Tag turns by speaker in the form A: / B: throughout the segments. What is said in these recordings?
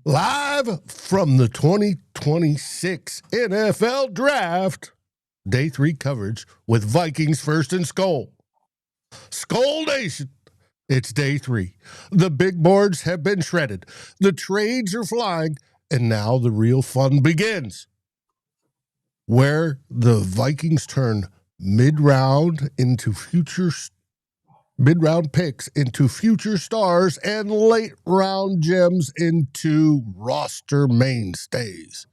A: Live from the 2026 NFL Draft, Day 3 coverage with Vikings First and SKOL. SKOL Nation, it's Day 3. The big boards have been shredded. The trades are flying, and now the real fun begins. Where the Vikings turn mid-round picks into future stars and late round gems into roster mainstays.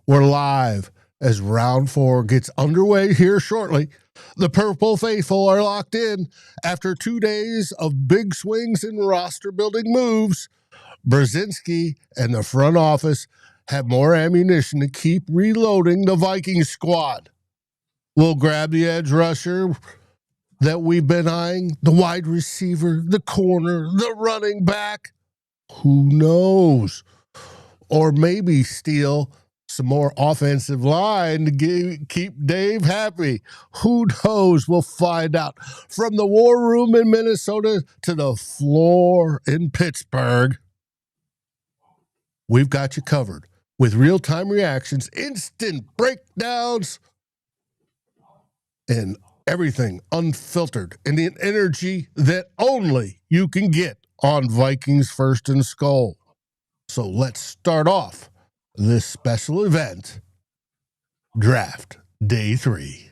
A: We're live as round 4 gets underway here shortly. The Purple Faithful are locked in after 2 days of big swings and roster building moves. Brzezinski and the front office have more ammunition to keep reloading the Vikings squad. We'll grab the edge rusher that we've been eyeing, the wide receiver, the corner, the running back. Who knows? Or maybe steal some more offensive line to keep Dave happy. Who knows? We'll find out. From the war room in Minnesota to the floor in Pittsburgh, we've got you covered with real-time reactions, instant breakdowns, and everything unfiltered and the energy that only you can get on Vikings First and SKOL. So let's start off this special event, Draft Day 3.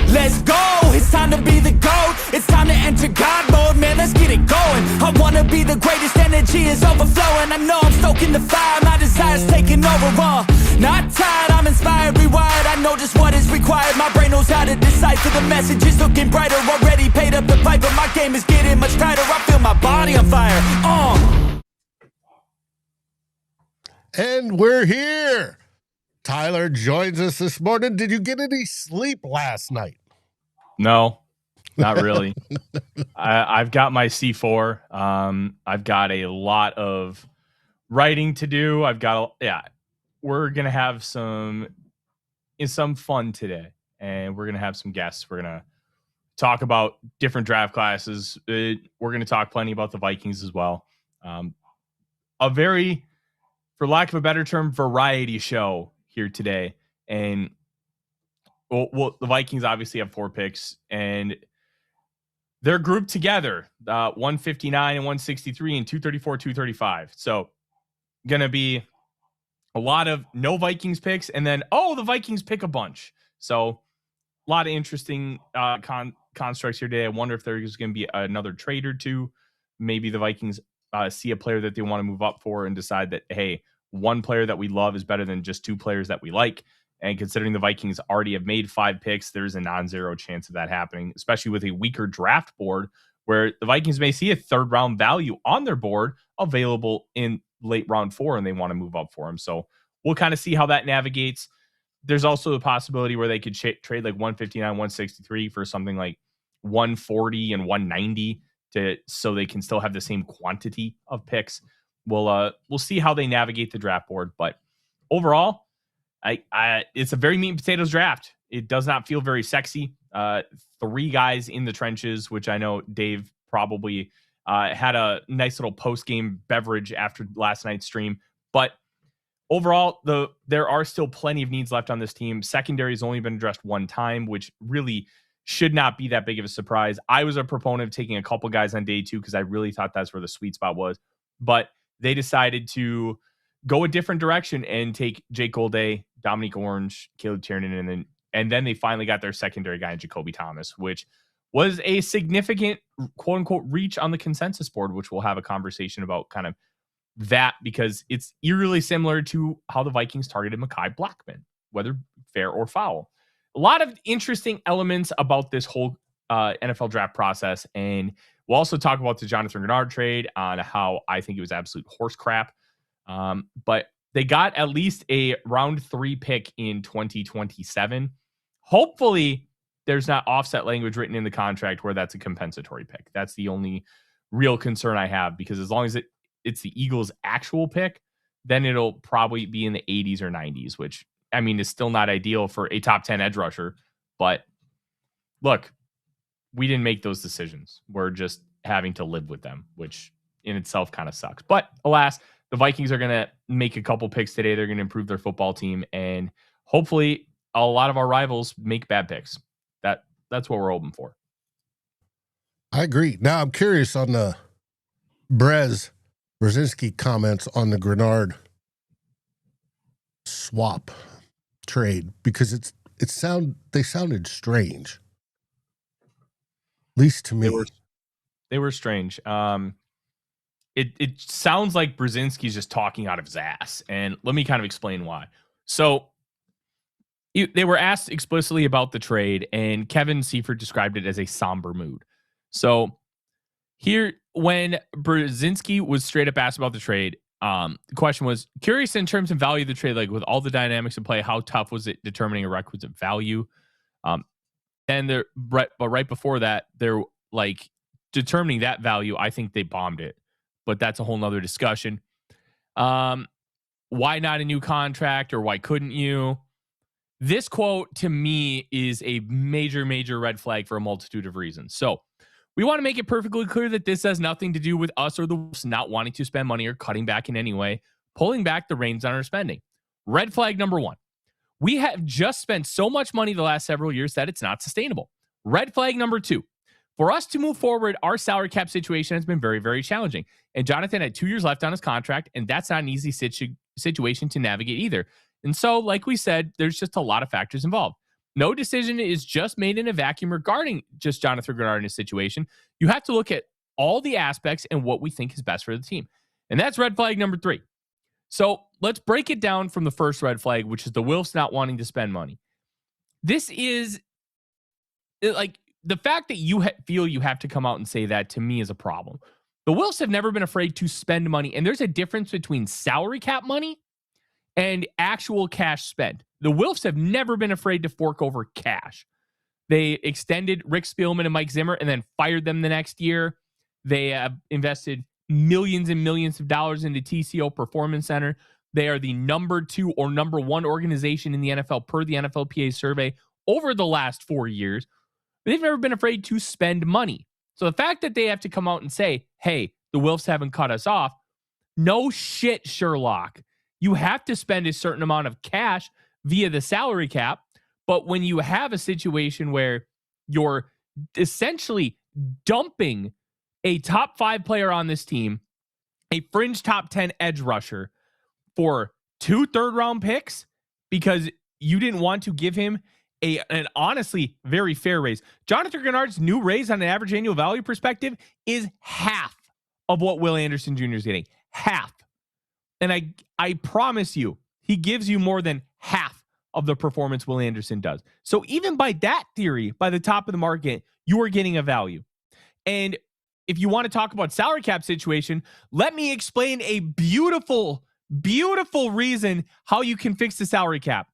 B: Let's go, it's time to be the GOAT. It's time to enter God mode, man, let's get it going. I wanna be the greatest, energy is overflowing. I know I'm stoking the fire, my desire's taking over. Not tired, I'm inspired, rewired. I know just what is required. My brain knows how to decipher the messages, looking brighter. Already paid up the pipe, but my game is getting much tighter. I feel my body on fire.
A: And we're here. Tyler joins us this morning. Did you get any sleep last night?
C: No, not really. I've got my C4. I've got a lot of writing to do. We're going to have some fun today, and we're going to have some guests. We're going to talk about different draft classes. We're going to talk plenty about the Vikings as well. A very, for lack of a better term, variety show here today. And well, the Vikings obviously have 4 picks, and they're grouped together, 159 and 163 and 234, 235. So going to be a lot of no Vikings picks, and then, the Vikings pick a bunch. So a lot of interesting constructs here today. I wonder if there's going to be another trade or two. Maybe the Vikings see a player that they want to move up for and decide that, hey, one player that we love is better than just 2 players that we like. And considering the Vikings already have made 5 picks, there's a non-zero chance of that happening, especially with a weaker draft board where the Vikings may see a 3rd round value on their board available in late round 4 and they want to move up for him. So we'll kind of see how that navigates. There's also the possibility where they could trade like 159, 163 for something like 140 and 190 so they can still have the same quantity of picks. We'll see how they navigate the draft board, but overall, it's a very meat and potatoes draft. It does not feel very sexy. 3 guys in the trenches, which I know Dave probably had a nice little post-game beverage after last night's stream. But overall, there are still plenty of needs left on this team. Secondary has only been addressed 1 time, which really should not be that big of a surprise. I was a proponent of taking a couple guys on day 2 because I really thought that's where the sweet spot was. But they decided to go a different direction and take Jake Golday, Dominique Orange, Caleb Tiernan, and then they finally got their secondary guy in Jacoby Thomas, which was a significant quote unquote reach on the consensus board, which we'll have a conversation about kind of that, because it's eerily similar to how the Vikings targeted Mekhi Blackman, whether fair or foul. A lot of interesting elements about this whole NFL draft process. And we'll also talk about the Jonathan Greenard trade on how I think it was absolute horse crap. But they got at least a round 3 pick in 2027. Hopefully there's not offset language written in the contract where that's a compensatory pick. That's the only real concern I have, because as long as it's the Eagles' actual pick, then it'll probably be in the 80s or 90s, which I mean, is still not ideal for a top 10 edge rusher. But look, we didn't make those decisions. We're just having to live with them, which in itself kind of sucks. But alas, the Vikings are going to make a couple picks today. They're going to improve their football team, and hopefully a lot of our rivals make bad picks. That's what we're hoping for.
A: I agree. Now I'm curious on the Brzezinski comments on the Greenard swap trade, because they sounded strange. At least to me.
C: They were strange. It sounds like Brzezinski's just talking out of his ass, and let me kind of explain why. So they were asked explicitly about the trade, and Kevin Seifert described it as a somber mood. So here, when Brzezinski was straight up asked about the trade, the question was, curious in terms of value of the trade, like with all the dynamics in play, how tough was it determining a requisite value? And right before that, they're like determining that value. I think they bombed it, but that's a whole nother discussion. Why not a new contract, or why couldn't you? This quote to me is a major, major red flag for a multitude of reasons. So we want to make it perfectly clear that this has nothing to do with us or the Wolves not wanting to spend money or cutting back in any way, pulling back the reins on our spending. Red flag number one. We have just spent so much money the last several years that it's not sustainable. Red flag number two. For us to move forward, our salary cap situation has been very, very challenging. And Jonathan had 2 years left on his contract, and that's not an easy situation to navigate either. And so, like we said, there's just a lot of factors involved. No decision is just made in a vacuum regarding just Jonathan Greenard and his situation. You have to look at all the aspects and what we think is best for the team. And that's red flag number three. So let's break it down from the first red flag, which is the Wilfs not wanting to spend money. This is like the fact that you feel you have to come out and say that, to me, is a problem. The Wilfs have never been afraid to spend money, and there's a difference between salary cap money and actual cash spent. The Wilfs have never been afraid to fork over cash. They extended Rick Spielman and Mike Zimmer and then fired them the next year. They have invested millions and millions of dollars into TCO Performance Center. They are the number 2 or number 1 organization in the NFL per the NFLPA survey over the last 4 years. They've never been afraid to spend money. So the fact that they have to come out and say, hey, the Wilfs haven't cut us off, no shit, Sherlock. You have to spend a certain amount of cash via the salary cap. But when you have a situation where you're essentially dumping a top 5 player on this team, a fringe top 10 edge rusher, for 2 third-round picks because you didn't want to give him an honestly very fair raise. Jonathan Greenard's new raise on an average annual value perspective is half of what Will Anderson Jr. is getting. Half. And I promise you, he gives you more than half of the performance Will Anderson does. So even by that theory, by the top of the market, you are getting a value. And if you want to talk about salary cap situation, let me explain a beautiful, beautiful reason how you can fix the salary cap.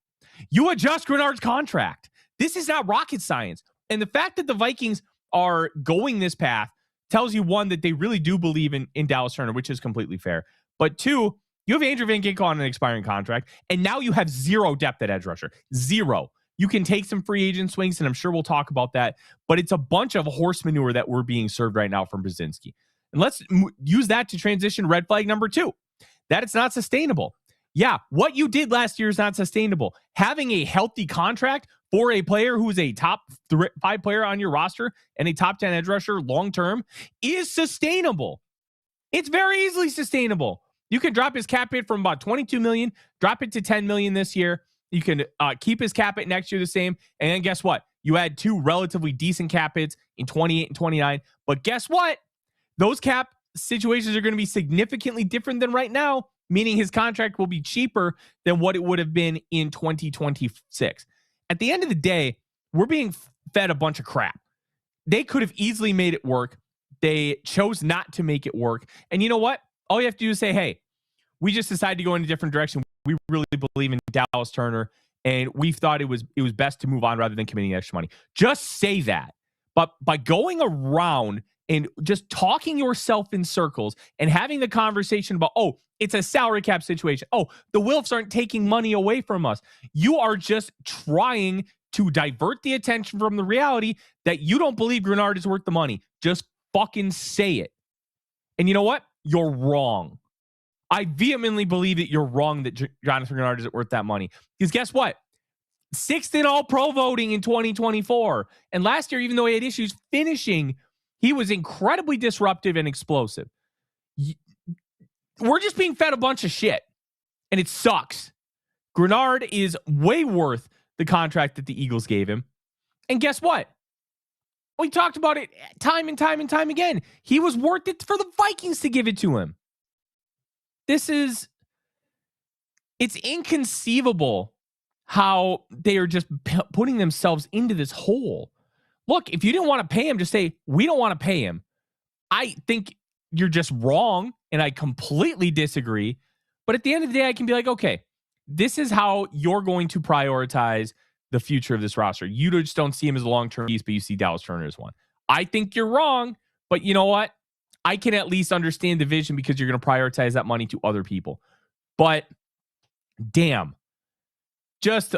C: You adjust Greenard's contract. This is not rocket science. And the fact that the Vikings are going this path tells you, one, that they really do believe in Dallas Turner, which is completely fair. But 2, you have Andrew Van Ginkel on an expiring contract, and now you have 0 depth at edge rusher. 0. You can take some free agent swings, and I'm sure we'll talk about that, but it's a bunch of horse manure that we're being served right now from Brzezinski. And let's use that to transition red flag number 2, that it's not sustainable. Yeah, what you did last year is not sustainable. Having a healthy contract for a player who's a top 5 player on your roster and a top 10 edge rusher long-term is sustainable. It's very easily sustainable. You can drop his cap hit from about $22 million, drop it to $10 million this year. You can keep his cap hit next year the same. And then guess what? You had 2 relatively decent cap hits in 28 and 29. But guess what? Those cap situations are going to be significantly different than right now, meaning his contract will be cheaper than what it would have been in 2026. At the end of the day, we're being fed a bunch of crap. They could have easily made it work. They chose not to make it work. And you know what? All you have to do is say, hey, we just decided to go in a different direction. We really believe in Dallas Turner, and we thought it was best to move on rather than committing extra money. Just say that. But by going around
D: and just talking yourself in circles and having the conversation about, oh, it's a salary cap situation. Oh, the Wilfs aren't taking money away from us. You are just trying to divert the attention from the reality that you don't believe Greenard is worth the money. Just fucking say it. And you know what? You're wrong. I vehemently believe that you're wrong that Jonathan Greenard isn't worth that money. Because guess what? 6th in all-pro voting in 2024. And last year, even though he had issues finishing, he was incredibly disruptive and explosive. We're just being fed a bunch of shit, and it sucks. Greenard is way worth the contract that the Eagles gave him. And guess what? We talked about it time and time and time again. He was worth it for the Vikings to give it to him. It's inconceivable how they are just putting themselves into this hole. Look, if you didn't want to pay him, just say, we don't want to pay him. I think you're just wrong, and I completely disagree. But at the end of the day, I can be like, okay, this is how you're going to prioritize the future of this roster. You just don't see him as a long-term piece, but you see Dallas Turner as one. I think you're wrong, but you know what? I can at least understand the vision because you're going to prioritize that money to other people. But damn, just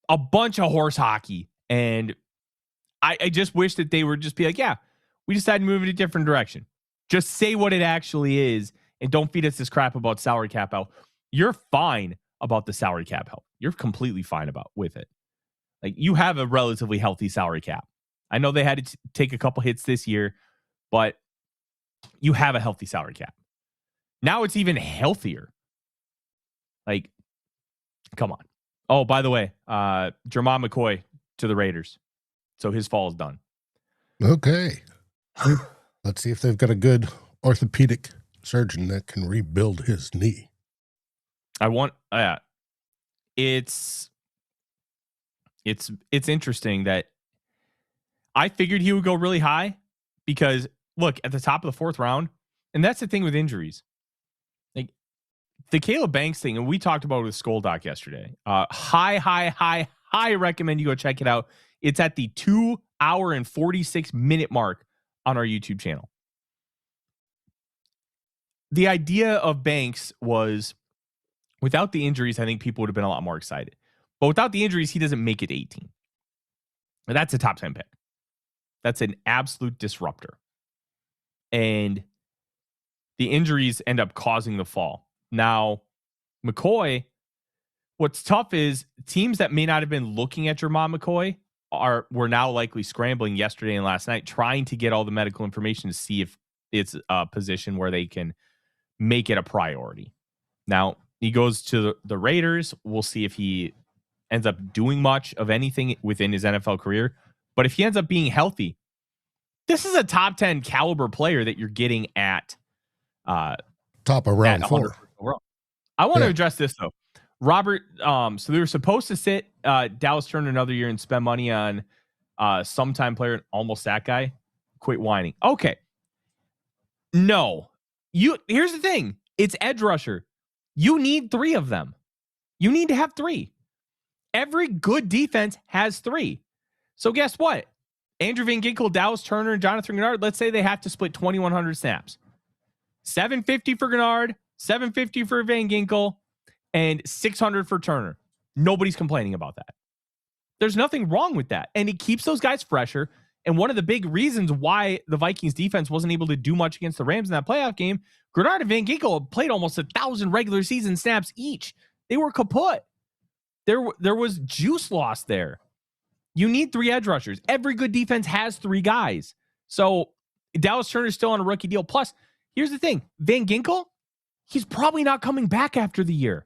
D: a bunch of horse hockey. And I just wish that they would just be like, yeah, we decided to move in a different direction. Just say what it actually is and don't feed us this crap about salary cap help. You're fine about the salary cap help. You're completely fine with it. Like, you have a relatively healthy salary cap. I know they had to take a couple hits this year, but you have a healthy salary cap. Now it's even healthier. Like, come on. Oh, by the way, Jermon McCoy to the Raiders. So his fall is done. Okay.
A: Let's see if they've got a good orthopedic surgeon that can rebuild his knee.
D: It's interesting that I figured he would go really high because, look, at the top of the 4th round, and that's the thing with injuries. Like, the Caleb Banks thing, and we talked about it with SKOL Doc yesterday. High recommend you go check it out. It's at the 2 hour and 46 minute mark on our YouTube channel. The idea of Banks was, without the injuries, I think people would have been a lot more excited. But without the injuries, he doesn't make it 18. And that's a top 10 pick. That's an absolute disruptor. And the injuries end up causing the fall. Now, McCoy, what's tough is teams that may not have been looking at Jermon McCoy were now likely scrambling yesterday and last night, trying to get all the medical information to see if it's a position where they can make it a priority. Now, he goes to the Raiders. We'll see if he ends up doing much of anything within his NFL career. But if he ends up being healthy, this is a top 10 caliber player that you're getting at
A: top of round 4.
D: I want to address this, though. Robert, so they were supposed to sit Dallas Turner another year and spend money on sometime player, almost that guy. Quit whining. Okay. No. Here's the thing. It's edge rusher. You need 3 of them. You need to have 3. Every good defense has 3. So guess what? Andrew Van Ginkel, Dallas Turner, and Jonathan Greenard, let's say they have to split 2,100 snaps. 750 for Greenard, 750 for Van Ginkel, and 600 for Turner. Nobody's complaining about that. There's nothing wrong with that. And it keeps those guys fresher. And one of the big reasons why the Vikings defense wasn't able to do much against the Rams in that playoff game, Greenard and Van Ginkel played almost 1,000 regular season snaps each. They were kaput. There was juice lost there. You need 3 edge rushers. Every good defense has 3 guys. So Dallas Turner's still on a rookie deal. Plus, here's the thing. Van Ginkel, he's probably not coming back after the year.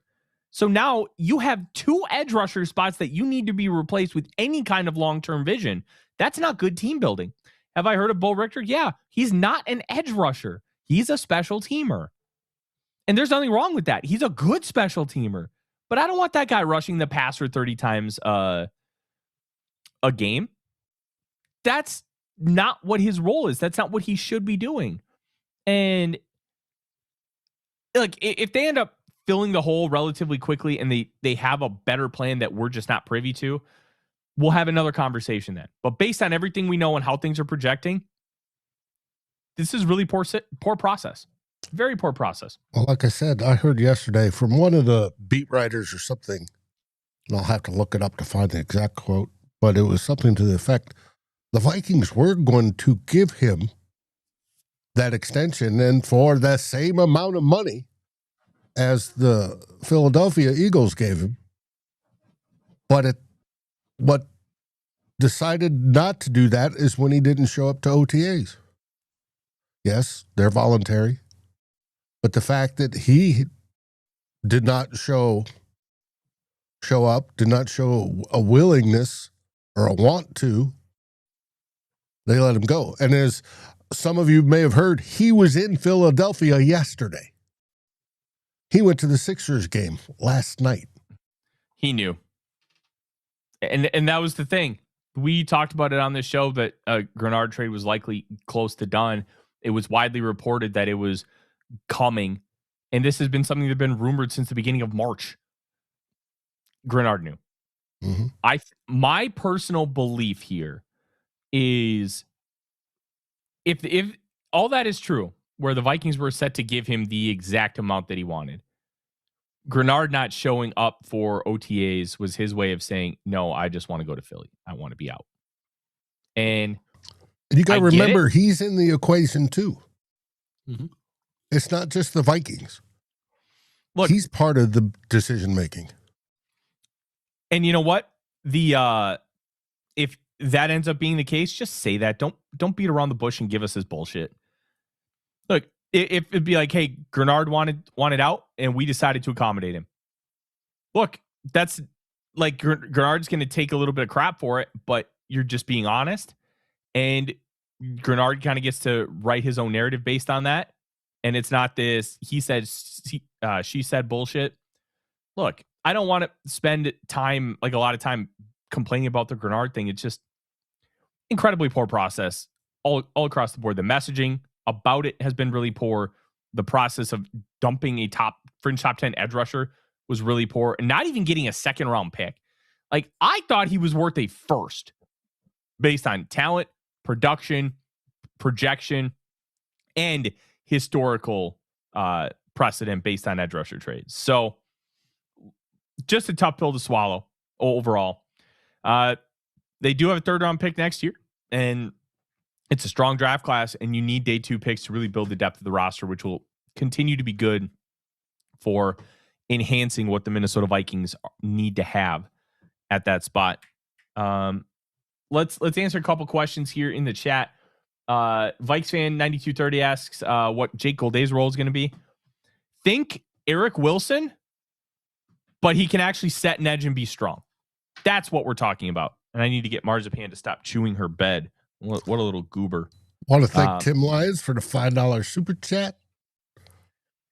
D: So now you have 2 edge rusher spots that you need to be replaced with any kind of long-term vision. That's not good team building. Have I heard of Bo Richter? Yeah, he's not an edge rusher. He's a special teamer. And there's nothing wrong with that. He's a good special teamer. But I don't want that guy rushing the passer 30 times a game. That's not what his role is. That's not what he should be doing. And like, if they end up filling the hole relatively quickly and they have a better plan that we're just not privy to, we'll have another conversation then. But based on everything we know and how things are projecting, this is really poor process. Very poor process.
A: Well, like I said, I heard yesterday from one of the beat writers or something, and I'll have to look it up to find the exact quote, but it was something to the effect, the Vikings were going to give him that extension and for the same amount of money as the Philadelphia Eagles gave him. But what decided not to do that is when he didn't show up to OTAs. Yes, they're voluntary. But the fact that he did not show up, did not show a willingness or a want to, they let him go. And as some of you may have heard, he was in Philadelphia yesterday. He went to the Sixers game last night.
D: He knew. And that was the thing. We talked about it on this show that Greenard trade was likely close to done. It was widely reported that it was coming. And this has been something that's been rumored since the beginning of March. Greenard knew. Mm-hmm. My personal belief here is if all that is true, where the Vikings were set to give him the exact amount that he wanted, Greenard not showing up for OTAs was his way of saying, no, I just want to go to Philly. I want to be out. And
A: you got to remember, he's in the equation too. Mm-hmm. It's not just the Vikings. Look, he's part of the decision making.
D: And you know what? If that ends up being the case, just say that. Don't beat around the bush and give us this bullshit. Look, if it'd be like, hey, Greenard wanted out, and we decided to accommodate him. Look, that's like Greenard's going to take a little bit of crap for it, but you're just being honest. And Greenard kind of gets to write his own narrative based on that. And it's not this he said, she said bullshit. Look, I don't want to spend time, like a lot of time, complaining about the Greenard thing. It's just incredibly poor process all across the board. The messaging about it has been really poor. The process of dumping a fringe top 10 edge rusher was really poor, and not even getting a second round pick. Like, I thought he was worth a first based on talent, production, projection, and historical precedent based on edge rusher trades. So just a tough pill to swallow overall. They do have a third round pick next year, and it's a strong draft class, and you need day 2 picks to really build the depth of the roster, which will continue to be good for enhancing what the Minnesota Vikings need to have at that spot. Let's answer a couple questions here in the chat. Vikes fan 9230 asks what Jake Golday's role is going to be. Think Eric Wilson, but he can actually set an edge and be strong. That's what we're talking about. And I need to get Marzipan to stop chewing her bed. What a little goober.
A: Want to thank Tim Lyons for the $5 super chat.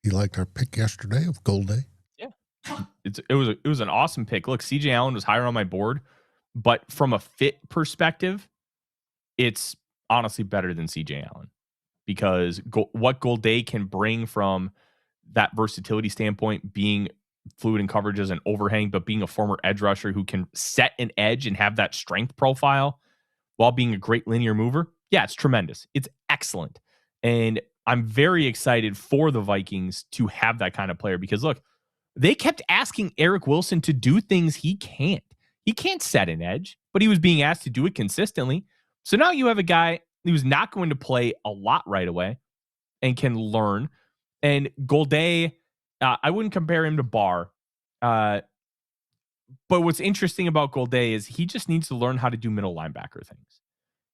A: He liked our pick yesterday of Golday.
D: Yeah. It was an awesome pick. Look, CJ Allen was higher on my board, but from a fit perspective, it's honestly better than CJ Allen, because what Golday can bring from that versatility standpoint, being fluid in coverage as an overhang, but being a former edge rusher who can set an edge and have that strength profile while being a great linear mover. Yeah, it's tremendous. It's excellent. And I'm very excited for the Vikings to have that kind of player, because look, they kept asking Eric Wilson to do things he can't. He can't set an edge, but he was being asked to do it consistently. So now you have a guy who's not going to play a lot right away and can learn. And Golday, I wouldn't compare him to Barr. But what's interesting about Golday is he just needs to learn how to do middle linebacker things.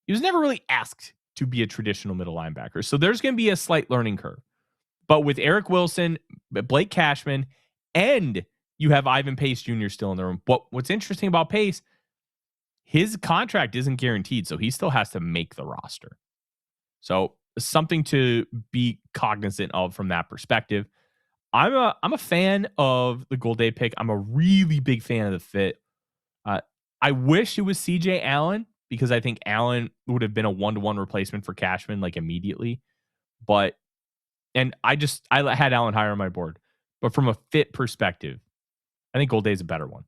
D: He was never really asked to be a traditional middle linebacker. So there's going to be a slight learning curve. But with Eric Wilson, Blake Cashman, and you have Ivan Pace Jr. still in the room. But what's interesting about Pace, his contract isn't guaranteed, so he still has to make the roster. So something to be cognizant of from that perspective. I'm a fan of the Golday pick. I'm a really big fan of the fit. I wish it was CJ Allen, because I think Allen would have been a 1-to-1 replacement for Cashman like immediately. I had Allen higher on my board. But from a fit perspective, I think Golday is a better one.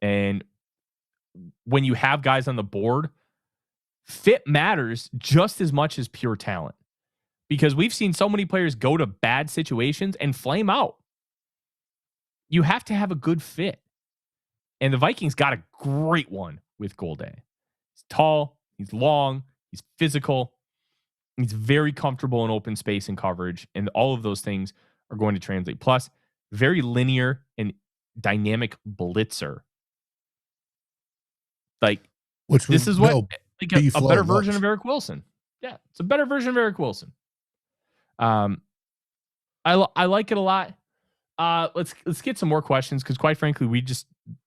D: And when you have guys on the board, fit matters just as much as pure talent. because we've seen so many players go to bad situations and flame out. You have to have a good fit. And the Vikings got a great one with Gouldet. He's tall, he's long, he's physical, he's very comfortable in open space and coverage, and all of those things are going to translate. Plus, very linear and dynamic blitzer. Like, this is what like a better version of Eric Wilson. Yeah, it's a better version of Eric Wilson. I like it a lot. Let's get some more questions, because quite frankly,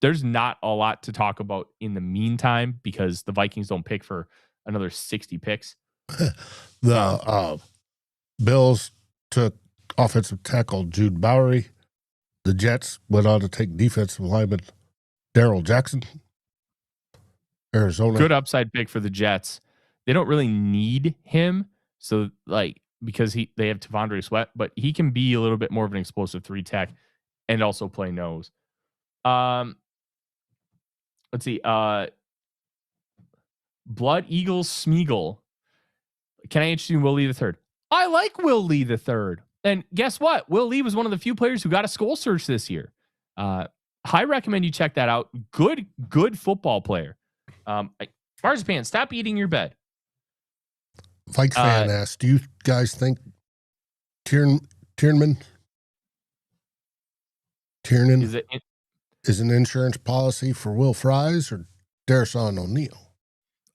D: there's not a lot to talk about in the meantime, because the Vikings don't pick for another 60 picks.
A: The Bills took offensive tackle Jude Bowery. The Jets went on to take defensive lineman Darrell Jackson. Arizona.
D: Good upside pick for the Jets. They don't really need him, so because they have Tavondre Sweat, but he can be a little bit more of an explosive 3 tech and also play nose. Let's see. Blood Eagles Smeagol. Can I introduce Will Lee III? I like Will Lee III. And guess what? Will Lee was one of the few players who got a SKOL search this year. I recommend you check that out. Good football player. Marzipan, stop eating your bed.
A: Vikes fan asks, do you guys think Tiernan is an insurance policy for Will Fries or Darrison O'Neal?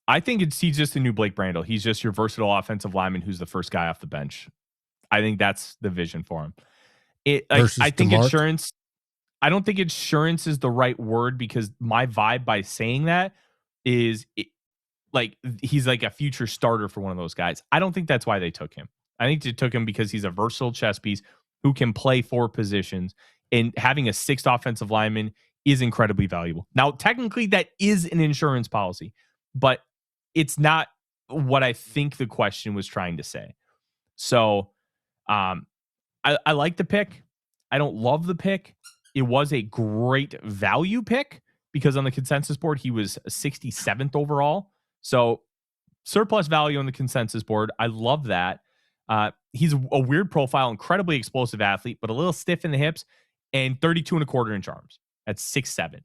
D: I think he's just a new Blake Brandel. He's just your versatile offensive lineman who's the first guy off the bench. I think that's the vision for him. I think insurance. I don't think insurance is the right word, because my vibe by saying that is he's like a future starter for one of those guys. I don't think that's why they took him. I think they took him because he's a versatile chess piece who can play 4 positions, and having a 6th offensive lineman is incredibly valuable. Now, technically that is an insurance policy, but it's not what I think the question was trying to say. So I like the pick. I don't love the pick. It was a great value pick, because on the consensus board, he was 67th overall. So surplus value on the consensus board. I love that. He's a weird profile, incredibly explosive athlete, but a little stiff in the hips, and 32.25-inch arms at 6'7".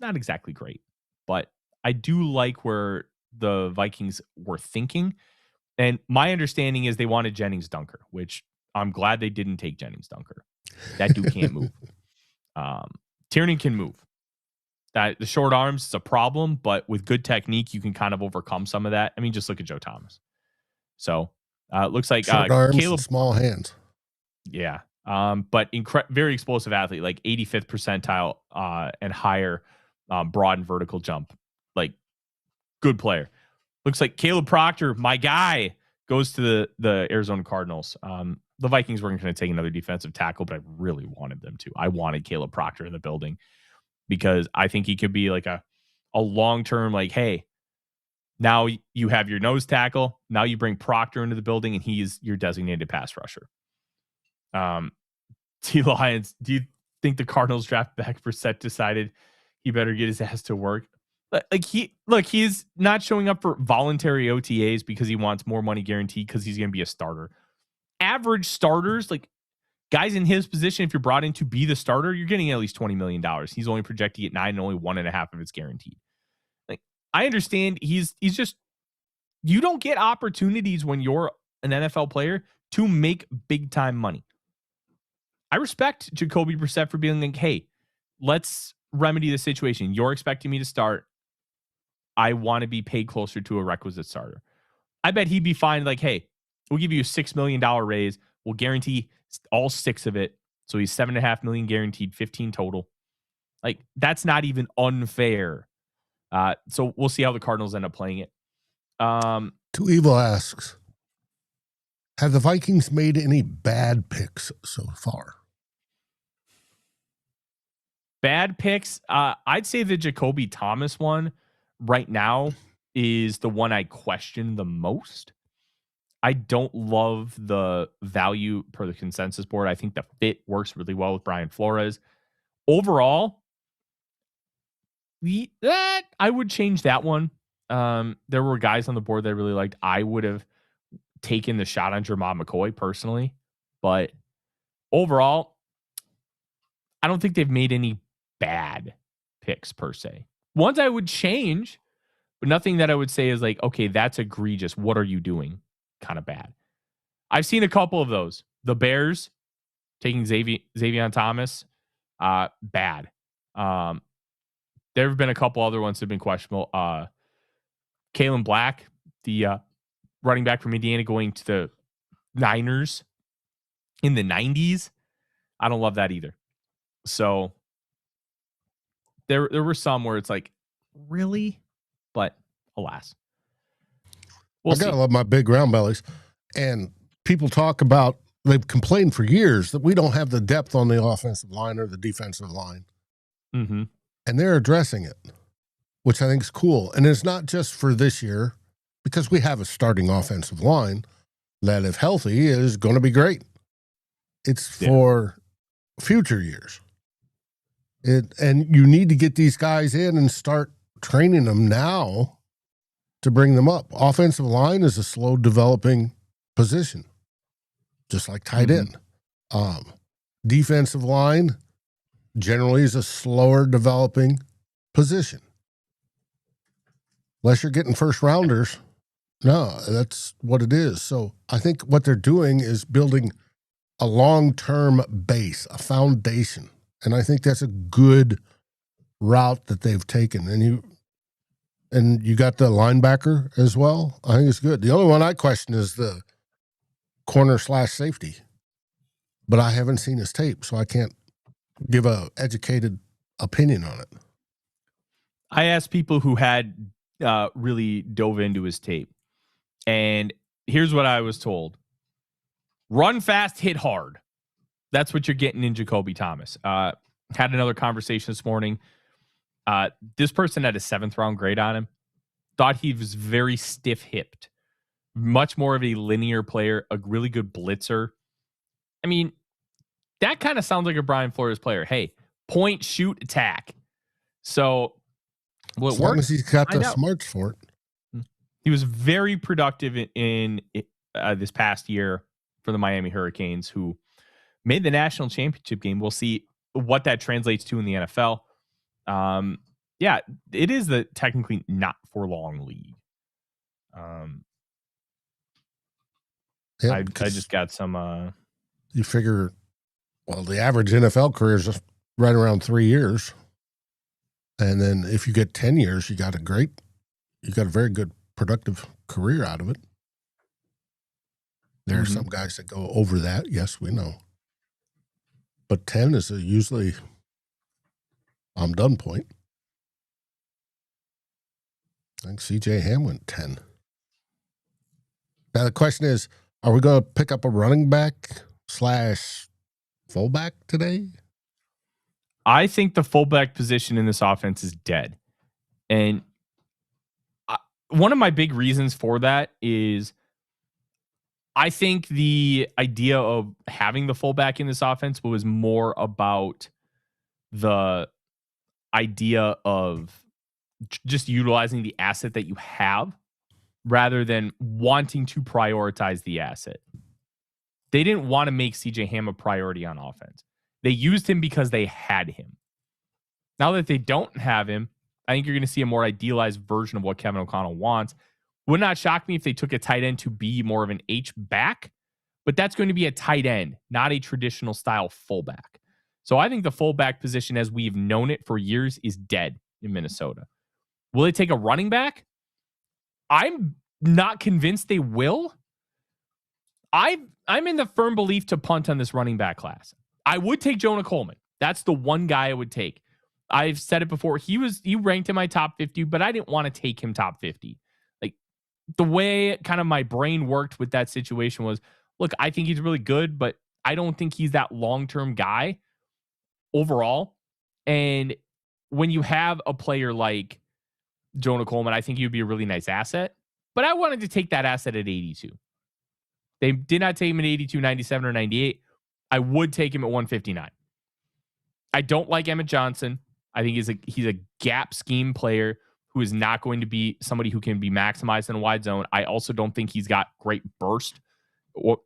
D: Not exactly great, but I do like where the Vikings were thinking. And my understanding is they wanted Jennings Dunker, which I'm glad they didn't take Jennings Dunker. That dude can't move. Tiernan can move. The short arms is a problem, but with good technique, you can kind of overcome some of that. I mean, just look at Joe Thomas. So it looks like
A: short arms, Caleb, small hands.
D: Yeah. But very explosive athlete, like 85th percentile and higher broad and vertical jump. Like, good player. Looks like Caleb Proctor, my guy, goes to the Arizona Cardinals. The Vikings weren't going to take another defensive tackle, but I really wanted them to. I wanted Caleb Proctor in the building, because I think he could be like a long-term, like, hey, now you have your nose tackle. Now you bring Proctor into the building, and he's your designated pass rusher. T. Lions, do you think the Cardinals draft back Brissett decided he better get his ass to work? He's not showing up for voluntary OTAs because he wants more money guaranteed, because he's going to be a starter. Average starters, like guys in his position, if you're brought in to be the starter, you're getting at least $20 million. He's only projected to get 9, and only 1.5 of it's guaranteed. Like, I understand he's just, you don't get opportunities when you're an NFL player to make big time money. I respect Jacoby Brissett for being like, hey, let's remedy the situation. You're expecting me to start. I want to be paid closer to a requisite starter. I bet he'd be fine. Like, hey, we'll give you a $6 million raise. We'll guarantee all 6 of it. So he's $7.5 million guaranteed, 15 total. Like, that's not even unfair. So we'll see how the Cardinals end up playing it.
A: Too Evil asks, have the Vikings made any bad picks so far?
D: Bad picks? I'd say the Jacoby Thomas one right now is the one I question the most. I don't love the value per the consensus board. I think the fit works really well with Brian Flores. Overall, I would change that one. There were guys on the board that I really liked. I would have taken the shot on Jermod McCoy personally, but overall, I don't think they've made any bad picks per se. Ones I would change, but nothing that I would say is like, okay, that's egregious. What are you doing? Kind of bad. I've seen a couple of those. The Bears taking Xavier Thomas, bad. There have been a couple other ones that have been questionable. Kalen Black, the running back from Indiana, going to the Niners in the 90s. I don't love that either. So there were some where it's like, really? But alas.
A: I gotta love my big round bellies. And people talk about, they've complained for years that we don't have the depth on the offensive line or the defensive line.
D: Mm-hmm.
A: And they're addressing it, which I think is cool. And it's not just for this year, because we have a starting offensive line that, if healthy, is going to be great. It's for future years. And you need to get these guys in and start training them now to bring them up. Offensive line is a slow developing position, just like tight end. Defensive line generally is a slower developing position. Unless you're getting first rounders, no, that's what it is. So I think what they're doing is building a long-term base, a foundation. And I think that's a good route that they've taken. And you got the linebacker as well. I think it's good. The only one I question is the corner/safety. But I haven't seen his tape, so I can't give a educated opinion on it.
D: I asked people who had really dove into his tape. And here's what I was told. Run fast, hit hard. That's what you're getting in Jacoby Thomas. Had another conversation this morning. This person had a 7th round grade on him. Thought he was very stiff-hipped. Much more of a linear player, a really good blitzer. I mean, that kind of sounds like a Brian Flores player. Hey, point, shoot, attack. So,
A: as long as he's got the smarts for it.
D: He was very productive in this past year for the Miami Hurricanes, who made the national championship game. We'll see what that translates to in the NFL. Yeah, it is the technically not for long league. I just got some.
A: You figure, well, the average NFL career is just right around 3 years, and then if you get 10 years, you got a very good productive career out of it. There are some guys that go over that. Yes, we know. But 10 is usually I'm done point. I think C.J. Ham went 10. Now the question is, are we going to pick up a running back / fullback today?
D: I think the fullback position in this offense is dead. And one of my big reasons for that is I think the idea of having the fullback in this offense was more about the idea of just utilizing the asset that you have rather than wanting to prioritize the asset. They didn't want to make CJ Ham a priority on offense. They used him because they had him. Now that they don't have him, I think you're going to see a more idealized version of what Kevin O'Connell wants. Would not shock me if they took a tight end to be more of an H back, but that's going to be a tight end, not a traditional style fullback. So I think the fullback position, as we've known it for years, is dead in Minnesota. Will they take a running back? I'm not convinced they will. I'm in the firm belief to punt on this running back class. I would take Jonah Coleman. That's the one guy I would take. I've said it before. He ranked in my top 50, but I didn't want to take him top 50. Like the way kind of my brain worked with that situation was, look, I think he's really good, but I don't think he's that long-term guy overall. And when you have a player like Jonah Coleman, I think he would be a really nice asset, but I wanted to take that asset at 82. They did not take him at 82, 97, or 98. I would take him at 159. I don't like Emmett Johnson. I think he's a gap scheme player who is not going to be somebody who can be maximized in a wide zone. I also don't think he's got great burst,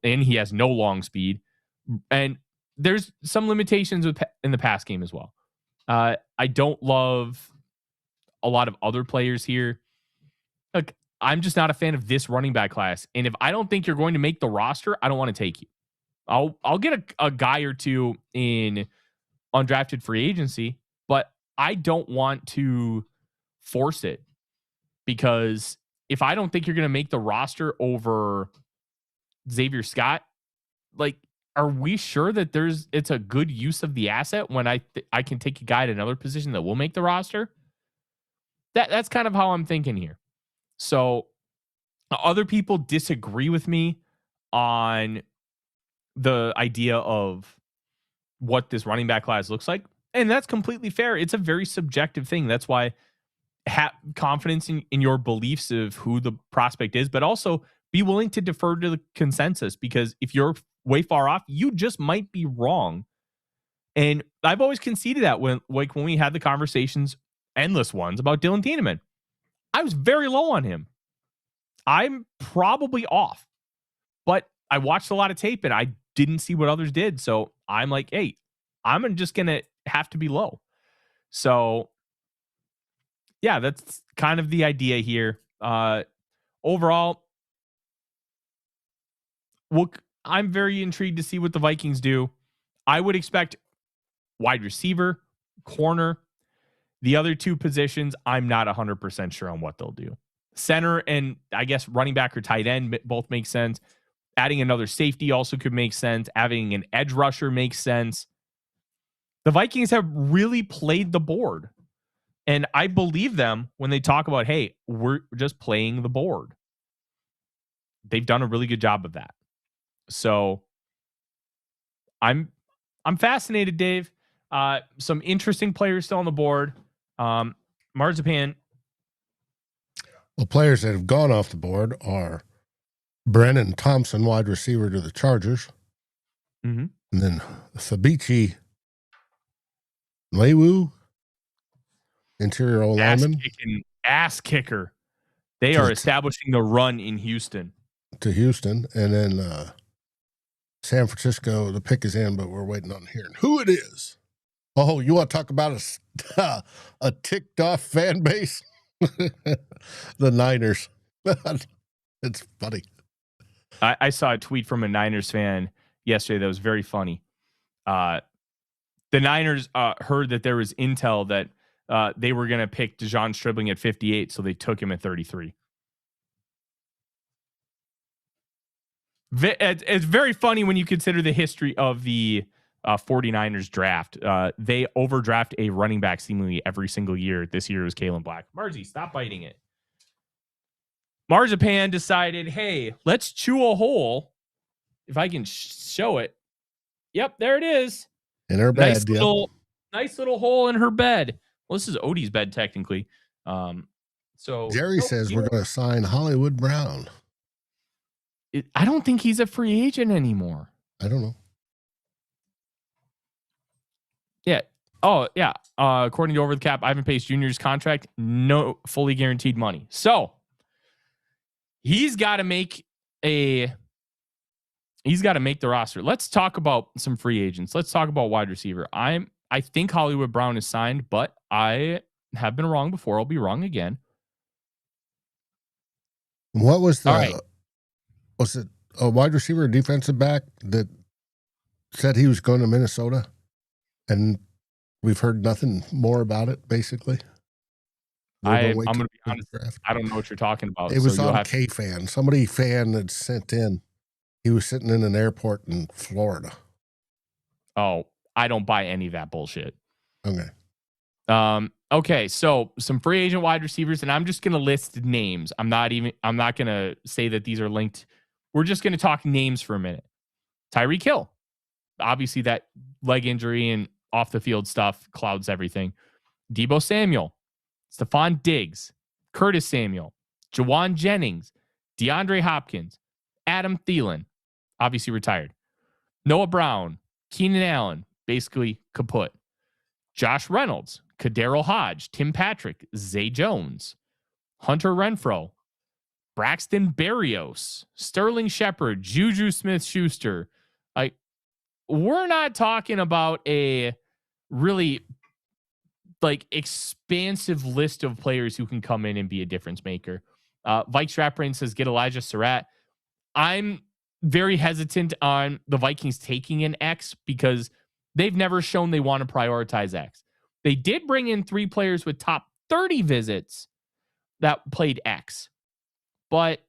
D: and he has no long speed. And there's some limitations in the pass game as well. I don't love a lot of other players here. Look, I'm just not a fan of this running back class. And if I don't think you're going to make the roster, I don't want to take you. I'll get a guy or two in undrafted free agency, but I don't want to force it, because if I don't think you're going to make the roster over Xavier Scott, like, are we sure that it's a good use of the asset when I can take a guy at another position that will make the roster? That's kind of how I'm thinking here. So other people disagree with me on the idea of what this running back class looks like. And that's completely fair. It's a very subjective thing. That's why have confidence in your beliefs of who the prospect is, but also be willing to defer to the consensus, because if you're way far off, you just might be wrong. And I've always conceded that when we had the conversations, endless ones, about Dylan Tiedemann. I was very low on him. I'm probably off, but I watched a lot of tape and I didn't see what others did. So I'm like, hey, I'm just going to have to be low. So yeah, that's kind of the idea here. Overall, I'm very intrigued to see what the Vikings do. I would expect wide receiver, corner, the other two positions, I'm not 100% sure on what they'll do. Center and I guess running back or tight end both make sense. Adding another safety also could make sense. Having an edge rusher makes sense. The Vikings have really played the board. And I believe them when they talk about, hey, we're just playing the board. They've done a really good job of that. So I'm fascinated, Dave. Some interesting players still on the board. Marzipan.
A: Well, players that have gone off the board are Brennan Thompson, wide receiver to the Chargers.
D: Mm-hmm.
A: And then Fabici Lewu, interior O-lineman.
D: Ass kicker. They are establishing the run in Houston. To
A: Houston. And then San Francisco, the pick is in, but we're waiting on hearing who it is. Oh, you want to talk about a ticked off fan base? The Niners. It's funny.
D: I saw a tweet from a Niners fan yesterday that was very funny. The Niners heard that there was intel that they were going to pick DeJon Stribling at 58, so they took him at 33. It's very funny when you consider the history of the 49ers draft. They overdraft a running back seemingly every single year. This year was Kalen Black. Marzi, stop biting it. Marzipan decided, hey, let's chew a hole. If I can show it. Yep, there it is.
A: In her bed.
D: Nice little hole in her bed. Well, this is Odie's bed, technically. So
A: Jerry says we're going to sign Hollywood Brown.
D: I don't think he's a free agent anymore.
A: I don't know.
D: Yeah. Oh, yeah. According to Over the Cap, Ivan Pace Jr.'s contract, no fully guaranteed money. So he's got to make the roster. Let's talk about some free agents. Let's talk about wide receiver. I think Hollywood Brown is signed, but I have been wrong before. I'll be wrong again.
A: What was was it a wide receiver or defensive back that said he was going to Minnesota? And we've heard nothing more about it, basically.
D: I'm going to be honest. I don't know what you're talking about.
A: It was on K-Fan. Somebody fan had sent in. He was sitting in an airport in Florida.
D: Oh, I don't buy any of that bullshit.
A: Okay.
D: Okay, so some free agent wide receivers, and I'm just going to list names. I'm not going to say that these are linked. We're just going to talk names for a minute. Tyreek Hill. Obviously, that leg injury and off the field stuff clouds everything. Deebo Samuel, Stephon Diggs, Curtis Samuel, Jawan Jennings, DeAndre Hopkins, Adam Thielen, obviously retired. Noah Brown, Keenan Allen, basically kaput. Josh Reynolds, Kadero Hodge, Tim Patrick, Zay Jones, Hunter Renfrow, Braxton Berrios, Sterling Shepard, Juju Smith-Schuster. Like, we're not talking about a really like expansive list of players who can come in and be a difference maker. Vikes Strapbrain says get Elijah Surratt. I'm very hesitant on the Vikings taking an X because they've never shown they want to prioritize X. They did bring in 3 players with top 30 visits that played X. But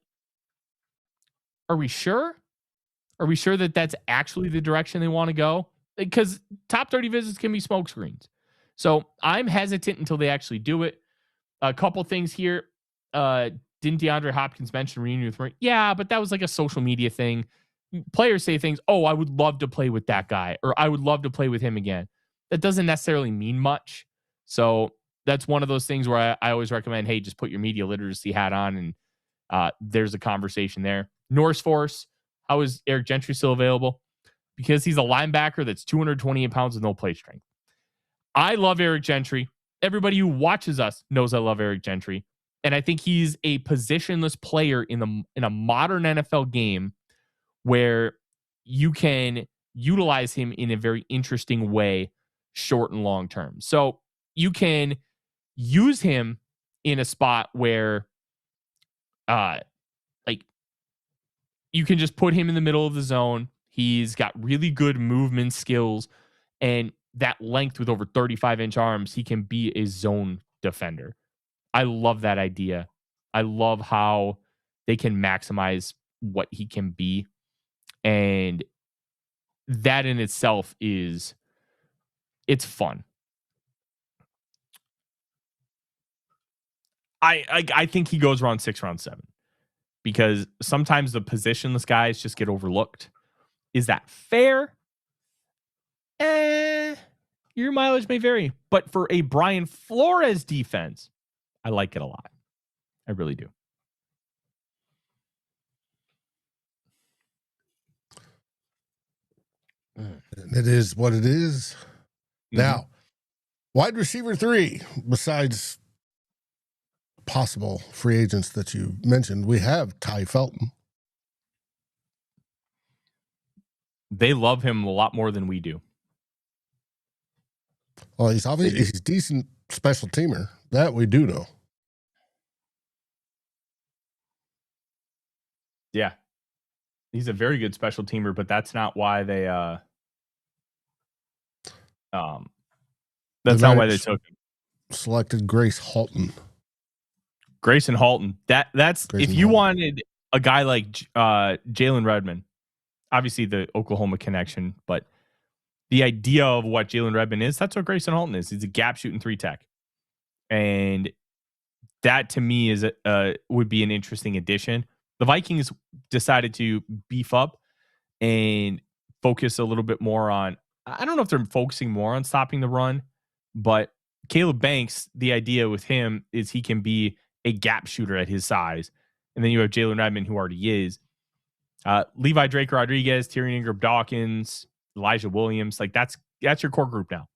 D: are we sure? Are we sure that that's actually the direction they want to go? Because top 30 visits can be smokescreens. So I'm hesitant until they actually do it. A couple things here. Didn't DeAndre Hopkins mention reunion with Murray? Yeah, but that was like a social media thing. Players say things, oh, I would love to play with that guy, or I would love to play with him again. That doesn't necessarily mean much. So that's one of those things where I always recommend, hey, just put your media literacy hat on, and there's a conversation there. Norse Force, how is Eric Gentry still available? Because he's a linebacker that's 228 pounds with no play strength. I love Eric Gentry. Everybody who watches us knows I love Eric Gentry. And I think he's a positionless player in a modern NFL game where you can utilize him in a very interesting way, short and long term. So you can use him in a spot where like you can just put him in the middle of the zone. He's got really good movement skills and that length with over 35-inch arms. He can be a zone defender. I love that idea. I love how they can maximize what he can be. And that in itself it's fun. I think he goes around 6, round 7 because sometimes the positionless guys just get overlooked. Is that fair? Your mileage may vary, but for a Brian Flores defense, I like it a lot. I really do.
A: It is what it is. Mm-hmm. Now, wide receiver 3, besides possible free agents that you mentioned, we have Ty Felton.
D: They love him a lot more than we do.
A: Well, he's obviously he's a decent special teamer. That we do know.
D: Yeah. He's a very good special teamer, but that's not why they that's not why they took him.
A: Selected Grayson Halton.
D: Grayson Halton. That's Grayson if you Halton. Wanted a guy like Jalen Redmond, obviously the Oklahoma connection, but the idea of what Jalen Redmond is, that's what Grayson Halton is. He's a gap shooting 3 tech. And that to me is would be an interesting addition. The Vikings decided to beef up and focus a little bit more on, I don't know if they're focusing more on stopping the run, but Caleb Banks, the idea with him is he can be a gap shooter at his size. And then you have Jalen Redmond, who already is. Levi Drake Rodriguez, Tyrion Ingram Dawkins, Elijah Williams, like that's your core group now.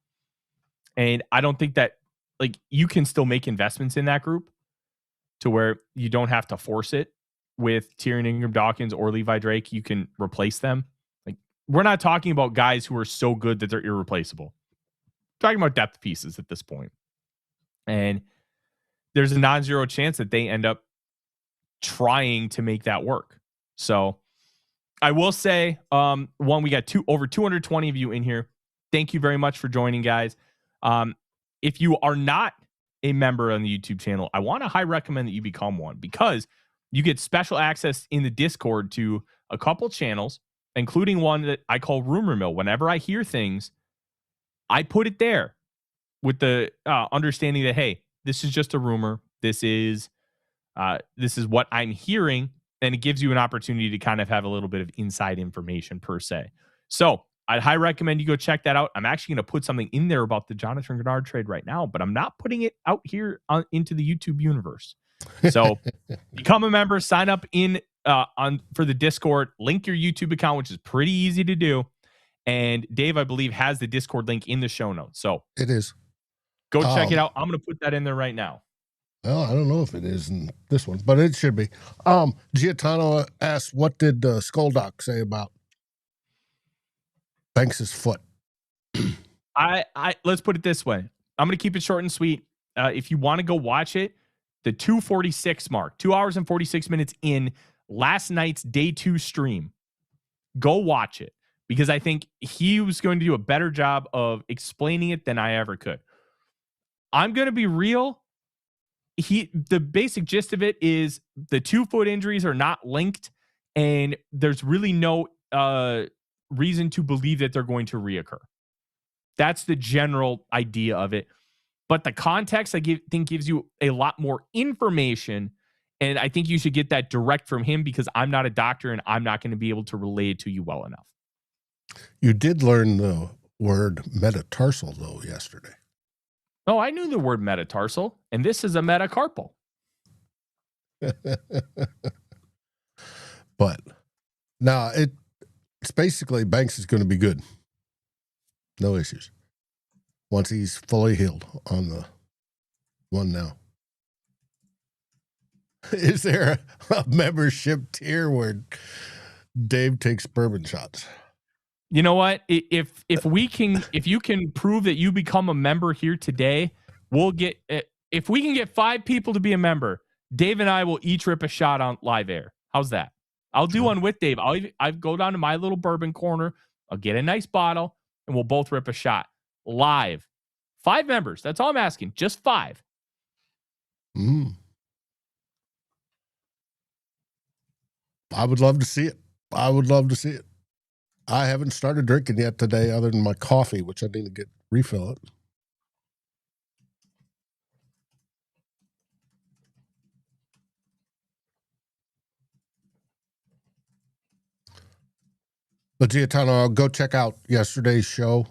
D: And I don't think that like you can still make investments in that group to where you don't have to force it with Tyrion Ingram Dawkins or Levi Drake. You can replace them. Like we're not talking about guys who are so good that they're irreplaceable. We're talking about depth pieces at this point. And there's a non-zero chance that they end up trying to make that work. So I will say, we got over 220 of you in here. Thank you very much for joining, guys. If you are not a member on the YouTube channel, I want to highly recommend that you become one because you get special access in the Discord to a couple channels, including one that I call Rumor Mill. Whenever I hear things, I put it there with the understanding that, hey, this is just a rumor. This is what I'm hearing. And it gives you an opportunity to kind of have a little bit of inside information per se. So I'd highly recommend you go check that out. I'm actually going to put something in there about the Jonathan Greenard trade right now, but I'm not putting it out here into the YouTube universe. So become a member, sign up for the Discord, link your YouTube account, which is pretty easy to do. And Dave, I believe, has the Discord link in the show notes. So
A: it is.
D: Go check it out. I'm going to put that in there right now.
A: Well, I don't know if it is in this one, but it should be. Giatano asked, what did SKOL Doc say about Banks' foot?
D: Let's put it this way. I'm going to keep it short and sweet. If you want to go watch it, the 2:46 mark, 2 hours and 46 minutes in last night's day 2 stream, go watch it, because I think he was going to do a better job of explaining it than I ever could. I'm going to be real. The basic gist of it is the 2 foot injuries are not linked, and there's really no reason to believe that they're going to reoccur. That's the general idea of it. But the context, think gives you a lot more information, and I think you should get that direct from him, because I'm not a doctor and I'm not going to be able to relay it to you well enough.
A: You did learn the word metatarsal, though, yesterday.
D: Oh, I knew the word metatarsal, and this is a metacarpal.
A: But now it's basically Banks is going to be good. No issues. Once he's fully healed on the one now. Is there a membership tier where Dave takes bourbon shots?
D: You know what? If you can prove that you become a member here today, we'll get. If we can get 5 people to be a member, Dave and I will each rip a shot on live air. How's that? I'll do one with Dave. I'll go down to my little bourbon corner. I'll get a nice bottle, and we'll both rip a shot live. 5 members. That's all I'm asking. Just 5.
A: I would love to see it. I haven't started drinking yet today, other than my coffee, which I need to refill it. But Giatano, I'll go check out yesterday's show.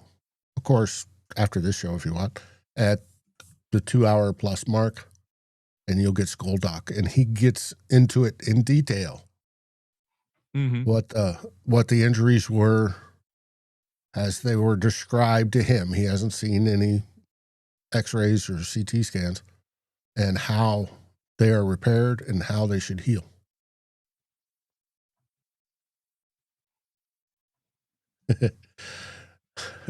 A: Of course, after this show, if you want, at the 2 hour plus mark, and you'll get SKOL Doc, and he gets into it in detail. What the injuries were as they were described to him. He hasn't seen any x-rays or CT scans, and how they are repaired and how they should heal.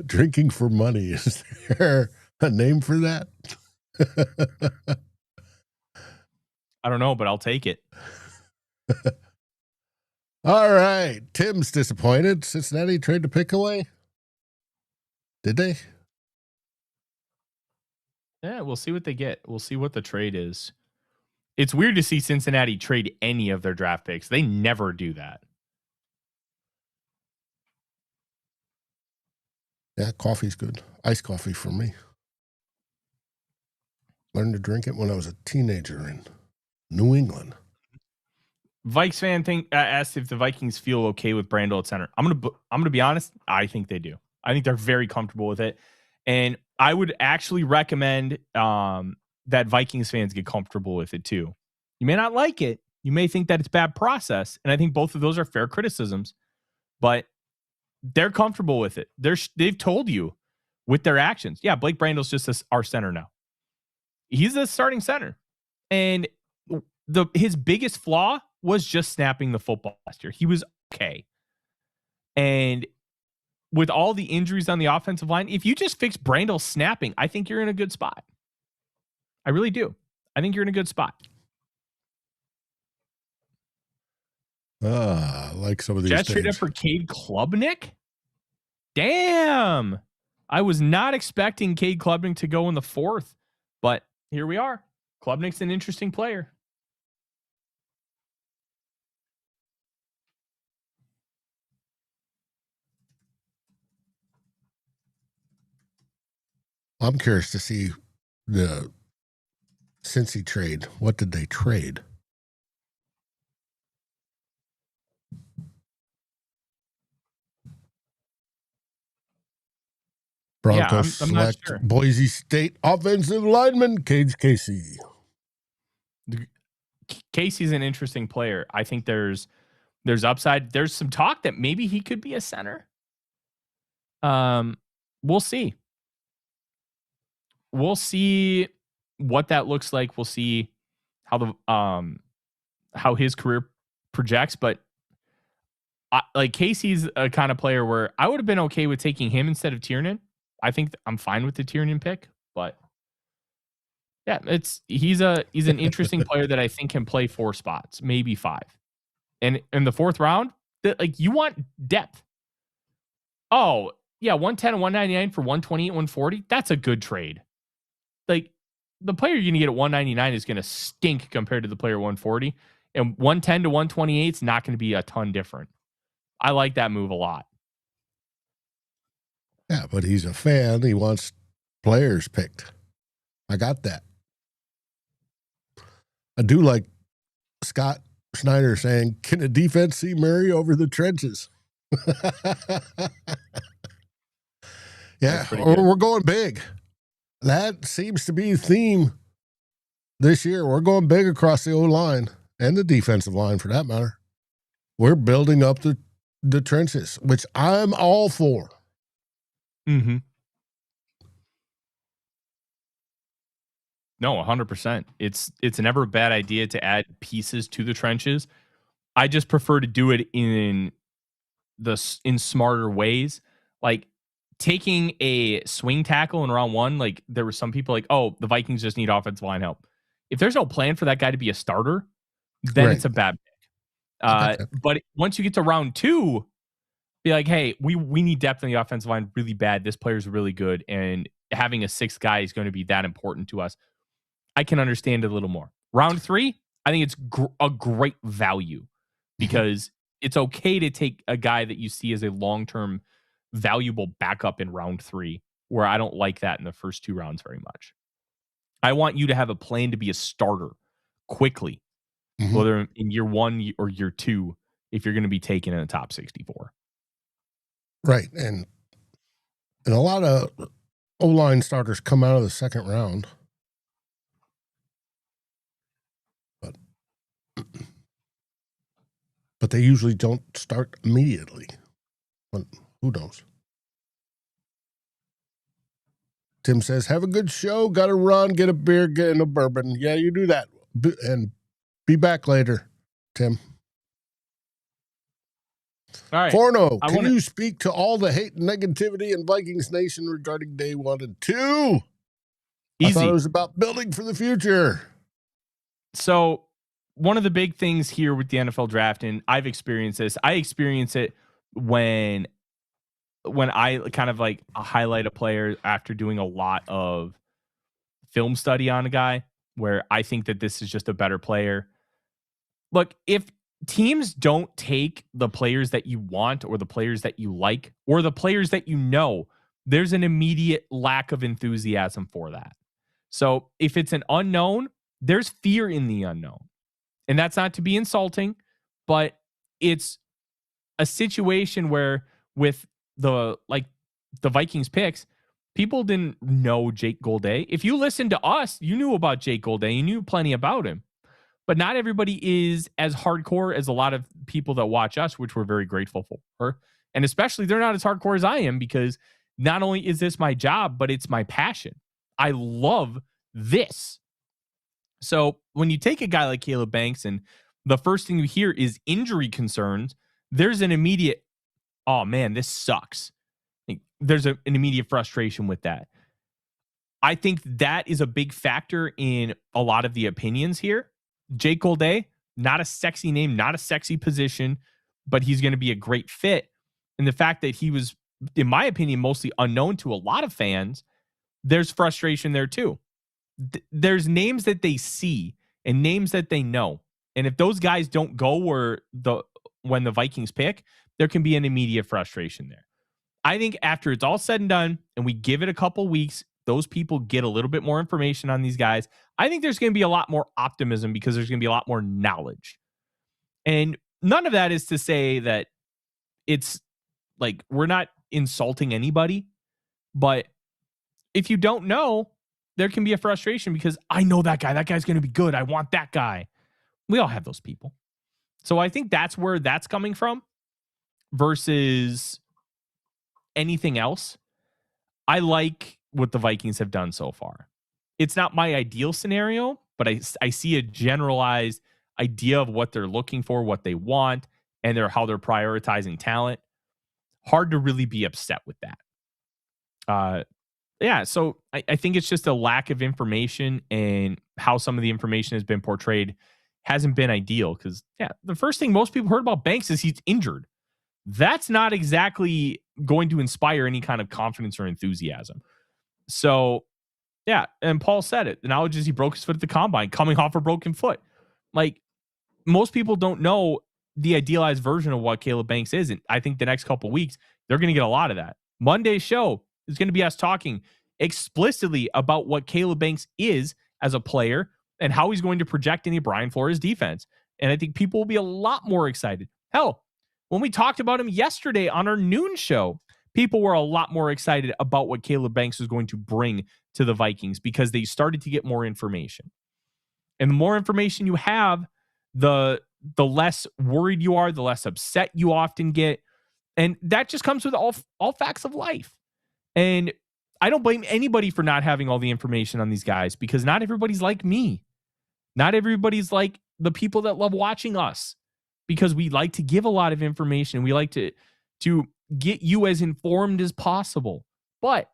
A: Drinking for money. Is there a name for that?
D: I don't know, but I'll take it.
A: All right. Tim's disappointed. Cincinnati trade to Pickaway. Did they?
D: Yeah, we'll see what they get. We'll see what the trade is. It's weird to see Cincinnati trade any of their draft picks. They never do that.
A: Yeah, coffee's good. Iced coffee for me. Learned to drink it when I was a teenager in New England.
D: Vikes fan asked if the Vikings feel okay with Brandel at center. I'm gonna be honest. I think they do. I think they're very comfortable with it, and I would actually recommend that Vikings fans get comfortable with it too. You may not like it. You may think that it's bad process, and I think both of those are fair criticisms. But they're comfortable with it. They've told you with their actions. Yeah, Blake Brandel's just our center now. He's the starting center, and his biggest flaw was just snapping the football last year. He was okay. And with all the injuries on the offensive line, if you just fix Brandel snapping, I think you're in a good spot. I really do. I think you're in a good spot.
A: Like some of these
D: Jets straight up for Cade Klubnik? Damn. I was not expecting Cade Klubnik to go in the 4th, but here we are. Klubnik's an interesting player.
A: I'm curious to see the Cincy trade. What did they trade? Broncos select sure. Boise State offensive lineman Cage Casey.
D: Casey's an interesting player. I think there's upside. There's some talk that maybe he could be a center. We'll see. we'll see what that looks like. We'll see how how his career projects, but like Casey's a kind of player where I would have been okay with taking him instead of Tiernan. I think I'm fine with the Tiernan pick, but yeah, he's an interesting player that I think can play 4 spots, maybe 5. And in the 4th round, like you want depth. Oh, yeah, 110 and 199 for 128, 140. That's a good trade. Like the player you're going to get at 199 is going to stink compared to the player 140, and 110 to 128 is not going to be a ton different. I like that move a lot.
A: Yeah, but he's a fan. He wants players picked. I got that. I do like Scott Snyder saying, can a defense see Murray over the trenches? Yeah, we're going big. That seems to be the theme this year. We're going big across the O-line and the defensive line for that matter. We're building up the trenches, which I'm all for.
D: Mm-hmm. No, 100%. It's never a bad idea to add pieces to the trenches. I just prefer to do it in smarter ways. Like taking a swing tackle in round 1, like there were some people like, oh, the Vikings just need offensive line help. If there's no plan for that guy to be a starter, then it's a bad pick. But once you get to round 2, be like, hey, we need depth in the offensive line really bad. This player's really good, and having a 6th guy is going to be that important to us. I can understand it a little more. Round 3, I think it's a great value because it's okay to take a guy that you see as a long-term valuable backup in round 3, where I don't like that in the first 2 rounds very much. I want you to have a plan to be a starter quickly, whether in year 1 or year 2, if you're going to be taken in the top 64.
A: Right. And a lot of O-line starters come out of the 2nd round. But they usually don't start immediately. But who knows? Tim says, have a good show. Got to run, get a beer, get in a bourbon. Yeah, you do that. And be back later, Tim.
D: All right.
A: Forno, can you speak to all the hate and negativity in Vikings Nation regarding day 1 and 2?
D: Easy.
A: I thought it was about building for the future.
D: So one of the big things here with the NFL draft, and I've experienced this, I experience it when I kind of like highlight a player after doing a lot of film study on a guy where I think that this is just a better player. Look, if teams don't take the players that you want or the players that you like or the players that you know, there's an immediate lack of enthusiasm for that. So if it's an unknown, there's fear in the unknown. And that's not to be insulting, but it's a situation where with the Vikings picks, people didn't know Jake Golday. If you listened to us, you knew about Jake Golday. You knew plenty about him. But not everybody is as hardcore as a lot of people that watch us, which we're very grateful for. And especially they're not as hardcore as I am, because not only is this my job, but it's my passion. I love this. So when you take a guy like Caleb Banks and the first thing you hear is injury concerns, there's an immediate, oh man, this sucks. There's an immediate frustration with that. I think that is a big factor in a lot of the opinions here. Jake Golday, not a sexy name, not a sexy position, but he's going to be a great fit. And the fact that he was, in my opinion, mostly unknown to a lot of fans, there's frustration there too. There's names that they see and names that they know. And if those guys don't go when the Vikings pick, there can be an immediate frustration there. I think after it's all said and done and we give it a couple weeks, those people get a little bit more information on these guys. I think there's going to be a lot more optimism because there's going to be a lot more knowledge. And none of that is to say that it's like we're not insulting anybody, but if you don't know, there can be a frustration because I know that guy. That guy's going to be good. I want that guy. We all have those people. So I think that's where that's coming from versus anything else. I like what the Vikings have done so far. It's not my ideal scenario, but I see a generalized idea of what they're looking for, what they want, and how they're prioritizing talent. Hard to really be upset with that. So I think it's just a lack of information, and how some of the information has been portrayed hasn't been ideal. Because the first thing most people heard about Banks is he's injured. That's not exactly going to inspire any kind of confidence or enthusiasm. So, and Paul said it. The knowledge is he broke his foot at the combine, coming off a broken foot. Like, most people don't know the idealized version of what Caleb Banks is. And I think the next couple of weeks, they're going to get a lot of that. Monday's show is going to be us talking explicitly about what Caleb Banks is as a player and how he's going to project any Brian Flores defense. And I think people will be a lot more excited. Hell, when we talked about him yesterday on our noon show, people were a lot more excited about what Caleb Banks was going to bring to the Vikings because they started to get more information. And the more information you have, the less worried you are, the less upset you often get. And that just comes with all facts of life. And I don't blame anybody for not having all the information on these guys, because not everybody's like me. Not everybody's like the people that love watching us, because we like to give a lot of information. We like to get you as informed as possible. But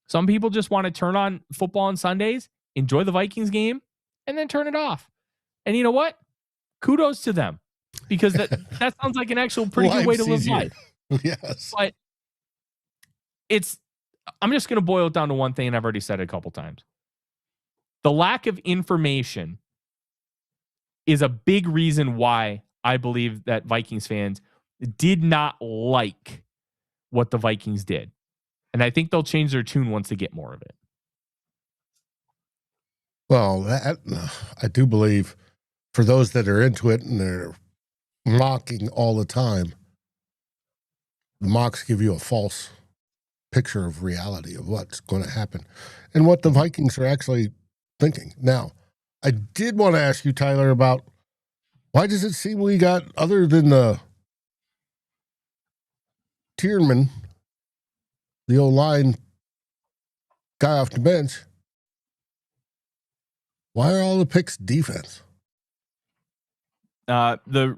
D: some people just want to turn on football on Sundays, enjoy the Vikings game, and then turn it off. And you know what? Kudos to them, because that sounds like an actual pretty good way to live life.
A: Yes.
D: But I'm just going to boil it down to one thing, and I've already said it a couple times. The lack of information is a big reason why I believe that Vikings fans did not like what the Vikings did. And I think they'll change their tune once they get more of it.
A: Well, I do believe for those that are into it and they're mocking all the time, the mocks give you a false picture of reality of what's going to happen and what the Vikings are actually thinking. Now, I did want to ask you, Tyler, about why does it seem we got, other than the Tierman, the O-line guy off the bench, why are all the picks defense?
D: The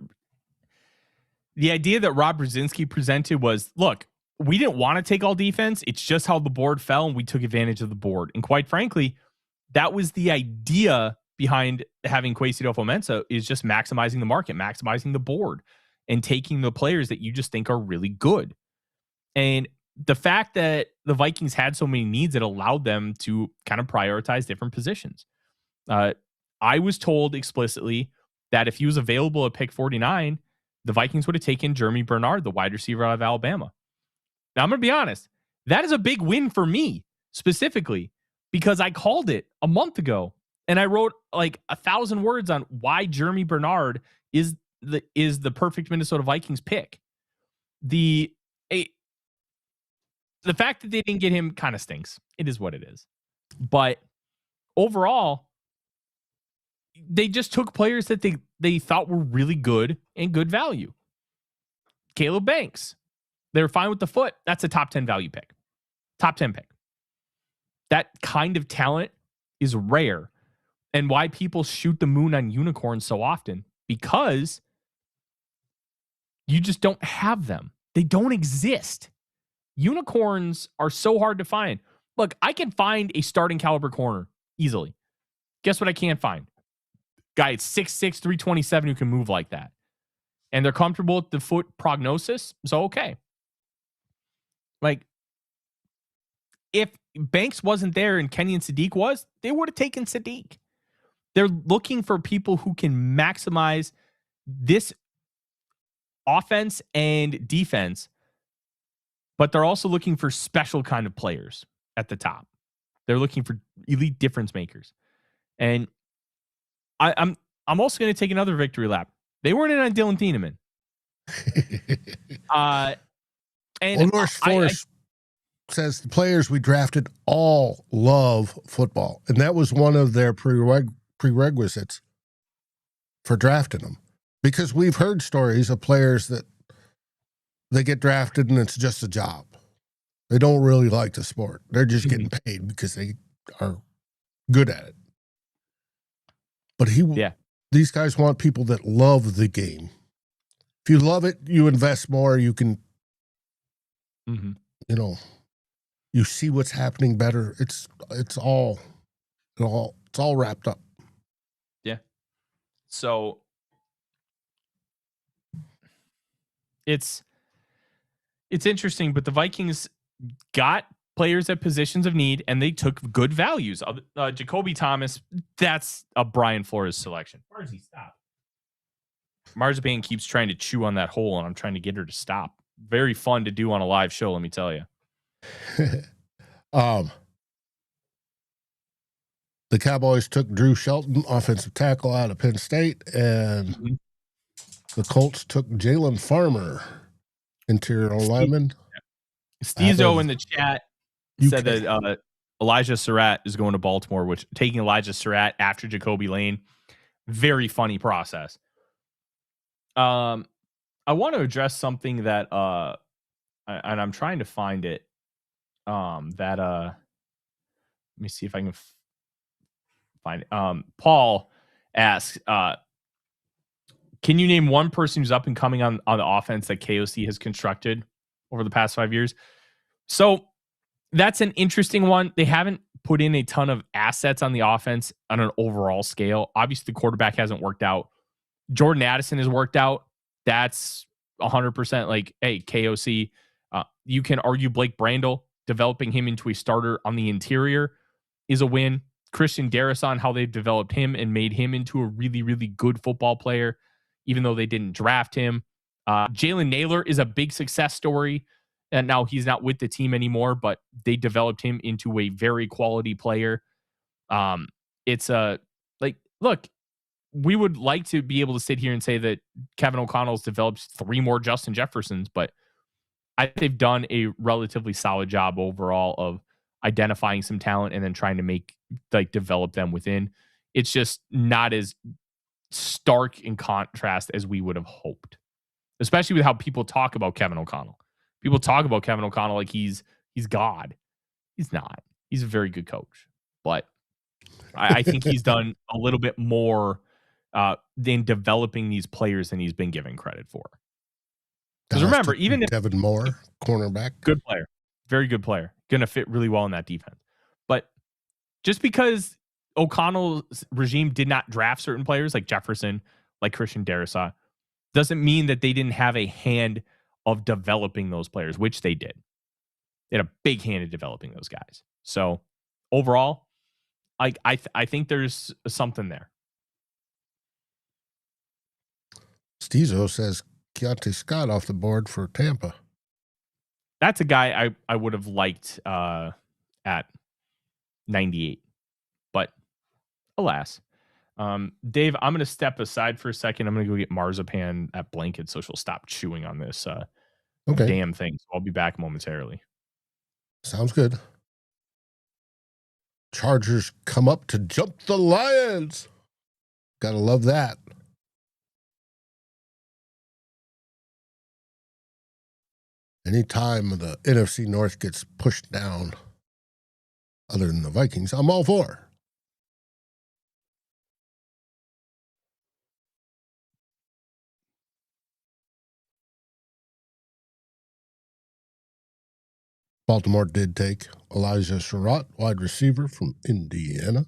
D: idea that Rob Brzezinski presented was, look, we didn't want to take all defense. It's just how the board fell, and we took advantage of the board. And quite frankly, that was the idea behind having Kwesi Adofo-Mensah, is just maximizing the market, maximizing the board, and taking the players that you just think are really good. And the fact that the Vikings had so many needs, it allowed them to kind of prioritize different positions. I was told explicitly that if he was available at pick 49, the Vikings would have taken Jeremy Bernard, the wide receiver out of Alabama. Now, I'm going to be honest. That is a big win for me, specifically, because I called it a month ago, and I wrote like 1,000 words on why Jeremy Bernard is the perfect Minnesota Vikings pick. The fact that they didn't get him kind of stinks. It is what it is. But overall, they just took players that they thought were really good and good value. Caleb Banks. They were fine with the foot. That's a top 10 value pick. Top 10 pick. That kind of talent is rare. And why people shoot the moon on unicorns so often? Because you just don't have them. They don't exist. Unicorns are so hard to find. Look, I can find a starting caliber corner easily. Guess what I can't find? Guy at 6'6", 327 who can move like that. And they're comfortable with the foot prognosis. So, okay. Like, if Banks wasn't there and Kenyon Sadiq was, they would have taken Sadiq. They're looking for people who can maximize this offense and defense, but they're also looking for special kind of players at the top. They're looking for elite difference makers. And I'm also going to take another victory lap. They weren't in on Dylan Thieneman. And
A: Forness says the players we drafted all love football, and that was one of their prerequisites for drafting them. Because we've heard stories of players that they get drafted and it's just a job. They don't really like the sport. They're just getting paid because they are good at it. But these guys want people that love the game. If you love it, you invest more. You can, you see what's happening better. It's all wrapped up.
D: Yeah. So it's interesting, but the Vikings got players at positions of need, and they took good values. Jacoby Thomas, that's a Brian Flores selection. Marzi, stop. Marzipan keeps trying to chew on that hole, and I'm trying to get her to stop. Very fun to do on a live show, let me tell you.
A: The Cowboys took Drew Shelton, offensive tackle out of Penn State, and the Colts took Jalen Farmer, interior lineman.
D: Stezo in the chat said that Elijah Surratt is going to Baltimore, which taking Elijah Surratt after Jacoby Lane, very funny process. I want to address something that and I'm trying to find it. Let me see if I can find it. Paul asks, can you name one person who's up and coming on the offense that KOC has constructed over the past 5 years? So that's an interesting one. They haven't put in a ton of assets on the offense on an overall scale. Obviously, the quarterback hasn't worked out. Jordan Addison has worked out. That's 100% like, hey, KOC. You can argue Blake Brandel, developing him into a starter on the interior is a win. Christian Darrison, how they've developed him and made him into a really, really good football player, even though they didn't draft him. Jalen Naylor is a big success story. And now he's not with the team anymore, but they developed him into a very quality player. It's look, we would like to be able to sit here and say that Kevin O'Connell's developed 3 more Justin Jeffersons, but I think they've done a relatively solid job overall of identifying some talent and then trying to develop them within. It's just not as stark in contrast as we would have hoped, especially with how people talk about Kevin O'Connell. People talk about Kevin O'Connell like he's God. He's not. He's a very good coach, but I think he's done a little bit more in developing these players than he's been given credit for. Because remember, even if
A: Kevin Moore, cornerback,
D: good player, very good player, going to fit really well in that defense. But just because O'Connell's regime did not draft certain players like Jefferson, like Christian Darrisaw, doesn't mean that they didn't have a hand of developing those players, which they did. They had a big hand in developing those guys. So overall, I think there's something there.
A: Stezo says Keontae Scott off the board for Tampa.
D: That's a guy I would have liked at 98. But alas. Dave, I'm going to step aside for a second. I'm going to go get Marzipan that blanket so she'll stop chewing on this damn thing. So I'll be back momentarily.
A: Sounds good. Chargers come up to jump the Lions. Gotta love that. Anytime the NFC North gets pushed down, other than the Vikings, I'm all for. Baltimore did take Elijah Surratt, wide receiver from Indiana.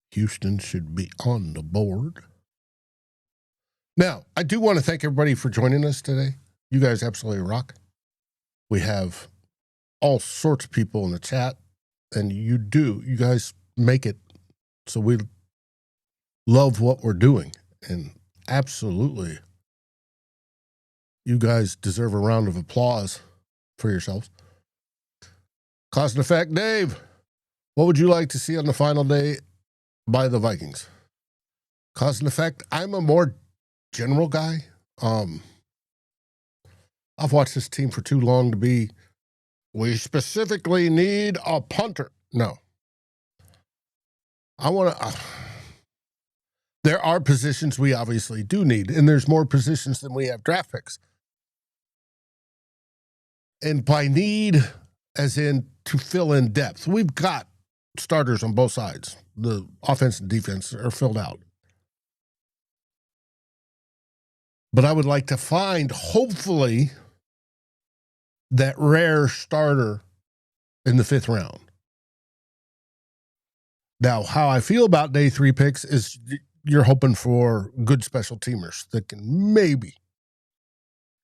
A: Houston should be on the board. Now, I do want to thank everybody for joining us today. You guys absolutely rock. We have all sorts of people in the chat, and you guys make it so we love what we're doing. And absolutely, you guys deserve a round of applause for yourselves. Cause and effect, Dave, what would you like to see on the final day by the Vikings? Cause and effect, I'm a more general guy. I've watched this team for too long to be, we specifically need a punter. No. I There are positions we obviously do need, and there's more positions than we have draft picks. And by need, as in to fill in depth, we've got starters on both sides. The offense and defense are filled out. But I would like to find, hopefully, that rare starter in the 5th round. Now, how I feel about day 3 picks is you're hoping for good special teamers that can maybe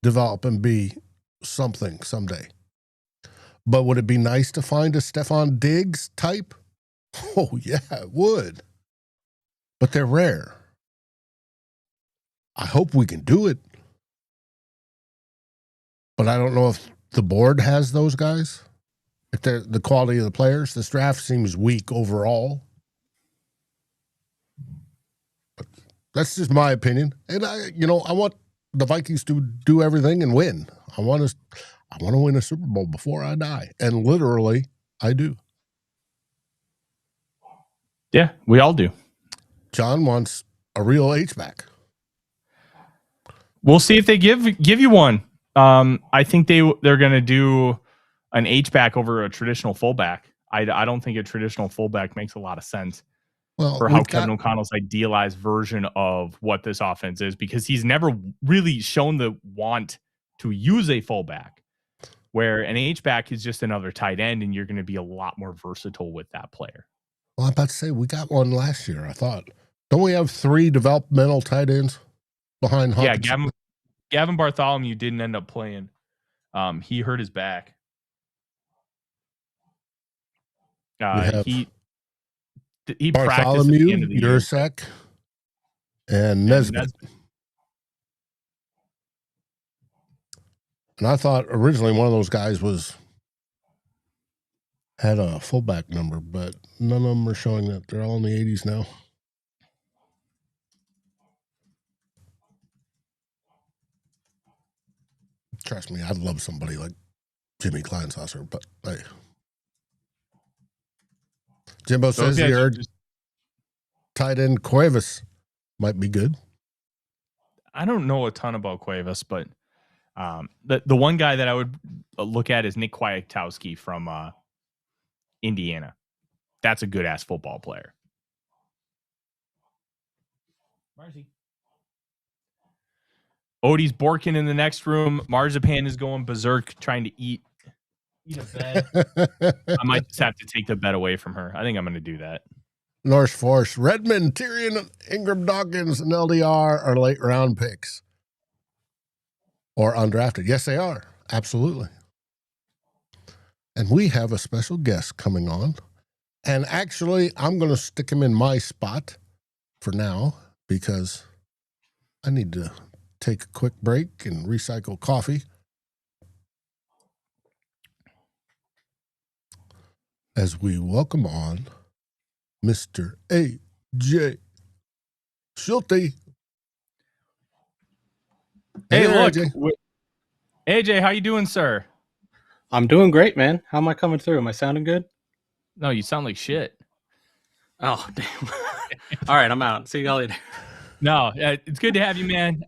A: develop and be something someday. But would it be nice to find a Stefan Diggs type? Oh, yeah, it would. But they're rare. I hope we can do it. But I don't know if the board has those guys. If they're the quality of the players. This draft seems weak overall. But that's just my opinion. And I want the Vikings to do everything and win. I want to win a Super Bowl before I die. And literally, I do.
C: Yeah, we all do.
A: John wants a real H-back.
C: We'll see if they give you one. I think they're going to do an H-back over a traditional fullback. I don't think a traditional fullback makes a lot of sense for how Kevin O'Connell's idealized version of what this offense is, because he's never really shown the want to use a fullback, where an H-back is just another tight end, and you're going to be a lot more versatile with that player.
A: Well, I'm about to say we got one last year, I thought. Don't we have 3 developmental tight ends behind Hopkins?
C: Yeah, Gavin Bartholomew didn't end up playing. He hurt his back. He
A: Bartholomew, Yursek, and Nesbitt. And I thought originally one of those guys had a fullback number, but none of them are showing that. They're all in the 80s now. Trust me, I'd love somebody like Jimmy Kleinsasser, but hey. Jimbo says he heard tight end Cuevas might be good.
C: I don't know a ton about Cuevas, but the one guy that I would look at is Nick Kwiatkowski from Indiana. That's a good ass football player. Marzi. Odie's borking in the next room. Marzipan is going berserk trying to eat a bed. I might just have to take the bet away from her. I think I'm going to do that.
A: Norse Force, Redmond, Tyrion, Ingram Dawkins, and LDR are late round picks. Or undrafted. Yes, they are. Absolutely. And we have a special guest coming on. And actually, I'm going to stick him in my spot for now because I need to take a quick break and recycle coffee. As we welcome on Mr. A.J. Schulte.
C: Hey, look. AJ, how you doing, sir?
E: I'm doing great, man. How am I coming through? Am I sounding good?
C: No, you sound like shit.
E: Oh, damn. All right, I'm out. See y'all later.
C: No, it's good to have you, man.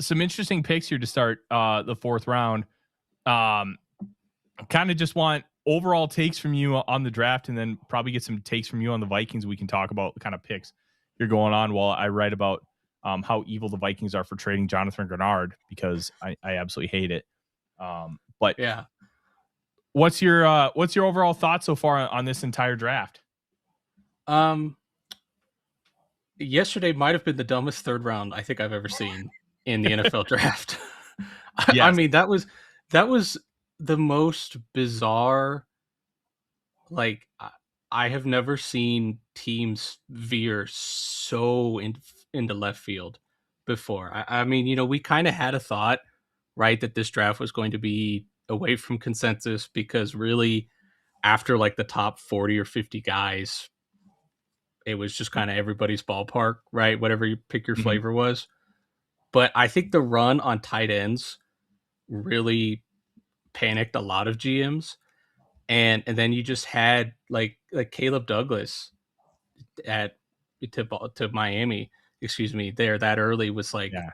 C: Some interesting picks here to start the 4th round. Kind of just want overall takes from you on the draft, and then probably get some takes from you on the Vikings. We can talk about the kind of picks you're going on while I write about how evil the Vikings are for trading Jonathan Greenard, because I absolutely hate it. But
E: yeah,
C: what's your overall thoughts so far on this entire draft?
E: Yesterday might have been the dumbest 3rd round I think I've ever seen in the NFL draft.
C: Yes.
E: I mean, that was the most bizarre. Like, I have never seen teams veer so into left field before. I mean, we kind of had a thought, right, that this draft was going to be away from consensus, because really after like the top 40 or 50 guys, it was just kind of everybody's ballpark, right? Whatever you pick your flavor was. But I think the run on tight ends really panicked a lot of GMs. And then you just had like Caleb Douglas at to Miami, there that early was like,
D: Yeah.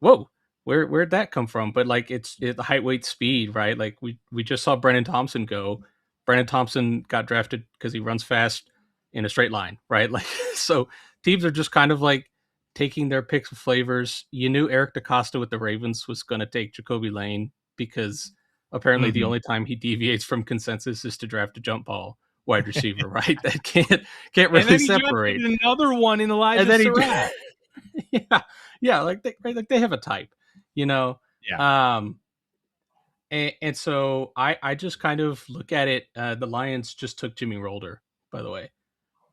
E: whoa, where'd that come from? But like it's the height, weight, speed, right? Like we just saw Brennan Thompson go. Brennan Thompson got drafted because he runs fast in a straight line, right? Like so teams are just kind of like taking their picks of flavors. You knew Eric DaCosta with the Ravens was going to take Jacoby Lane because apparently the only time he deviates from consensus is to draft a jump ball wide receiver, right? That can't really separate.
D: Another one in Elijah Surratt.
E: Yeah, like they have a type, you know.
D: Yeah.
E: And so I just kind of look at it. The Lions just took Jimmy Rolder, by the way.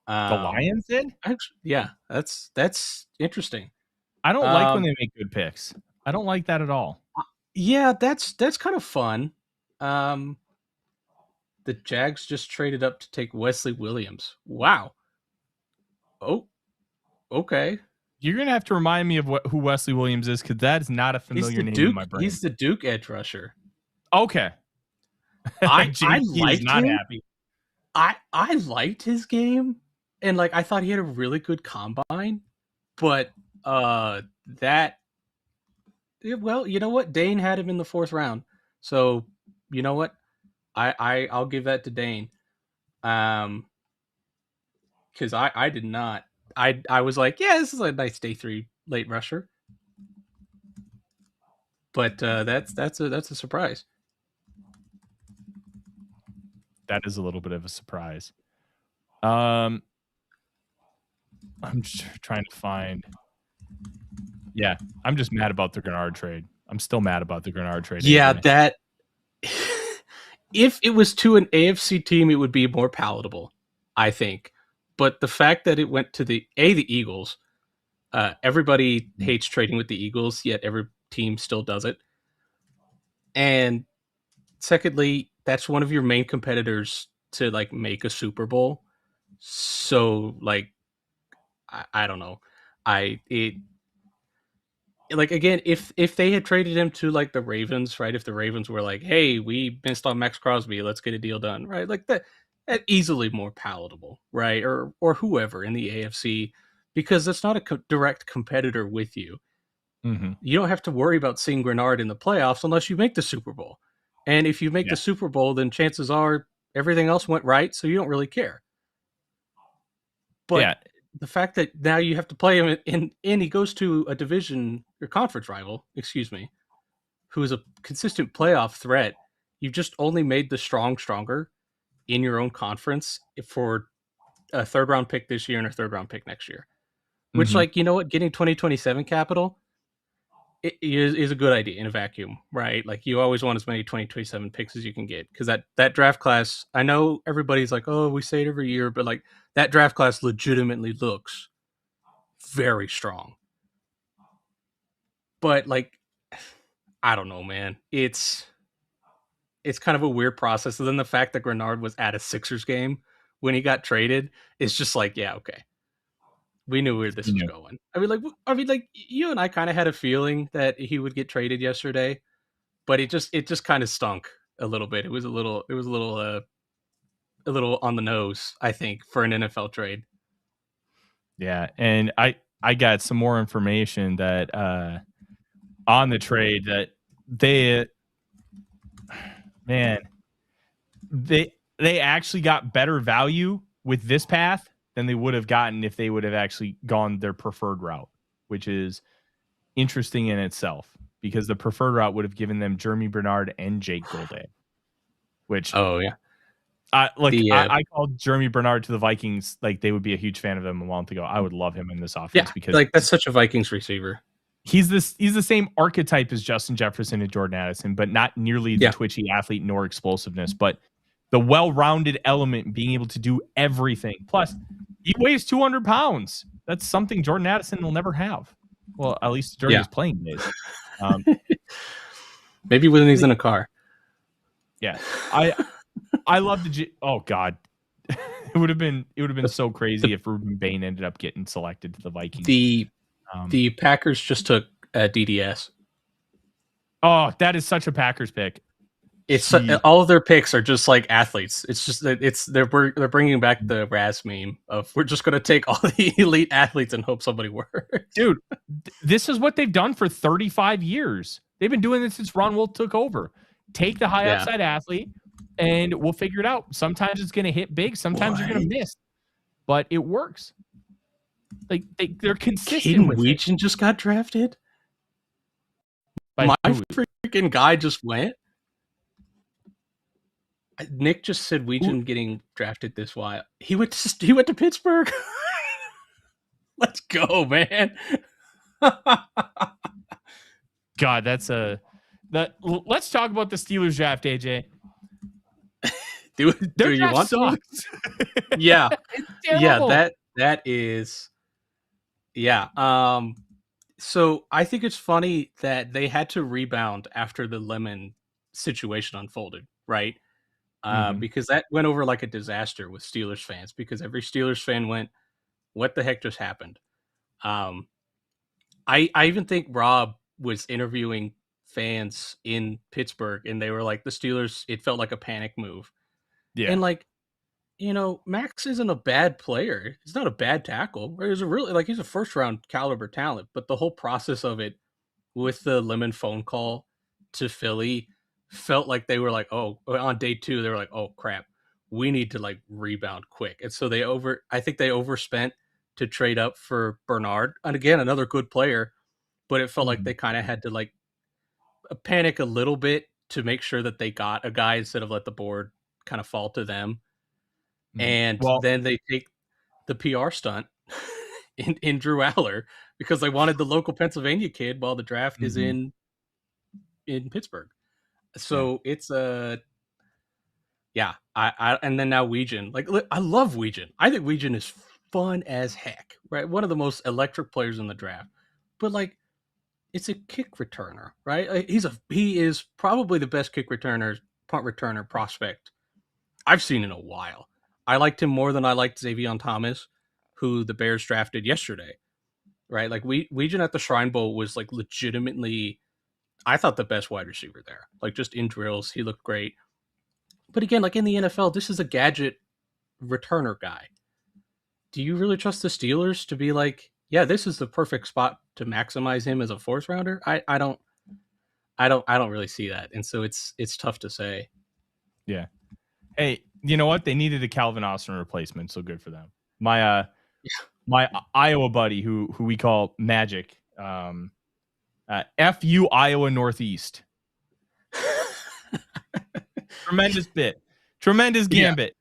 D: The Lions did?
E: Actually, yeah, that's interesting.
D: I don't like when they make good picks. I don't like that at all.
E: Yeah, that's kind of fun. The Jags just traded up to take Wesley Williams. Wow. Oh, okay.
D: You're gonna have to remind me of who Wesley Williams is, because that is not a familiar name in my brain.
E: He's the Duke edge rusher.
D: Okay.
E: I liked
D: not
E: him.
D: happy.
E: I liked his game, and like I thought he had a really good combine, but that, well, you know what? Dane had him in the 4th round, so you know what? I'll give that to Dane, because I did not. I was like, yeah, this is a nice day 3 late rusher, but that's a surprise.
D: That is a little bit of a surprise. I'm just trying to find. Yeah, I'm just mad about the Greenard trade. I'm still mad about the Greenard trade.
E: Yeah, that. If it was to an AFC team, it would be more palatable, I think. But the fact that it went to the Eagles, everybody hates trading with the Eagles, yet every team still does it. And secondly, that's one of your main competitors to like make a Super Bowl. So like, I don't know. Like, again, if they had traded him to like the Ravens, right? If the Ravens were like, hey, we missed on Max Crosby, let's get a deal done, right? Like that easily more palatable, right? Or whoever in the AFC, because it's not a direct competitor with you.
D: Mm-hmm.
E: You don't have to worry about seeing Greenard in the playoffs unless you make the Super Bowl. And if you make the Super Bowl, then chances are everything else went right, so you don't really care. But the fact that now you have to play him and he goes to a division or conference rival, who is a consistent playoff threat, you've just only made the strong stronger in your own conference for a 3rd round pick this year and a 3rd round pick next year. Which, like, you know what, getting 2027 capital is a good idea in a vacuum, right? Like, you always want as many 2027 picks as you can get, because that draft class, I know everybody's like, oh, we say it every year, but like that draft class legitimately looks very strong. But like, I don't know, man. It's kind of a weird process. And then the fact that Greenard was at a Sixers game when he got traded is just like, yeah, okay. We knew where this was going. I mean, like you and I kind of had a feeling that he would get traded yesterday, but it just kind of stunk a little bit. It was a little on the nose, I think, for an NFL trade.
D: Yeah, and I got some more information that on the trade that they actually got better value with this path than they would have gotten if they would have actually gone their preferred route, which is interesting in itself, because the preferred route would have given them Jeremy Bernard and Jake Golday, which I called Jeremy Bernard to the Vikings. Like, they would be a huge fan of him a month ago. I would love him in this offense, because
E: like that's such a Vikings receiver.
D: He's the same archetype as Justin Jefferson and Jordan Addison, but not nearly the twitchy athlete nor explosiveness, but the well-rounded element, being able to do everything. Plus, he weighs 200 pounds. That's something Jordan Addison will never have. Well, at least during his playing days.
E: Maybe when he's in a car.
D: Yeah. I love oh God. It would have been so crazy if Ruben Bain ended up getting selected to the Vikings.
E: The Packers just took DDS.
D: Oh, that is such a Packers pick.
E: It's all of their picks are just like athletes. It's just they're bringing back the Raz meme of we're just gonna take all the elite athletes and hope somebody works.
D: Dude, this is what they've done for 35 years. They've been doing this since Ron Wolf took over. Take the high upside athlete, and we'll figure it out. Sometimes it's gonna hit big. Sometimes you're gonna miss, but it works. Like they're consistent.
E: Caden Weechen just got drafted. My freaking guy just went. Nick just said Weechen getting drafted this while. He went to Pittsburgh. Let's go, man.
D: God, let's talk about the Steelers draft, AJ.
E: Do you want
D: sucks.
E: to? Yeah. That is. Yeah. So I think it's funny that they had to rebound after the Lemon situation unfolded, right? Because that went over like a disaster with Steelers fans, because every Steelers fan went, what the heck just happened? I even think Rob was interviewing fans in Pittsburgh, and they were like, the Steelers, it felt like a panic move. Yeah. And like, Max isn't a bad player. He's not a bad tackle. He's a first round caliber talent, but the whole process of it with the Lemon phone call to Philly felt like they were like, oh, on day 2, they were like, oh crap, we need to like rebound quick. And so I think they overspent to trade up for Bernard. And again, another good player, but it felt like they kind of had to like panic a little bit to make sure that they got a guy instead of let the board kind of fall to them. And then they take the PR stunt in Drew Aller because they wanted the local Pennsylvania kid while the draft is in Pittsburgh. So it's and then now Weechen. Like, I love Weechen. I think Weechen is fun as heck, right? One of the most electric players in the draft. But like, it's a kick returner, right? Like, he is probably the best punt returner prospect I've seen in a while. I liked him more than I liked Xavier Thomas, who the Bears drafted yesterday, right? Like, Weechen at the Shrine Bowl was like legitimately, I thought, the best wide receiver there. Like, just in drills, he looked great. But again, like in the NFL, this is a gadget returner guy. Do you really trust the Steelers to be like, yeah, this is the perfect spot to maximize him as a 4th rounder? I don't really see that. And so it's tough to say.
D: Yeah. Hey, you know what? They needed a Calvin Austin replacement, so good for them. My Iowa buddy, who we call Magic, FU Iowa Northeast. Tremendous bit. Tremendous gambit.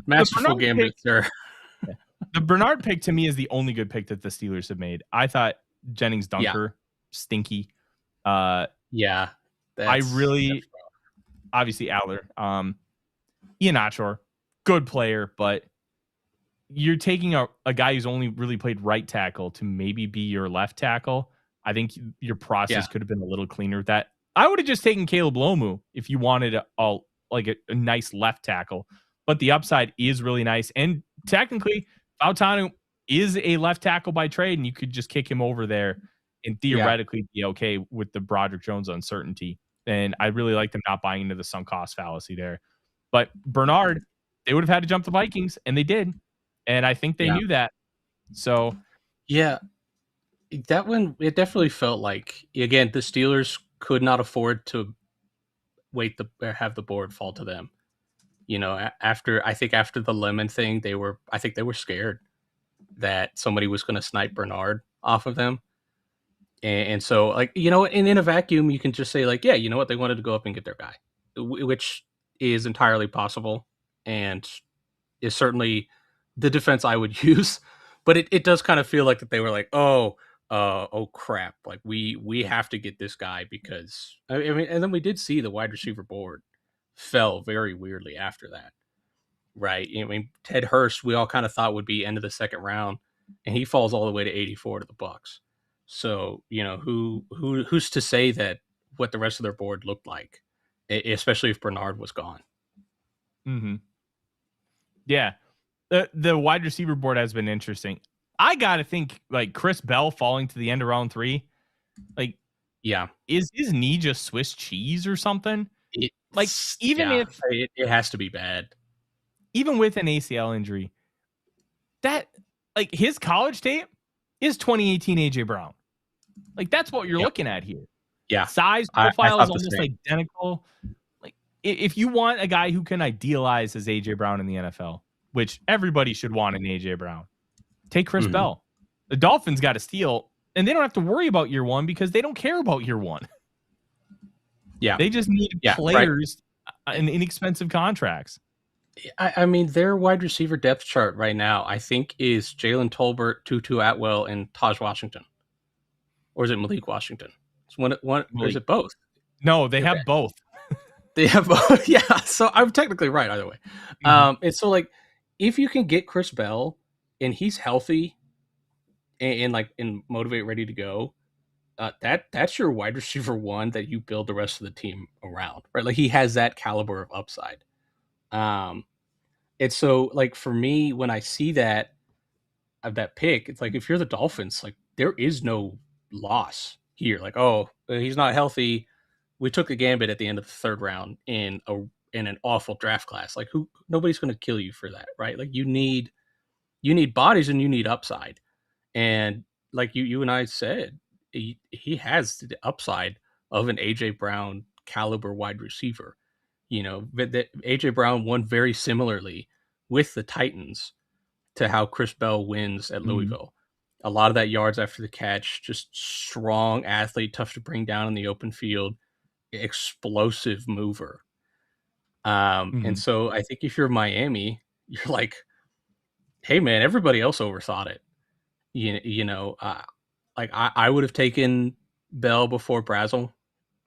E: Masterful gambit, sir.
D: The Bernard pick to me is the only good pick that the Steelers have made. I thought Jennings Dunker, stinky. Obviously Aller. Ian Achor, good player, but you're taking a guy who's only really played right tackle to maybe be your left tackle. I think your process could have been a little cleaner with that. I would have just taken Caleb Lomu if you wanted a nice left tackle, but the upside is really nice. And technically, Fautanu is a left tackle by trade, and you could just kick him over there and theoretically be okay with the Broderick Jones uncertainty. And I really like them not buying into the sunk cost fallacy there. But Bernard, they would have had to jump the Vikings, and they did. And I think they knew that. So,
E: yeah, that one, it definitely felt like, again, the Steelers could not afford to have the board fall to them. After the Lemon thing, they were scared that somebody was going to snipe Bernard off of them. And so, like, in a vacuum, you can just say, like, yeah, you know what? They wanted to go up and get their guy, which is entirely possible and is certainly the defense I would use. But it does kind of feel like that they were like, oh crap, like we have to get this guy, because I mean, and then we did see the wide receiver board fell very weirdly after that, right? I mean, Ted Hurst, we all kind of thought would be end of the 2nd round, and he falls all the way to 84 to the Bucs. So, who's to say that what the rest of their board looked like, especially if Bernard was gone?
D: Mm-hmm. Yeah. The wide receiver board has been interesting. I got to think, like, Chris Bell falling to the end of round 3. Like,
E: Yeah.
D: Is his knee just Swiss cheese or something? It
E: has to be bad.
D: Even with an ACL injury, that like his college tape is 2018 AJ Brown. Like that's what you're looking at here.
E: Yeah.
D: Size profile is almost identical. Like if you want a guy who can idealize as AJ Brown in the NFL, which everybody should want in AJ Brown, take Chris Bell. The Dolphins got to steal, and they don't have to worry about year one because they don't care about year one.
E: Yeah.
D: They just need players and inexpensive contracts.
E: I mean, their wide receiver depth chart right now, I think, is Jalen Tolbert, Tutu Atwell, and Taj Washington. Or is it Malik Washington? It's one, or is it both?
D: No, they have both.
E: They have both. Yeah, so I'm technically right either way. And so, like, if you can get Chris Bell and he's healthy and motivate, ready to go, that's your wide receiver one that you build the rest of the team around, right? Like, he has that caliber of upside. And so, like, for me, when I see that pick, it's like, if you're the Dolphins, like, there is no loss here. Like, oh, he's not healthy. We took a gambit at the end of the third round in an awful draft class. Like, nobody's going to kill you for that, right? Like, you need bodies and you need upside. And like you and I said, he has the upside of an AJ Brown caliber wide receiver. You know, but AJ Brown won very similarly with the Titans to how Chris Bell wins at Louisville. A lot of that yards after the catch, just strong athlete, tough to bring down in the open field, explosive mover. And so I think if you're Miami, you're like, hey man, everybody else overthought it. Like I would have taken Bell before Brazel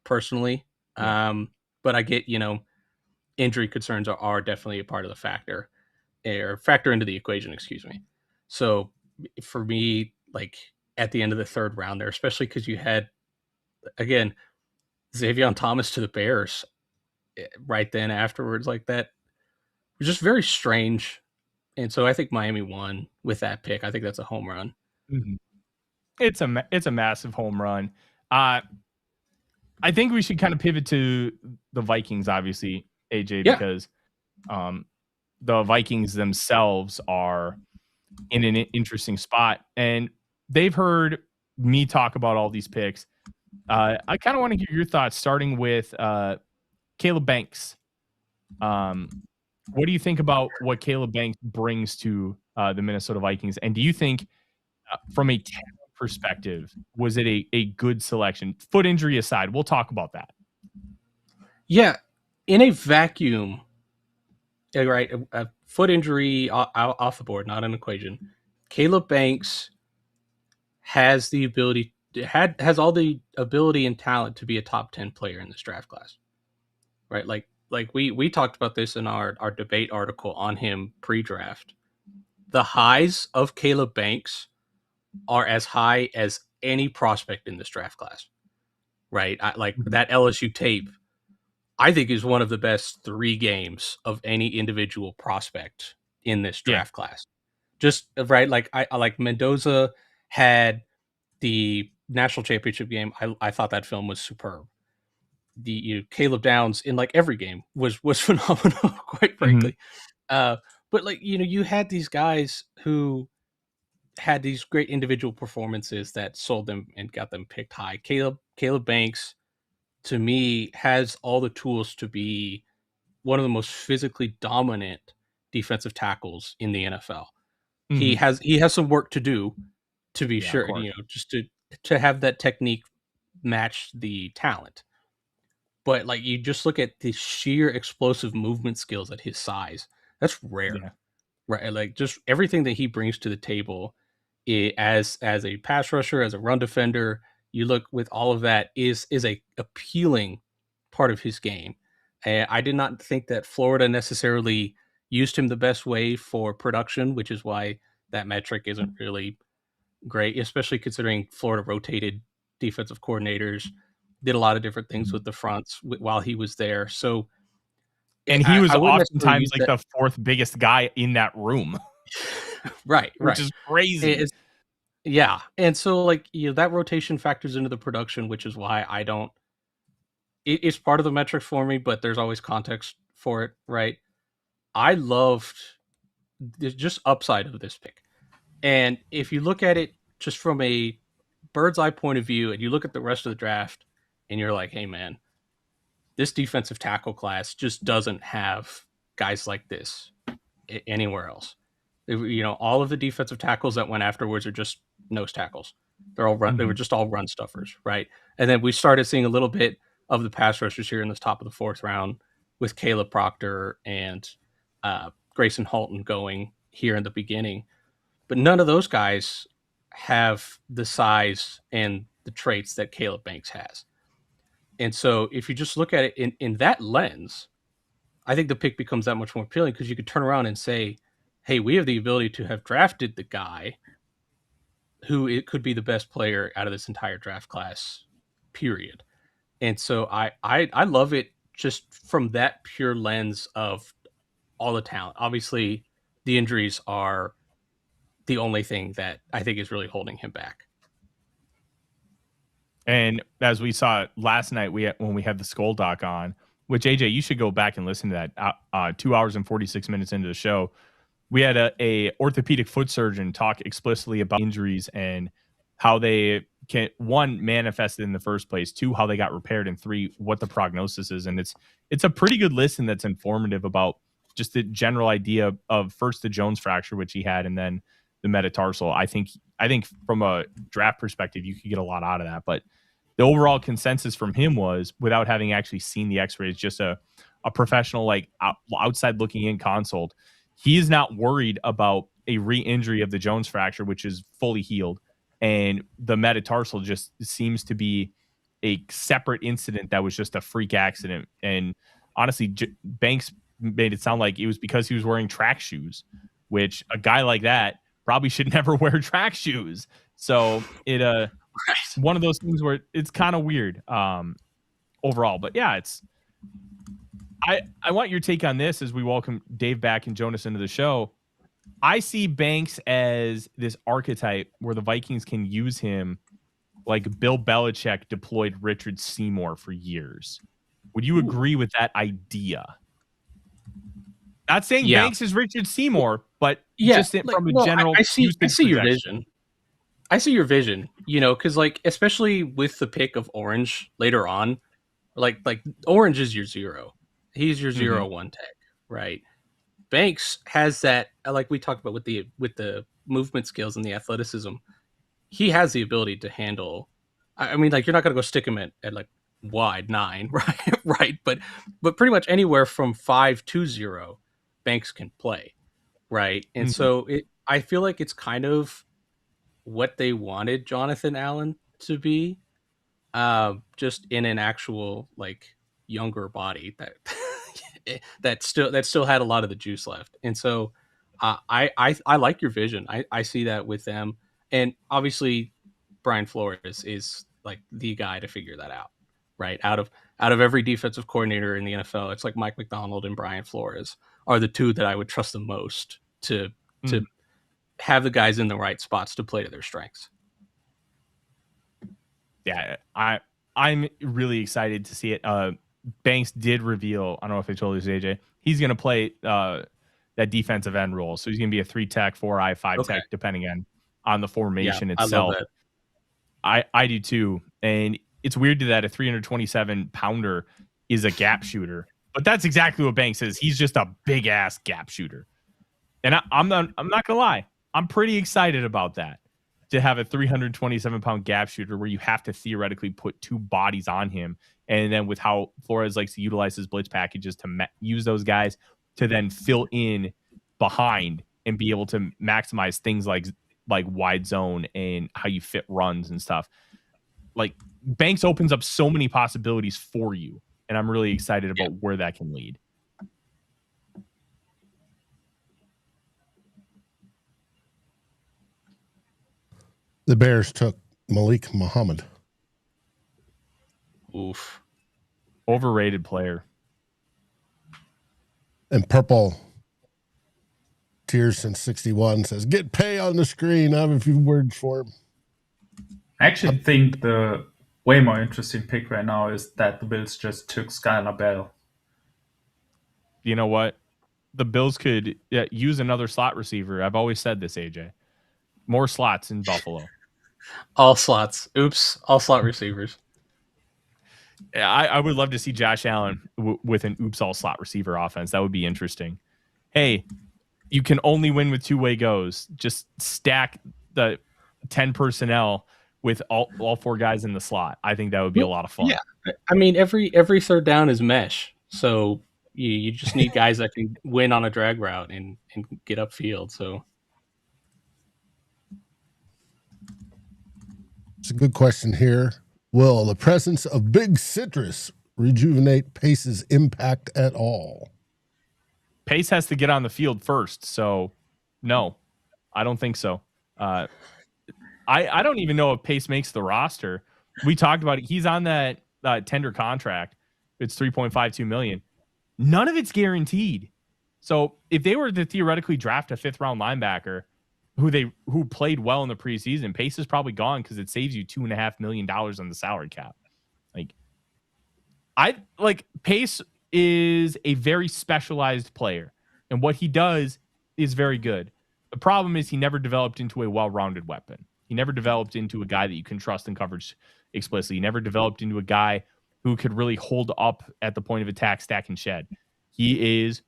E: personally. But I get, injury concerns are definitely a part of the factor into the equation, excuse me. So for me, like at the end of the third round there, especially because you had, again, Xavier Thomas to the Bears right then afterwards, like that was just very strange. And so I think Miami won with that pick. I think that's a home run.
D: It's a massive home run. I think we should kind of pivot to the Vikings, obviously, AJ, because the Vikings themselves are in an interesting spot, and they've heard me talk about all these picks. I kind of want to hear your thoughts, starting with Caleb Banks. What do you think about what Caleb Banks brings to the Minnesota Vikings? And do you think, from a talent perspective, was it a good selection? Foot injury aside, we'll talk about that.
E: Yeah, in a vacuum, right? A foot injury off the board, not an equation. Caleb Banks has the ability, has all the ability and talent to be a top 10 player in this draft class, right? Like we talked about this in our debate article on him pre-draft. The highs of Caleb Banks are as high as any prospect in this draft class, right? That LSU tape, I think, is one of the best 3 games of any individual prospect in this draft class. Just right, like I like Mendoza had the national championship game. I thought that film was superb. Caleb Downs in like every game was phenomenal, quite frankly. But like you had these guys who had these great individual performances that sold them and got them picked high. Caleb Banks, to me, has all the tools to be one of the most physically dominant defensive tackles in the NFL. He has some work to do, to be sure, just to have that technique match the talent. But like you just look at the sheer explosive movement skills at his size, that's rare, right? Like just everything that he brings to the table, as a pass rusher, as a run defender, you look with all of that is a appealing part of his game. And I did not think that Florida necessarily used him the best way for production, which is why that metric isn't really great, especially considering Florida rotated defensive coordinators, did a lot of different things with the fronts while he was there. So,
D: and he was oftentimes like the 4th biggest guy in that room.
E: Right.
D: Which is crazy.
E: Yeah. And so, like, that rotation factors into the production, which is why it's part of the metric for me, but there's always context for it, right? I loved just upside of this pick. And if you look at it just from a bird's eye point of view and you look at the rest of the draft and you're like, hey, man, this defensive tackle class just doesn't have guys like this anywhere else. All of the defensive tackles that went afterwards are just nose tackles. They're all run. Mm-hmm. They were just all run stuffers, right? And then we started seeing a little bit of the pass rushers here in the top of the 4th round with Caleb Proctor and Grayson Halton going here in the beginning. But none of those guys have the size and the traits that Caleb Banks has. And so if you just look at it in that lens, I think the pick becomes that much more appealing because you could turn around and say, hey, we have the ability to have drafted the guy who it could be the best player out of this entire draft class, period. And so I love it just from that pure lens of all the talent. Obviously, the injuries are the only thing that I think is really holding him back.
D: And as we saw last night, when we had the SKOL doc on, which AJ, you should go back and listen to that. 2 hours and 46 minutes into the show, we had a orthopedic foot surgeon talk explicitly about injuries and how they can, 1, manifested in the first place, 2, how they got repaired, and 3, what the prognosis is. And it's a pretty good listen that's informative about just the general idea of first the Jones fracture, which he had, and then the metatarsal. I think from a draft perspective, you could get a lot out of that. But the overall consensus from him was, without having actually seen the x-rays, just a professional, like outside looking in consult, he is not worried about a re-injury of the Jones fracture, which is fully healed. And the metatarsal just seems to be a separate incident that was just a freak accident. And honestly, Banks made it sound like it was because he was wearing track shoes, which a guy like that probably should never wear track shoes. So it one of those things where it's kind of weird overall. But yeah, I want your take on this as we welcome Dave back and Jonas into the show. I see Banks as this archetype where the Vikings can use him like Bill Belichick deployed Richard Seymour for years. Would you agree with that idea? Not saying Banks is Richard Seymour, but just from a general.
E: I see your vision. I see your vision, because especially with the pick of Orange later on, like Orange is your 0. He's your 0-1 tag, right? Banks has that, like we talked about with the movement skills and the athleticism. He has the ability to handle. I mean, you're not going to go stick him at wide 9, right? Right, but pretty much anywhere from 5 to 0, Banks can play, right? And so I feel like it's kind of what they wanted Jonathan Allen to be, just in an actual younger body that still had a lot of the juice left. And so I like your vision. I see that with them, and obviously Brian Flores is the guy to figure that out, right? Out of every defensive coordinator in the NFL, it's like Mike McDonald and Brian Flores are the two that I would trust the most to have the guys in the right spots to play to their strengths.
D: Yeah, I'm really excited to see it. Banks did reveal, I don't know if I told you, AJ, he's going to play that defensive end role. So he's going to be a 3-tech, 4-eye, 5-tech, depending on the formation itself. I love that. I do too. And it's weird that a 327-pounder is a gap shooter. But that's exactly what Banks is. He's just a big-ass gap shooter. And I'm not going to lie. I'm pretty excited about that, to have a 327-pound gap shooter where you have to theoretically put 2 bodies on him. And then with how Flores likes to utilize his blitz packages to use those guys to then fill in behind and be able to maximize things like wide zone and how you fit runs and stuff. Banks opens up so many possibilities for you. And I'm really excited about where that can lead.
A: The Bears took Malik Muhammad.
E: Oof.
D: Overrated player.
A: And purple Tears since 61 says, get pay on the screen. I have a few words for him.
F: I actually think the way more interesting pick right now is that the Bills just took Skylar Bell.
D: You know what? The Bills could use another slot receiver. I've always said this, AJ. More slots in Buffalo.
E: All slots. Oops. All slot receivers.
D: I would love to see Josh Allen with an oops all slot receiver offense. That would be interesting. Hey, you can only win with two-way goes. Just stack the 10 personnel with all four guys in the slot. I think that would be a lot of fun.
E: Yeah. I mean, every third down is mesh. So you just need guys that can win on a drag route and get upfield. So
A: it's a good question here. Will the presence of Big Citrus rejuvenate Pace's impact at all?
D: Pace has to get on the field first. So no, I don't think so. I don't even know if Pace makes the roster. We talked about it. He's on that tender contract. It's $3.52 million. None of it's guaranteed. So if they were to theoretically draft a 5th round linebacker who played well in the preseason, Pace is probably gone because it saves you $2.5 million on the salary cap. Pace is a very specialized player, and what he does is very good. The problem is he never developed into a well-rounded weapon. He never developed into a guy that you can trust in coverage explicitly. He never developed into a guy who could really hold up at the point of attack, stack, and shed. He is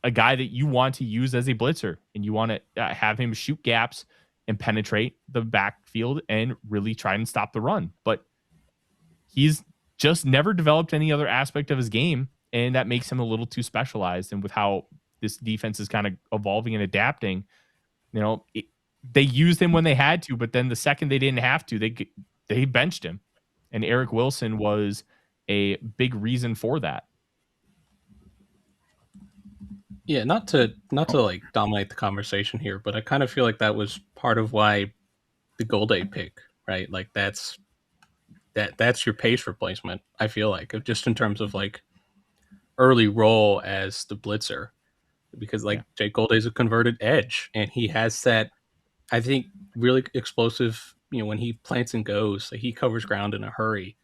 D: a guy that you want to use as a blitzer, and you want to have him shoot gaps and penetrate the backfield and really try and stop the run. But he's just never developed any other aspect of his game, and that makes him a little too specialized. And with how this defense is kind of evolving and adapting, they used him when they had to, but then the second they didn't have to, they benched him. And Eric Wilson was a big reason for that.
E: Yeah, not to like dominate the conversation here, but I kind of feel like that was part of why the Gold-A pick, right? Like that's your Pace replacement. I feel like just in terms of like early role as the blitzer, because Jake Gold-A is a converted edge, and he has that, I think, really explosive. When he plants and goes, he covers ground in a hurry,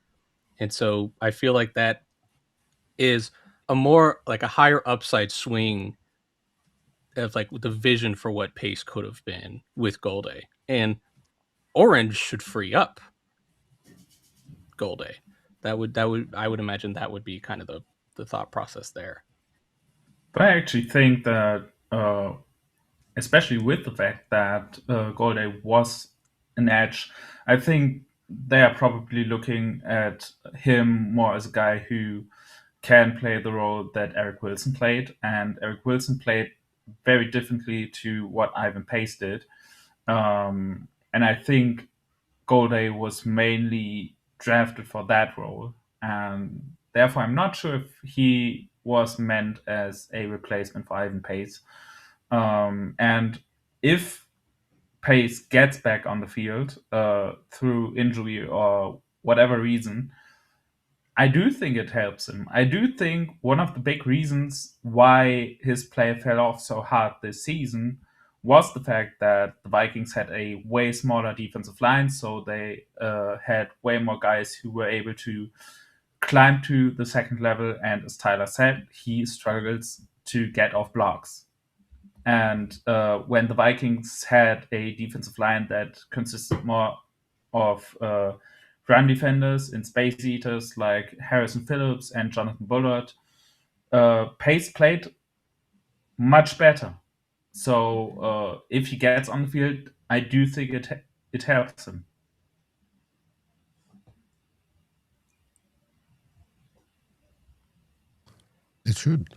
E: and so I feel like that is a more like a higher upside swing of like the vision for what Pace could have been with Gold-A, and Orange should free up Gold-A. That would I would imagine that would be kind of the thought process there.
F: But I actually think that, especially with the fact that Gold-A was an edge, I think they are probably looking at him more as a guy who can play the role that Eric Wilson played. And Eric Wilson played very differently to what Ivan Pace did. And I think Gold-A was mainly drafted for that role. And therefore, I'm not sure if he was meant as a replacement for Ivan Pace. And if Pace gets back on the field through injury or whatever reason, I do think it helps him. I do think one of the big reasons why his play fell off so hard this season was the fact that the Vikings had a way smaller defensive line, so they had way more guys who were able to climb to the second level, and as Tyler said, he struggles to get off blocks. And when the Vikings had a defensive line that consisted more of run defenders and space eaters like Harrison Phillips and Jonathan Bullard, Pace played much better. So if he gets on the field, I do think it helps him.
A: It should.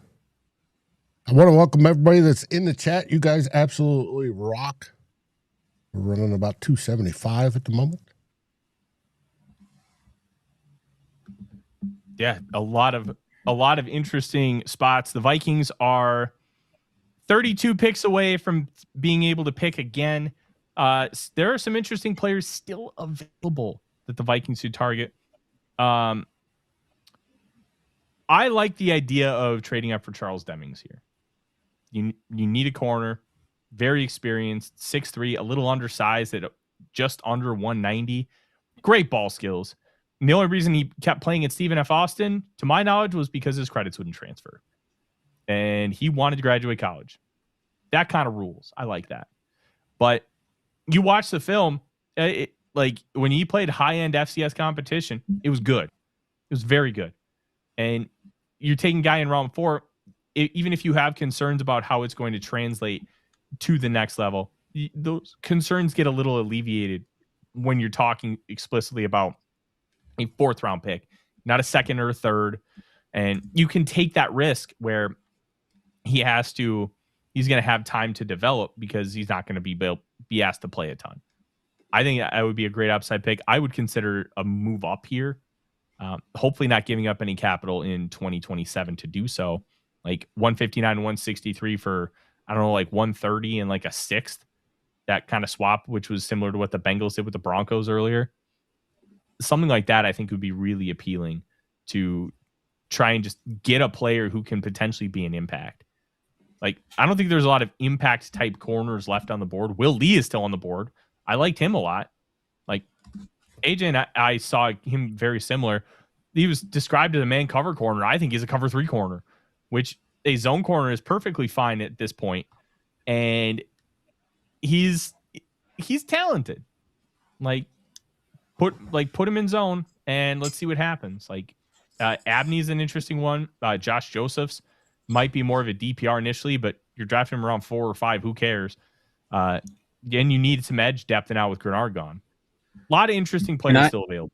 A: I want to welcome everybody that's in the chat. You guys absolutely rock. We're running about 275 at the moment.
D: Yeah, a lot of interesting spots. The Vikings are 32 picks away from being able to pick again. There are some interesting players still available that the Vikings should target. I like the idea of trading up for Charles Demings here. You need a corner. very experienced, 6'3", a little undersized at just under 190. Great ball skills. And the only reason he kept playing at Stephen F. Austin, to my knowledge, was because his credits wouldn't transfer. And he wanted to graduate college. That kind of rules. I like that. But you watch the film, like when he played high-end FCS competition, it was good. It was very good. And you're taking a guy in round 4, even if you have concerns about how it's going to translate to the next level, those concerns get a little alleviated when you're talking explicitly about a 4th round pick, not a 2nd or a 3rd. And you can take that risk where he's going to have time to develop because he's not going to be asked to play a ton. I think that would be a great upside pick. I would consider a move up here. Hopefully not giving up any capital in 2027 to do so. Like 159, 163 for, I don't know, like 130 and like a 6th. That kind of swap, which was similar to what the Bengals did with the Broncos earlier. Something like that, I think, would be really appealing to try and just get a player who can potentially be an impact. Like, I don't think there's a lot of impact type corners left on the board. Will Lee is still on the board. I liked him a lot. Like, AJ and I saw him very similar. He was described as a man cover corner. I think he's a cover 3 corner, which a zone corner is perfectly fine at this point. And he's talented. Like put him in zone and let's see what happens. Like Abney's an interesting one. Josh Josephs might be more of a DPR initially, but you're drafting him around 4 or 5. Who cares? Again, you need some edge depth now with Greenard gone. A lot of interesting players still available.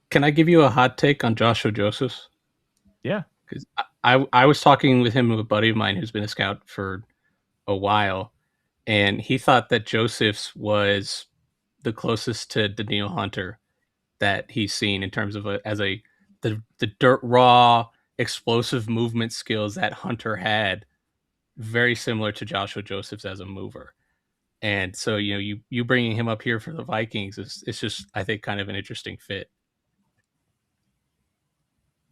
E: Can I give you a hot take on Joshua Josephs?
D: Yeah.
E: Because I was talking with him with a buddy of mine who's been a scout for a while, and he thought that Josephs was the closest to Daniil Hunter that he's seen in terms of the dirt raw explosive movement skills that Hunter had, very similar to Joshua Josephs as a mover. And so, you bringing him up here for the Vikings it's just, I think, kind of an interesting fit.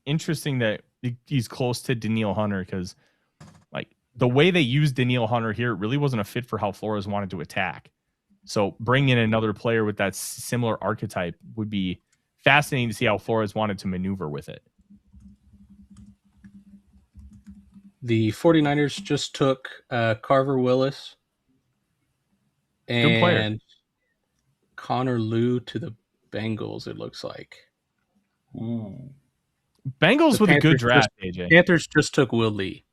D: Interesting that he's close to Daniil Hunter because, like, the way they used Daniil Hunter here really wasn't a fit for how Flores wanted to attack. So bringing in another player with that similar archetype would be fascinating to see how Flores wanted to maneuver with it.
E: The 49ers just took Carver Willis and Connor Lew to the Bengals, it looks like.
F: Ooh.
D: Bengals with a good draft, AJ.
E: Panthers just took Will Lee,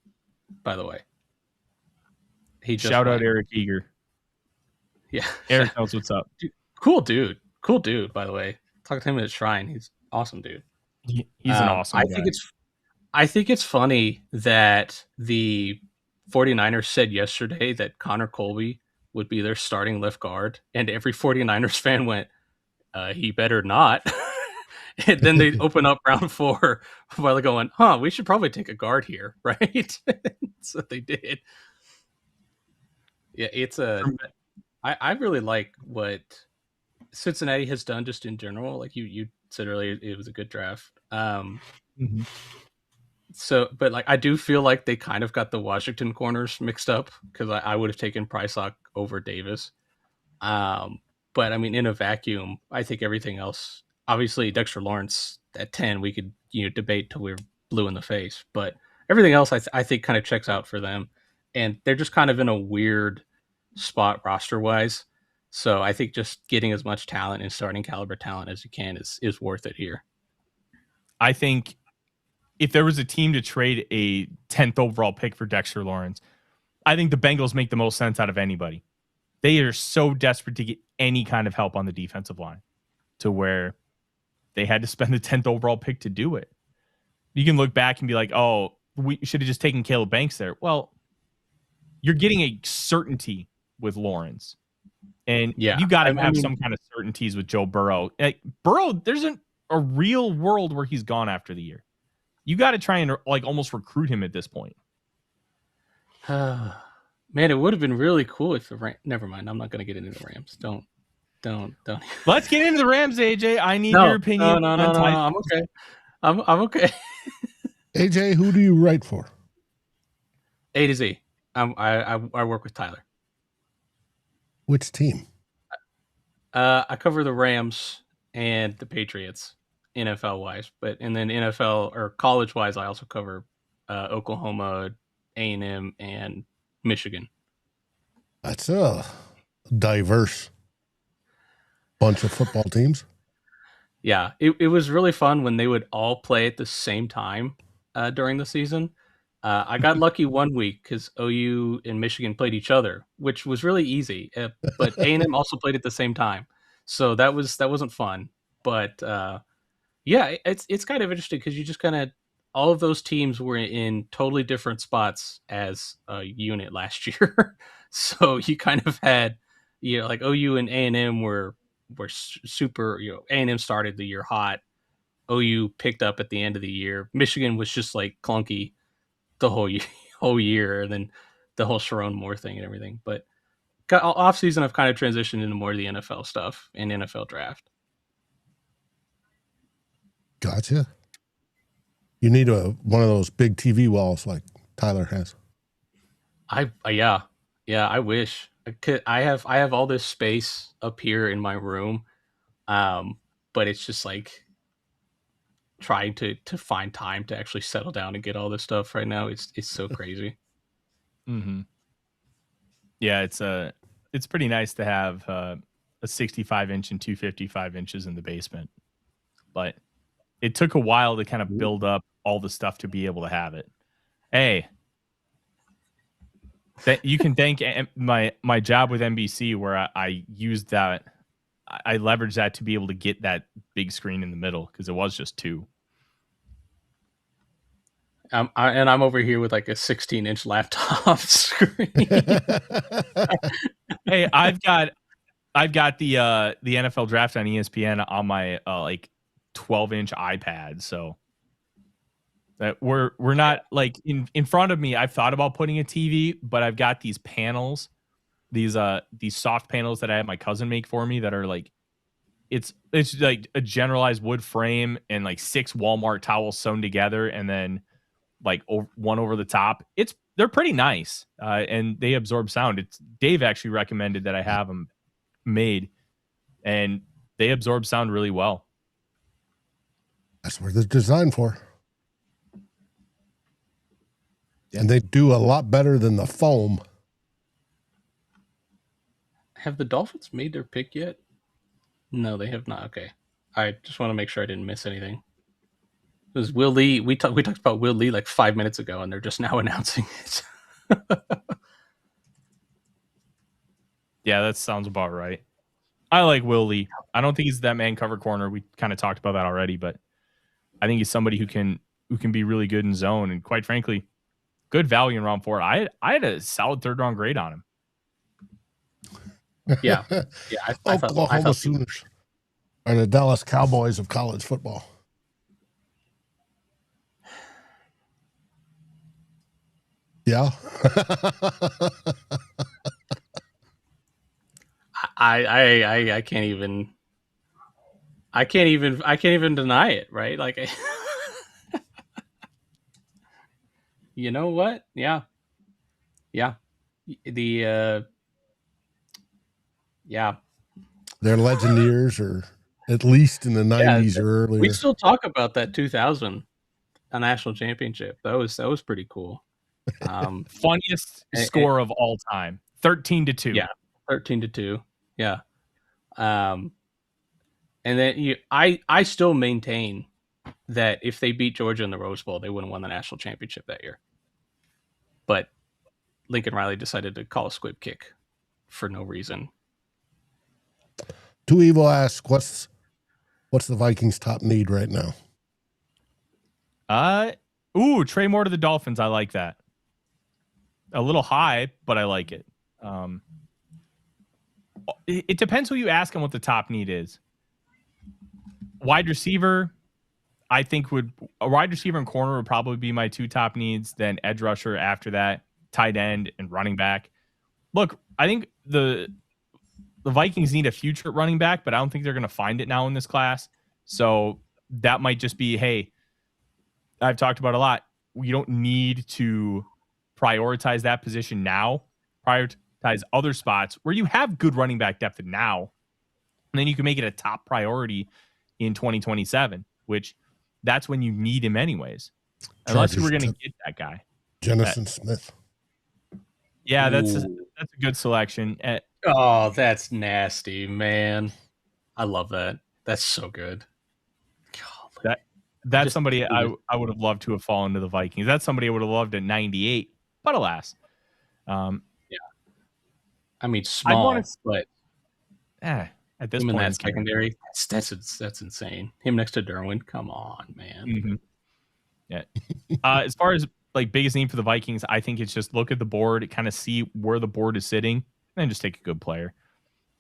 E: by the way.
D: Shout out Eric Eager.
E: Yeah.
D: Eric knows what's up.
E: Cool dude, by the way. Talk to him at his shrine. He's awesome, dude.
D: He's an awesome guy.
E: I think it's funny that the 49ers said yesterday that Connor Colby would be their starting left guard, and every 49ers fan went, he better not. And then they open up round 4 while they're going, we should probably take a guard here, right? So they did. Yeah, I really like what Cincinnati has done just in general. Like you said earlier, it was a good draft. So, but like, I do feel like they kind of got the Washington corners mixed up because I would have taken Pricelock over Davis. But I mean, in a vacuum, I think everything else, obviously Dexter Lawrence at 10, we could, debate till we're blue in the face, but everything else I think kind of checks out for them. And they're just kind of in a weird spot roster wise. So I think just getting as much talent and starting caliber talent as you can is worth it here.
D: I think if there was a team to trade a 10th overall pick for Dexter Lawrence, I think the Bengals make the most sense out of anybody. They are so desperate to get any kind of help on the defensive line to where they had to spend the 10th overall pick to do it. You can look back and be like, oh, we should have just taken Caleb Banks there. Well, you're getting a certainty with Lawrence. And you got to have some kind of certainties with Joe Burrow. Burrow, there's a real world where he's gone after the year. You got to try and like almost recruit him at this point.
E: Man, it would have been really cool if the Rams. Never mind. I'm not going to get into the Rams. Don't.
D: Let's get into the Rams, AJ. I need your opinion.
E: No. I'm okay. I'm okay.
A: AJ, who do you write for?
E: A to Z. I work with Tyler.
A: Which team?
E: I cover the Rams and the Patriots, NFL wise, and then NFL or college wise, I also cover Oklahoma, A&M, and Michigan.
A: That's a diverse bunch of football teams.
E: Yeah, it was really fun when they would all play at the same time during the season. I got lucky one week because OU and Michigan played each other, which was really easy. But A&M also played at the same time, so that wasn't fun. But yeah, it's kind of interesting because you just kind of all of those teams were in totally different spots as a unit last year. So you kind of had, like OU and A&M were super. A&M started the year hot. OU picked up at the end of the year. Michigan was just like clunky the whole year, and then the whole Sharon Moore thing and everything. But off season, I've kind of transitioned into more of the NFL stuff and NFL draft.
A: Gotcha. You need one of those big TV walls like Tyler has.
E: Yeah, I wish I could. I have all this space up here in my room, but it's just like trying to find time to actually settle down and get all this stuff right now. It's so crazy.
D: Mm-hmm. Yeah, it's pretty nice to have a 65-inch and 255 inches in the basement, but it took a while to kind of build up all the stuff to be able to have it. Hey, you can thank my job with NBC where I used that. I leveraged that to be able to get that big screen in the middle because it was just 2.
E: And I'm over here with like a 16-inch laptop screen.
D: Hey, I've got the NFL draft on ESPN on my like 12-inch iPad, so that we're not like in front of me. I've thought about putting a TV, but I've got these panels, these soft panels that I had my cousin make for me that are like it's like a generalized wood frame and like 6 Walmart towels sewn together and then like one over the top. They're pretty nice and they absorb sound. Dave actually recommended that I have them made and they absorb sound really well.
A: That's what they're designed for. Yeah. And they do a lot better than the foam.
E: Have the Dolphins made their pick yet? No, they have not. Okay. I just want to make sure I didn't miss anything. It was Will Lee. We talked about Will Lee like 5 minutes ago, and they're just now announcing it.
D: Yeah, that sounds about right. I like Will Lee. I don't think he's that man cover corner. We kind of talked about that already, but I think he's somebody who can be really good in zone, and quite frankly, good value in round 4. I had a solid 3rd round grade on him.
E: Yeah.
A: Oklahoma Sooners are the Dallas Cowboys of college football. Yeah.
E: I can't even deny it, right? Like you know what? Yeah.
A: Their legend years, or at least in the 90s or earlier.
E: We still talk about that 2000 a national championship. That was pretty cool.
D: Funniest score of all time, 13-2.
E: Yeah, 13-2. Yeah. And then I still maintain that if they beat Georgia in the Rose Bowl, they wouldn't have won the national championship that year. But Lincoln Riley decided to call a squib kick for no reason.
A: Too Evil asks, what's the Vikings' top need right now?
D: Trey Moore to the Dolphins. I like that. A little high, but I like it. It depends who you ask him what the top need is. Wide receiver, I think a wide receiver and corner would probably be my 2 top needs. Then edge rusher after that, tight end and running back. Look, I think the Vikings need a future running back, but I don't think they're going to find it now in this class. So that might just be, hey, I've talked about a lot. You don't need to prioritize that position now prior prioritize other spots where you have good running back depth now, and then you can make it a top priority in 2027, which that's when you need him anyways. Unless you were going to get that guy.
A: Jonathan Smith.
D: Yeah, that's a good selection.
E: Oh, that's nasty, man. I love that. That's so good.
D: That's somebody I would have loved to have fallen to the Vikings. That's somebody I would have loved at 98, but alas.
E: Yeah. I mean, small, but
D: at this
E: him
D: point
E: in that secondary, that's insane. Him next to Derwin, come on, man.
D: Mm-hmm. Yeah. As far as like biggest name for the Vikings, I think it's just look at the board, kind of see where the board is sitting, and then just take a good player.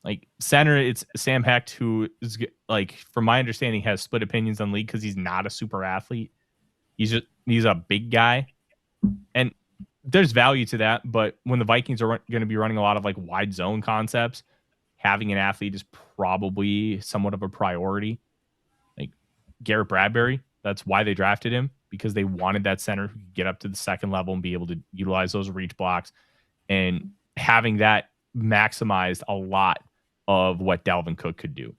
D: Like center, it's Sam Hecht, who is like, from my understanding, has split opinions on league because he's not a super athlete. He's a big guy, and there's value to that. But when the Vikings are going to be running a lot of like wide zone concepts, having an athlete is probably somewhat of a priority. Like Garrett Bradbury, that's why they drafted him, because they wanted that center who could get up to the second level and be able to utilize those reach blocks, and having that maximized a lot of what Dalvin Cook could do.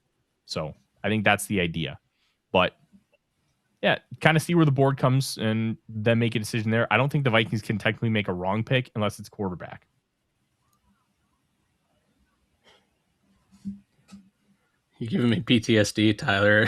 D: So I think that's the idea. But yeah, kind of see where the board comes and then make a decision there. I don't think the Vikings can technically make a wrong pick unless it's quarterback.
E: You're giving me PTSD, Tyler.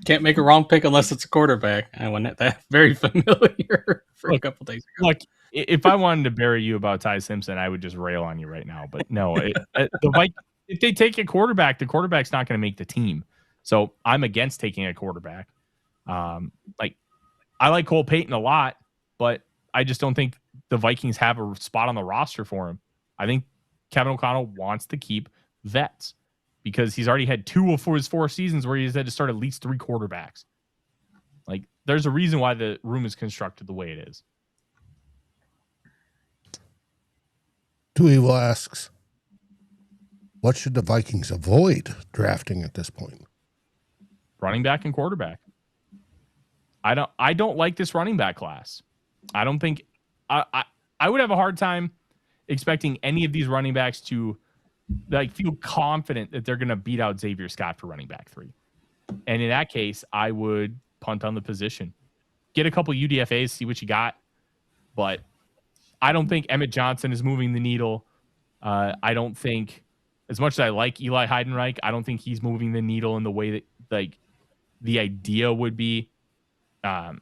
E: Can't make a wrong pick unless it's a quarterback. I wasn't that very familiar for a couple days ago.
D: Look, if I wanted to bury you about Ty Simpson, I would just rail on you right now. But no, if they take a quarterback, the quarterback's not going to make the team. So I'm against taking a quarterback. Like I like Cole Payton a lot, but I just don't think the Vikings have a spot on the roster for him. I think Kevin O'Connell wants to keep vets because he's already had 2 of his 4 seasons where he's had to start at least 3 quarterbacks. Like there's a reason why the room is constructed the way it is.
A: Two Evil asks, what should the Vikings avoid drafting at this point?
D: Running back and quarterback. I don't like this running back class. I don't think I would have a hard time expecting any of these running backs to like feel confident that they're going to beat out Xavier Scott for running back 3. And in that case, I would punt on the position. Get a couple UDFAs, see what you got. But I don't think Emmett Johnson is moving the needle. I don't think, as much as I like Eli Heidenreich, I don't think he's moving the needle in the way that like the idea would be. I'm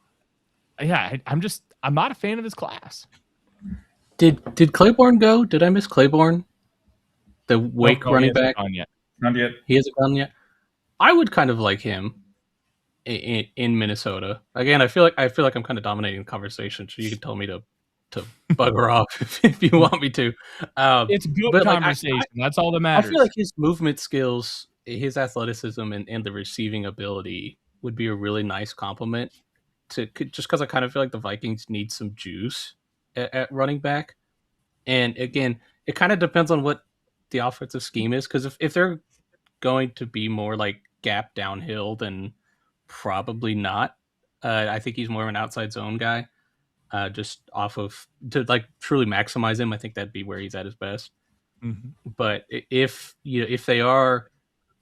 D: not a fan of this class.
E: Did Claiborne go? Did I miss Claiborne? The Wake running back?
F: Not yet.
E: He hasn't gone yet. I would kind of like him in Minnesota. Again, I feel like I'm kind of dominating the conversation, so you can tell me to bugger off if you want me to.
D: It's good conversation. That's all that matters.
E: I feel like his movement skills, his athleticism, and the receiving ability would be a really nice compliment to just because I kind of feel like the Vikings need some juice at running back. And again, it kind of depends on what the offensive scheme is, because if they're going to be more like gap downhill, then probably not. I think he's more of an outside zone guy. Just off of to like truly maximize him, I think that'd be where he's at his best.
D: Mm-hmm.
E: But if they are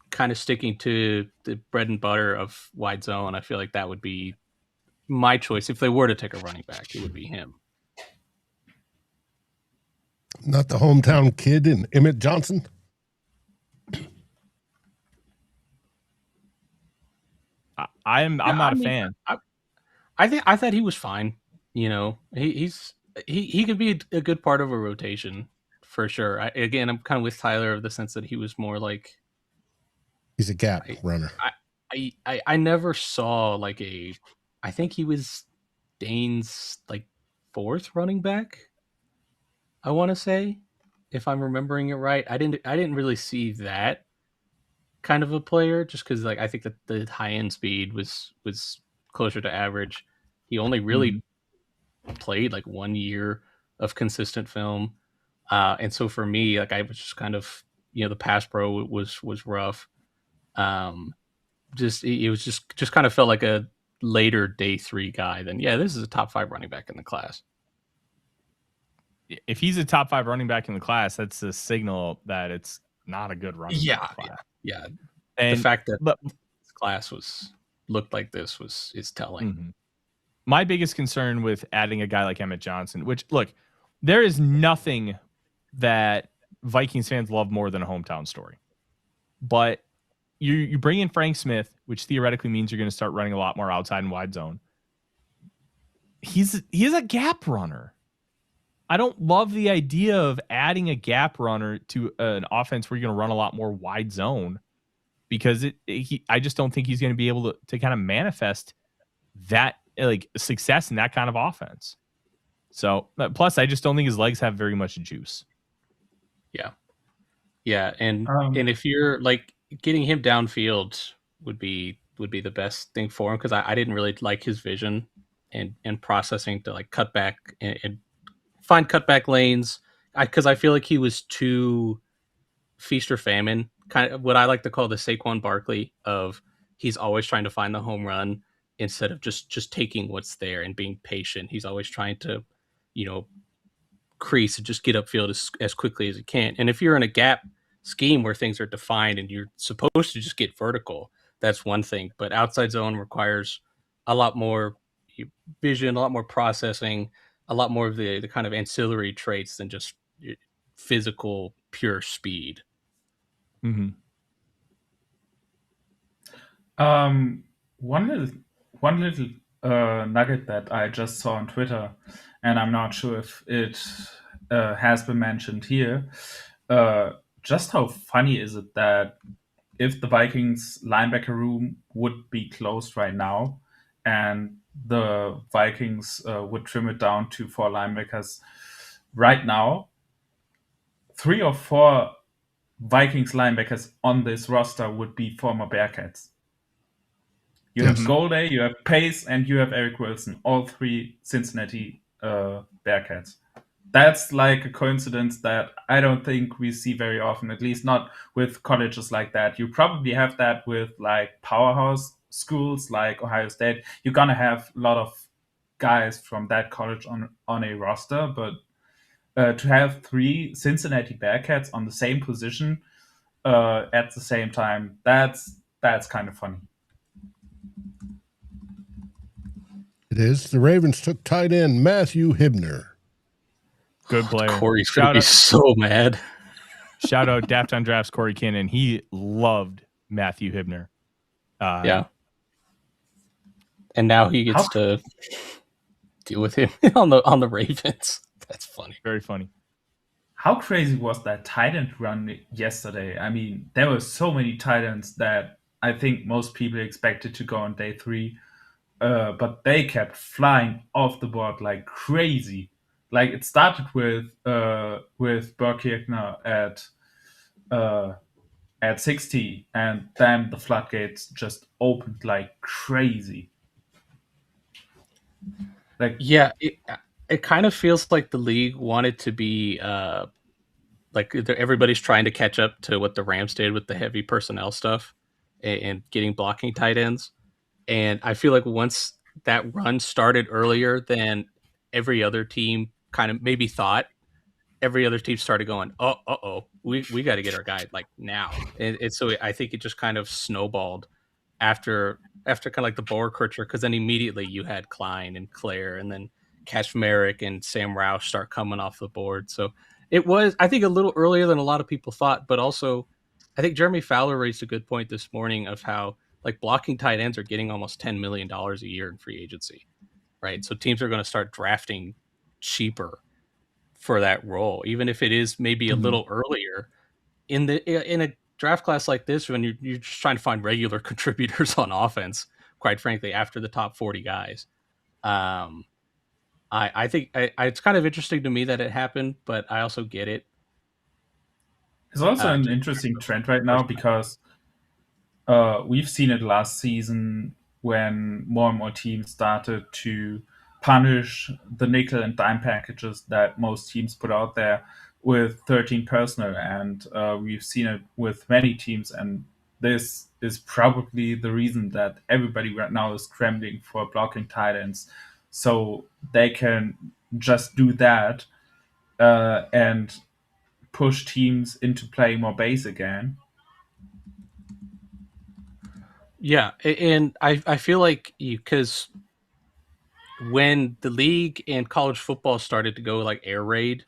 E: kind of sticking to the bread and butter of wide zone, I feel like that would be my choice. If they were to take a running back, it would be him.
A: Not the hometown kid in Emmett Johnson.
D: I'm not a fan.
E: I thought he was fine. You know, he could be a good part of a rotation for sure. I'm kind of with Tyler of the sense that he was more like
A: he's a gap runner.
E: I never saw like I think he was Dane's like 4th running back. I want to say, if I'm remembering it right, I didn't really see that kind of a player, just because like I think that the high end speed was closer to average. He only really played like 1 year of consistent film, and so for me, like I was just kind of the pass pro was rough. It was just kind of felt like a later day 3 guy than this is a top 5 running back in the class.
D: if he's a top 5 running back in the class, that's a signal that it's not a good running back class.
E: Yeah.
D: And
E: the fact that this class looked like this is telling.
D: Mm-hmm. My biggest concern with adding a guy like Emmett Johnson, which, look, there is nothing that Vikings fans love more than a hometown story. But you bring in Frank Smith, which theoretically means you're going to start running a lot more outside and wide zone. He's a gap runner. I don't love the idea of adding a gap runner to an offense where you're going to run a lot more wide zone, because I just don't think he's going to be able to kind of manifest that like success in that kind of offense. So plus I just don't think his legs have very much juice.
E: Yeah. And if you're like, getting him downfield would be the best thing for him, because I didn't really like his vision and processing to like cut back and find cutback lanes, because I feel like he was too feast or famine, kind of what I like to call the Saquon Barkley of he's always trying to find the home run instead of just taking what's there and being patient. He's always trying to, crease and just get upfield as quickly as he can. And if you're in a gap scheme where things are defined and you're supposed to just get vertical, that's one thing. But outside zone requires a lot more vision, a lot more processing, a lot more of the kind of ancillary traits than just physical pure speed.
D: Mm-hmm.
F: One little nugget that I just saw on Twitter, and I'm not sure if it has been mentioned here. Just how funny is it that if the Vikings linebacker room would be closed right now and the Vikings would trim it down to 4 linebackers right now, 3 or 4 Vikings linebackers on this roster would be former Bearcats. You have Golday, you have Pace, and you have Eric Wilson, all 3 Cincinnati Bearcats. That's like a coincidence that I don't think we see very often, at least not with colleges like that. You probably have that with like powerhouse schools like Ohio State. You're going to have a lot of guys from that college on a roster, but to have 3 Cincinnati Bearcats on the same position at the same time, that's kind of funny.
A: It is. The Ravens took tight end Matthew Hibner.
D: Good player.
E: Corey's going to be so mad.
D: Shout out Daft on Drafts Corey Kinnan. He loved Matthew Hibner.
E: Yeah. And now he gets to deal with him on the Ravens. That's funny.
D: Very funny.
F: How crazy was that tight end run yesterday? I mean, there were so many tight ends that I think most people expected to go on day 3. But they kept flying off the board like crazy. Like it started with Burkirchner at 60, and then the floodgates just opened like crazy. Like
E: it kind of feels like the league wanted to be like everybody's trying to catch up to what the Rams did with the heavy personnel stuff and getting blocking tight ends. And I feel like once that run started earlier than every other team kind of maybe thought, every other team started going, we got to get our guy like now. And so I think it just kind of snowballed after kind of like the Boer Kircher, because then immediately you had Klein and Claire and then Kaczmarek and Sam Roush start coming off the board. So it was, I think, a little earlier than a lot of people thought, but also I think Jeremy Fowler raised a good point this morning of how like blocking tight ends are getting almost $10 million a year in free agency, right? So teams are going to start drafting cheaper for that role, even if it is maybe a little earlier in a draft class like this, when you're just trying to find regular contributors on offense, quite frankly, after the top 40 guys. I think it's kind of interesting to me that it happened, but I also get it.
F: It's also an interesting trend right now because we've seen it last season when more and more teams started to punish the nickel and dime packages that most teams put out there with 13 personnel. And we've seen it with many teams. And this is probably the reason that everybody right now is scrambling for blocking tight ends. So they can just do that and push teams into playing more base again.
E: Yeah, and I feel like because when the league and college football started to go like air raid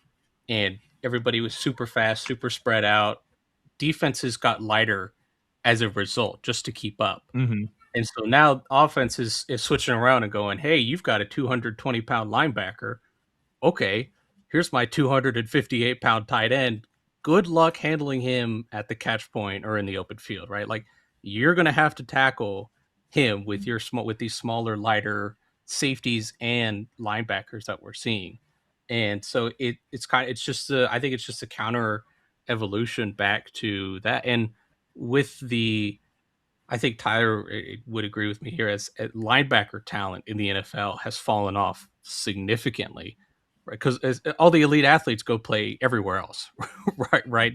E: and everybody was super fast, super spread out, defenses got lighter as a result just to keep up.
D: Mm-hmm.
E: And so now offense is switching around and going, hey, you've got a 220-pound linebacker. Okay, here's my 258-pound tight end. Good luck handling him at the catch point or in the open field, right? Like you're going to have to tackle him with these smaller, lighter safeties and linebackers that we're seeing. And so I think it's just a counter evolution back to that. And with I think Tyler would agree with me here as linebacker talent in the NFL has fallen off significantly, right? Because all the elite athletes go play everywhere else, right?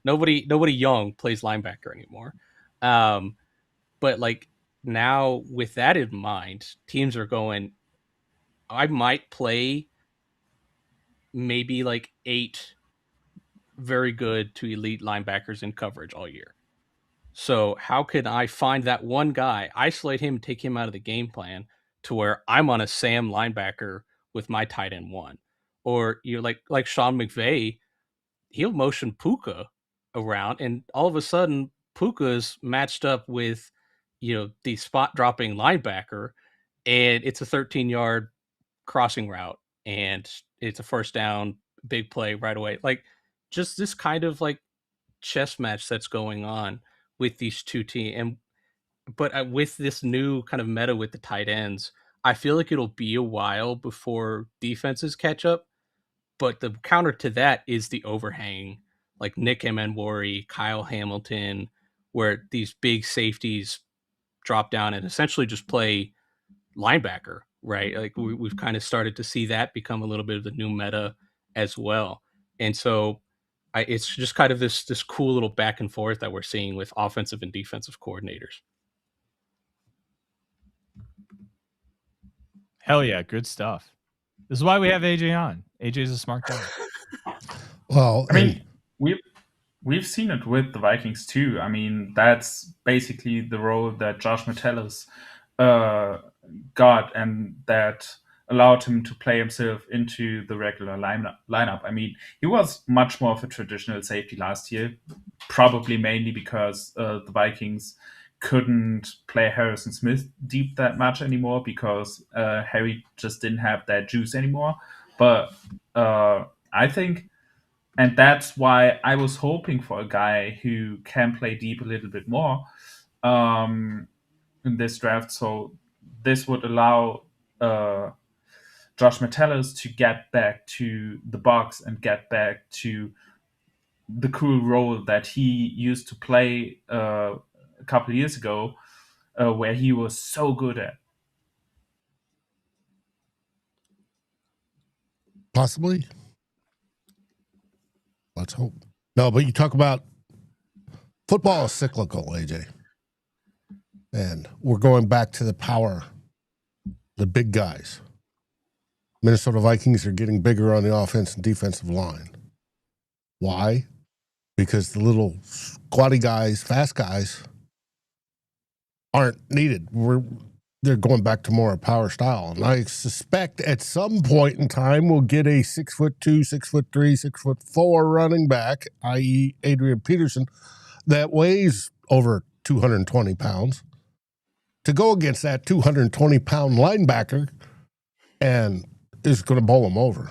E: Nobody young plays linebacker anymore. But like now with that in mind, teams are going, I might play maybe like 8 very good to elite linebackers in coverage all year. So how can I find that one guy, isolate him, take him out of the game plan to where I'm on a Sam linebacker with my tight end 1? Or like Sean McVay, he'll motion Puka around and all of a sudden Puka's matched up with the spot dropping linebacker and it's a 13-yard crossing route and it's a first down, big play right away. Like just this kind of like chess match that's going on with these two teams. But with this new kind of meta with the tight ends, I feel like it'll be a while before defenses catch up. But the counter to that is the overhang, like Nick Emenwari, Kyle Hamilton, where these big safeties drop down and essentially just play linebacker, right? Like we've kind of started to see that become a little bit of the new meta as well. And so it's just kind of this cool little back and forth that we're seeing with offensive and defensive coordinators.
D: Hell yeah, good stuff. This is why we have AJ on. AJ's a smart guy.
A: Well,
F: I mean, we've seen it with the Vikings too. I mean, that's basically the role that Josh Metellus got, and that allowed him to play himself into the regular lineup. I mean, he was much more of a traditional safety last year, probably mainly because the Vikings couldn't play Harrison Smith deep that much anymore because Harry just didn't have that juice anymore. But I think, and that's why I was hoping for a guy who can play deep a little bit more in this draft. So this would allow Josh Metellus to get back to the box and get back to the cool role that he used to play a couple of years ago, where he was so good at.
A: Possibly. Let's hope. No, but you talk about football is cyclical, AJ. And we're going back to the power, the big guys. Minnesota Vikings are getting bigger on the offense and defensive line. Why? Because the little squatty guys, fast guys, aren't needed. They're going back to more power style. And I suspect at some point in time we'll get a 6'2", 6'3", 6'4" running back, i.e. Adrian Peterson, that weighs over 220 pounds to go against that 220-pound linebacker and is going to bowl him over.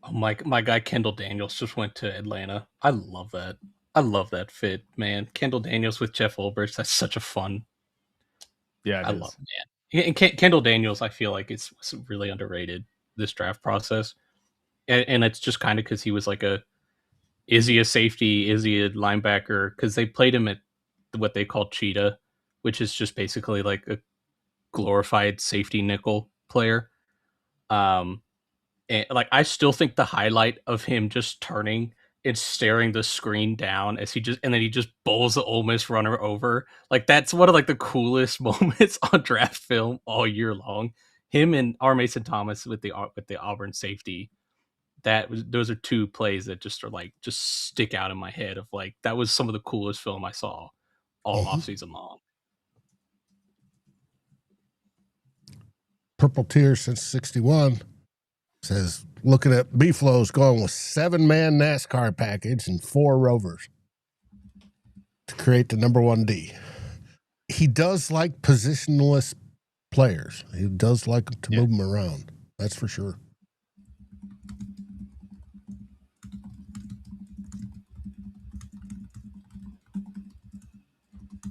E: Oh, my guy Kendall Daniels just went to Atlanta. I love that. I love that fit, man. Kendall Daniels with Jeff Ulbrich. That's such a fun.
D: Yeah,
E: I love it, man. And Kendall Daniels, I feel like it's really underrated, this draft process. And it's just kind of because he was like is he a safety? Is he a linebacker? Because they played him at what they call cheetah, which is just basically like a glorified safety nickel player. And like I still think the highlight of him just turning and staring the screen down as he just bowls the Ole Miss runner over. Like that's one of like the coolest moments on draft film all year long. him and R. Mason Thomas with the Auburn safety. Those are two plays that just stick out in my head of like, that was some of the coolest film I saw all offseason long.
A: Purple Tear since 61 says, looking at B-Flow's going with 7-man NASCAR package and 4 rovers to create the number 1D. He does like positionless players. He does like to move them around. That's for sure.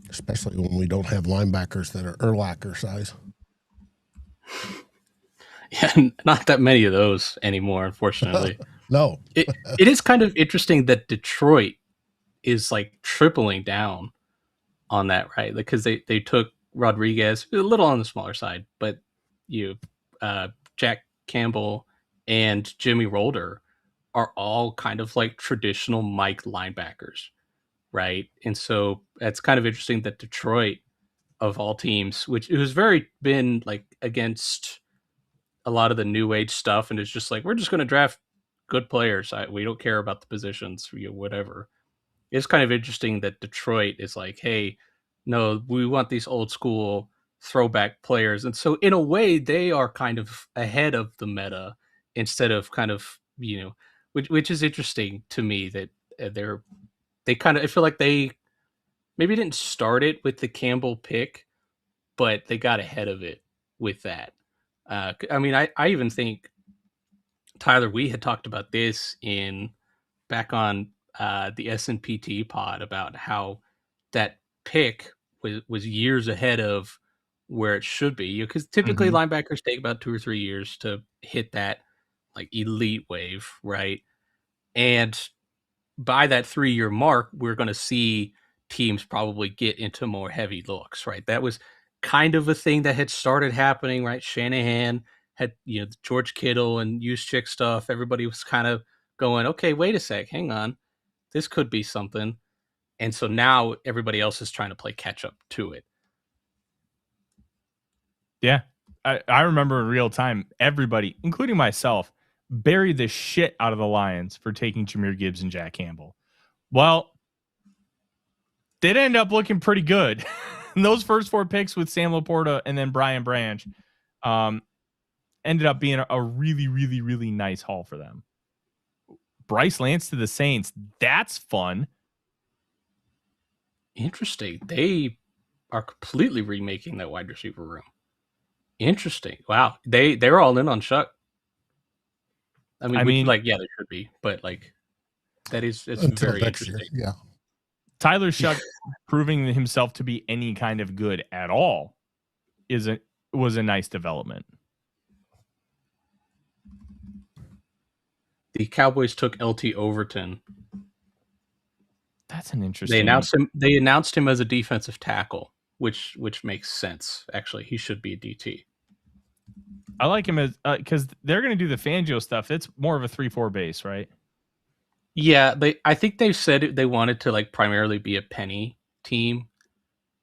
A: Especially when we don't have linebackers that are Urlacher size.
E: Yeah, not that many of those anymore, unfortunately.
A: No.
E: It is kind of interesting that Detroit is like tripling down on that, right? Because they took Rodriguez, a little on the smaller side, but Jack Campbell and Jimmy Rolder are all kind of like traditional Mike linebackers, right? And so it's kind of interesting that Detroit, of all teams, which it was been like against a lot of the new age stuff, and it's just like, we're just going to draft good players. We don't care about the positions, whatever. It's kind of interesting that Detroit is like, hey, no, we want these old school throwback players. And so in a way, they are kind of ahead of the meta instead of kind of, which is interesting to me that they kind of, I feel like they maybe didn't start it with the Campbell pick, but they got ahead of it with that. I mean, I even think, Tyler, we had talked about this back on the SNPT pod about how that pick was years ahead of where it should be. Because typically linebackers take about 2 or 3 years to hit that like elite wave, right? And by that 3-year mark, we're going to see teams probably get into more heavy looks, right? That was kind of a thing that had started happening, right? Shanahan had, George Kittle and Juszczyk stuff. Everybody was kind of going, okay, wait a sec, hang on. This could be something. And so now everybody else is trying to play catch up to it.
D: Yeah. I remember in real time, everybody, including myself, buried the shit out of the Lions for taking Jahmyr Gibbs and Jack Campbell. Well, they'd end up looking pretty good. Those first 4 picks with Sam Laporta and then Brian Branch ended up being a really, really, really nice haul for them. Bryce Lance to the Saints. That's fun.
E: Interesting. They are completely remaking that wide receiver room. Interesting. Wow. They're all in on Shuck. I mean, they should be, but like it's very interesting.
A: Year, yeah.
D: Tyler Shuck proving himself to be any kind of good at all was a nice development.
E: The Cowboys took LT Overton.
D: That's an interesting.
E: They announced him as a defensive tackle, which makes sense. Actually, he should be a DT.
D: I like him as because they're going to do the Fangio stuff. It's more of a 3-4 base, right?
E: Yeah, I think they said they wanted to like primarily be a penny team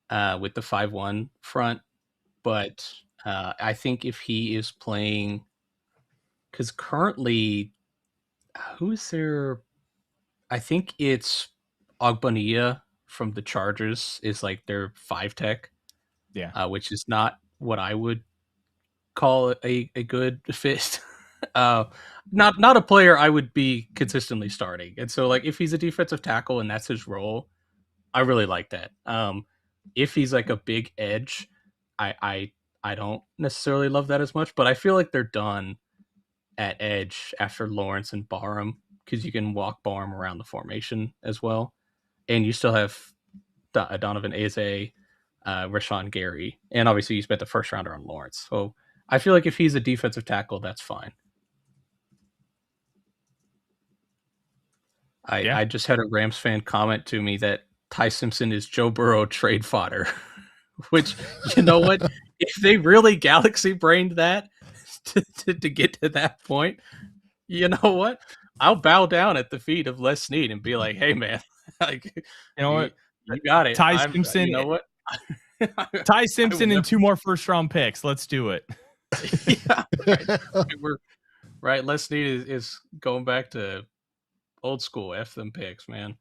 E: with the 5-1 front, but I think if he is playing, because currently, who is there? I think it's Ogbonnia from the Chargers is like their 5 tech, which is not what I would call a good fit. Not a player I would be consistently starting. And so like if he's a defensive tackle and that's his role, I really like that. If he's like a big edge, I don't necessarily love that as much, but I feel like they're done at edge after Lawrence and Barham because you can walk Barham around the formation as well. And you still have Donovan Eze, Rashawn Gary, and obviously you spent the first rounder on Lawrence. So I feel like if he's a defensive tackle, that's fine. I just had a Rams fan comment to me that Ty Simpson is Joe Burrow trade fodder, which, you know what? If they really galaxy brained that to get to that point, you know what? I'll bow down at the feet of Les Snead and be like, hey, man, like,
D: you know what?
E: You got it.
D: Ty Simpson.
E: You know what?
D: Ty Simpson and 2 more first-round picks. Let's do it.
E: Yeah, we're right. Les Snead is going back to old school. F them picks, man.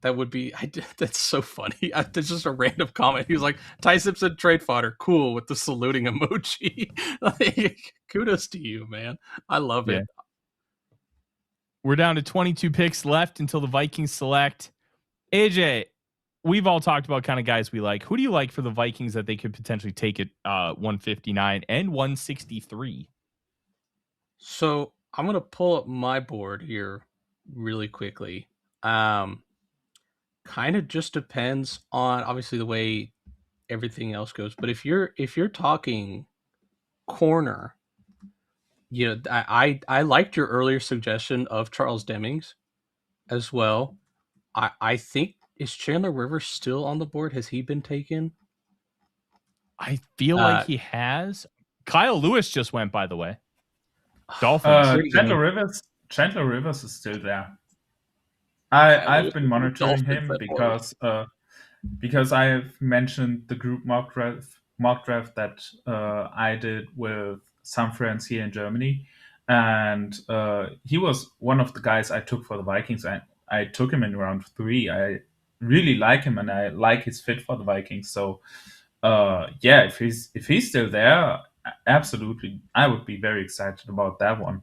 E: That would be. That's so funny. That's just a random comment. He was like, "Ty Simpson trade fodder, cool," with the saluting emoji. Like, kudos to you, man. I love it.
D: We're down to 22 picks left until the Vikings select. AJ, we've all talked about kind of guys we like. Who do you like for the Vikings that they could potentially take at 159 and 163?
E: So I'm gonna pull up my board here really quickly. Kind of just depends on obviously the way everything else goes. But if you're talking corner, you know, I liked your earlier suggestion of Charles Demings as well. I think, is Chandler Rivers still on the board? Has he been taken?
D: I feel like he has. Kyle Lewis just went, by the way. Dolphins.
F: Chandler Rivers is still there. I've been monitoring him because I have mentioned the group mock draft that I did with some friends here in Germany, and he was one of the guys I took for the Vikings. I took him in round 3. I really like him, and I like his fit for the Vikings. So yeah, if he's still there, absolutely, I would be very excited about that one.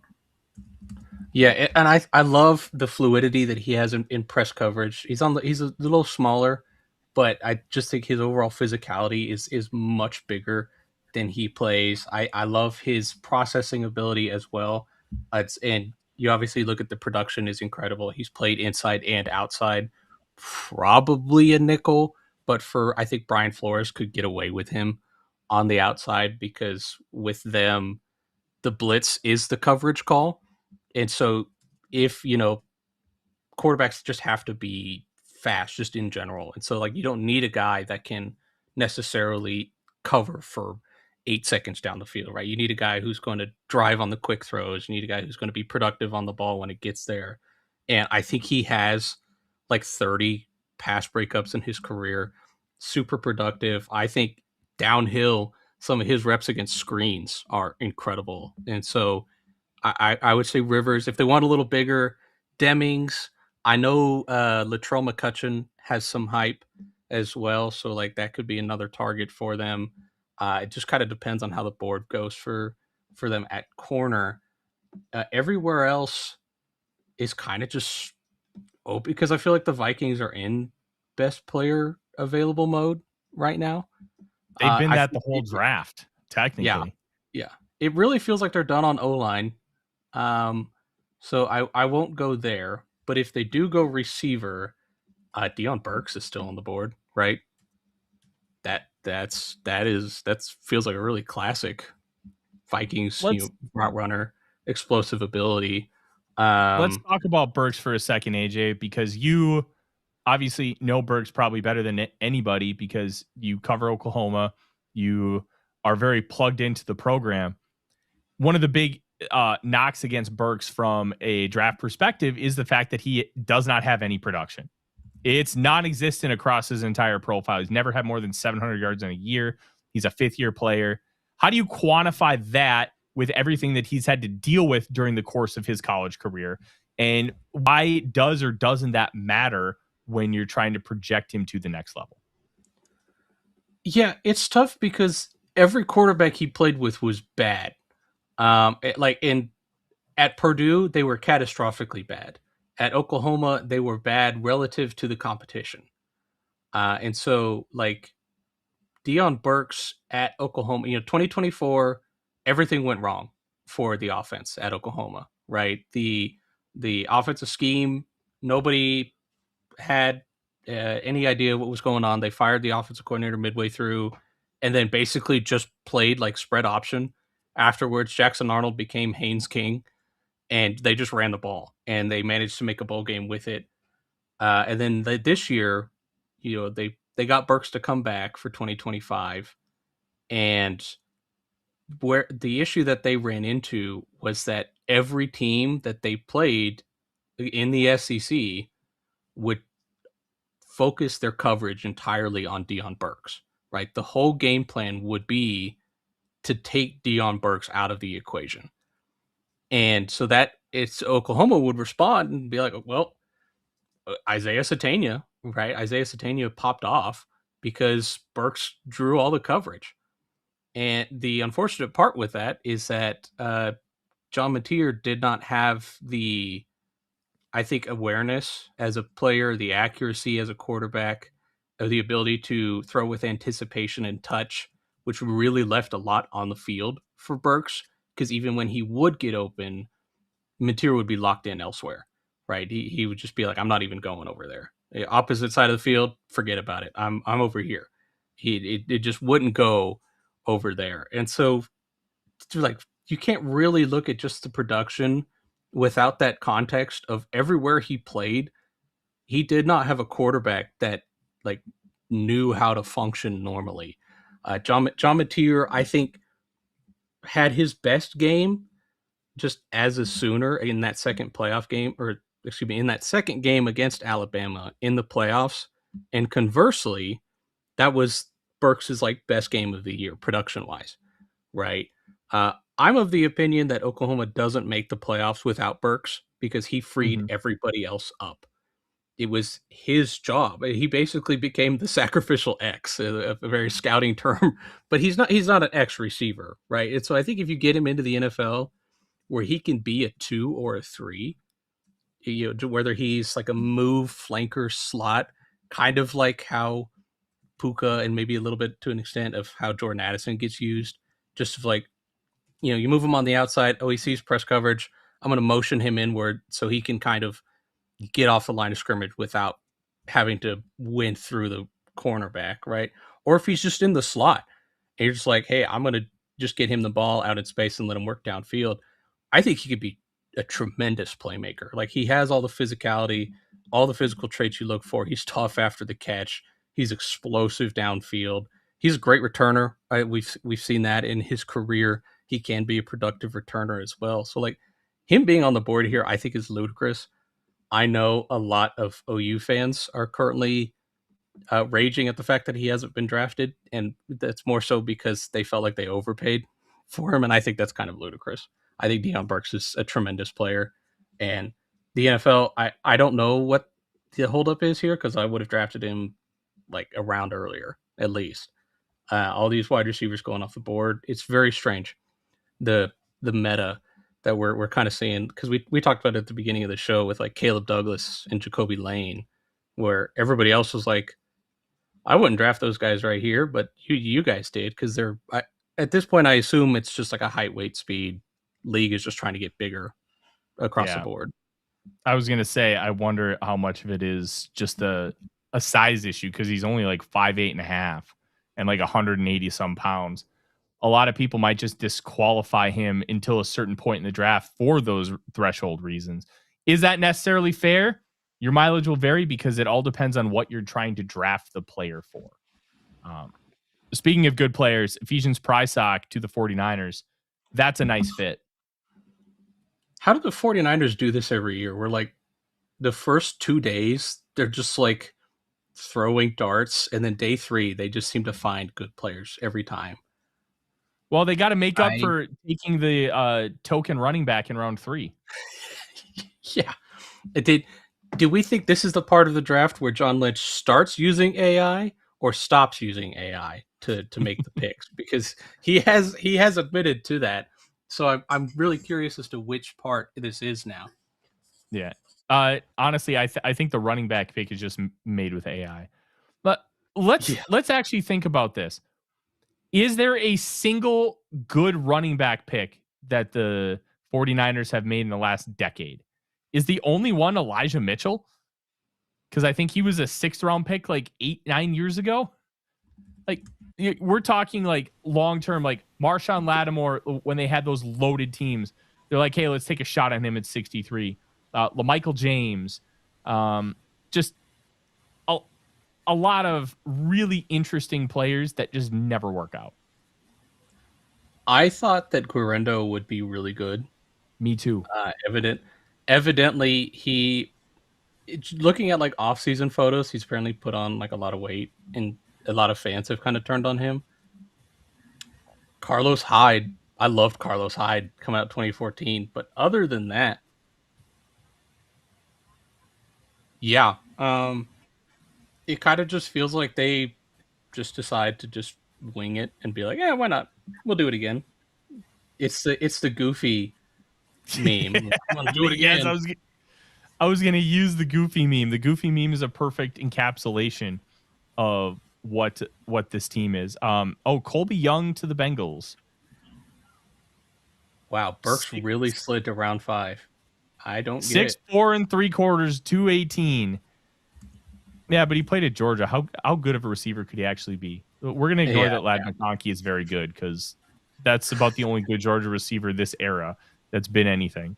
E: Yeah, and I love the fluidity that he has in press coverage. He's a little smaller, but I just think his overall physicality is much bigger than he plays. I love his processing ability as well. And you obviously look at the production is incredible. He's played inside and outside, probably a nickel, but I think Brian Flores could get away with him on the outside because with them, the blitz is the coverage call. And so if, quarterbacks just have to be fast just in general. And so like you don't need a guy that can necessarily cover for 8 seconds down the field, right? You need a guy who's going to drive on the quick throws. You need a guy who's going to be productive on the ball when it gets there. And I think he has like 30 pass breakups in his career. Super productive. I think downhill, some of his reps against screens are incredible. And so I would say Rivers. If they want a little bigger, Demings. I know Latrell McCutcheon has some hype as well, so like that could be another target for them. It just kind of depends on how the board goes for them at corner. Everywhere else is kind of just because I feel like the Vikings are in best player available mode right now.
D: They've been that the whole draft, technically.
E: Yeah. It really feels like they're done on O-line. So I won't go there, but if they do go receiver, Deion Burks is still on the board, right? That feels like a really classic Vikings route runner, explosive ability.
D: Let's talk about Burks for a second, AJ, because you obviously know Burks probably better than anybody because you cover Oklahoma. You are very plugged into the program. One of the big knocks against Burks from a draft perspective is the fact that he does not have any production. It's non-existent across his entire profile. He's never had more than 700 yards in a year. He's a fifth-year player. How do you quantify that with everything that he's had to deal with during the course of his college career? And why does or doesn't that matter when you're trying to project him to the next level?
E: Yeah, it's tough because every quarterback he played with was bad. At Purdue, they were catastrophically bad. At Oklahoma, they were bad relative to the competition. And so like Deion Burks at Oklahoma, 2024, everything went wrong for the offense at Oklahoma, right? The offensive scheme, nobody had any idea what was going on. They fired the offensive coordinator midway through and then basically just played like spread option. Afterwards, Jackson Arnold became Haynes King, and they just ran the ball, and they managed to make a bowl game with it. And then this year, they got Burks to come back for 2025, and where the issue that they ran into was that every team that they played in the SEC would focus their coverage entirely on Deion Burks, right? The whole game plan would be to take Deion Burks out of the equation. And so that it's Oklahoma would respond and be like, well, Isaiah Satania, right? Isaiah Satania popped off because Burks drew all the coverage. And the unfortunate part with that is that John Mateer did not have the, I think, awareness as a player, the accuracy as a quarterback, the ability to throw with anticipation and touch, which really left a lot on the field for Burks. Because even when he would get open, Mateer would be locked in elsewhere, right? He would just be like, I'm not even going over there. The opposite side of the field, forget about it. I'm over here. It just wouldn't go over there. And so, like, you can't really look at just the production without that context of everywhere he played. He did not have a quarterback that like knew how to function normally. John Mateer, I think, had his best game just as a Sooner in that second playoff game, or excuse me, in that second game against Alabama in the playoffs. And conversely, that was Burks' like best game of the year production wise, right? I'm of the opinion that Oklahoma doesn't make the playoffs without Burks because he freed everybody else up. It was his job. He basically became the sacrificial X, a very scouting term, but he's not an X receiver, right? And so I think if you get him into the NFL where he can be a 2 or a 3, you know, whether he's like a move flanker slot, kind of like how Puka and maybe a little bit to an extent of how Jordan Addison gets used, just like, you know, you move him on the outside. Oh, he sees press coverage. I'm going to motion him inward so he can kind of get off the line of scrimmage without having to win through the cornerback, right? Or if he's just in the slot and you're just like, hey, I'm going to just get him the ball out in space and let him work downfield. I think he could be a tremendous playmaker. Like, he has all the physicality, all the physical traits you look for. He's tough after the catch. He's explosive downfield. He's a great returner. We've seen that in his career. He can be a productive returner as well. So, like, him being on the board here, I think is ludicrous. I know a lot of OU fans are currently raging at the fact that he hasn't been drafted, and that's more so because they felt like they overpaid for him, and I think that's kind of ludicrous. I think Deion Burks is a tremendous player, and the NFL, I don't know what the holdup is here because I would have drafted him like a round earlier, at least. All these wide receivers going off the board, it's very strange. The meta that we're kind of seeing, because we talked about it at the beginning of the show with like Caleb Douglas and Jacoby Lane, where everybody else was like, I wouldn't draft those guys right here, but you guys did, because they're at this point, I assume it's just like a height, weight, speed league is just trying to get bigger across the board.
D: I was gonna say, I wonder how much of it is just a size issue, because he's only like 5'8.5" and like 180 some pounds. A lot of people might just disqualify him until a certain point in the draft for those threshold reasons. Is that necessarily fair? Your mileage will vary because it all depends on what you're trying to draft the player for. Speaking of good players, Ephesians Prysock to the 49ers, that's a nice fit.
E: How do the 49ers do this every year? We're like, the first 2 days, they're just like throwing darts, and then day 3, they just seem to find good players every time.
D: Well, they got to make up for taking the token running back in round 3.
E: Yeah. Did we think this is the part of the draft where John Lynch starts using AI or stops using AI to make the picks? Because he has admitted to that. So I'm really curious as to which part this is now.
D: Yeah. Honestly, I think the running back pick is just made with AI. But let's actually think about this. Is there a single good running back pick that the 49ers have made in the last decade? Is the only one Elijah Mitchell? Because I think he was a 6th round pick like 8-9 years ago. Like, we're talking like long term, like Marshawn Lattimore, when they had those loaded teams, they're like, hey, let's take a shot on him at 63. LaMichael James, just a lot of really interesting players that just never work out.
E: I thought that Guerrero would be really good.
D: Me too.
E: Evidently, looking at like off-season photos, he's apparently put on like a lot of weight, and a lot of fans have kind of turned on him. Carlos Hyde. I loved Carlos Hyde coming out 2014, but other than that, yeah, it kind of just feels like they just decide to just wing it and be like, yeah, why not? We'll do it again. It's the goofy meme. I'm gonna do it again.
D: Yes, I was gonna use the goofy meme. The goofy meme is a perfect encapsulation of what this team is. Colby Young to the Bengals.
E: Wow, Burks really slid to round 5. I don't get it.
D: 6'4" 3/4, 218. Yeah, but he played at Georgia. How good of a receiver could he actually be? We're gonna ignore that Lad McConkey is very good because that's about the only good Georgia receiver this era that's been anything.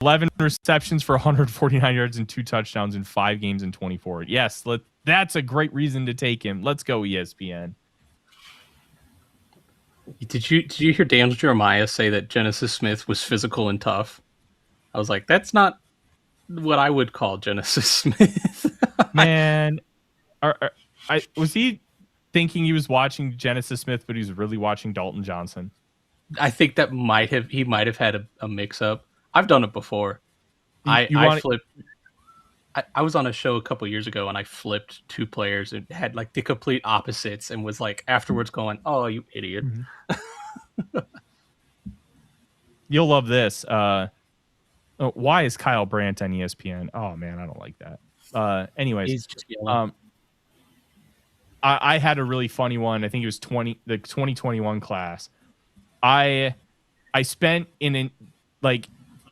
D: 11 receptions for 149 yards and 2 touchdowns in 5 games in 24. Yes, that's a great reason to take him. Let's go, ESPN.
E: Did you hear Daniel Jeremiah say that Genesis Smith was physical and tough? I was like, that's not what I would call Genesis Smith.
D: Man, was he thinking he was watching Genesis Smith, but he was really watching Dalton Johnson?
E: I think that he might have had a mix up. I've done it before. I flipped. I was on a show a couple years ago and I flipped 2 players and had like the complete opposites and was like afterwards going, "Oh, you idiot."
D: Mm-hmm. You'll love this. Why is Kyle Brandt on ESPN? Oh man, I don't like that. Anyways,
E: he's just yelling.
D: I had a really funny one. I think it was the 2021 class. I spent in like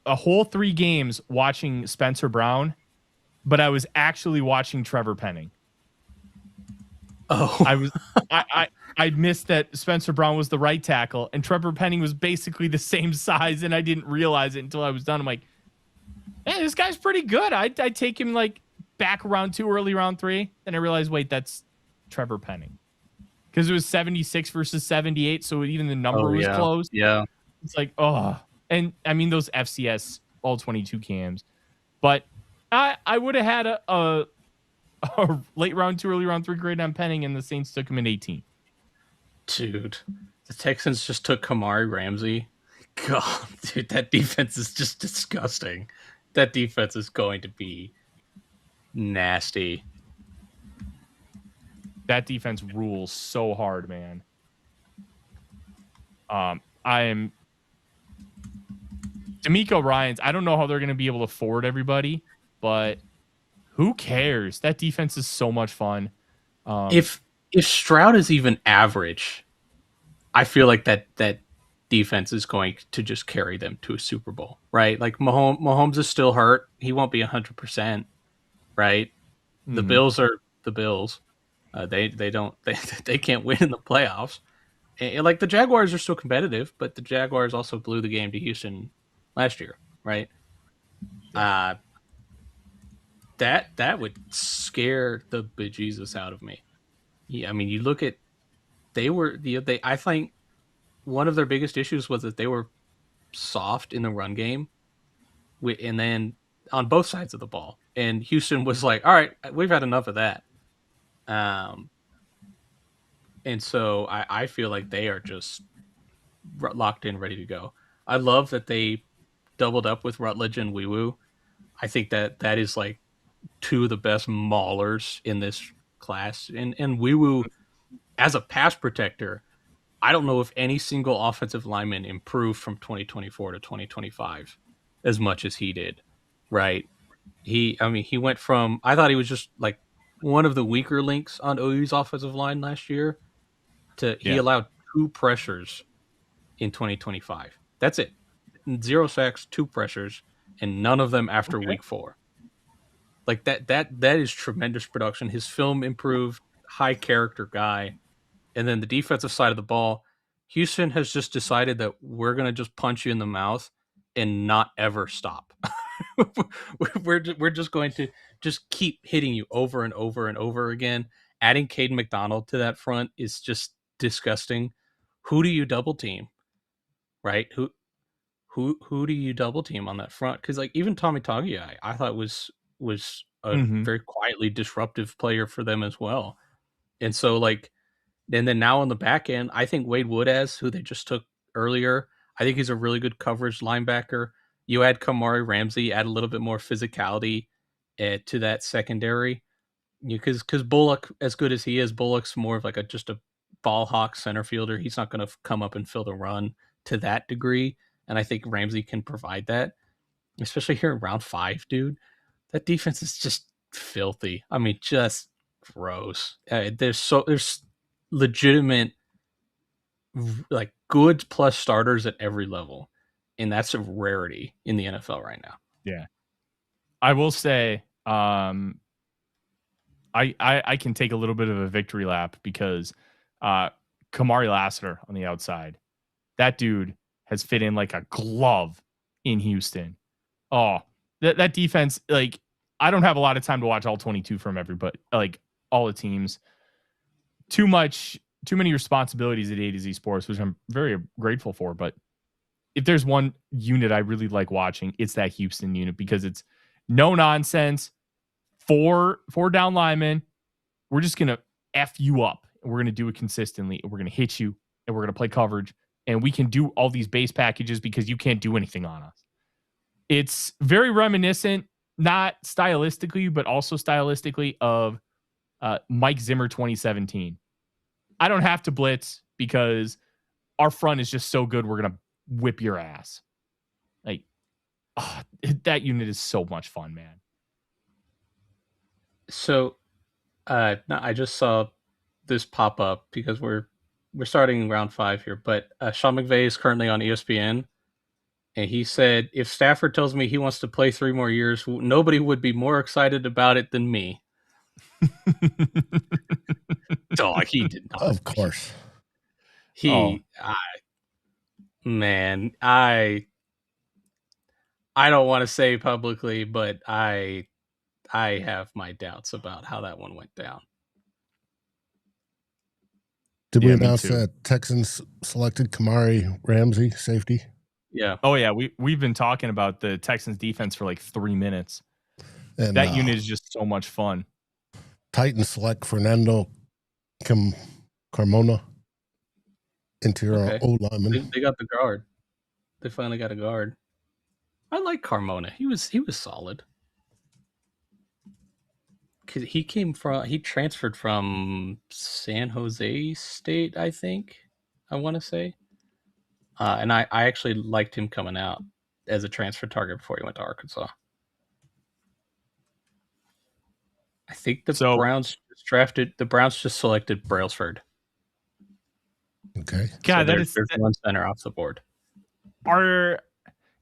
D: a whole 3 games watching Spencer Brown, but I was actually watching Trevor Penning.
E: Oh,
D: I missed that Spencer Brown was the right tackle and Trevor Penning was basically the same size, and I didn't realize it until I was done. I'm like, man, this guy's pretty good. I'd take him like back round 2, early round 3. Then I realized, wait, that's Trevor Penning. Because it was 76 versus 78, so even the number was close.
E: Yeah.
D: It's like, oh. And I mean, those FCS all 22 cams. But I would have had a late round 2, early round 3 grade on Penning, and the Saints took him in 18.
E: Dude, the Texans just took Kamari Ramsey. God, dude, that defense is just disgusting. That defense is going to be nasty.
D: That defense rules so hard, man. D'Amico Ryans, I don't know how they're going to be able to afford everybody, but who cares? That defense is so much fun.
E: If Stroud is even average, I feel like that defense is going to just carry them to a Super Bowl, right? Like Mahomes is still hurt. He won't be 100%, right? The Bills are the Bills. They can't win in the playoffs. And like the Jaguars are still competitive, but the Jaguars also blew the game to Houston last year, right? That would scare the bejesus out of me. Yeah, I mean, you look at I think one of their biggest issues was that they were soft in the run game, and then on both sides of the ball. And Houston was like, "All right, we've had enough of that." And so I feel like they are just locked in, ready to go. I love that they doubled up with Rutledge and Wee-Woo. I think that is like 2 of the best maulers in this class. And Wee-Woo, as a pass protector, I don't know if any single offensive lineman improved from 2024 to 2025 as much as he did, right? He went from, I thought he was just like one of the weaker links on OU's offensive line last year to he allowed 2 pressures in 2025. That's it. 0 sacks, 2 pressures, and none of them after week 4. Like that is tremendous production. His film improved, high character guy. And then the defensive side of the ball, Houston has just decided that we're going to just punch you in the mouth and not ever stop. we're just going to just keep hitting you over and over and over again. Adding Caden McDonald to that front is just disgusting. Who do you double team? Right? Who do you double team on that front? Because like even Tommy Togiai, I thought was a very quietly disruptive player for them as well. And so like, and then now on the back end, I think Wade Woodaz, who they just took earlier, I think he's a really good coverage linebacker. You add Kamari Ramsey, add a little bit more physicality to that secondary. Because Bullock, as good as he is, Bullock's more of like just a ball hawk center fielder. He's not going to come up and fill the run to that degree. And I think Ramsey can provide that, especially here in round 5, dude. That defense is just filthy. I mean, just gross. There's legitimate, like, good plus starters at every level, and that's a rarity in the NFL right now.
D: Yeah, I will say, I can take a little bit of a victory lap because Kamari Lassiter on the outside, that dude has fit in like a glove in Houston. Oh, that defense, like, I don't have a lot of time to watch all 22 from everybody, like all the teams. Too many responsibilities at A to Z Sports, which I'm very grateful for. But if there's one unit I really like watching, it's that Houston unit, because it's no nonsense. Four down linemen. We're just going to F you up. And we're going to do it consistently. And we're going to hit you. And we're going to play coverage. And we can do all these base packages because you can't do anything on us. It's very reminiscent, not stylistically, but also stylistically, of Mike Zimmer 2017. I don't have to blitz because our front is just so good. We're going to whip your ass. Like, that unit is so much fun, man.
E: So, I just saw this pop up because we're starting round 5 here, but Sean McVay is currently on ESPN, and he said, if Stafford tells me he wants to play 3 more years, nobody would be more excited about it than me. Dog, he did not.
A: Of course.
E: I don't want to say publicly, but I have my doubts about how that one went down.
A: Did we announce that Texans selected Kamari Ramsey, safety?
E: Yeah.
D: Oh, yeah. We've been talking about the Texans defense for like 3 minutes. And that unit is just so much fun.
A: Titans select Fernando Carmona, interior O lineman.
E: They got the guard. They finally got a guard. I like Carmona. He was solid. Cause he transferred from San Jose State, I think. I want to say. And I actually liked him coming out as a transfer target before he went to Arkansas. I think the Browns just selected Brailsford.
A: Okay.
D: God,
E: so there's one center off the board.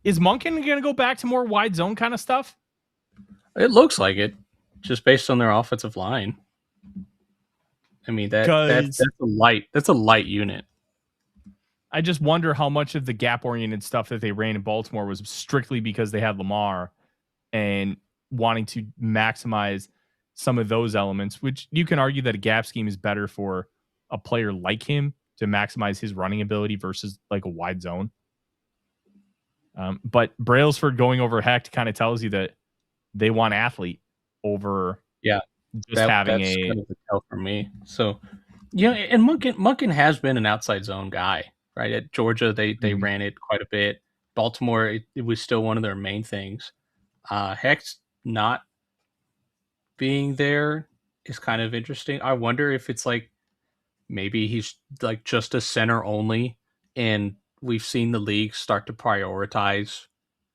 D: Is Monken going to go back to more wide zone kind of stuff?
E: It looks like it, just based on their offensive line. I mean, that's a light unit.
D: I just wonder how much of the gap-oriented stuff that they ran in Baltimore was strictly because they had Lamar and wanting to maximize some of those elements, which you can argue that a gap scheme is better for a player like him to maximize his running ability versus like a wide zone. But Brailsford going over Hecht kind of tells you that they want athlete over just having that's kind of the
E: tell for me. So, and Monken has been an outside zone guy, right? At Georgia, they ran it quite a bit. Baltimore, it was still one of their main things. Hecht not being there is kind of interesting. I wonder if it's like maybe he's like just a center only, and we've seen the league start to prioritize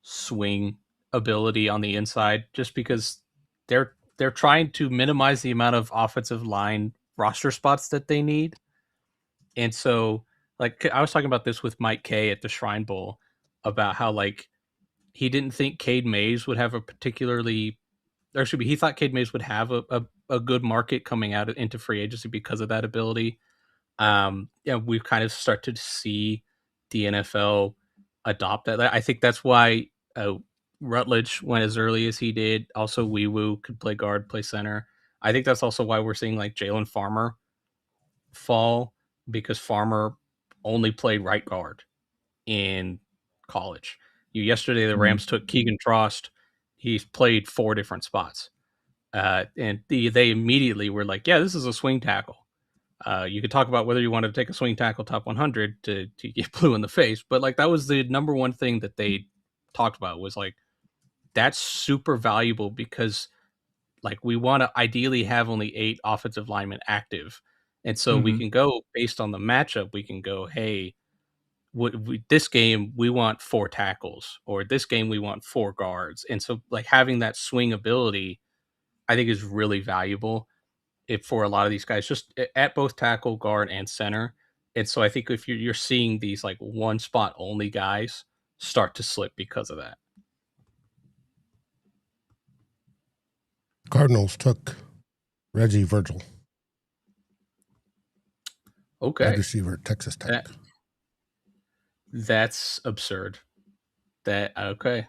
E: swing ability on the inside just because they're trying to minimize the amount of offensive line roster spots that they need. And so, like, I was talking about this with Mike Kay at the Shrine Bowl about how, like, he didn't think Cade Mays would have he thought Cade Mays would have a good market coming out into free agency because of that ability. We've kind of started to see the NFL adopt that. I think that's why Rutledge went as early as he did. Also, Wee-Woo could play guard, play center. I think that's also why we're seeing like Jalen Farmer fall, because Farmer only played right guard in college. Yesterday, the Rams took Keegan Trost. He's played 4 different spots. And they immediately were like, yeah, this is a swing tackle. You could talk about whether you wanted to take a swing tackle top 100 to get blue in the face, but like that was the number one thing that they talked about was like that's super valuable because like we want to ideally have only 8 offensive linemen active, and so we can go based on the matchup. We can go, hey, this game we want 4 tackles, or this game we want 4 guards, and so like having that swing ability, I think is really valuable. For a lot of these guys, just at both tackle, guard, and center. And so I think if you're seeing these like one spot only guys start to slip because of that.
A: Cardinals took Reggie Virgil.
E: Okay.
A: Wide receiver at Texas Tech.
E: That's absurd. Okay.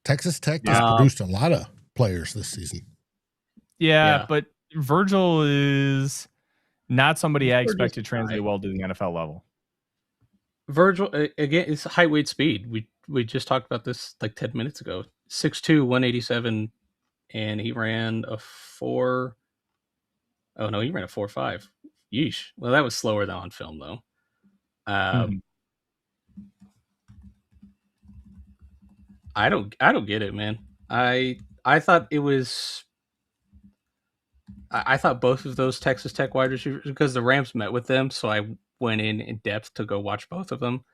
A: Texas Tech has produced a lot of players this season.
D: Yeah, but Virgil is not somebody I expect to translate well to the NFL level.
E: Virgil, again, it's height, weight, speed. We just talked about this like 10 minutes ago. 6'2", 187, and he ran a 4. Oh, no, he ran a 4.5. Yeesh. Well, that was slower than on film, though. I don't get it, man. I thought it was... I thought both of those Texas Tech wide receivers, because the Rams met with them, so I went in depth to go watch both of them.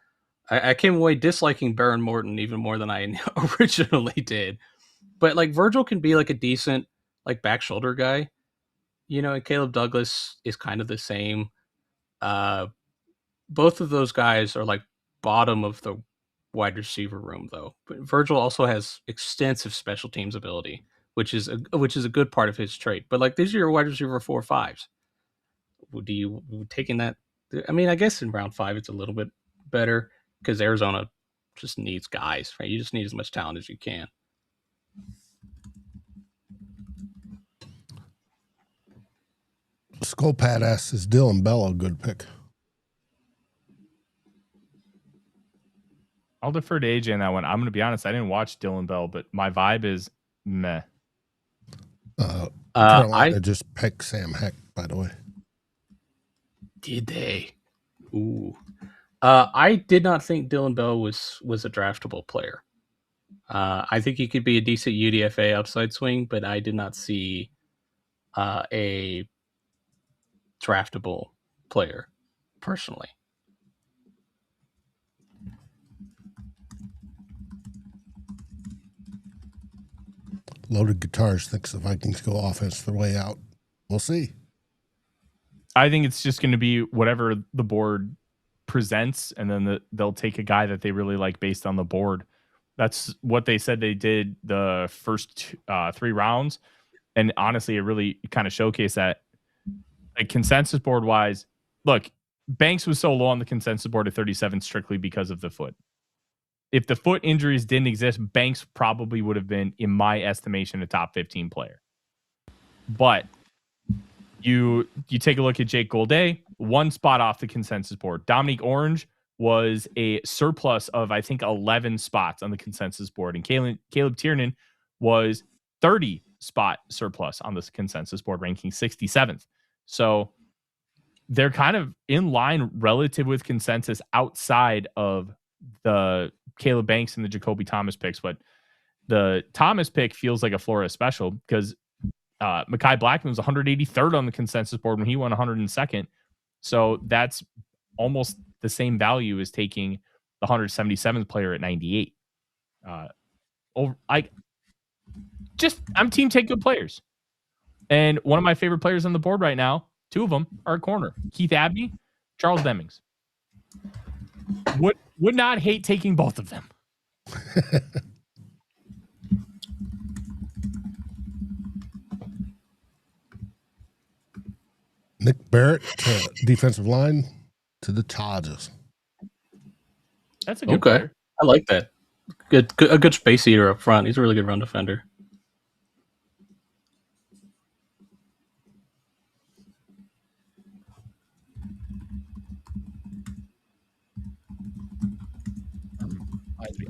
E: I came away disliking Baron Morton even more than I originally did. But like Virgil can be like a decent like back shoulder guy, and Caleb Douglas is kind of the same. Both of those guys are like bottom of the wide receiver room though. But Virgil also has extensive special teams ability, which is a good part of his trait. But like these are your wide receiver 4.5s. Do you taking that? I mean, I guess in round 5 it's a little bit better because Arizona just needs guys, right? You just need as much talent as you can.
A: Skull Pad asks, is Dylan Bell a good pick?
D: I'll defer to AJ on that one. I'm going to be honest. I didn't watch Dylan Bell, but my vibe is meh.
A: Carolina just picked Sam Heck, by the way.
E: Did they? Ooh. I did not think Dylan Bell was a draftable player. I think he could be a decent UDFA upside swing, but I did not see a draftable player personally.
A: Loaded Guitars thinks the Vikings go offense their way out. We'll see.
D: I think it's just going to be whatever the board presents, and then they'll take a guy that they really like based on the board. That's what they said they did the first 3 rounds. And honestly, it really kind of showcased that. Like consensus board wise, look, Banks was so low on the consensus board at 37 strictly because of the foot. If the foot injuries didn't exist, Banks probably would have been, in my estimation, a top 15 player. But you take a look at Jake Golday, 1 spot off the consensus board. Dominique Orange was a surplus of, I think, 11 spots on the consensus board. And Caleb Tiernan was 30 spot surplus on this consensus board, ranking 67th. So they're kind of in line relative with consensus outside of the Caleb Banks and the Jacoby Thomas picks. But the Thomas pick feels like a Flores special because Mekhi Blackman was 183rd on the consensus board when he won 102nd. So that's almost the same value as taking the 177th player at 98. I'm team take good players. And one of my favorite players on the board right now, 2 of them are a corner. Keith Abney, Charles Demings. Would not hate taking both of them.
A: Nick Barrett, defensive line to the Chargers.
D: That's a good player.
E: I like that. A good space eater up front. He's a really good run defender.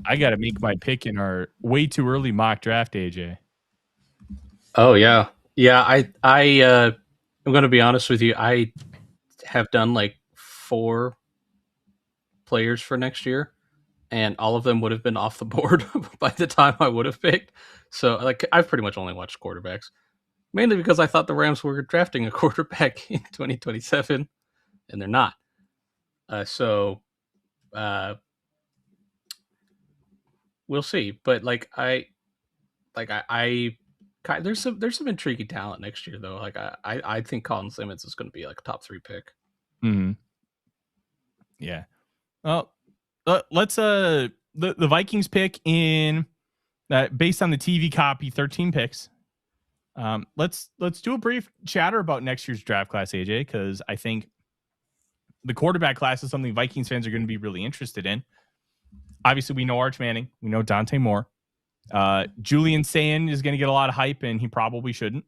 D: I got to make my pick in our way too early mock draft, AJ.
E: Oh yeah. I'm going to be honest with you. I have done like 4 players for next year, and all of them would have been off the board by the time I would have picked. So like I've pretty much only watched quarterbacks, mainly because I thought the Rams were drafting a quarterback in 2027, and they're not. So we'll see. But like I there's some intriguing talent next year though. Like I think Colin Simmons is going to be like a top 3 pick.
D: Mm-hmm. Yeah. Well, let's the Vikings pick in based on the TV copy, 13 picks. Let's do a brief chatter about next year's draft class, AJ, because I think the quarterback class is something Vikings fans are going to be really interested in. Obviously, we know Arch Manning, we know Dante Moore. Julian Sayin is going to get a lot of hype, and he probably shouldn't.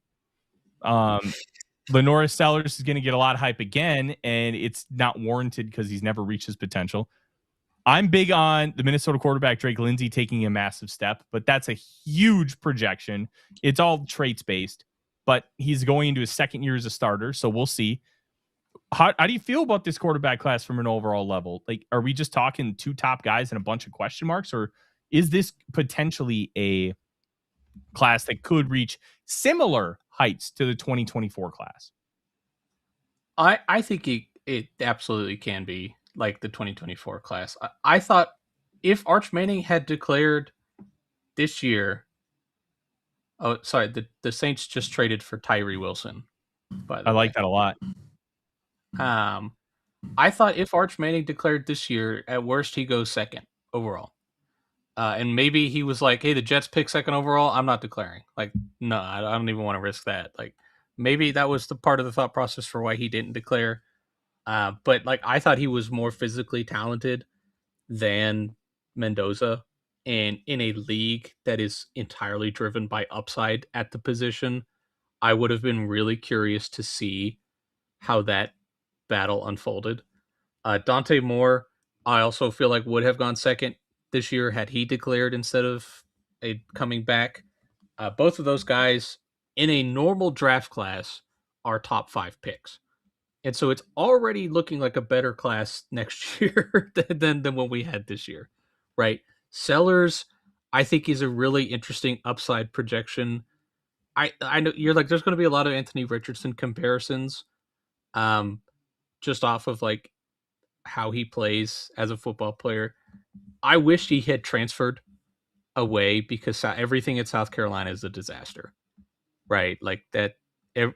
D: Lenora Sellers is going to get a lot of hype again, and it's not warranted because he's never reached his potential. I'm big on the Minnesota quarterback Drake Lindsay taking a massive step, but that's a huge projection. It's all traits based, but he's going into his second year as a starter, so we'll see. How do you feel about this quarterback class from an overall level? Like, are we just talking 2 top guys and a bunch of question marks, or is this potentially a class that could reach similar heights to the 2024 class?
E: I think it absolutely can be like the 2024 class. I thought if Arch Manning had declared this year, oh, sorry, the Saints just traded for Tyree Wilson.
D: I like that a lot.
E: I thought if Arch Manning declared this year, at worst he goes second overall. And maybe he was like, hey, the Jets pick second overall, I'm not declaring. Like, no, I don't even want to risk that. Like, maybe that was the part of the thought process for why he didn't declare. But like, I thought he was more physically talented than Mendoza, and in a league that is entirely driven by upside at the position, I would have been really curious to see how that battle unfolded. Dante Moore, I also feel like would have gone second this year had he declared instead of coming back. Both of those guys in a normal draft class are top 5 picks. And so it's already looking like a better class next year than what we had this year, right? Sellers, I think he's a really interesting upside projection. I know you're like, there's going to be a lot of Anthony Richardson comparisons, just off of like how he plays as a football player. I wish he had transferred away because everything at South Carolina is a disaster, right? Like that.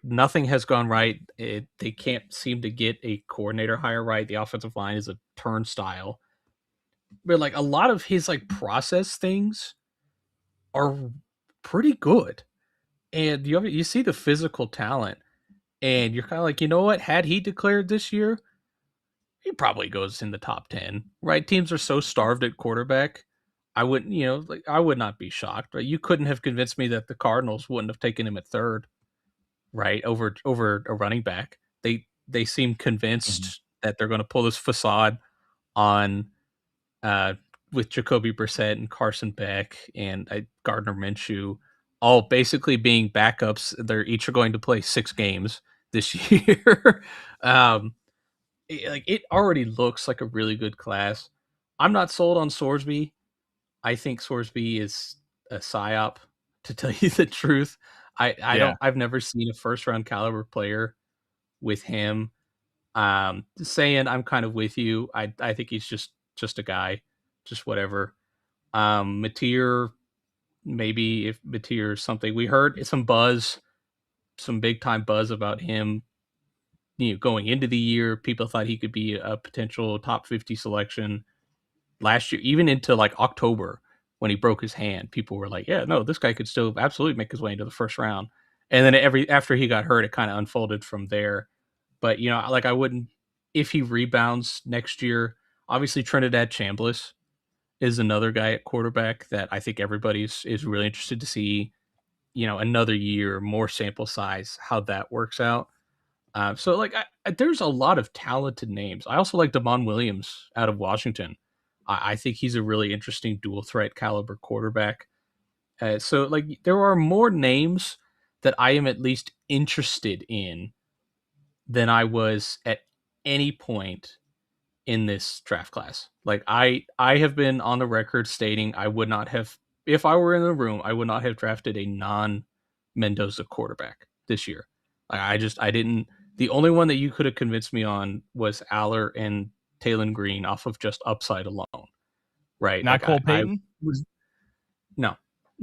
E: Nothing has gone right. They can't seem to get a coordinator hire right. The offensive line is a turnstile. But like a lot of his like process things are pretty good. And you see the physical talent, and you're kind of like, you know what? Had he declared this year, he probably goes in the top 10, right? Teams are so starved at quarterback. I wouldn't, I would not be shocked. Right? You couldn't have convinced me that the Cardinals wouldn't have taken him at 3rd. Right, over a running back. They seem convinced that they're going to pull this facade on with Jacoby Brissett and Carson Beck and Gardner Minshew, all basically being backups. They're each are going to play 6 games this year. It already looks like a really good class. I'm not sold on Sorsby. I think Sorsby is a psyop, to tell you the truth. I've never seen a 1st round caliber player with him. Saying I'm kind of with you. I think he's just a guy, just whatever. Mateer, maybe if Mateer is something, we heard some big time buzz about him. Going into the year, people thought he could be a potential top 50 selection last year, even into like October. When he broke his hand, people were like, yeah, no, this guy could still absolutely make his way into the 1st round. And then after he got hurt, it kind of unfolded from there. But, I wouldn't, if he rebounds next year, obviously Trinidad Chambliss is another guy at quarterback that I think everybody is really interested to see, another year, more sample size, how that works out. So there's a lot of talented names. I also like Damon Williams out of Washington. I think he's a really interesting dual threat caliber quarterback. So there are more names that I am at least interested in than I was at any point in this draft class. Like I have been on the record stating I would not have, if I were in the room, I would not have drafted a non-Mendoza quarterback this year. I didn't. The only one that you could have convinced me on was Aller and Talon Green off of just upside alone, right?
D: Not
E: like
D: Cole Payton?
E: No.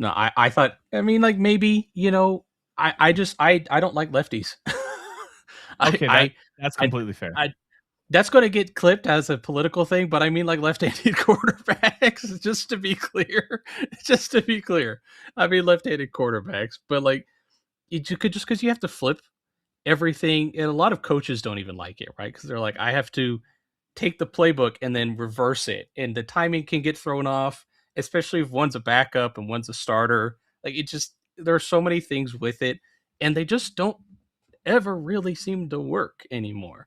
E: I thought, I mean, like maybe, you know, I don't like lefties.
D: Okay, that's completely fair.
E: That's going to get clipped as a political thing, but I mean like left-handed quarterbacks, just to be clear. I mean left-handed quarterbacks, but like you could, just because you have to flip everything, and a lot of coaches don't even like it, right? Because they're like, I have to take the playbook and then reverse it, and the timing can get thrown off, especially if one's a backup and one's a starter. Like it just, there are so many things with it, and they just don't ever really seem to work anymore.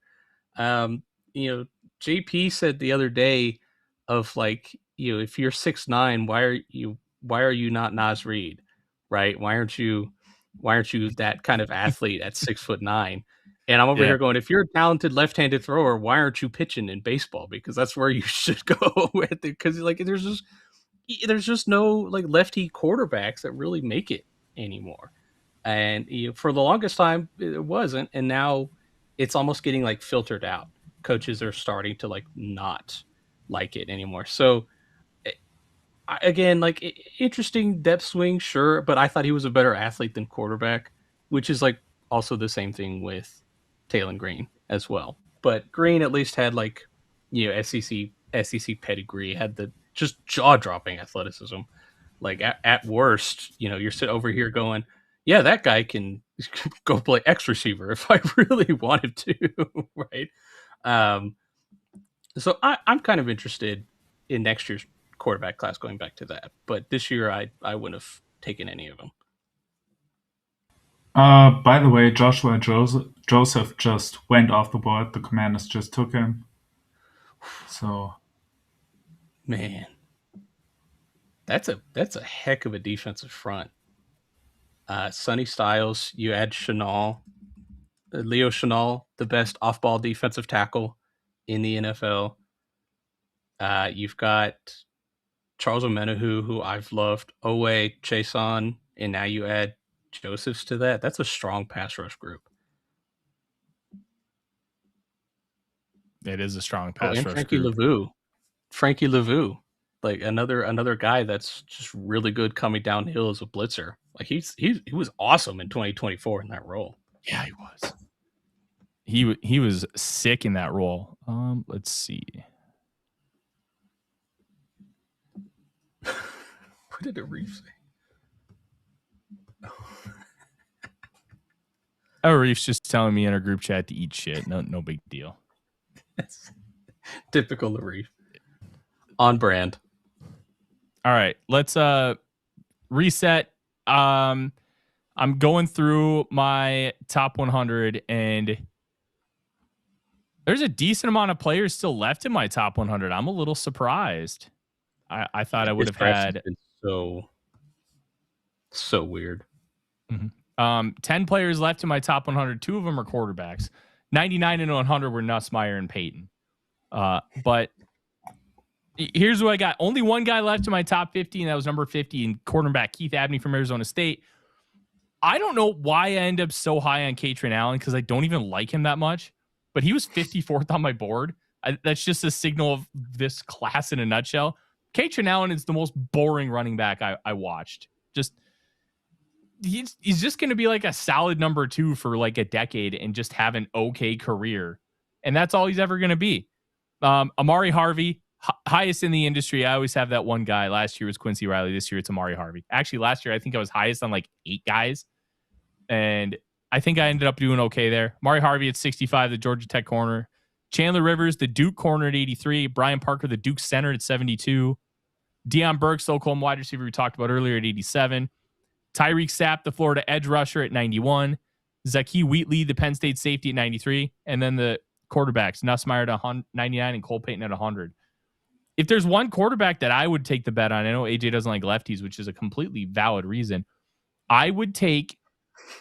E: You know, JP said the other day of like, you know, if you're 6'9", why are you not Nas Reed, right? Why aren't you that kind of athlete at 6'9"? And I'm over here going, if you're a talented left-handed thrower, why aren't you pitching in baseball? Because that's where you should go with it. Because like there's just no like lefty quarterbacks that really make it anymore. And you know, for the longest time it wasn't, and now it's almost getting like filtered out. Coaches are starting to like not like it anymore. So again, like interesting depth swing, sure, but I thought he was a better athlete than quarterback, which is like also the same thing with Talon Green as well. But Green at least had like, you know, SEC pedigree, had the just jaw-dropping athleticism. Like at worst, you know, you're sitting over here going, yeah, that guy can go play X receiver if I really wanted to, right? So I'm kind of interested in next year's quarterback class, going back to that. But this year, I wouldn't have taken any of them.
F: By the way, Joshua Joseph just went off the board. The Commanders just took him. So,
E: man, that's a heck of a defensive front. Sonny Styles, you add Chenal, Leo Chenal, the best off-ball defensive tackle in the NFL. You've got Charles Omenihu, who I've loved, Owe, Chason, and now you add Josephs to that. That's a strong pass rush group.
D: It is a strong pass rush
E: Frankie
D: group.
E: Frankie Lavu, like another guy that's just really good coming downhill as a blitzer. Like he was awesome in 2024 in that role.
D: Yeah, he was. He was sick in that role. Let's see.
E: What did the Reef say?
D: Oh, Reef's just telling me in our group chat to eat shit. No big deal.
E: That's typical of Reef. On brand.
D: All right, let's reset. I'm going through my top 100, and there's a decent amount of players still left in my top 100. I'm a little surprised. I thought I would have had
E: so weird.
D: Mm-hmm. 10 players left in my top 100. 2 of them are quarterbacks. 99 and 100 were Nussmeier and Peyton. But here's what I got. Only one guy left in my top 50, and that was number 50, and quarterback Keith Abney from Arizona State. I don't know why I end up so high on Katrin Allen, because I don't even like him that much, but he was 54th on my board. That's just a signal of this class in a nutshell. Katrin Allen is the most boring running back I watched. He's just going to be like a solid number 2 for like a decade and just have an okay career. And that's all he's ever going to be. Amari Harvey, highest in the industry. I always have that one guy. Last year was Quincy Riley. This year it's Amari Harvey. Actually, last year I think I was highest on like 8 guys. And I think I ended up doing okay there. Amari Harvey at 65, the Georgia Tech corner. Chandler Rivers, the Duke corner at 83. Brian Parker, the Duke center at 72. Deion Burks, the Oklahoma wide receiver we talked about earlier at 87. Tyreek Sapp, the Florida edge rusher at 91. Zaki Wheatley, the Penn State safety at 93. And then the quarterbacks, Nussmeier at 99 and Cole Payton at 100. If there's one quarterback that I would take the bet on, I know AJ doesn't like lefties, which is a completely valid reason. I would take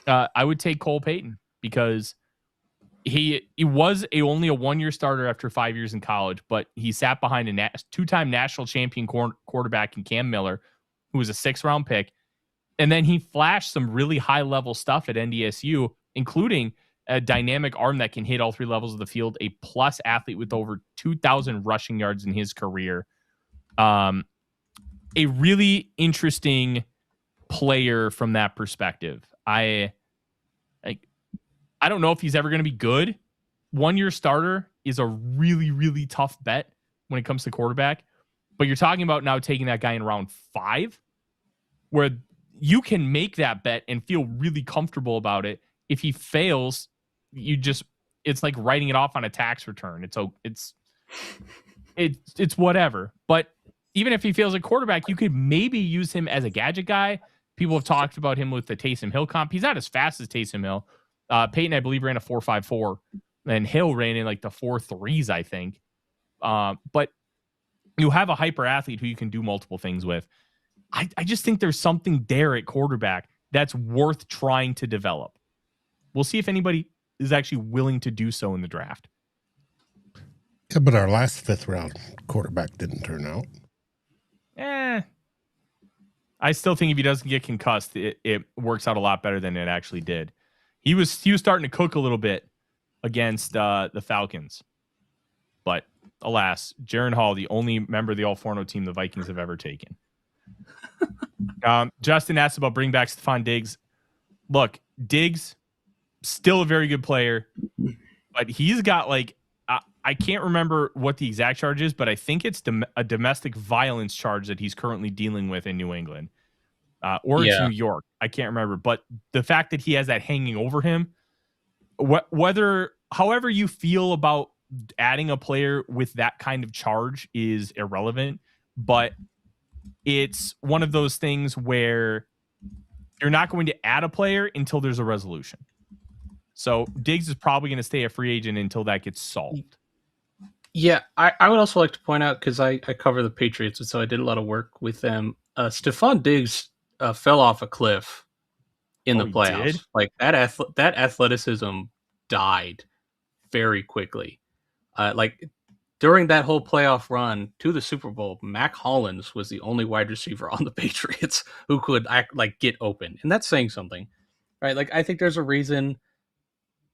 D: Cole Payton, because he was only a 1-year starter after 5 years in college, but he sat behind a 2-time national champion quarterback in Cam Miller, who was a 6th-round pick. And then he flashed some really high-level stuff at NDSU, including a dynamic arm that can hit all 3 levels of the field, a plus athlete with over 2,000 rushing yards in his career. A really interesting player from that perspective. I don't know if he's ever going to be good. 1-year starter is a really, really tough bet when it comes to quarterback. But you're talking about now taking that guy in round 5, where you can make that bet and feel really comfortable about it. If he fails, it's like writing it off on a tax return. It's whatever. But even if he fails at quarterback, you could maybe use him as a gadget guy. People have talked about him with the Taysom Hill comp. He's not as fast as Taysom Hill. Peyton, I believe, ran a 4.54, and Hill ran in like the 4.3s, I think. But you have a hyper athlete who you can do multiple things with. I just think there's something there at quarterback that's worth trying to develop. We'll see if anybody is actually willing to do so in the draft.
A: Yeah, but our last 5th round quarterback didn't turn out.
D: I still think if he doesn't get concussed, it works out a lot better than it actually did. He was starting to cook a little bit against the Falcons. But alas, Jaron Hall, the only member of the All-Forno team the Vikings have ever taken. Justin asked about bring back Stephon Diggs. Look, Diggs, still a very good player, but he's got I can't remember what the exact charge is, but I think it's a domestic violence charge that he's currently dealing with in New England. Or it's New York. I can't remember. But the fact that he has that hanging over him, however you feel about adding a player with that kind of charge is irrelevant. But it's one of those things where you're not going to add a player until there's a resolution. So Diggs is probably going to stay a free agent until that gets solved.
E: Yeah, I would also like to point out, because I cover the Patriots, and so I did a lot of work with them. Stephon Diggs fell off a cliff in the playoffs. Like that athleticism died very quickly. During that whole playoff run to the Super Bowl, Mac Hollins was the only wide receiver on the Patriots who could get open, and that's saying something, right? Like, I think there's a reason,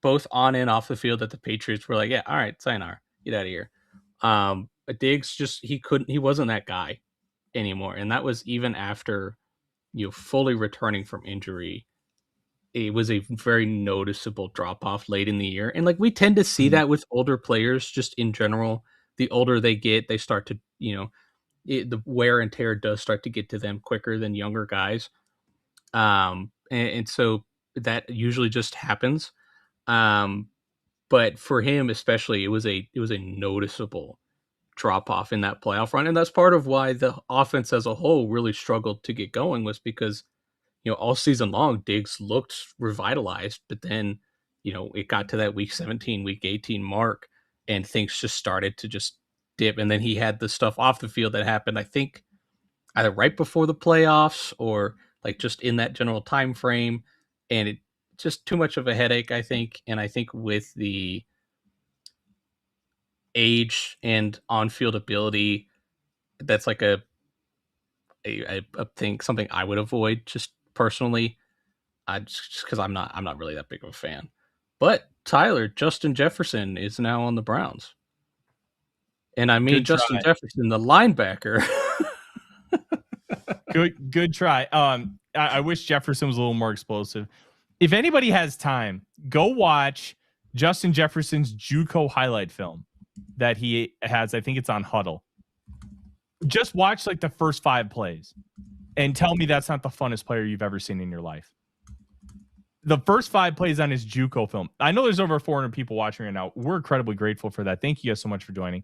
E: both on and off the field, that the Patriots were like, yeah, all right, sayonara, get out of here. But Diggs he wasn't that guy anymore, and that was even after fully returning from injury. It was a very noticeable drop off late in the year, and we tend to see that with older players just in general. The older they get, they start to the wear and tear does start to get to them quicker than younger guys, and so that usually just happens. But for him especially, it was a noticeable drop off in that playoff run, and that's part of why the offense as a whole really struggled to get going, was because all season long Diggs looked revitalized, but then it got to that week 17, week 18 mark, and things just started to just dip. And then he had the stuff off the field that happened, I think, either right before the playoffs or just in that general time frame, and it just too much of a headache, I think. And I think with the age and on-field ability, that's a thing, something I would avoid just personally, just because I'm not really that big of a fan. But Tyler, Justin Jefferson is now on the Browns, and I mean Justin Jefferson, the linebacker.
D: Good try. I wish Jefferson was a little more explosive. If anybody has time, go watch Justin Jefferson's JUCO highlight film that he has. I think it's on Huddle. Just watch the first 5 plays and tell me that's not the funnest player you've ever seen in your life. The first 5 plays on his JUCO film. I know there's over 400 people watching right now. We're incredibly grateful for that. Thank you guys so much for joining.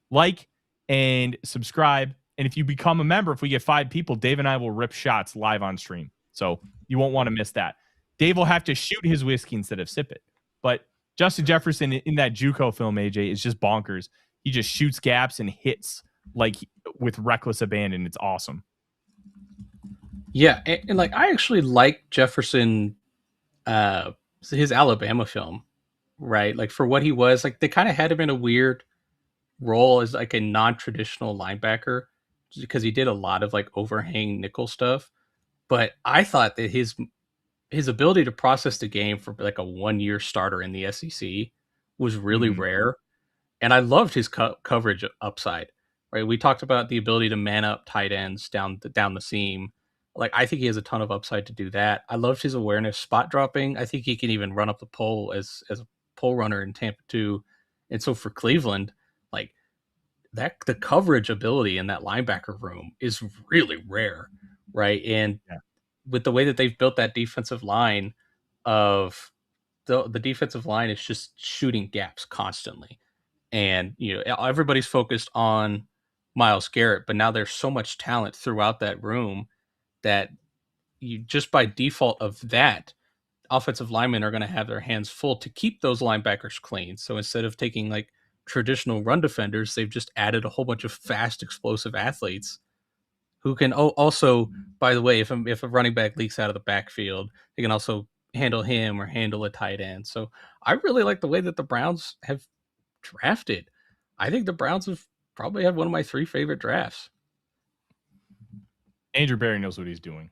D: Like and subscribe. And if you become a member, if we get 5 people, Dave and I will rip shots live on stream. So you won't want to miss that. Dave will have to shoot his whiskey instead of sip it. But Justin Jefferson in that JUCO film, AJ, is just bonkers. He just shoots gaps and hits with reckless abandon. It's awesome.
E: Yeah, and I actually like Jefferson, his Alabama film right? Like for what he was, like they kind of had him in a weird role as like a non-traditional linebacker because he did a lot of like overhang nickel stuff. But I thought that his ability to process the game for like a 1-year starter in the SEC was really rare. And I loved his coverage upside, right? We talked about the ability to man up tight ends down the seam. Like, I think he has a ton of upside to do that. I loved his awareness spot dropping. I think he can even run up the pole as a pole runner in Tampa too. And so for Cleveland, like that, the coverage ability in that linebacker room is really rare, right? And with the way that they've built that defensive line of the defensive line is just shooting gaps constantly. And, you know, everybody's focused on Myles Garrett, but now there's so much talent throughout that room that you just by default of that, offensive linemen are going to have their hands full to keep those linebackers clean. So instead of taking like traditional run defenders, they've just added a whole bunch of fast, explosive athletes who can also, by the way, if a running back leaks out of the backfield, they can also handle him or handle a tight end. So I really like the way that the Browns have drafted. I think the Browns have probably had one of my 3 favorite drafts.
C: Andrew Berry knows what he's doing.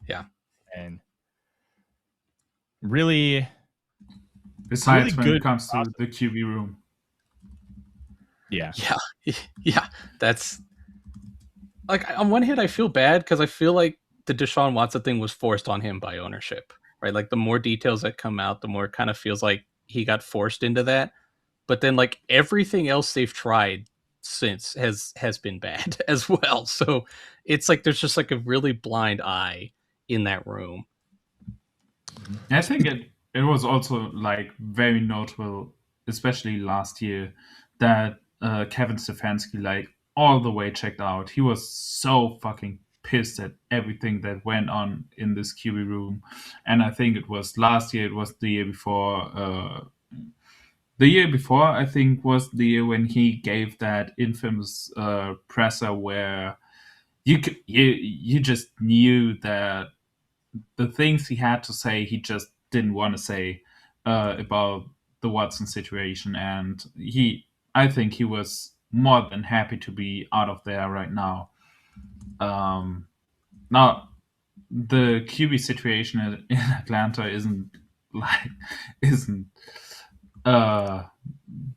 E: Yeah.
C: And really,
F: besides
C: really
F: when it comes to the QB room.
C: Yeah.
E: That's like, on one hand, I feel bad because I feel like the Deshaun Watson thing was forced on him by ownership, right? Like the more details that come out, the more it kind of feels like he got forced into that. But then like everything else they've tried since has been bad as well. So it's like there's just like a really blind eye in that room.
F: I think it was also like very notable, especially last year, that Kevin Stefanski like all the way checked out. He was so fucking pissed at everything that went on in this QB room. And I think it was last year, it was the year before. The year before, I think, was the year when he gave that infamous presser where you just knew that the things he had to say, he just didn't want to say about the Watson situation. And I think he was more than happy to be out of there right now. Now, the QB situation in Atlanta isn't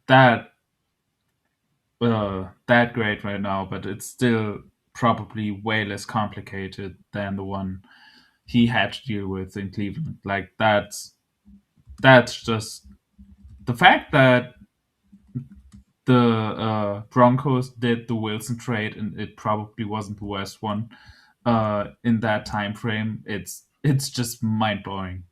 F: that great right now, but it's still probably way less complicated than the one he had to deal with in Cleveland. Like that's just the fact that the Broncos did the Wilson trade, and it probably wasn't the worst one in that time frame. It's just mind blowing.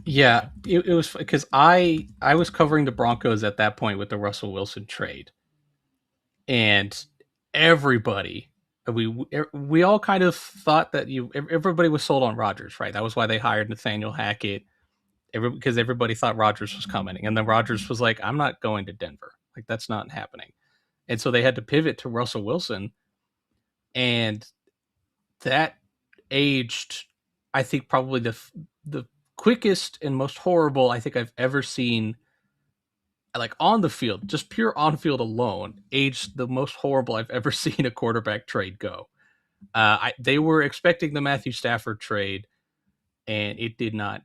E: Yeah, it was because I was covering the Broncos at that point with the Russell Wilson trade, and everybody we all kind of thought that everybody was sold on Rodgers, right? That was why they hired Nathaniel Hackett, because everybody thought Rodgers was coming, and then Rodgers was like, "I'm not going to Denver, like that's not happening," and so they had to pivot to Russell Wilson, and that aged, I think, probably the quickest and most horrible I think I've ever seen, like on the field, just pure on field alone, aged the most horrible I've ever seen a quarterback trade go. They were expecting the Matthew Stafford trade, and it did not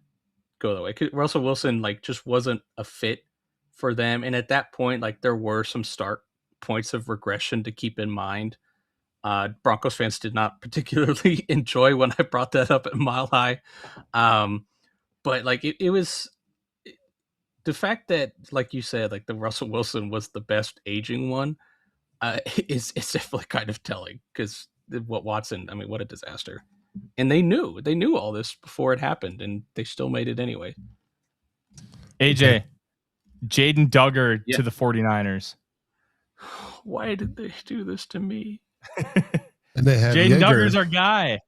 E: go that way. Russell Wilson like just wasn't a fit for them, and at that point, like there were some start points of regression to keep in mind. Broncos fans did not particularly enjoy when I brought that up at Mile High. But like it was the fact that, like you said, like the Russell Wilson was the best aging one is definitely kind of telling, because what Watson, I mean, what a disaster. And they knew all this before it happened, and they still made it anyway.
C: AJ, Jaden Duggar to the 49ers.
E: Why did they do this to me?
A: And they have
C: Jaden Duggar's our guy.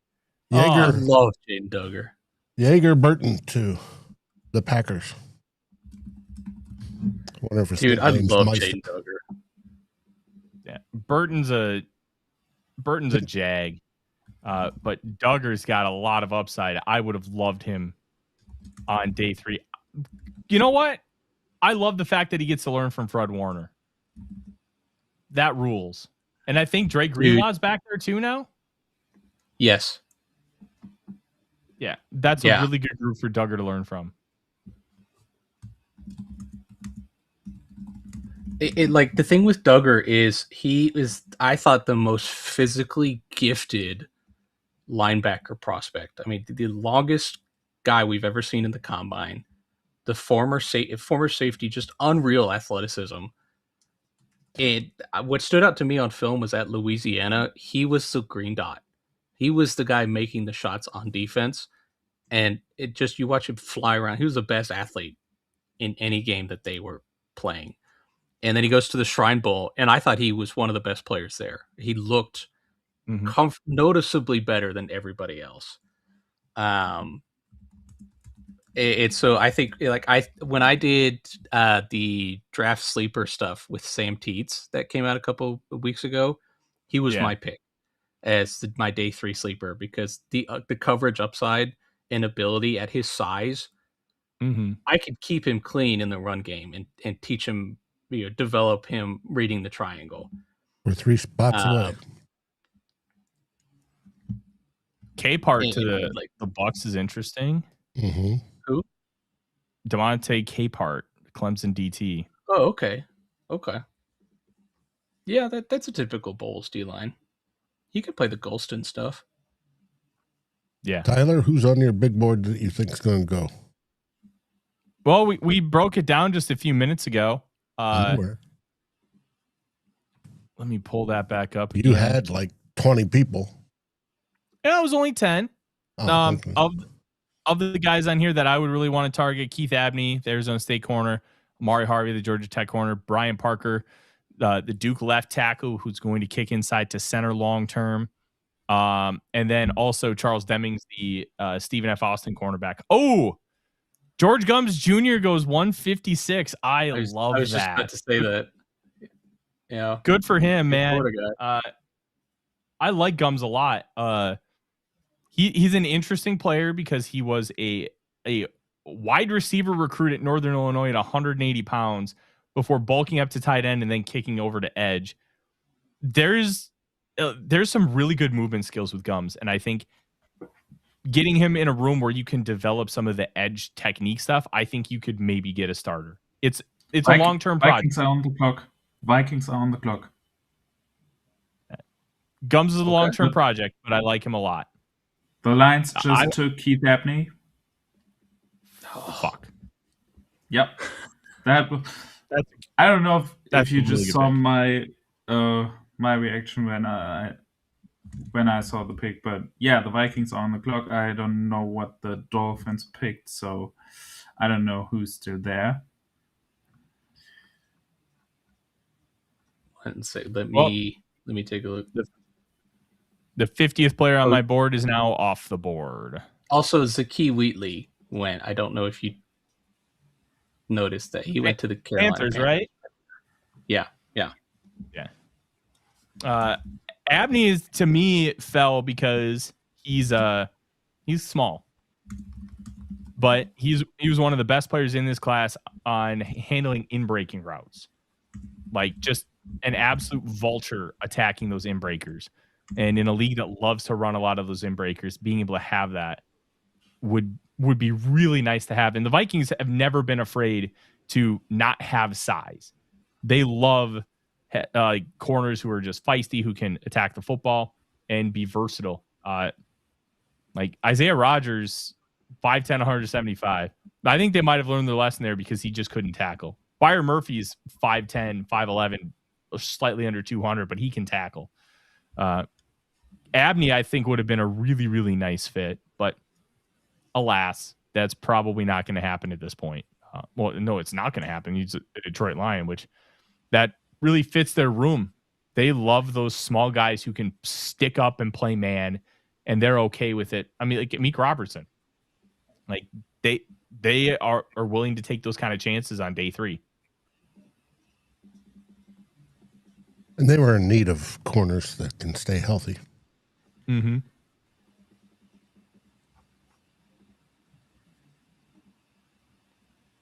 A: Yeager.
E: I love Jaden Duggar.
A: Yeager Burton to the Packers.
E: Dude, I love Jaden Duggar.
C: Yeah, Burton's a jag, but Duggar's got a lot of upside. I would have loved him
D: on day 3. You know what? I love the fact that he gets to learn from Fred Warner. That rules. And I think Drake Greenlaw's back there too now.
E: Yes.
D: Yeah, that's a really good group for Duggar to learn from.
E: Like the thing with Duggar is he is, I thought, the most physically gifted linebacker prospect. I mean, the longest guy we've ever seen in the combine. The former safety, just unreal athleticism. And what stood out to me on film was at Louisiana, he was the green dot. He was the guy making the shots on defense. And it just, you watch him fly around. He was the best athlete in any game that they were playing. And then he goes to the Shrine Bowl, and I thought he was one of the best players there. He looked noticeably better than everybody else. So I think, like, when I did the draft sleeper stuff with Sam Teets that came out a couple of weeks ago, he was my pick as my day 3 sleeper, because the coverage upside and ability at his size, I could keep him clean in the run game and teach him, develop him reading the triangle.
A: We're 3 spots away.
D: K part to the Bucks is interesting.
E: Who?
D: Devontae Capehart, Clemson DT.
E: Oh, okay. Yeah, that's a typical Bulls D line. He could play the Golston stuff.
D: Yeah.
A: Tyler, who's on your big board that you think is going to go?
D: Well, we broke it down just a few minutes ago. Let me pull that back up.
A: You had like 20 people.
D: Yeah, it was only 10. Okay. Of the guys on here that I would really want to target: Keith Abney, the Arizona State corner; Amari Harvey, the Georgia Tech corner; Brian Parker, the Duke left tackle, who's going to kick inside to center long term. And then also Charles Demings, the Stephen F. Austin cornerback. Oh, George Gums Jr. goes 156. I love that. I was just
E: about to say that. Yeah.
D: Good for him, man. I like Gums a lot. He's an interesting player because he was a wide receiver recruit at Northern Illinois at 180 pounds before bulking up to tight end and then kicking over to edge. There's some really good movement skills with Gums, and I think getting him in a room where you can develop some of the edge technique stuff, I think you could maybe get a starter. It's a long-term project.
F: Vikings are on the clock.
D: Gums is a long-term project, but I like him a lot.
F: The Lions just took Keith Abney.
D: Oh, fuck.
F: Yep. I don't know if you just saw my reaction when I saw the pick, but yeah, the Vikings are on the clock. I don't know what the Dolphins picked, so I don't know who's still there.
E: Let me take a look.
D: The 50th player on my board is now off the board.
E: Also, Zakee Wheatley went. I don't know if you noticed that he went to the Carolina
D: Panthers, right?
E: Yeah.
D: Abney is, to me, fell because he's small, but he was one of the best players in this class on handling in-breaking routes, like just an absolute vulture attacking those in-breakers. And in a league that loves to run a lot of those in-breakers, being able to have that would be really nice to have. And the Vikings have never been afraid to not have size. They love corners who are just feisty, who can attack the football and be versatile. Like Isaiah Rodgers, 5'10", 175. I think they might have learned their lesson there because he just couldn't tackle. Byron Murphy's 5'10", 5'11", slightly under 200, but he can tackle. Abney, I think, would have been a really, really nice fit, but alas, that's probably not going to happen at this point. Well, no, it's not going to happen. He's a Detroit Lion, which that really fits their room. They love those small guys who can stick up and play man, and they're okay with it. I mean, like Meek Robertson, like they are willing to take those kind of chances on day 3.
A: And they were in need of corners that can stay healthy.
D: Mm-hmm.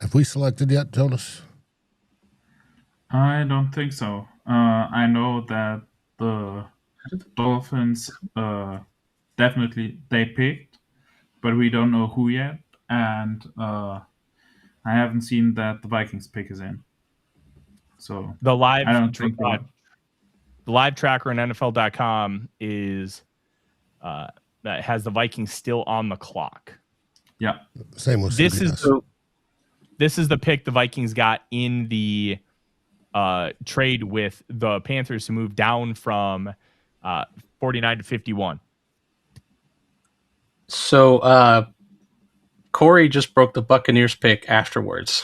A: Have we selected yet, Jonas?
F: I don't think so. I know that the Dolphins definitely they picked, but we don't know who yet. And I haven't seen that the Vikings pick is in. So
D: The live
F: I don't think
D: the live tracker on NFL.com is that has the Vikings still on the clock.
F: yeah.
A: Same with
D: This
A: CBS.
D: this is the pick the Vikings got in the trade with the Panthers to move down from 49 to 51.
E: So Corey just broke the Buccaneers pick afterwards.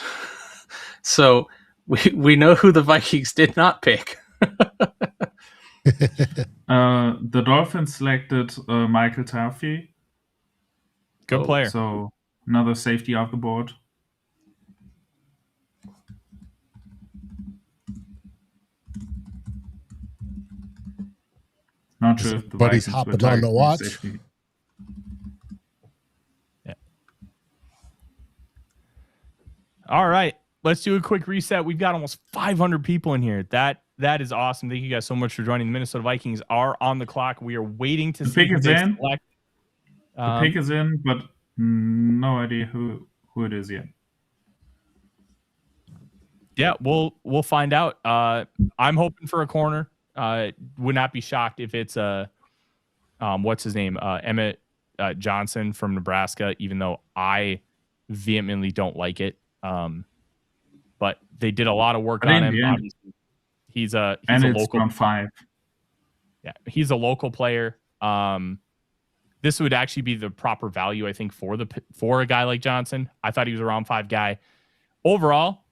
E: So we know who the Vikings did not pick.
F: The Dolphins selected Michael Taffy,
D: Good player.
F: so another safety off the board. Not sure if the
A: But he's
F: Vikings
A: hopping
F: would
A: on
F: like
A: the
F: the
A: watch.
F: safety.
D: All right, let's do a quick reset. We've got almost 500 people in here. That is awesome. Thank you guys so much for joining. The Minnesota Vikings are on the clock. We are waiting to see who they select.
F: The pick is in, but no idea who it is yet.
D: Yeah, we'll find out. I'm hoping for a corner. Would not be shocked if it's what's his name, Emmett Johnson from Nebraska. Even though I vehemently don't like it, but they did a lot of work on him. Obviously, he's a local.
F: Round 5.
D: Yeah, he's a local player. This would actually be the proper value, I think, for a guy like Johnson. I thought he was a round 5 guy. Overall,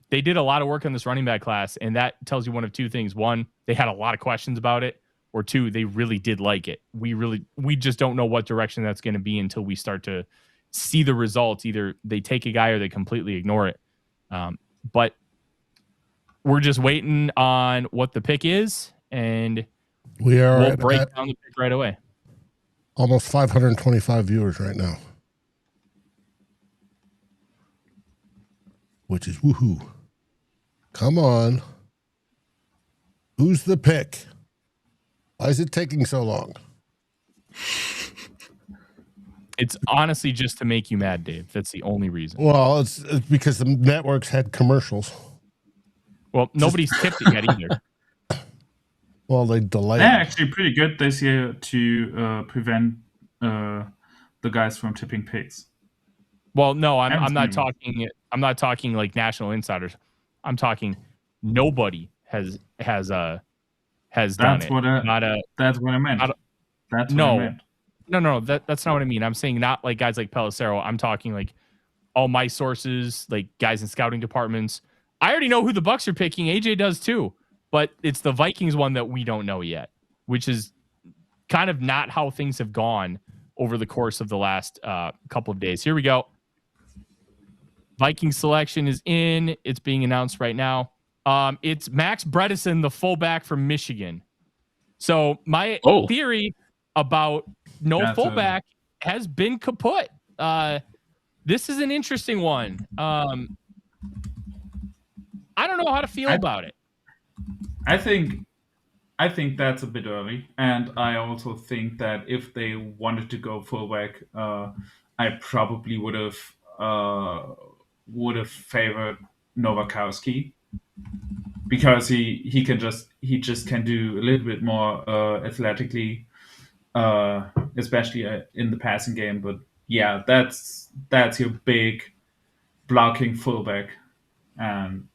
D: they did a lot of work on this running back class, and that tells you one of two things. One, they had a lot of questions about it, or two, they really did like it. We just don't know what direction that's going to be until we start to see the results. Either they take a guy or they completely ignore it. But we're just waiting on what the pick is, and we'll break down the pick right away.
A: Almost 525 viewers right now, which is woohoo. Come on. Who's the pick? Why is it taking so long?
D: It's honestly just to make you mad, Dave. That's the only reason.
A: Well, it's because the networks had commercials.
D: Well, nobody's tipped it yet either.
A: Well, they delayed.
F: They're actually pretty good this year to prevent the guys from tipping picks.
D: Well, no, I'm not talking. I'm not talking like national insiders. I'm talking nobody has done
F: That's
D: it.
F: what I meant. That's what I meant.
D: That's not what I mean. I'm saying not like guys like Pelissero. I'm talking like all my sources, like guys in scouting departments. I already know who the Bucs are picking. AJ does too, but it's the Vikings one that we don't know yet, which is kind of not how things have gone over the course of the last couple of days. Here we go. Viking selection is in. It's being announced right now. It's Max Bredesen, the fullback from Michigan. So my theory about fullback has been kaput. This is an interesting one. I don't know how to feel about it.
F: I think that's a bit early, and I also think that if they wanted to go fullback, I probably would have favored Nowakowski, because he just can do a little bit more athletically, especially in the passing game. But yeah, that's your big blocking fullback, and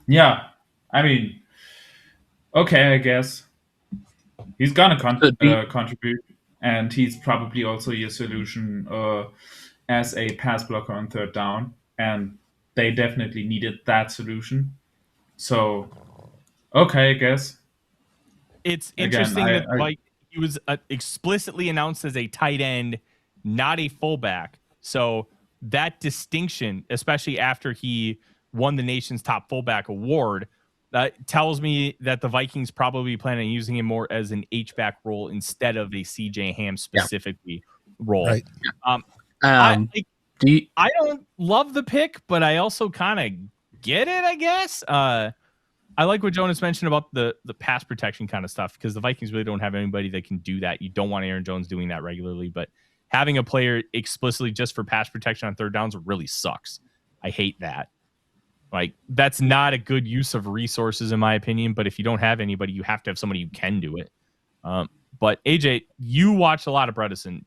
F: yeah, I mean, okay, I guess he's gonna contribute, and he's probably also your solution as a pass blocker on third down, and they definitely needed that solution. So, okay, I guess.
D: It's interesting that he was explicitly announced as a tight end, not a fullback. So that distinction, especially after he won the nation's top fullback award, that tells me that the Vikings probably plan on using him more as an H-back role instead of a CJ Ham specifically role.
A: Right.
D: I don't love the pick, but I also kind of get it, I guess. I like what Jonas mentioned about the pass protection kind of stuff, because the Vikings really don't have anybody that can do that. You don't want Aaron Jones doing that regularly, but having a player explicitly just for pass protection on third downs really sucks. I hate that. Like, that's not a good use of resources, in my opinion. But if you don't have anybody, you have to have somebody who can do it. But AJ, you watched a lot of Bredesen.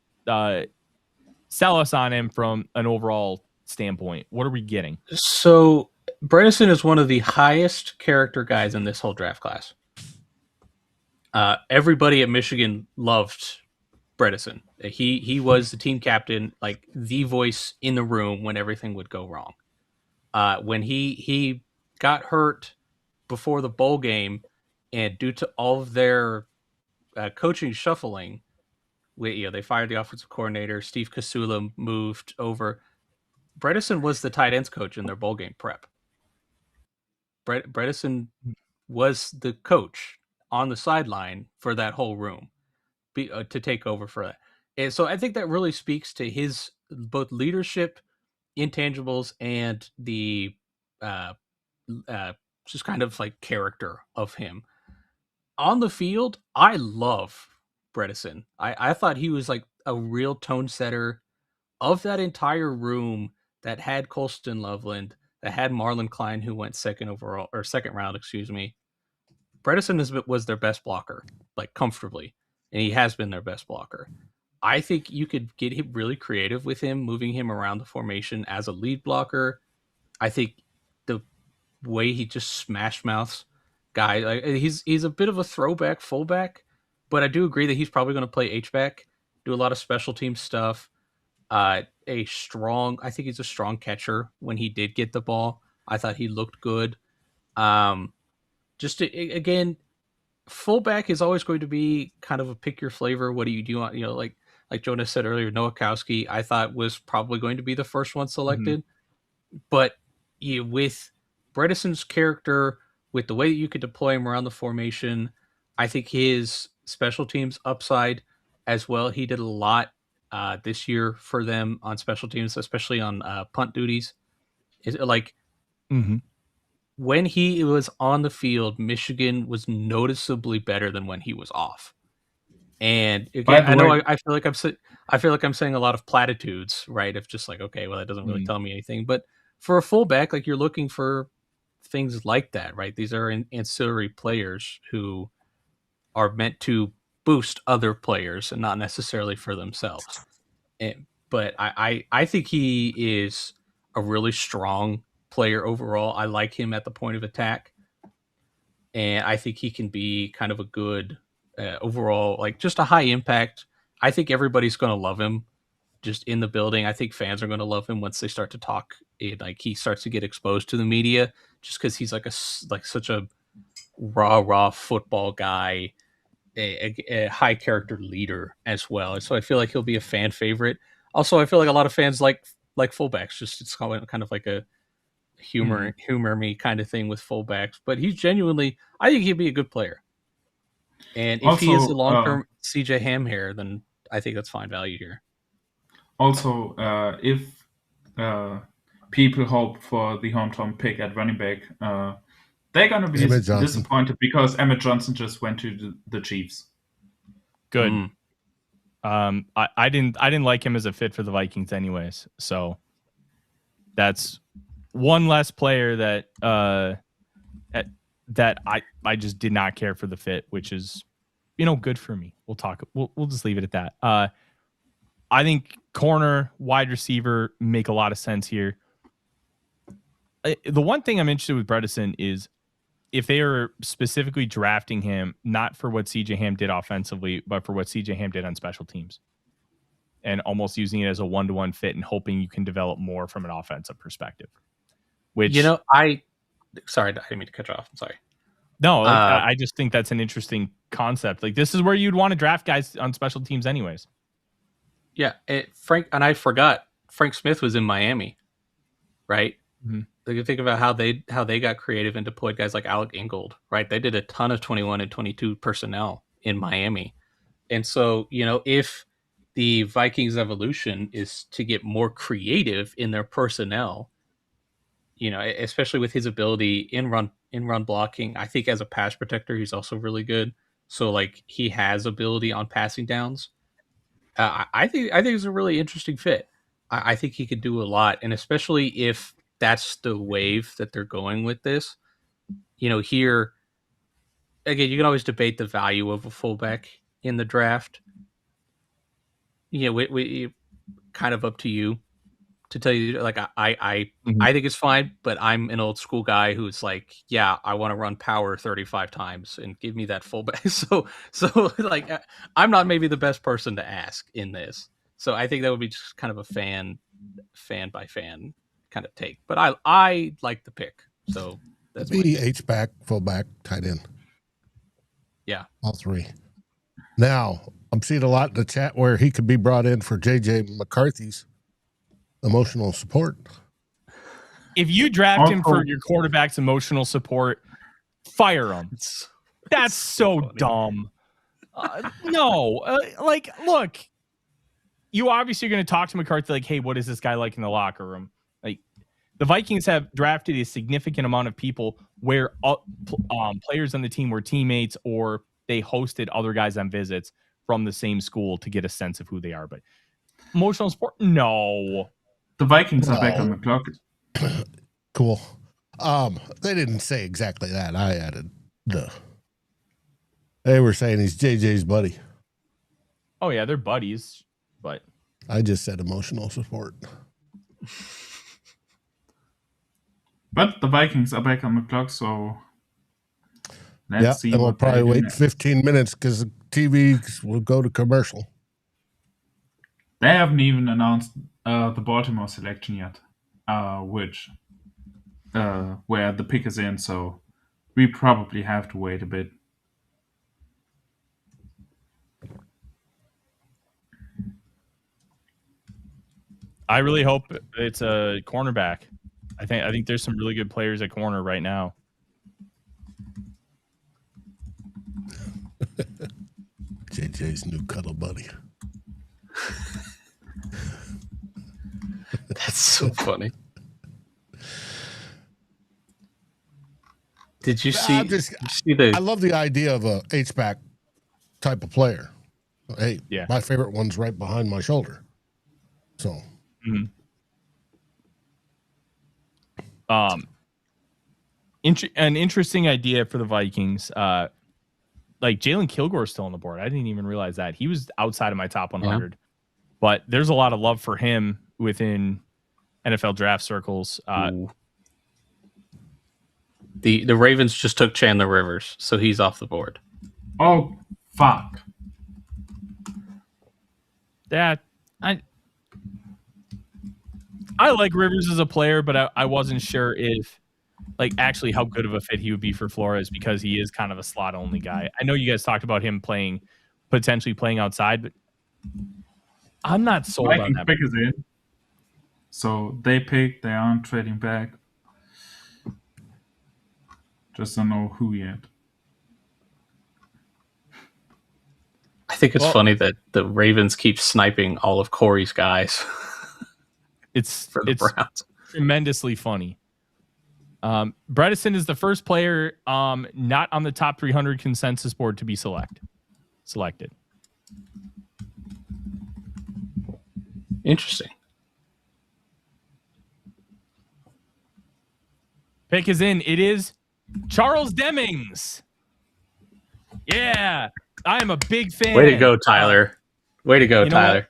D: Sell us on him from an overall standpoint. What are we getting?
E: So Bredesen is one of the highest character guys in this whole draft class. Everybody at Michigan loved Bredesen. He was the team captain, like the voice in the room when everything would go wrong. When he got hurt before the bowl game, and due to all of their coaching shuffling, they fired the offensive coordinator. Steve Kasula moved over. Bredesen was the tight ends coach in their bowl game prep. Bredesen was the coach on the sideline for that whole room to take over for that. And so I think that really speaks to his both leadership, intangibles, and the just kind of like character of him. On the field, I love Bredesen. I thought he was like a real tone setter of that entire room that had Colston Loveland, that had Marlon Klein, who went second round, excuse me. Bredesen was their best blocker, like comfortably, and he has been their best blocker. I think you could get him really creative with him, moving him around the formation as a lead blocker. I think the way he just smash mouths guy, like, he's a bit of a throwback fullback, but I do agree that he's probably going to play H-back, do a lot of special team stuff. I think he's a strong catcher when he did get the ball. I thought he looked good. Again, fullback is always going to be kind of a pick your flavor. What do you want? Like Jonas said earlier, Nowakowski, I thought was probably going to be the first one selected. Mm-hmm. But with Bredesen's character, with the way that you could deploy him around the formation, I think his special teams upside as well. He did a lot this year for them on special teams, especially on punt duties. When he was on the field, Michigan was noticeably better than when he was off. And again, I feel like I'm saying a lot of platitudes, right? Of just like, okay, well, that doesn't really tell me anything. But for a fullback, like, you're looking for things like that, right? These are ancillary players who are meant to boost other players and not necessarily for themselves. But I think he is a really strong player overall. I like him at the point of attack, and I think he can be kind of a good overall, like, just a high impact. I think everybody's going to love him just in the building. I think fans are going to love him once they start to talk. Like, he starts to get exposed to the media, just because he's such a raw football guy, a high character leader as well. And so I feel like he'll be a fan favorite. Also, I feel like a lot of fans like fullbacks. Just it's kind of like a humor me kind of thing with fullbacks. But he's genuinely, I think he'd be a good player. And if he is a long-term CJ Ham hair, then I think that's fine value here.
F: Also, if people hope for the hometown pick at running back, they're going to be disappointed because Emmett Johnson just went to the Chiefs.
D: Good. I didn't like him as a fit for the Vikings anyways. So that's one less player that I just did not care for the fit, which is, good for me. We'll just leave it at that. I think corner, wide receiver make a lot of sense here. The one thing I'm interested with Bredesen is if they are specifically drafting him, not for what CJ Ham did offensively, but for what CJ Ham did on special teams, and almost using it as a one-to-one fit and hoping you can develop more from an offensive perspective. Which, sorry, I didn't mean to cut you off. I'm sorry. No, I just think that's an interesting concept. Like, this is where you'd want to draft guys on special teams anyways.
E: Yeah. Frank, and I forgot, Frank Smith was in Miami, right? Mm-hmm. Like, you think about how they got creative and deployed guys like Alec Ingold, right? They did a ton of 21 and 22 personnel in Miami. And so, if the Vikings evolution is to get more creative in their personnel. You know, especially with his ability in run blocking. I think as a pass protector, he's also really good. So like he has ability on passing downs. I think it's a really interesting fit. I think he could do a lot, and especially if that's the wave that they're going with this. You know, here again, you can always debate the value of a fullback in the draft. You know, we kind of up to you to tell you. Like I think it's fine, but I'm an old school guy who's like, yeah, I want to run power 35 times and give me that fullback. So like, I'm not maybe the best person to ask in this. So I think that would be just kind of a fan by fan kind of take. But I like the pick. So that's
A: be H-back, fullback, tight end.
E: Yeah.
A: All three. Now, I'm seeing a lot in the chat where he could be brought in for J.J. McCarthy's emotional support.
D: If you draft him for your quarterback's emotional support, fire him. That's so dumb. Like, look, you obviously are going to talk to McCarthy like, hey, what is this guy like in the locker room? Like, the Vikings have drafted a significant amount of people where players on the team were teammates or they hosted other guys on visits from the same school to get a sense of who they are. But emotional support, no.
F: The Vikings are back on the clock.
A: Cool. They didn't say exactly that. I added they were saying he's JJ's buddy.
D: Oh yeah, they're buddies, but
A: I just said emotional support.
F: But the Vikings are back on the clock, so let's see.
A: And we'll probably wait 15 minutes because the TV will go to commercial.
F: They haven't even announced the Baltimore selection yet, where the pick is in, so we probably have to wait a bit.
D: I really hope it's a cornerback. I think there's some really good players at corner right now.
A: JJ's new cuddle buddy.
E: That's so funny. Did you see?
A: I love the idea of a H-back type of player. Hey, yeah. My favorite one's right behind my shoulder. So,
D: an interesting idea for the Vikings. Like Jalen Kilgore's still on the board. I didn't even realize that he was outside of my top 100. But there's a lot of love for him within NFL draft circles.
E: The Ravens just took Chandler Rivers, so he's off the board.
F: Oh, fuck.
D: I like Rivers as a player, but I wasn't sure if, like, actually how good of a fit he would be for Flores because he is kind of a slot-only guy. I know you guys talked about him potentially playing outside, but I'm not sold on that.
F: Pick is in. So they pick, they aren't trading back. Just don't know who yet.
E: I think it's funny that the Ravens keep sniping all of Corey's guys.
D: It's tremendously funny. Bredesen is the first player not on the top 300 consensus board to be selected.
E: Interesting.
D: Pick is in. It is Charles Demings. Yeah, I am a big fan.
E: Way to go, Tyler. Way to go, Tyler.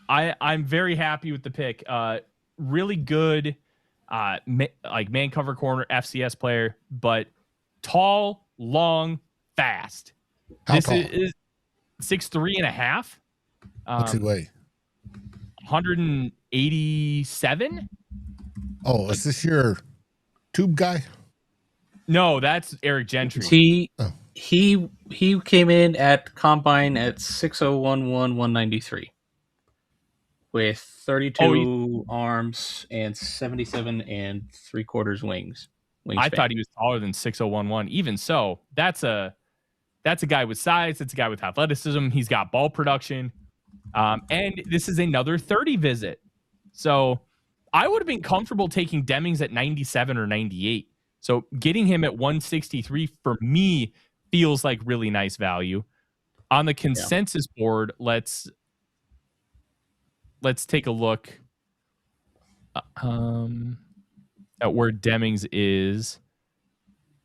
D: I'm very happy with the pick. Really good, like man cover corner FCS player, but tall, long, fast.
A: How tall?
D: Is 6'3.5".
A: What's he weigh?
D: 187.
A: Oh, is this your tube guy?
D: No, that's Eric Gentry.
E: He came in at combine at 6'0", 193 with 32 arms and 77 3/4 wings.
D: I thought he was taller than 6'0", Even so, that's a guy with size. It's a guy with athleticism. He's got ball production. And this is another 30 visit. So I would have been comfortable taking Demings at 97 or 98. So getting him at 163 for me feels like really nice value. On the consensus board, let's take a look at where Demings is.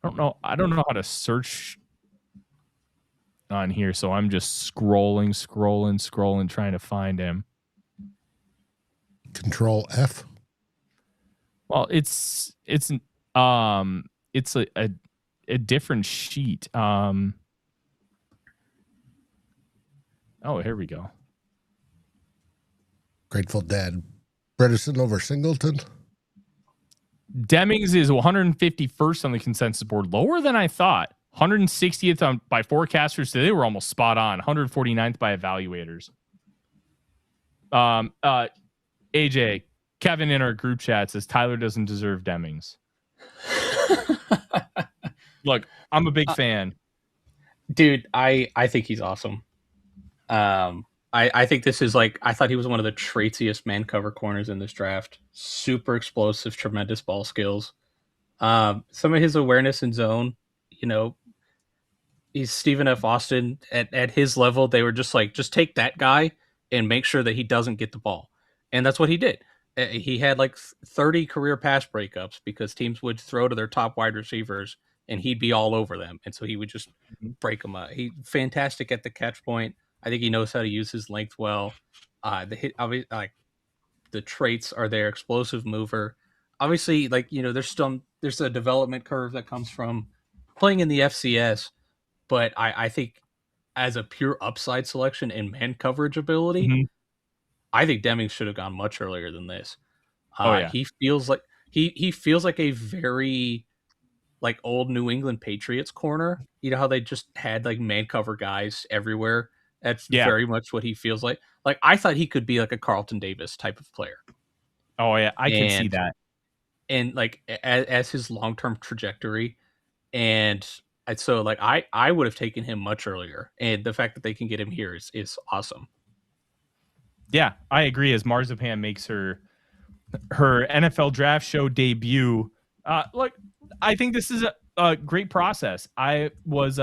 D: I don't know how to search on here, so I'm just scrolling, trying to find him.
A: Control F.
D: Well, it's a different sheet. Oh, here we go.
A: Grateful Dead. Bredesen over Singleton.
D: Demings is 151st on the consensus board, lower than I thought. 160th by forecasters, so they were almost spot on. 149th by evaluators. AJ, Kevin in our group chat says Tyler doesn't deserve Demings. Look, I'm a big fan.
E: Dude, I think he's awesome. I think this is like, I thought he was one of the traitsiest man cover corners in this draft. Super explosive, tremendous ball skills. Some of his awareness in zone, he's Stephen F. Austin at his level. They were just like, just take that guy and make sure that he doesn't get the ball. And that's what he did. He had like 30 career pass breakups because teams would throw to their top wide receivers and he'd be all over them. And so he would just break them up. He's fantastic at the catch point. I think he knows how to use his length well. The traits are there. Explosive mover. Obviously, there's a development curve that comes from playing in the FCS. But I think as a pure upside selection and man coverage ability, I think Demings should have gone much earlier than this. He feels like he feels like a very like old New England Patriots corner. You know how they just had like man cover guys everywhere. That's very much what he feels like. Like I thought he could be like a Carlton Davis type of player.
D: Oh yeah, I can see that.
E: And like as his long-term trajectory, and so like I would have taken him much earlier. And the fact that they can get him here is awesome.
D: Yeah, I agree. As Marzipan makes her NFL draft show debut, look, I think this is a great process. I was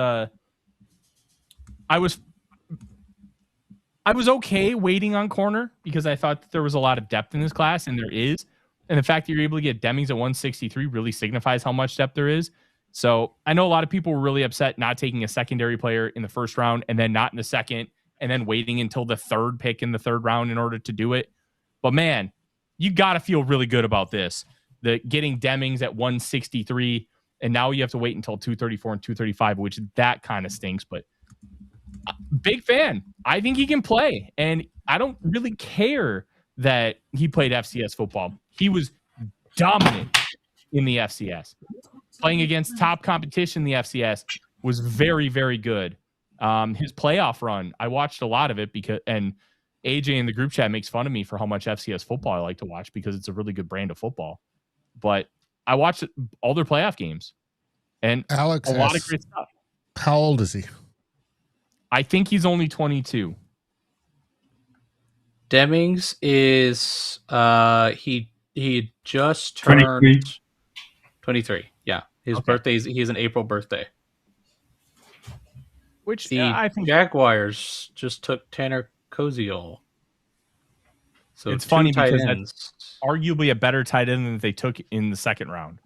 D: okay waiting on corner because I thought that there was a lot of depth in this class, and there is. And the fact that you're able to get Demings at 163 really signifies how much depth there is. So I know a lot of people were really upset not taking a secondary player in the first round and then not in the second, and then waiting until the third pick in the third round in order to do it. But man, you got to feel really good about this. Getting Demings at 163, and now you have to wait until 234 and 235, which that kind of stinks. But big fan. I think he can play, and I don't really care that he played FCS football. He was dominant in the FCS. Playing against top competition in the FCS was very, very good. His playoff run, I watched a lot of it and AJ in the group chat makes fun of me for how much FCS football I like to watch because it's a really good brand of football. But I watched all their playoff games and
A: Alex
D: a lot of great stuff.
A: How old is he?
D: I think he's only 22.
E: Demings is he just turned 23. Yeah. His birthday he has an April birthday.
D: Which
E: I think Jaguars just took Tanner Koziol. So
D: it's funny because that's arguably a better tight end than they took in the second round.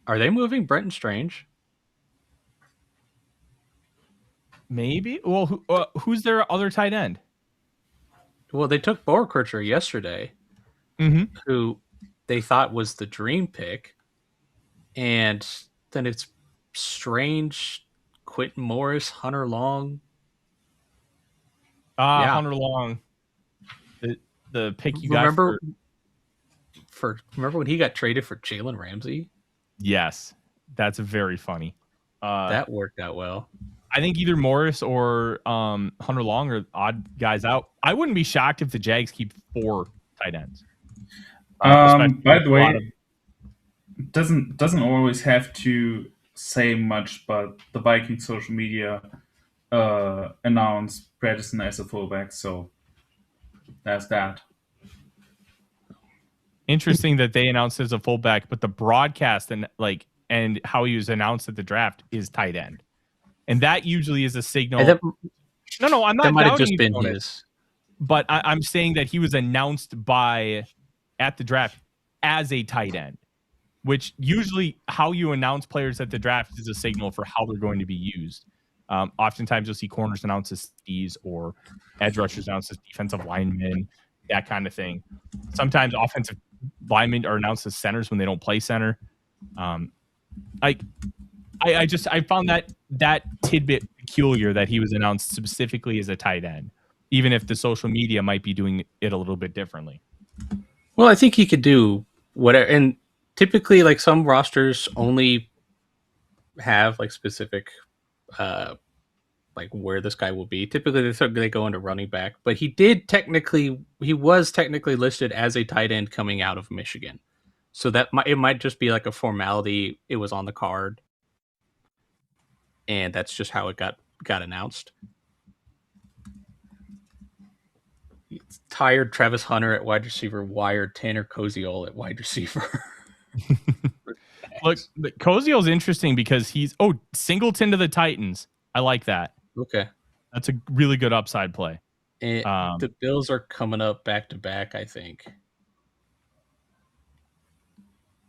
E: Are they moving Brenton Strange?
D: Maybe. Well, who's their other tight end?
E: Well, they took Borkircher yesterday, who they thought was the dream pick, and then it's Strange, Quentin Morris, Hunter Long.
D: Hunter Long. The pick you got
E: remember when he got traded for Jalen Ramsey?
D: Yes, that's very funny.
E: That worked out well.
D: I think either Morris or Hunter Long are odd guys out. I wouldn't be shocked if the Jags keep 4 tight ends.
F: By the way, doesn't always have to say much, but the Vikings social media announced Brzezinski as a fullback, so that's that.
D: Interesting that they announced as a fullback, but the broadcast and how he was announced at the draft is tight end, and that usually is a signal. No, I'm not.
E: That might have
D: doubting
E: just been
D: Jonas,
E: his.
D: but I'm saying that he was announced at the draft as a tight end, which usually how you announce players at the draft is a signal for how they're going to be used. Oftentimes you'll see corners announced as Ds or edge rushers announced as defensive linemen, that kind of thing. Sometimes offensive linemen are announced as centers when they don't play center. I found that tidbit peculiar that he was announced specifically as a tight end, even if the social media might be doing it a little bit differently.
E: Well, I think he could do whatever, and typically, like, some rosters only have like specific, like where this guy will be. Typically, they go into running back, but he was technically listed as a tight end coming out of Michigan, so it might just be like a formality. It was on the card, and that's just how it got announced. Tired Travis Hunter at wide receiver, wired Tanner Koziol at wide receiver.
D: Look, Koziol's interesting because he's Singleton to the Titans. I like that.
E: Okay,
D: that's a really good upside play.
E: And the Bills are coming up back to back, I think.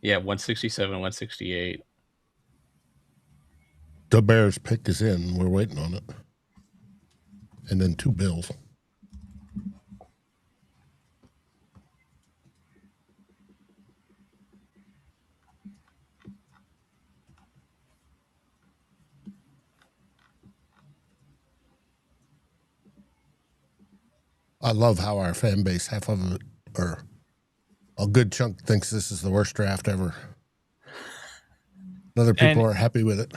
E: Yeah, 167, 168.
A: The Bears pick is in. We're waiting on it. And then 2 Bills. I love how our fan base, half of it, or a good chunk, thinks this is the worst draft ever. Other people are happy with it.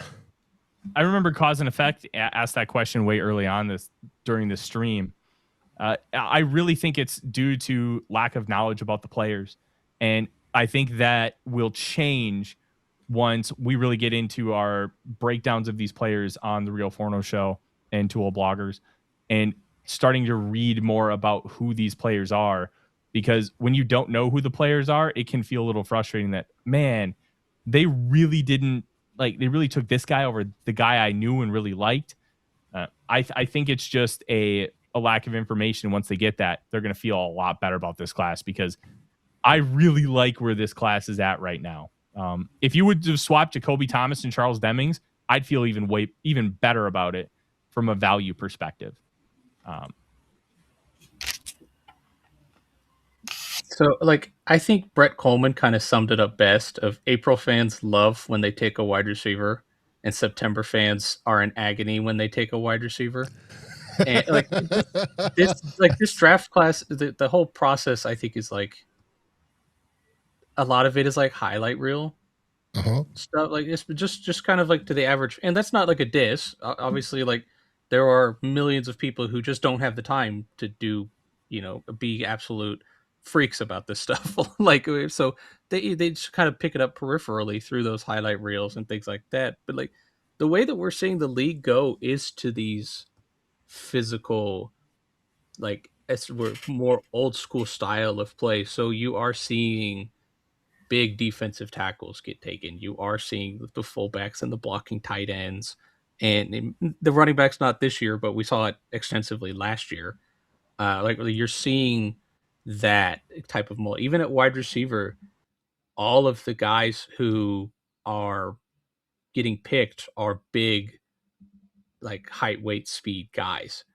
D: I remember Cause and Effect asked that question way early on during the stream. I really think it's due to lack of knowledge about the players. And I think that will change once we really get into our breakdowns of these players on the Real Forno Show and Tool Bloggers, and starting to read more about who these players are. Because when you don't know who the players are, it can feel a little frustrating that, man, they really took this guy over the guy I knew and really liked. I think it's just a lack of information. Once they get that, they're going to feel a lot better about this class, because I really like where this class is at right now. If you would have swapped Jacoby Thomas and Charles Demings, I'd feel even better about it from a value perspective.
E: So, like, I think Brett Coleman kind of summed it up best. Of April fans love when they take a wide receiver, and September fans are in agony when they take a wide receiver. And this draft class, the whole process, I think, is like a lot of it is like highlight reel stuff. Like, it's just kind of like to the average, and that's not like a diss. Obviously, like, there are millions of people who just don't have the time to do, be absolute freaks about this stuff. Like, so they just kind of pick it up peripherally through those highlight reels and things like that. But like, the way that we're seeing the league go is to these physical, like, we're more old school style of play. So you are seeing big defensive tackles get taken. You are seeing the fullbacks and the blocking tight ends, and the running backs not this year, but we saw it extensively last year. Like, you're seeing that type of mold. Even at wide receiver, all of the guys who are getting picked are big, like, height, weight, speed guys.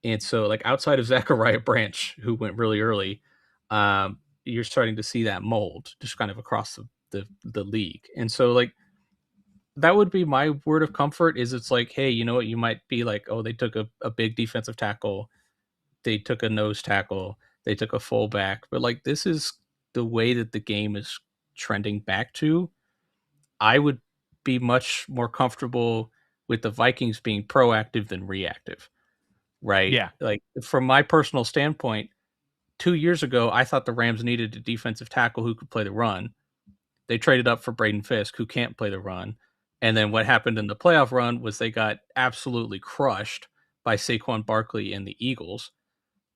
E: And so, like, outside of Zachariah Branch, who went really early, you're starting to see that mold just kind of across the league. And so, like, that would be my word of comfort, is it's like, hey, you know what, you might be like, oh, they took a big defensive tackle, they took a nose tackle, they took a fullback, but like, this is the way that the game is trending back to. I would be much more comfortable with the Vikings being proactive than reactive, right?
D: Yeah.
E: Like, from my personal standpoint, 2 years ago, I thought the Rams needed a defensive tackle who could play the run. They traded up for Braden Fisk, who can't play the run. And then what happened in the playoff run was they got absolutely crushed by Saquon Barkley and the Eagles.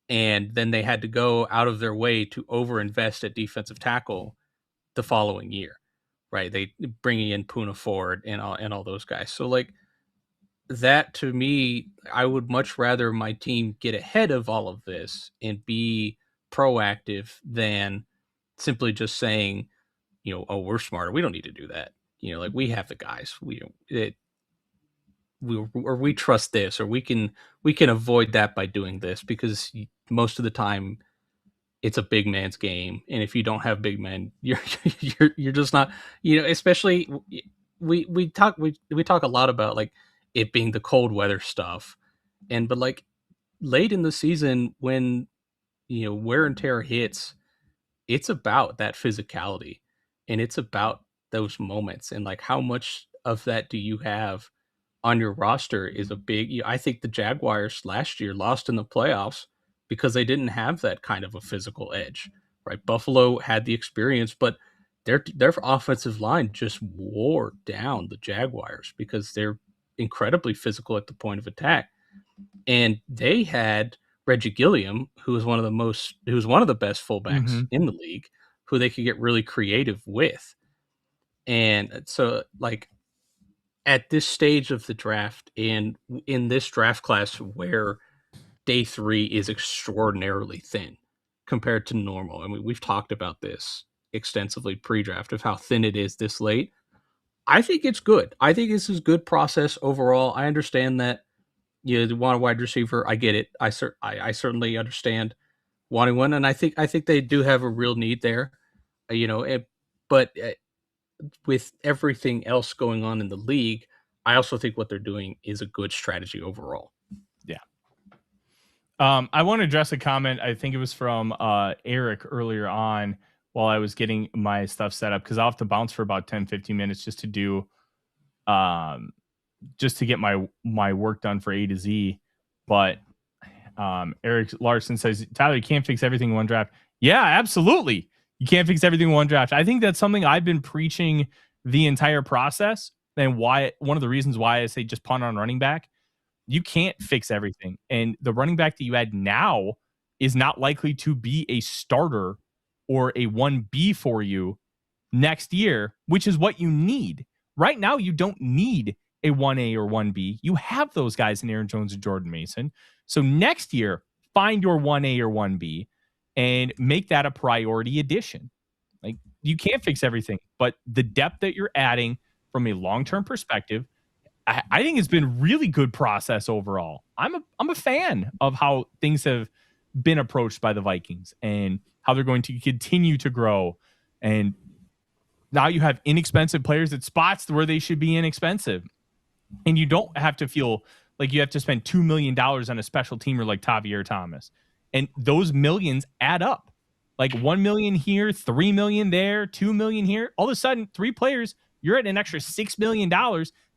E: And then they had to go out of their way to overinvest at defensive tackle the following year, right? They bringing in Puna Ford and all those guys. So like that, to me, I would much rather my team get ahead of all of this and be proactive than simply just saying, oh, we're smarter. We don't need to do that. Like we have the guys. We trust this, or we can avoid that by doing this, because most of the time it's a big man's game, and if you don't have big men, you're just not. Especially we talk a lot about like it being the cold weather stuff, but like late in the season when wear and tear hits, it's about that physicality, and it's about those moments, and like how much of that do you have on your roster is a big. I think the Jaguars last year lost in the playoffs because they didn't have that kind of a physical edge, right? Buffalo had the experience, but their offensive line just wore down the Jaguars because they're incredibly physical at the point of attack. And they had Reggie Gilliam, who was one of the best fullbacks in the league, who they could get really creative with. And so like at this stage of the draft, and in this draft class where day 3 is extraordinarily thin compared to normal. I mean, we've talked about this extensively pre-draft of how thin it is this late. I think it's good. I think this is good process overall. I understand that you want a wide receiver. I get it. I certainly understand wanting one, and I think they do have a real need there. But with everything else going on in the league, I also think what they're doing is a good strategy overall.
D: Yeah. I want to address a comment. I think it was from Eric earlier on while I was getting my stuff set up, because I'll have to bounce for about 10, 15 minutes just to do, just to get my work done for A to Z. But Eric Larson says, Tyler, you can't fix everything in one draft. Yeah, absolutely. You can't fix everything in one draft. I think that's something I've been preaching the entire process, and why one of the reasons why I say just punt on running back. You can't fix everything. And the running back that you add now is not likely to be a starter or a 1B for you next year, which is what you need. Right now, you don't need a 1A or 1B. You have those guys in Aaron Jones and Jordan Mason. So next year, find your 1A or 1B and make that a priority addition. Like, you can't fix everything, but the depth that you're adding from a long-term perspective, I think it's been really good process overall. I'm a fan of how things have been approached by the Vikings and how they're going to continue to grow. And now you have inexpensive players at spots where they should be inexpensive. And you don't have to feel like you have to spend $2 million on a special teamer like Tavier Thomas. And those millions add up. Like $1 million here, $3 million there, $2 million here. All of a sudden, 3 players, you're at an extra $6 million.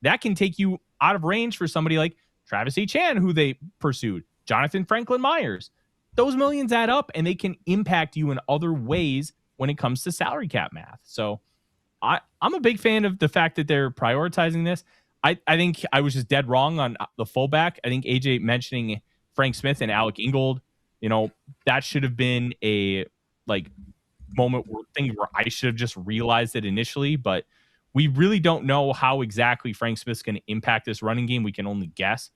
D: That can take you out of range for somebody like Travis Etienne, who they pursued, Jonathan Franklin Myers. Those millions add up, and they can impact you in other ways when it comes to salary cap math. So I'm a big fan of the fact that they're prioritizing this. I think I was just dead wrong on the fullback. I think AJ mentioning Frank Smith and Alec Ingold, that should have been a moment where I should have just realized it initially, but we really don't know how exactly Frank Smith's going to impact this running game. We can only guess.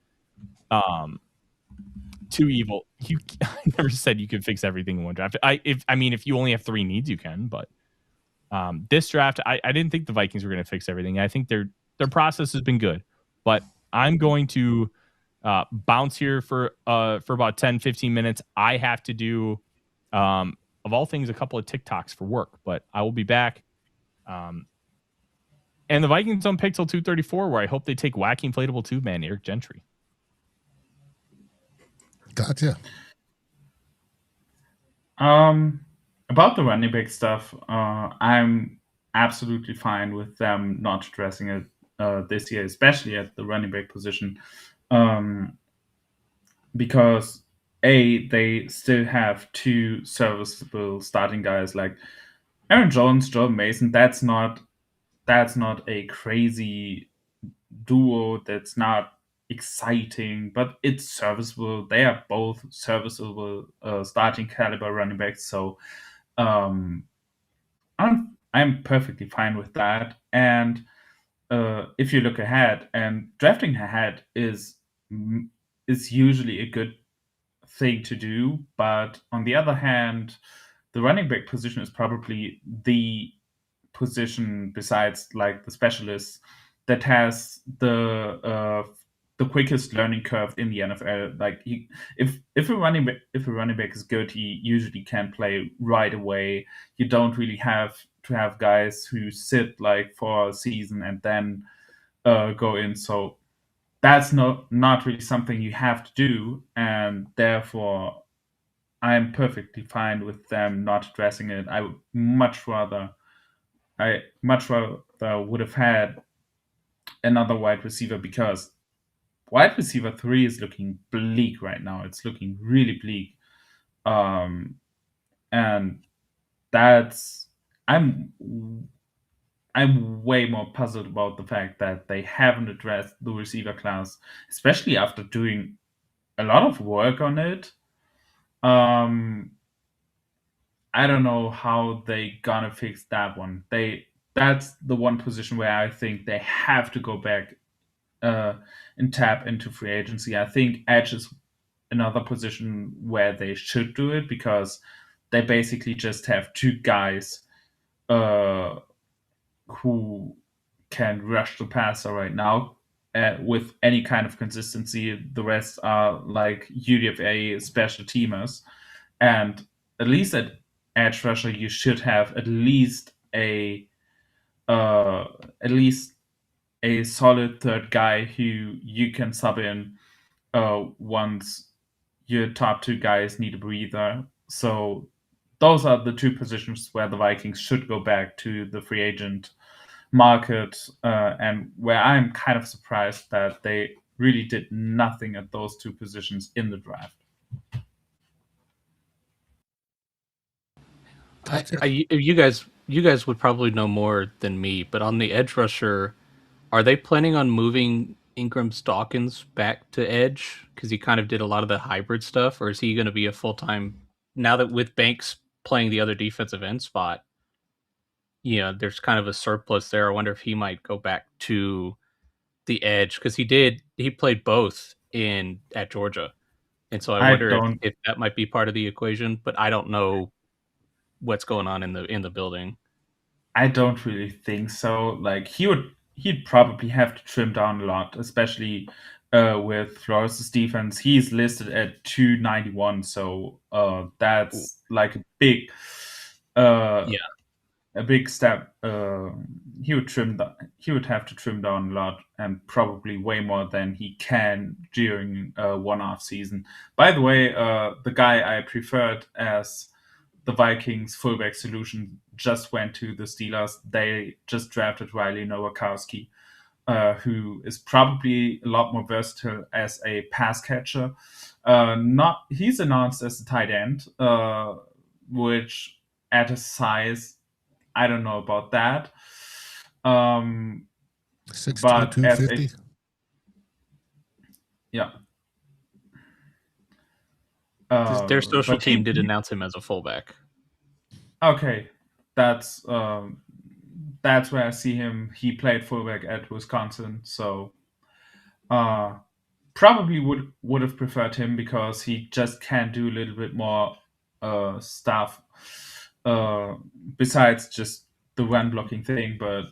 D: Too evil. I never said you could fix everything in one draft. If you only have 3 needs, you can. But this draft, I didn't think the Vikings were going to fix everything. I think their process has been good. But I'm going to bounce here for about 10, 15 minutes. I have to do, of all things, a couple of TikToks for work. But I will be back. And the Vikings don't pick till 2:34, where I hope they take wacky inflatable tube man Eric Gentry.
A: Gotcha.
F: About the running back stuff, I'm absolutely fine with them not addressing it this year, especially at the running back position, because they still have 2 serviceable starting guys like Aaron Jones, Jordan Mason. That's not a crazy duo. That's not exciting, but it's serviceable. They are both serviceable starting caliber running backs. So I'm perfectly fine with that. And if you look ahead, and drafting ahead is usually a good thing to do, but on the other hand, the running back position is probably the position besides like the specialists that has the quickest learning curve in the NFL. Like if a running back is good, he usually can play right away. You don't really have to have guys who sit like for a season and then go in. So that's not really something you have to do, and therefore I'm perfectly fine with them not addressing it. I much rather would have had another wide receiver, because wide receiver 3 is looking bleak right now. It's looking really bleak. And that's I'm way more puzzled about the fact that they haven't addressed the receiver class, especially after doing a lot of work on it. I don't know how they gonna fix that one. That's the one position where I think they have to go back and tap into free agency. I think edge is another position where they should do it, because they basically just have two guys who can rush the passer right now with any kind of consistency. The rest are like UDFA special teamers, and at least at edge rusher you should have at least a solid third guy who you can sub in once your top two guys need a breather. So those are the two positions where the Vikings should go back to the free agent market, and where I'm kind of surprised that they really did nothing at those two positions in the draft.
E: You guys would probably know more than me, but on the edge rusher, are they planning on moving Ingram-Dawkins back to edge because he kind of did a lot of the hybrid stuff, or is he going to be a full-time, now that with Banks playing the other defensive end spot, there's kind of a surplus there. I wonder if he might go back to the edge, because he played both at Georgia, and so I wonder if that might be part of the equation, but I don't know what's going on in the building.
F: I don't really think so. Like he'd probably have to trim down a lot, especially with Flores' defense. He's listed at 291, so that's like a big a big step. He would have to trim down a lot, and probably way more than he can during one off season. By the way, the guy I preferred as the Vikings fullback solution just went to the Steelers. They just drafted Riley Nowakowski, who is probably a lot more versatile as a pass catcher. He's announced as a tight end, which at his size, I don't know about that.
A: 6'2", 250.
F: Yeah.
E: Their social team did announce him as a fullback.
F: Okay, that's where I see him. He played fullback at Wisconsin, so probably would have preferred him, because he just can do a little bit more stuff besides just the run blocking thing. But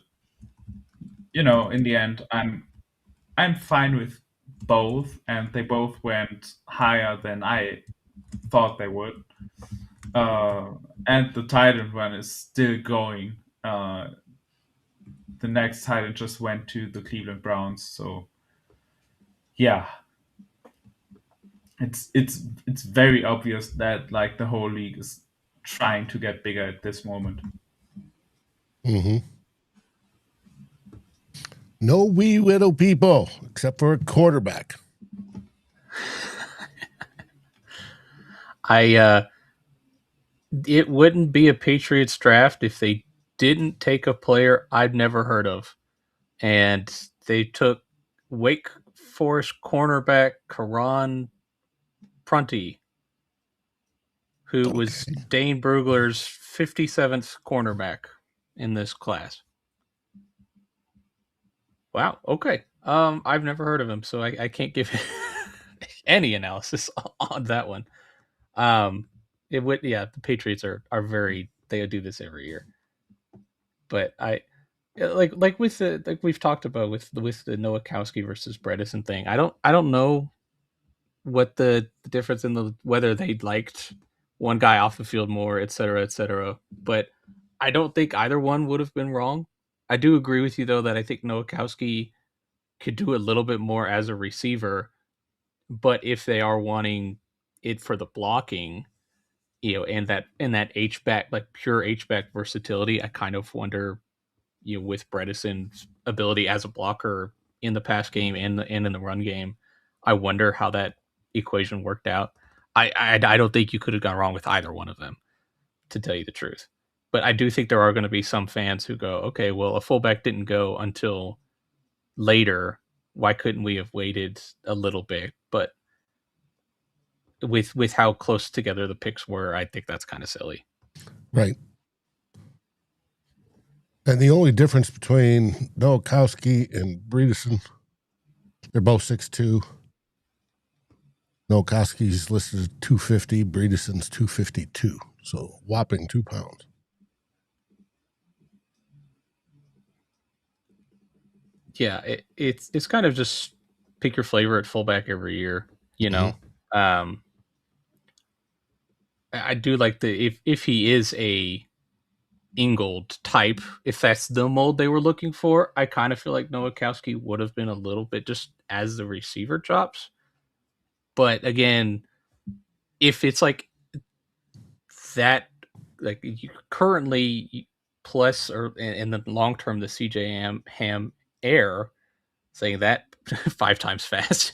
F: in the end, I'm fine with both, and they both went higher than I thought they would. And the tight end run is still going. The next tight end just went to the Cleveland Browns, so yeah, it's very obvious that like the whole league is trying to get bigger at this moment.
A: Mm-hmm. No wee widow people, except for a quarterback.
E: It wouldn't be a Patriots draft if they didn't take a player I've never heard of, and they took Wake Forest cornerback Karan Prunty, who was Dane Brugler's 57th cornerback in this class. Wow. Okay. I've never heard of him, so I can't give any analysis on that one. It would, the Patriots are very, they do this every year. But I like with the, like we've talked about with the Nowakowski versus Bredesen thing. I don't know what the difference in the whether they liked one guy off the field more, et cetera, but I don't think either one would have been wrong. I do agree with you though that I think Nowakowski could do a little bit more as a receiver, but if they are wanting it for the blocking, and that H-back, like pure H-back versatility, I kind of wonder, with Bredesen's ability as a blocker in the pass game and in the run game, I wonder how that equation worked out. I don't think you could have gone wrong with either one of them, to tell you the truth. But I do think there are going to be some fans who go, okay, well, a fullback didn't go until later. Why couldn't we have waited a little bit? But with how close together the picks were, I think that's kind of silly.
A: Right. And the only difference between Nowakowski and Bredesen, they're both 6'2". Nowakowski's listed as 250, Bredesen's 252. So whopping 2 pounds.
E: Yeah, it's kind of just pick your flavor at fullback every year, Mm-hmm. I do like if he is a Ingold type, if that's the mold they were looking for, I kind of feel like Nowakowski would have been a little bit just as the receiver chops. But again, if it's like that, like you currently plus or in the long term, the CJ Ham Air, saying that 5 times fast,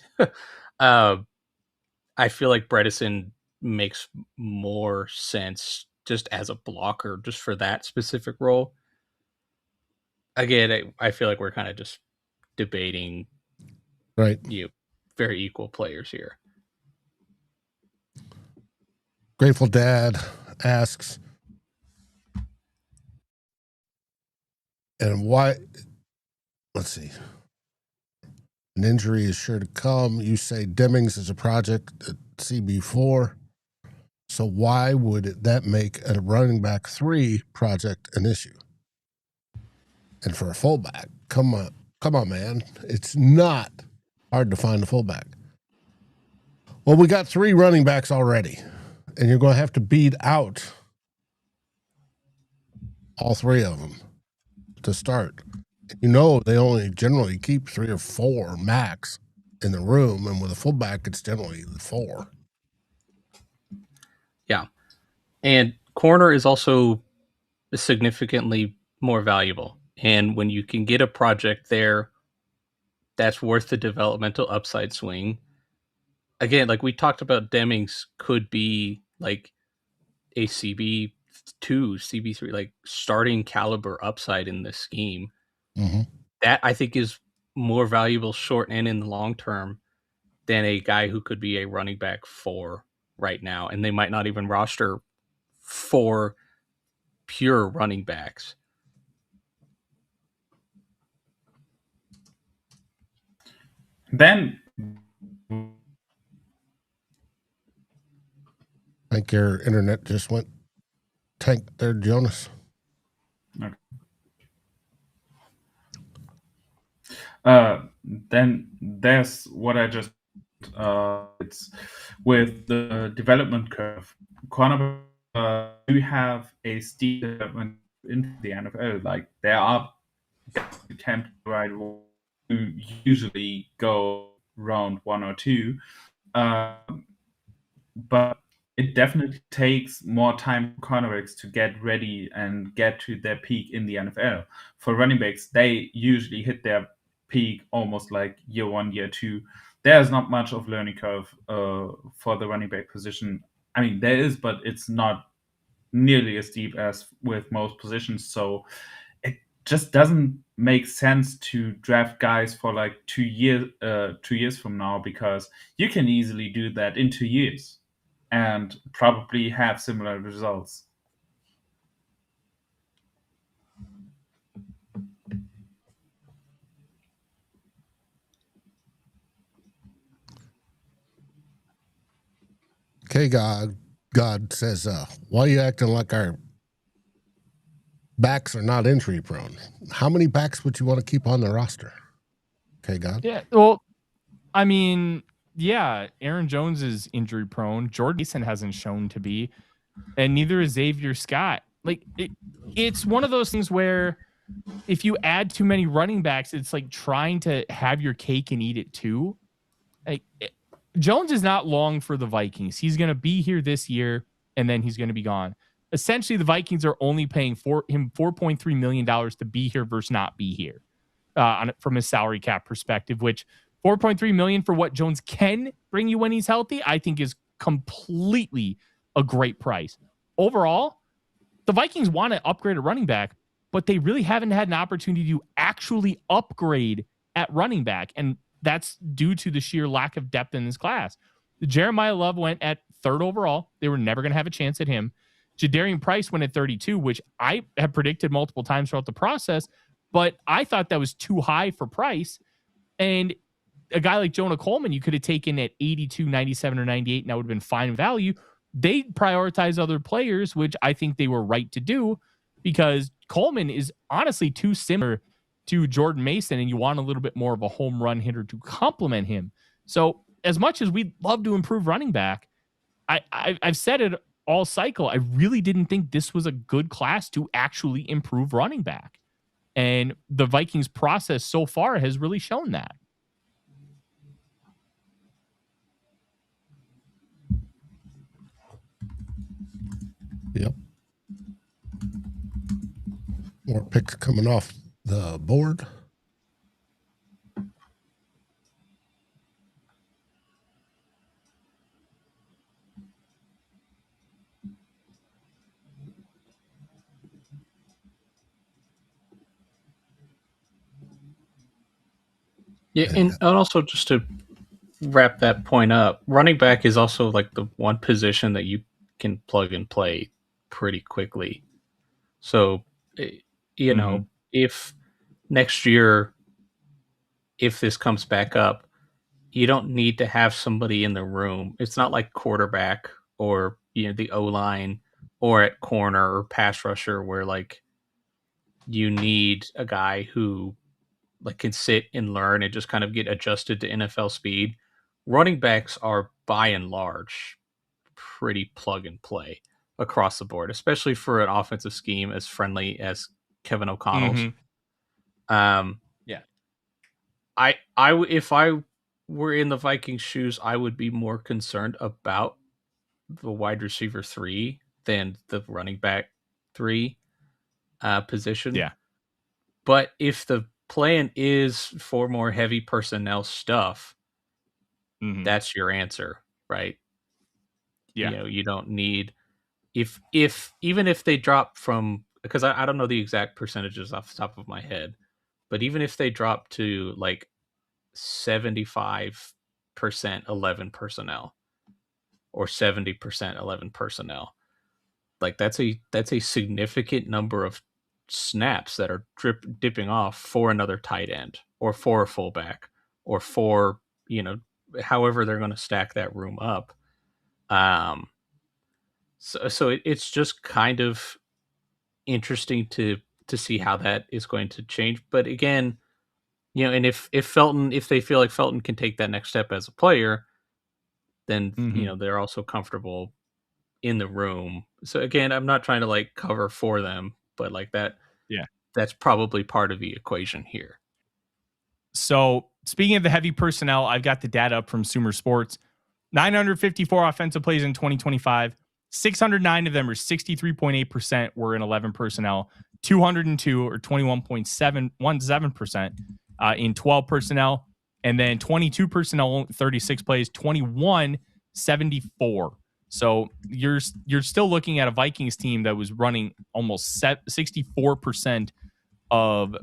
E: I feel like Bredesen makes more sense just as a blocker, just for that specific role. Again, I feel like we're kind of just debating,
A: right?
E: Very equal players here.
A: Grateful Dad asks, and why? Let's see. An injury is sure to come. You say Demings is a project at CB4. So why would that make a running back 3 project an issue? And for a fullback, come on, man. It's not hard to find a fullback. Well, we got 3 running backs already, and you're going to have to beat out all 3 of them to start. They only generally keep 3 or 4 max in the room, and with a fullback, it's generally the 4.
E: Yeah. And corner is also significantly more valuable. And when you can get a project there that's worth the developmental upside swing, again, like we talked about, Demings could be like a CB2, CB3, like starting caliber upside in this scheme.
A: Mm-hmm.
E: That I think is more valuable short and in the long term than a guy who could be a running back 4 right now. And they might not even roster 4 pure running backs.
F: Then
A: I think your internet just went tank there, Jonas.
F: Okay. Then there's what I just it's with the development curve. Cornerback do have a steep development into the NFL. Like there are attempt right who usually go round 1 or 2, but it definitely takes more time for cornerbacks to get ready and get to their peak in the NFL. For running backs, they usually hit their peak almost like year 1, year 2. There's not much of learning curve for the running back position. I mean, there is, but it's not nearly as steep as with most positions. So it just doesn't make sense to draft guys for like 2 years from now, because you can easily do that in 2 years and probably have similar results.
A: Okay, God says, why are you acting like our backs are not injury prone? How many backs would you want to keep on the roster? Okay, God.
D: Yeah, well, I mean, yeah, Aaron Jones is injury prone. Jordan Mason hasn't shown to be, and neither is Xavier Scott. Like, it's one of those things where if you add too many running backs, it's like trying to have your cake and eat it too. Like, Jones is not long for the Vikings. He's going to be here this year, and then he's going to be gone. Essentially, the Vikings are only paying him $4.3 million to be here versus not be here from a salary cap perspective, which $4.3 million for what Jones can bring you when he's healthy, I think is completely a great price. Overall, the Vikings want to upgrade a running back, but they really haven't had an opportunity to actually upgrade at running back. And that's due to the sheer lack of depth in this class. Jeremiah Love went at 3rd overall. They were never going to have a chance at him. Jadarian Price went at 32, which I have predicted multiple times throughout the process, but I thought that was too high for Price. And a guy like Jonah Coleman, you could have taken at 82, 97, or 98, and that would have been fine value. They prioritize other players, which I think they were right to do, because Coleman is honestly too similar to Jordan Mason, and you want a little bit more of a home run hitter to complement him. So as much as we'd love to improve running back, I've said it all cycle, I really didn't think this was a good class to actually improve running back. And the Vikings process so far has really shown that.
A: Yep. More picks coming off the board.
E: Yeah, and also just to wrap that point up, running back is also like the one position that you can plug and play pretty quickly. So, you know, if next year, if this comes back up, you don't need to have somebody in the room. It's not like quarterback or, you know, the O-line or at corner or pass rusher where like you need a guy who like can sit and learn and just kind of get adjusted to NFL speed. Running backs are by and large pretty plug and play across the board, especially for an offensive scheme as friendly as Kevin O'Connell's.
D: Yeah.
E: If I were in the Vikings shoes, I would be more concerned about the wide receiver 3 than the running back 3 position.
D: Yeah.
E: But if the plan is for more heavy personnel stuff, that's your answer, right?
D: Yeah.
E: You know, you don't need if even if they drop from, because I don't know the exact percentages off the top of my head, but even if they drop to like 75% 11 personnel or 70% 11 personnel, like that's a significant number of snaps that are dipping off for another tight end or for a fullback or for, you know, however they're going to stack that room up. So it's just kind of interesting to see how that is going to change. But again, you know, and if they feel like Felton can take that next step as a player, then you know, they're also comfortable in the room. So again, I'm not trying to like cover for them, but like that,
D: yeah,
E: that's probably part of the equation here.
D: So speaking of the heavy personnel, I've got the data up from Sumer Sports. 954 offensive plays in 2025. 609 of them, or 63.8%, were in 11 personnel. 202, or 21.717%, in 12 personnel. And then 22 personnel, 36 plays. 21, 74. So you're still looking at a Vikings team that was running almost 64% of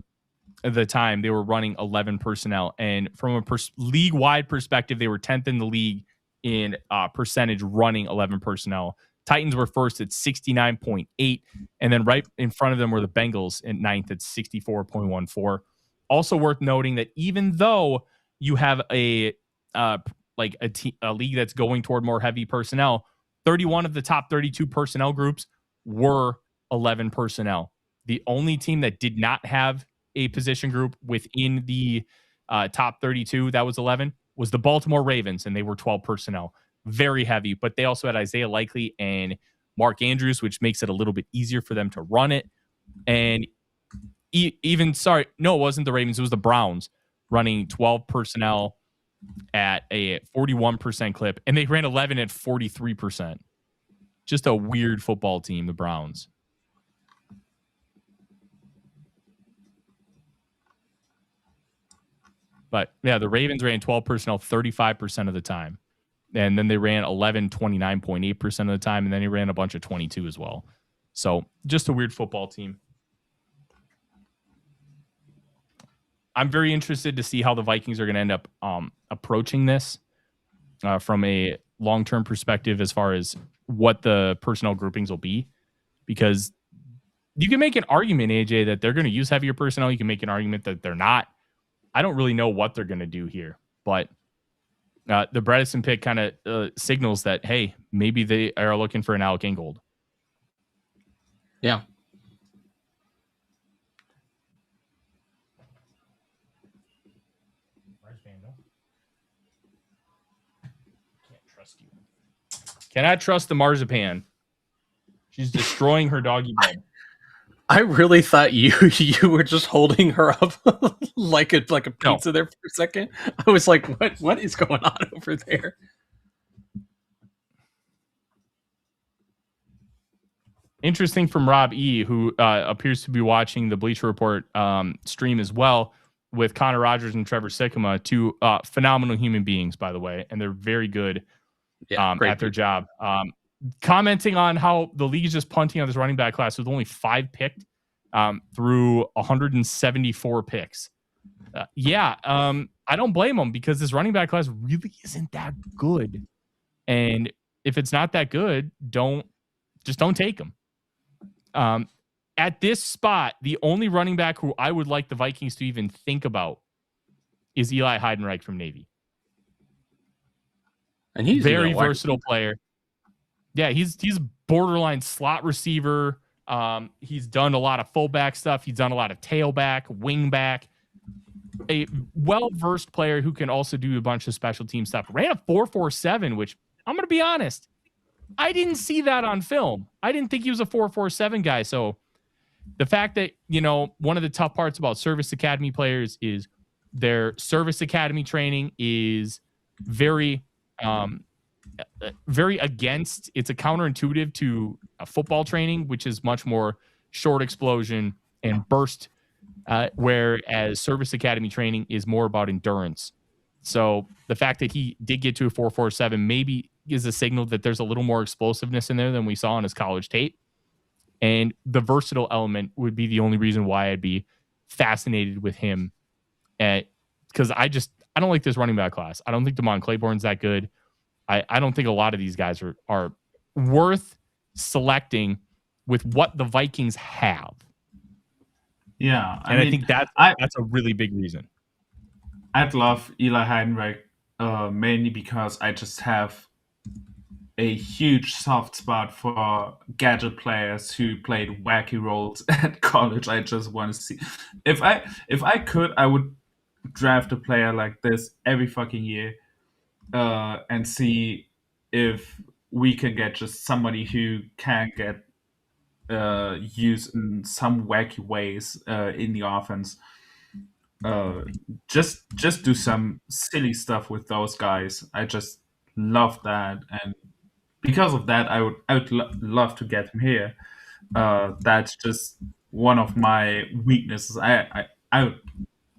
D: the time they were running 11 personnel. And from a league-wide perspective, they were 10th in the league in percentage running 11 personnel. Titans were first at 69.8, and then right in front of them were the Bengals at 9th at 64.14. Also worth noting that even though you have a league that's going toward more heavy personnel, 31 of the top 32 personnel groups were 11 personnel. The only team that did not have a position group within the top 32 that was 11 was the Baltimore Ravens, and they were 12 personnel. Very heavy, but they also had Isaiah Likely and Mark Andrews, which makes it a little bit easier for them to run it. And it wasn't the Ravens, it was the Browns running 12 personnel at a 41% clip, and they ran 11 at 43%. Just a weird football team, the Browns. But yeah, the Ravens ran 12 personnel 35% of the time. And then they ran 11, 29.8% of the time. And then he ran a bunch of 22 as well. So just a weird football team. I'm very interested to see how the Vikings are going to end up approaching this from a long-term perspective as far as what the personnel groupings will be. Because you can make an argument, AJ, that they're going to use heavier personnel. You can make an argument that they're not. I don't really know what they're going to do here, but the Bredesen pick kind of signals that, hey, maybe they are looking for an Alec Ingold.
E: Yeah.
D: Can't trust you. Cannot trust the marzipan. She's destroying her doggy bed.
E: I really thought you were just holding her up like a pizza there for a second. I was like, what is going on over there?
D: Interesting from Rob E., who appears to be watching the Bleacher Report stream as well, with Connor Rogers and Trevor Sikkema, two phenomenal human beings, by the way, and they're very good at their job. Commenting on how the league is just punting on this running back class with only 5 picked through 174 picks. I don't blame them, because this running back class really isn't that good. And if it's not that good, don't take them. At this spot, the only running back who I would like the Vikings to even think about is Eli Heidenreich from Navy.
E: And he's
D: very versatile player. Yeah, he's borderline slot receiver. He's done a lot of fullback stuff. He's done a lot of tailback, wingback. A well-versed player who can also do a bunch of special team stuff. Ran a 4.47, which I'm going to be honest, I didn't see that on film. I didn't think he was a 4.47 guy. So the fact that, one of the tough parts about service academy players is their service academy training is very against. It's a counterintuitive to a football training, which is much more short explosion and burst, whereas service academy training is more about endurance. So the fact that he did get to a 4.47 maybe is a signal that there's a little more explosiveness in there than we saw on his college tape. And the versatile element would be the only reason why I'd be fascinated with him. Because I don't like this running back class. I don't think Damon Claiborne's that good. I don't think a lot of these guys are worth selecting with what the Vikings have.
F: Yeah.
D: I think that's a really big reason.
F: I'd love Eli Heidenreich mainly because I just have a huge soft spot for gadget players who played wacky roles at college. I just want to see. If I could, I would draft a player like this every fucking year and see if we can get just somebody who can get used in some wacky ways in the offense. Just do some silly stuff with those guys. I just love that, and because of that, I would love to get him here. That's just one of my weaknesses. I would,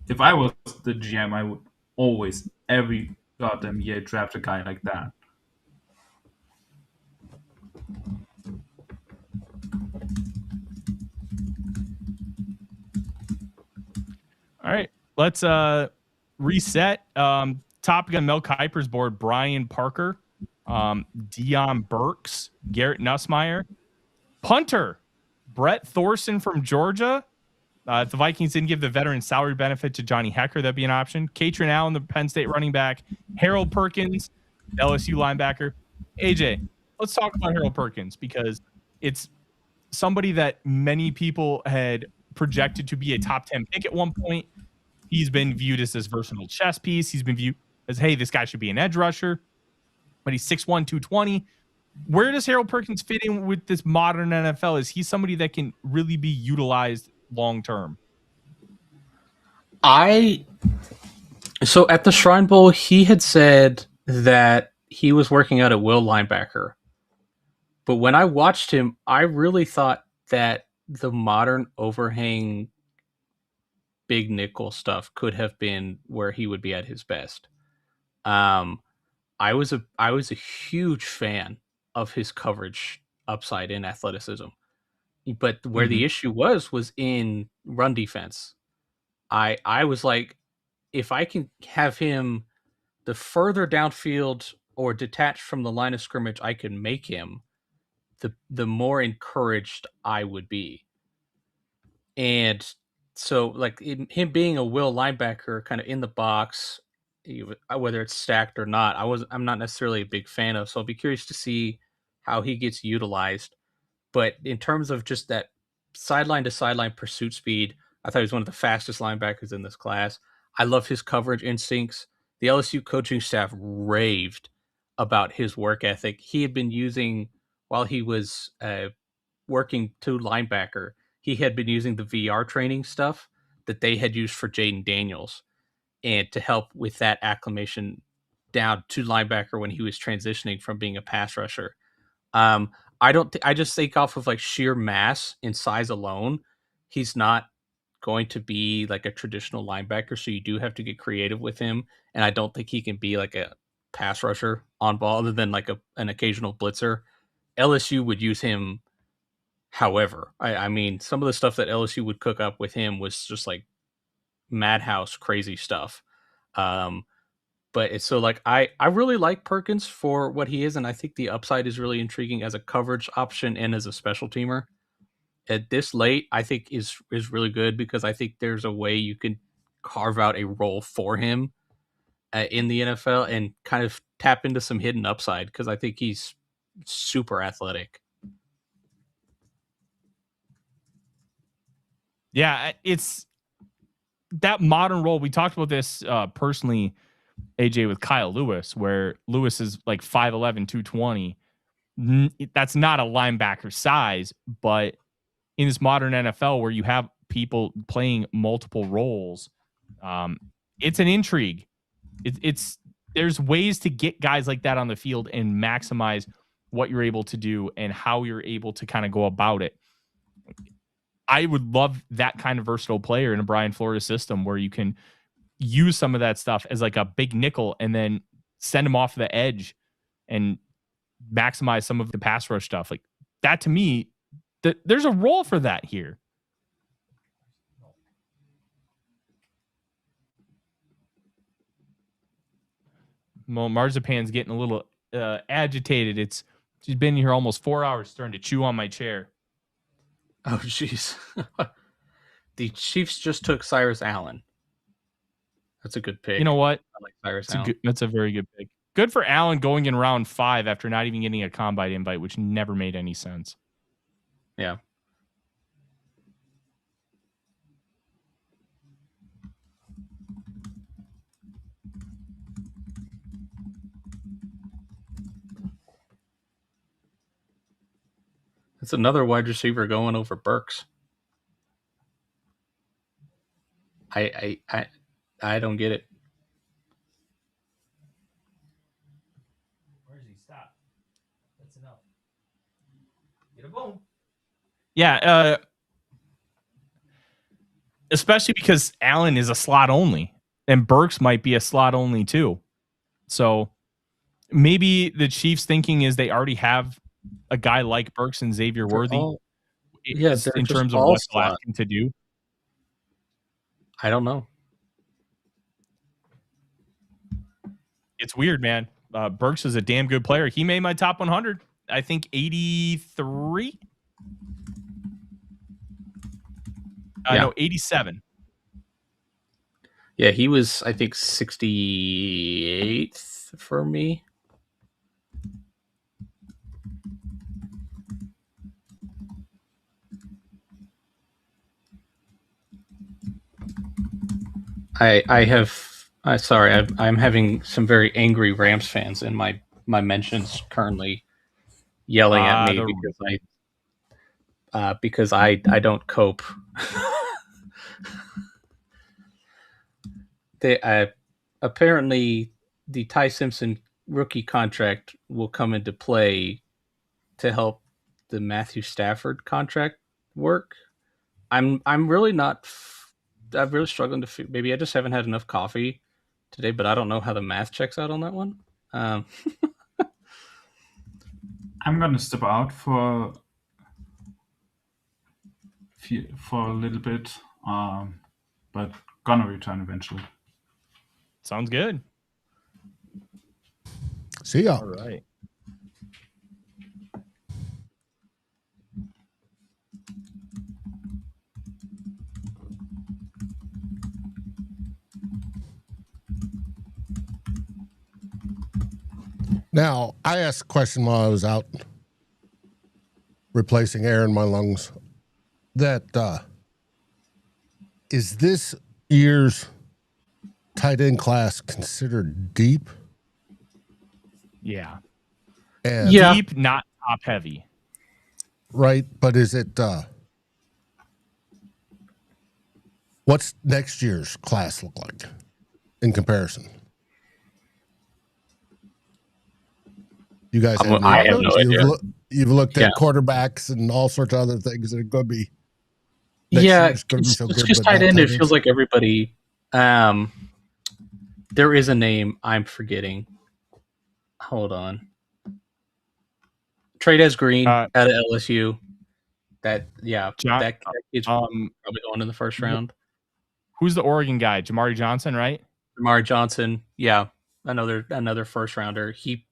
F: if I was the GM, I would always every goddamn year draft a guy like that.
D: let's reset. Topic on Mel Kiper's board: Brian Parker, Dion Burks, Garrett Nussmeier, punter Brett Thorson from Georgia. If the Vikings didn't give the veteran salary benefit to Johnny Hecker, that'd be an option. Katrin Allen, the Penn State running back. Harold Perkins, LSU linebacker. AJ, let's talk about Harold Perkins because it's somebody that many people had projected to be a top 10 pick at one point. He's been viewed as this versatile chess piece. He's been viewed as, hey, this guy should be an edge rusher, but he's 6'1", 220. Where does Harold Perkins fit in with this modern NFL? Is he somebody that can really be utilized long term?
E: So at the Shrine Bowl, he had said that he was working out at will linebacker. But when I watched him, I really thought that the modern overhang big nickel stuff could have been where he would be at his best. I was a huge fan of his coverage upside in athleticism. But where the issue was in run defense. I was like, if I can have him the further downfield or detached from the line of scrimmage I can make him, the more encouraged I would be. And so, like, him being a will linebacker kind of in the box, whether it's stacked or not, I'm not necessarily a big fan of. So I'll be curious to see how he gets utilized. But in terms of just that sideline to sideline pursuit speed, I thought he was one of the fastest linebackers in this class. I love his coverage instincts. The LSU coaching staff raved about his work ethic. He had been using, while he was working to linebacker, he had been using the VR training stuff that they had used for Jaden Daniels, and to help with that acclimation down to linebacker when he was transitioning from being a pass rusher. I just think off of like sheer mass and size alone, he's not going to be like a traditional linebacker. So you do have to get creative with him. And I don't think he can be like a pass rusher on ball other than like an occasional blitzer. LSU would use him. However, I mean, some of the stuff that LSU would cook up with him was just like madhouse crazy stuff. But it's so like, I really like Perkins for what he is. And I think the upside is really intriguing as a coverage option and as a special teamer. At this late, I think is really good because I think there's a way you can carve out a role for him in the NFL and kind of tap into some hidden upside because I think he's super athletic.
D: Yeah, it's that modern role. We talked about this personally, AJ, with Kyle Lewis, where Lewis is like 5'11", 220. That's not a linebacker size, but in this modern NFL where you have people playing multiple roles, it's an intrigue. There's ways to get guys like that on the field and maximize what you're able to do and how you're able to kind of go about it. I would love that kind of versatile player in a Brian Flores system where you can use some of that stuff as like a big nickel and then send him off the edge and maximize some of the pass rush stuff. Like that to me, there's a role for that here. Well, Marzipan's getting a little agitated. She's been here almost 4 hours starting to chew on my chair.
E: Oh, jeez. The Chiefs just took Cyrus Allen. That's a good pick.
D: You know what?
E: I like Cyrus Allen.
D: That's a very good pick. Good for Allen going in round 5 after not even getting a combine invite, which never made any sense.
E: Yeah. It's another wide receiver going over Burks. I don't get it.
D: Where does he stop? That's enough. Get a bone. Yeah, especially because Allen is a slot only, and Burks might be a slot only too. So maybe the Chiefs' thinking is they already have a guy like Burks and Xavier Worthy.
E: In terms of what they'll ask him
D: to do.
E: I don't know.
D: It's weird, man. Burks is a damn good player. He made my top 100. I think 83. No, 87.
E: Yeah, he was, I think, 68th for me. I'm having some very angry Rams fans in my mentions currently yelling at me because I don't cope. They apparently the Ty Simpson rookie contract will come into play to help the Matthew Stafford contract work. I'm really not. I'm really struggling to. Maybe I just haven't had enough coffee today, but I don't know how the math checks out on that one.
F: I'm gonna step out for a little bit, but gonna return eventually.
D: Sounds good.
A: See ya.
D: All right.
A: Now, I asked a question while I was out replacing air in my lungs that is this year's tight end class considered deep?
D: Yeah.
A: And
D: Deep, not top heavy.
A: Right, but is it what's next year's class look like in comparison? You guys have
E: I have no idea.
A: You've looked at quarterbacks and all sorts of other things that are going to be.
E: It's just tight end. It feels like everybody. There is a name I'm forgetting. Hold on. Trades Green out of LSU. That kid's probably going in the first round.
D: Who's the Oregon guy? Jamari Johnson, right?
E: Jamari Johnson. Yeah, another first rounder. He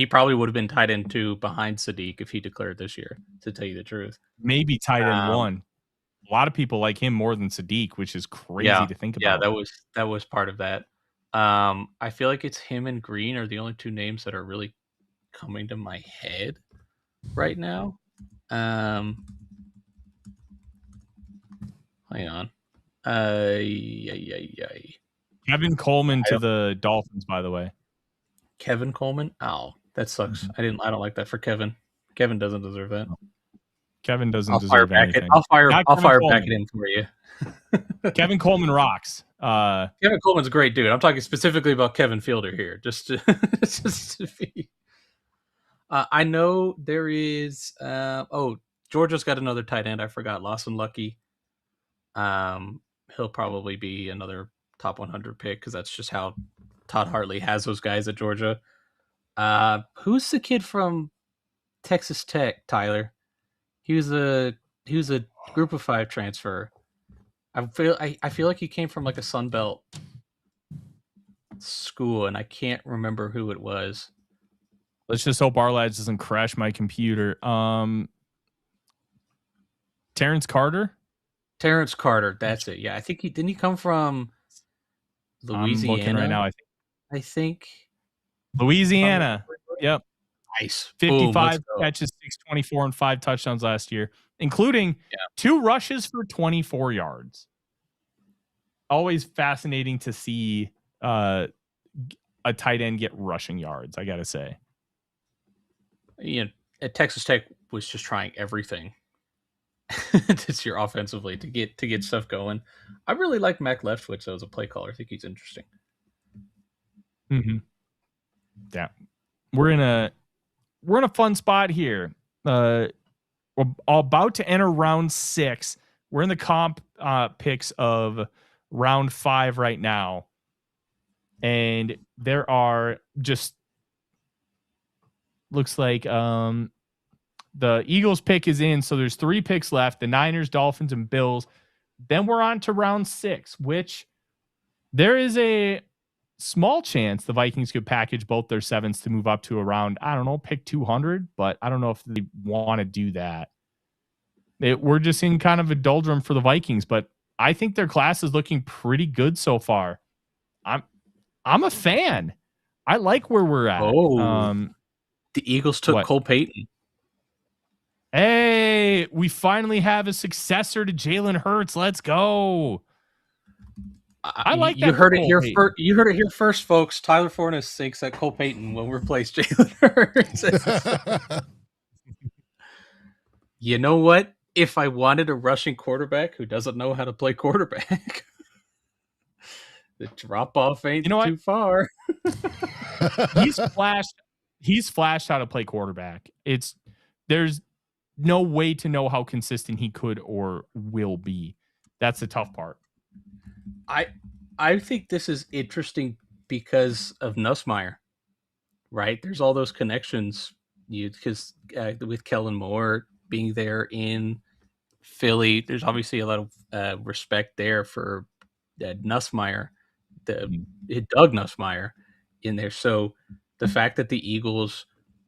E: probably would have been tight end 2 behind Sadiq if he declared this year, to tell you the truth.
D: Maybe tight end 1. A lot of people like him more than Sadiq, which is crazy to think about.
E: Yeah, that was part of that. I feel like it's him and Green are the only 2 names that are really coming to my head right now. Hang on.
D: Kevin Coleman to the Dolphins, by the way.
E: Kevin Coleman? Oh, that sucks. I don't like that for Kevin. Kevin doesn't deserve that.
D: Kevin doesn't deserve anything.
E: I'll fire back at him for you.
D: Kevin Coleman rocks.
E: Kevin Coleman's a great dude. I'm talking specifically about Kevin Fielder here. Just to be. I know there is. Georgia's got another tight end. I forgot. Lawson Lucky. He'll probably be another top 100 pick because that's just how Todd Hartley has those guys at Georgia. Who's the kid from Texas Tech, Tyler? He was a Group of 5 transfer. I feel like he came from like a Sun Belt school, and I can't remember who it was.
D: Let's just hope our lads doesn't crash my computer. Terrence Carter. That's it. Yeah, I think he come from Louisiana.
C: I'm looking right now.
E: I think
C: Louisiana. Yep.
E: Nice.
C: 55 catches, 624, and 5 touchdowns last year, including 2 rushes for 24 yards. Always fascinating to see a tight end get rushing yards, I got to say.
E: At Texas Tech was just trying everything this year offensively to get stuff going. I really like Mac Leftwich as a play caller. I think he's interesting.
C: Mm-hmm. Yeah. We're in a fun spot here. We're about to enter round 6. We're in the comp picks of round 5 right now. And there are just looks like the Eagles pick is in, so there's 3 picks left, the Niners, Dolphins, and Bills. Then we're on to round 6, which there is a
D: small chance the Vikings could package both their 7s to move up to around, I don't know, pick 200, but I don't know if they want to do that. We're just in kind of a doldrum for the Vikings, but I think their class is looking pretty good so far. I'm a fan. I like where we're at.
E: The Eagles took Cole Payton.
D: Hey, we finally have a successor to Jalen Hurts. Let's go. I like that.
E: You heard it here first. You heard it here first, folks. Tyler Forness thinks that Cole Payton will replace Jalen Hurts. You know what? If I wanted a rushing quarterback who doesn't know how to play quarterback, the drop off ain't too far.
D: He's flashed how to play quarterback. There's no way to know how consistent he could or will be. That's the tough part.
E: I think this is interesting because of Nussmeier, right? There's all those connections because with Kellen Moore being there in Philly, there's obviously a lot of respect there for Nussmeier, Doug Nussmeier in there. So the fact that the Eagles,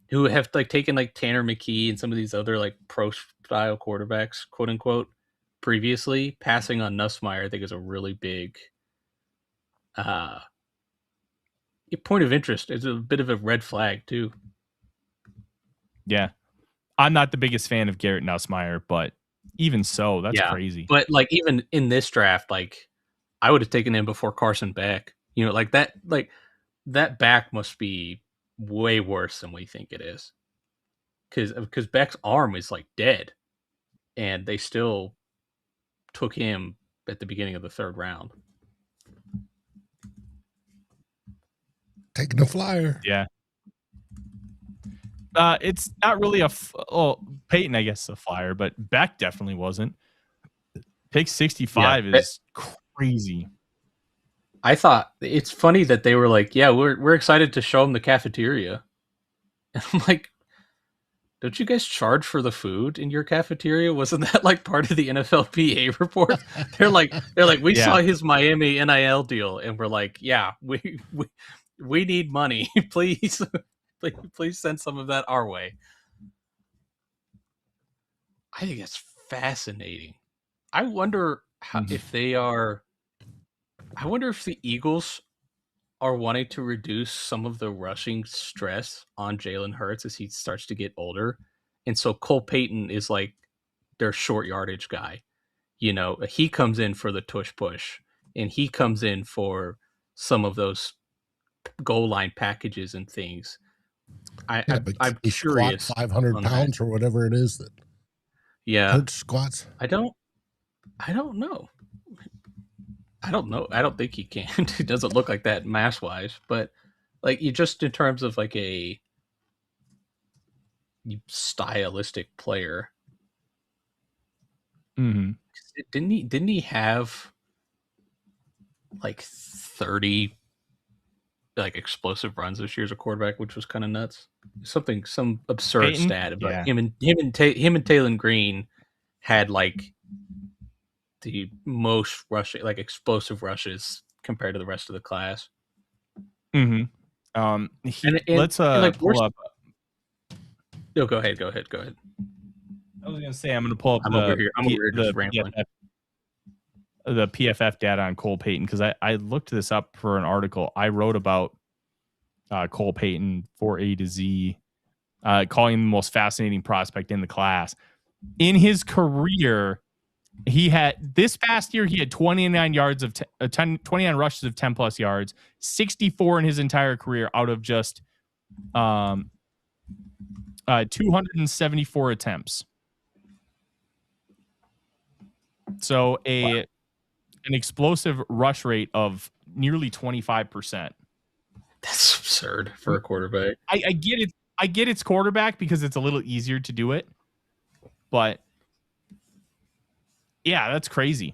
E: who have taken Tanner McKee and some of these other pro style quarterbacks, quote unquote, previously, passing on Nussmeier, I think is a really big point of interest. It's a bit of a red flag too.
D: Yeah. I'm not the biggest fan of Garrett Nussmeier, but even so, that's crazy.
E: But even in this draft, I would have taken him before Carson Beck. That back must be way worse than we think it is. Because Beck's arm is dead, and they still took him at the beginning of the 3rd round.
A: Taking a flyer.
D: Yeah. It's not really Peyton, I guess, a flyer, but Beck definitely wasn't. Pick 65 is crazy.
E: I thought it's funny that they were we're excited to show them the cafeteria. And I'm like, don't you guys charge for the food in your cafeteria? Wasn't that part of the NFLPA report? They're like, we saw his Miami NIL deal, and we're like, yeah, we need money. Please send some of that our way. I think it's fascinating. I wonder if the Eagles are wanting to reduce some of the rushing stress on Jalen Hurts as he starts to get older. And so Cole Payton is their short yardage guy. He comes in for the tush push, and he comes in for some of those goal line packages and things. I'm curious.
A: 500 pounds or whatever it is that.
E: Yeah.
A: Hurts squats.
E: I don't know. I don't know. I don't think he can. It doesn't look like that mass wise, but you just in terms of a stylistic player.
D: Mm-hmm.
E: Didn't he have 30 explosive runs this year as a quarterback, which was kind of nuts. Some absurd stat about him and Taylon Green had the most rushing, explosive rushes compared to the rest of the class.
D: Mm-hmm. Let's pull up.
E: No, go ahead.
D: I was gonna say I'm gonna pull up the PFF data on Cole Payton because I looked this up for an article I wrote about Cole Payton for A to Z, calling him the most fascinating prospect in the class. In his career, he had this past year he had 29 yards of 29 rushes of 10 plus yards, 64 in his entire career out of just 274 attempts. So an explosive rush rate of nearly 25%.
E: That's absurd for a quarterback.
D: I get it. I get it's quarterback because it's a little easier to do it. But yeah, that's crazy.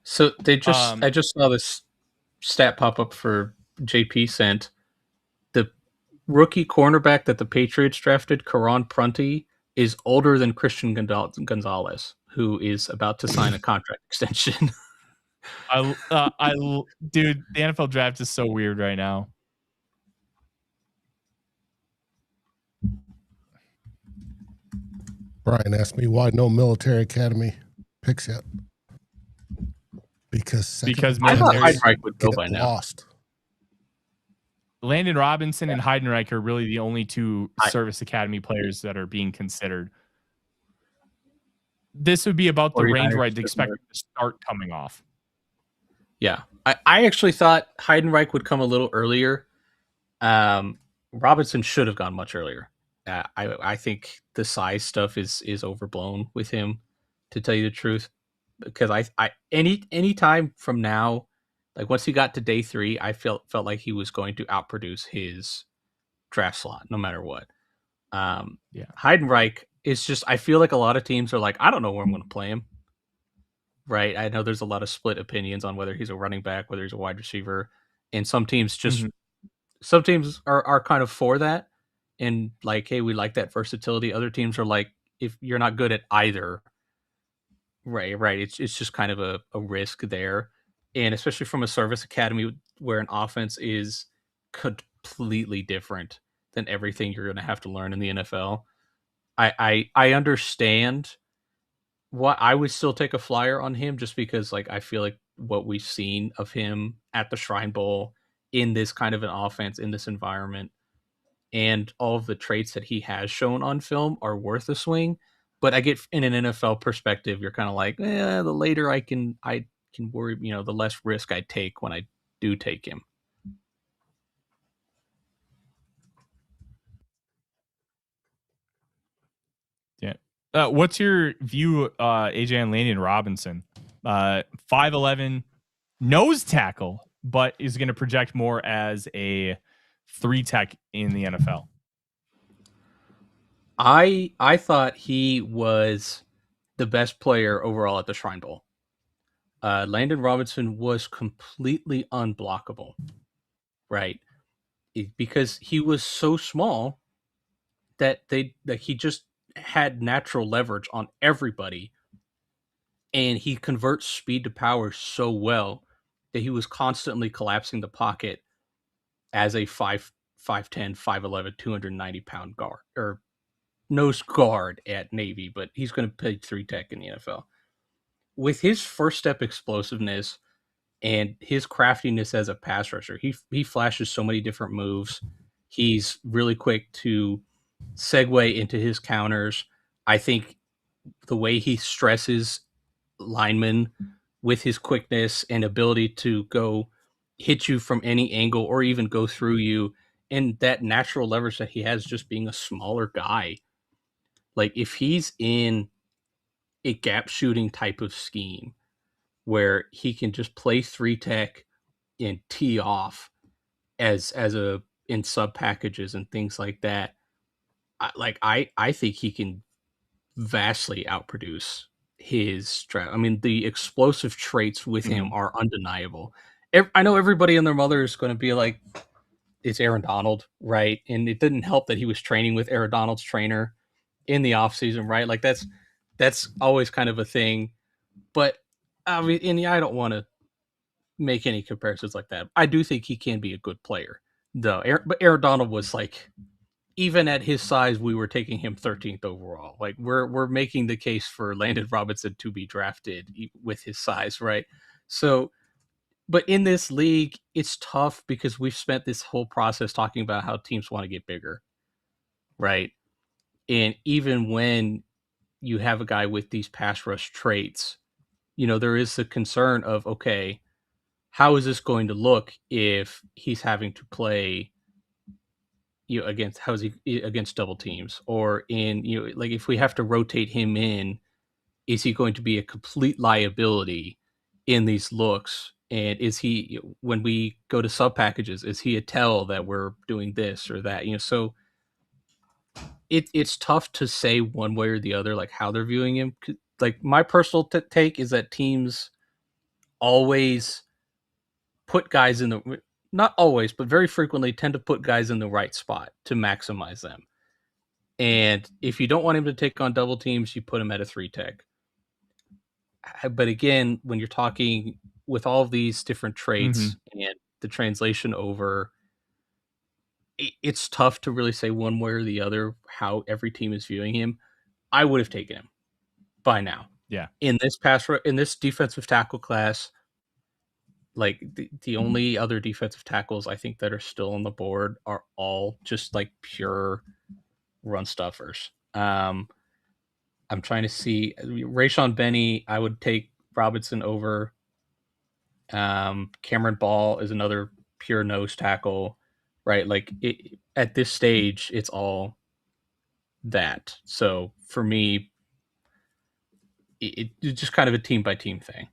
E: So they just I just saw this stat pop up for JP sent. The rookie cornerback that the Patriots drafted, Karan Prunty, is older than Christian Gonzalez, who is about to sign a contract extension.
D: Dude, the NFL draft is so weird right now.
A: Brian asked me why no military academy picks yet. Because
E: I thought Heidenreich would go by
A: lost.
D: Landon Robinson and Heidenreich are really the only two service academy players that are being considered. This would be about the range where I'd expect to start coming off.
E: Yeah. I actually thought Heidenreich would come a little earlier. Robinson should have gone much earlier. I think the size stuff is overblown with him, to tell you the truth. Because any time from now, like once he got to day 3, I felt like he was going to outproduce his draft slot no matter what. Heidenreich is just, I feel like a lot of teams are like, I don't know where I'm going to play him. Right? I know there's a lot of split opinions on whether he's a running back, whether he's a wide receiver, and some teams just some teams are kind of for that and like, hey, we like that versatility. Other teams are like, if you're not good at either. Right. It's just kind of a risk there. And especially from a service academy where an offense is completely different than everything you're going to have to learn in the NFL. I understand what I would still take a flyer on him just because like I feel like what we've seen of him at the Shrine Bowl in this kind of an offense, in this environment, and all of the traits that he has shown on film are worth a swing. But I get in an NFL perspective, you're kind of like, the later I can worry, the less risk I take when I do take him.
D: Yeah. What's your view, AJ, and Landon Robinson? 5'11", nose tackle, but is going to project more as a 3 tech in the NFL.
E: I thought he was the best player overall at the Shrine Bowl. Landon Robinson was completely unblockable, right? Because he was so small that he just had natural leverage on everybody, and he converts speed to power so well that he was constantly collapsing the pocket as a 5'10", 5'11", 290-pound guard or nose guard at Navy, but he's going to play 3 tech in the NFL. With his first step explosiveness and his craftiness as a pass rusher, he flashes so many different moves. He's really quick to segue into his counters. I think the way he stresses linemen with his quickness and ability to go hit you from any angle or even go through you, and that natural leverage that he has just being a smaller guy. Like if he's in a gap shooting type of scheme where he can just play 3 tech and tee off as a in sub packages and things like that, I think he can vastly outproduce his draft. I mean, the explosive traits with him are undeniable. I know everybody and their mother is going to be like, it's Aaron Donald, right? And it didn't help that he was training with Aaron Donald's trainer in the offseason, right? Like that's always kind of a thing. But I mean, and I don't want to make any comparisons like that. I do think he can be a good player, though. But Aaron Donald was like, even at his size, we were taking him 13th overall. Like we're making the case for Landon Robinson to be drafted with his size, right? So, but in this league, it's tough because we've spent this whole process talking about how teams want to get bigger, right? And even when you have a guy with these pass rush traits, there is the concern of, okay, how is this going to look if he's having to play against double teams, or in like if we have to rotate him in, is he going to be a complete liability in these looks? And is he, when we go to sub packages, is he a tell that we're doing this or that? So it's tough to say one way or the other, like how they're viewing him. Like my personal take is that teams always put guys in the, not always, but very frequently tend to put guys in the right spot to maximize them. And if you don't want him to take on double teams, you put him at a 3 tech. But again, when you're talking with all of these different traits and the translation over, it's tough to really say one way or the other how every team is viewing him. I would have taken him by now.
D: Yeah.
E: In this defensive tackle class, like the only other defensive tackles I think that are still on the board are all just like pure run stuffers. I'm trying to see Rayshon Benny. I would take Robinson over. Cameron Ball is another pure nose tackle, right? Like at this stage, it's all that. So for me, it's just kind of a team by team thing.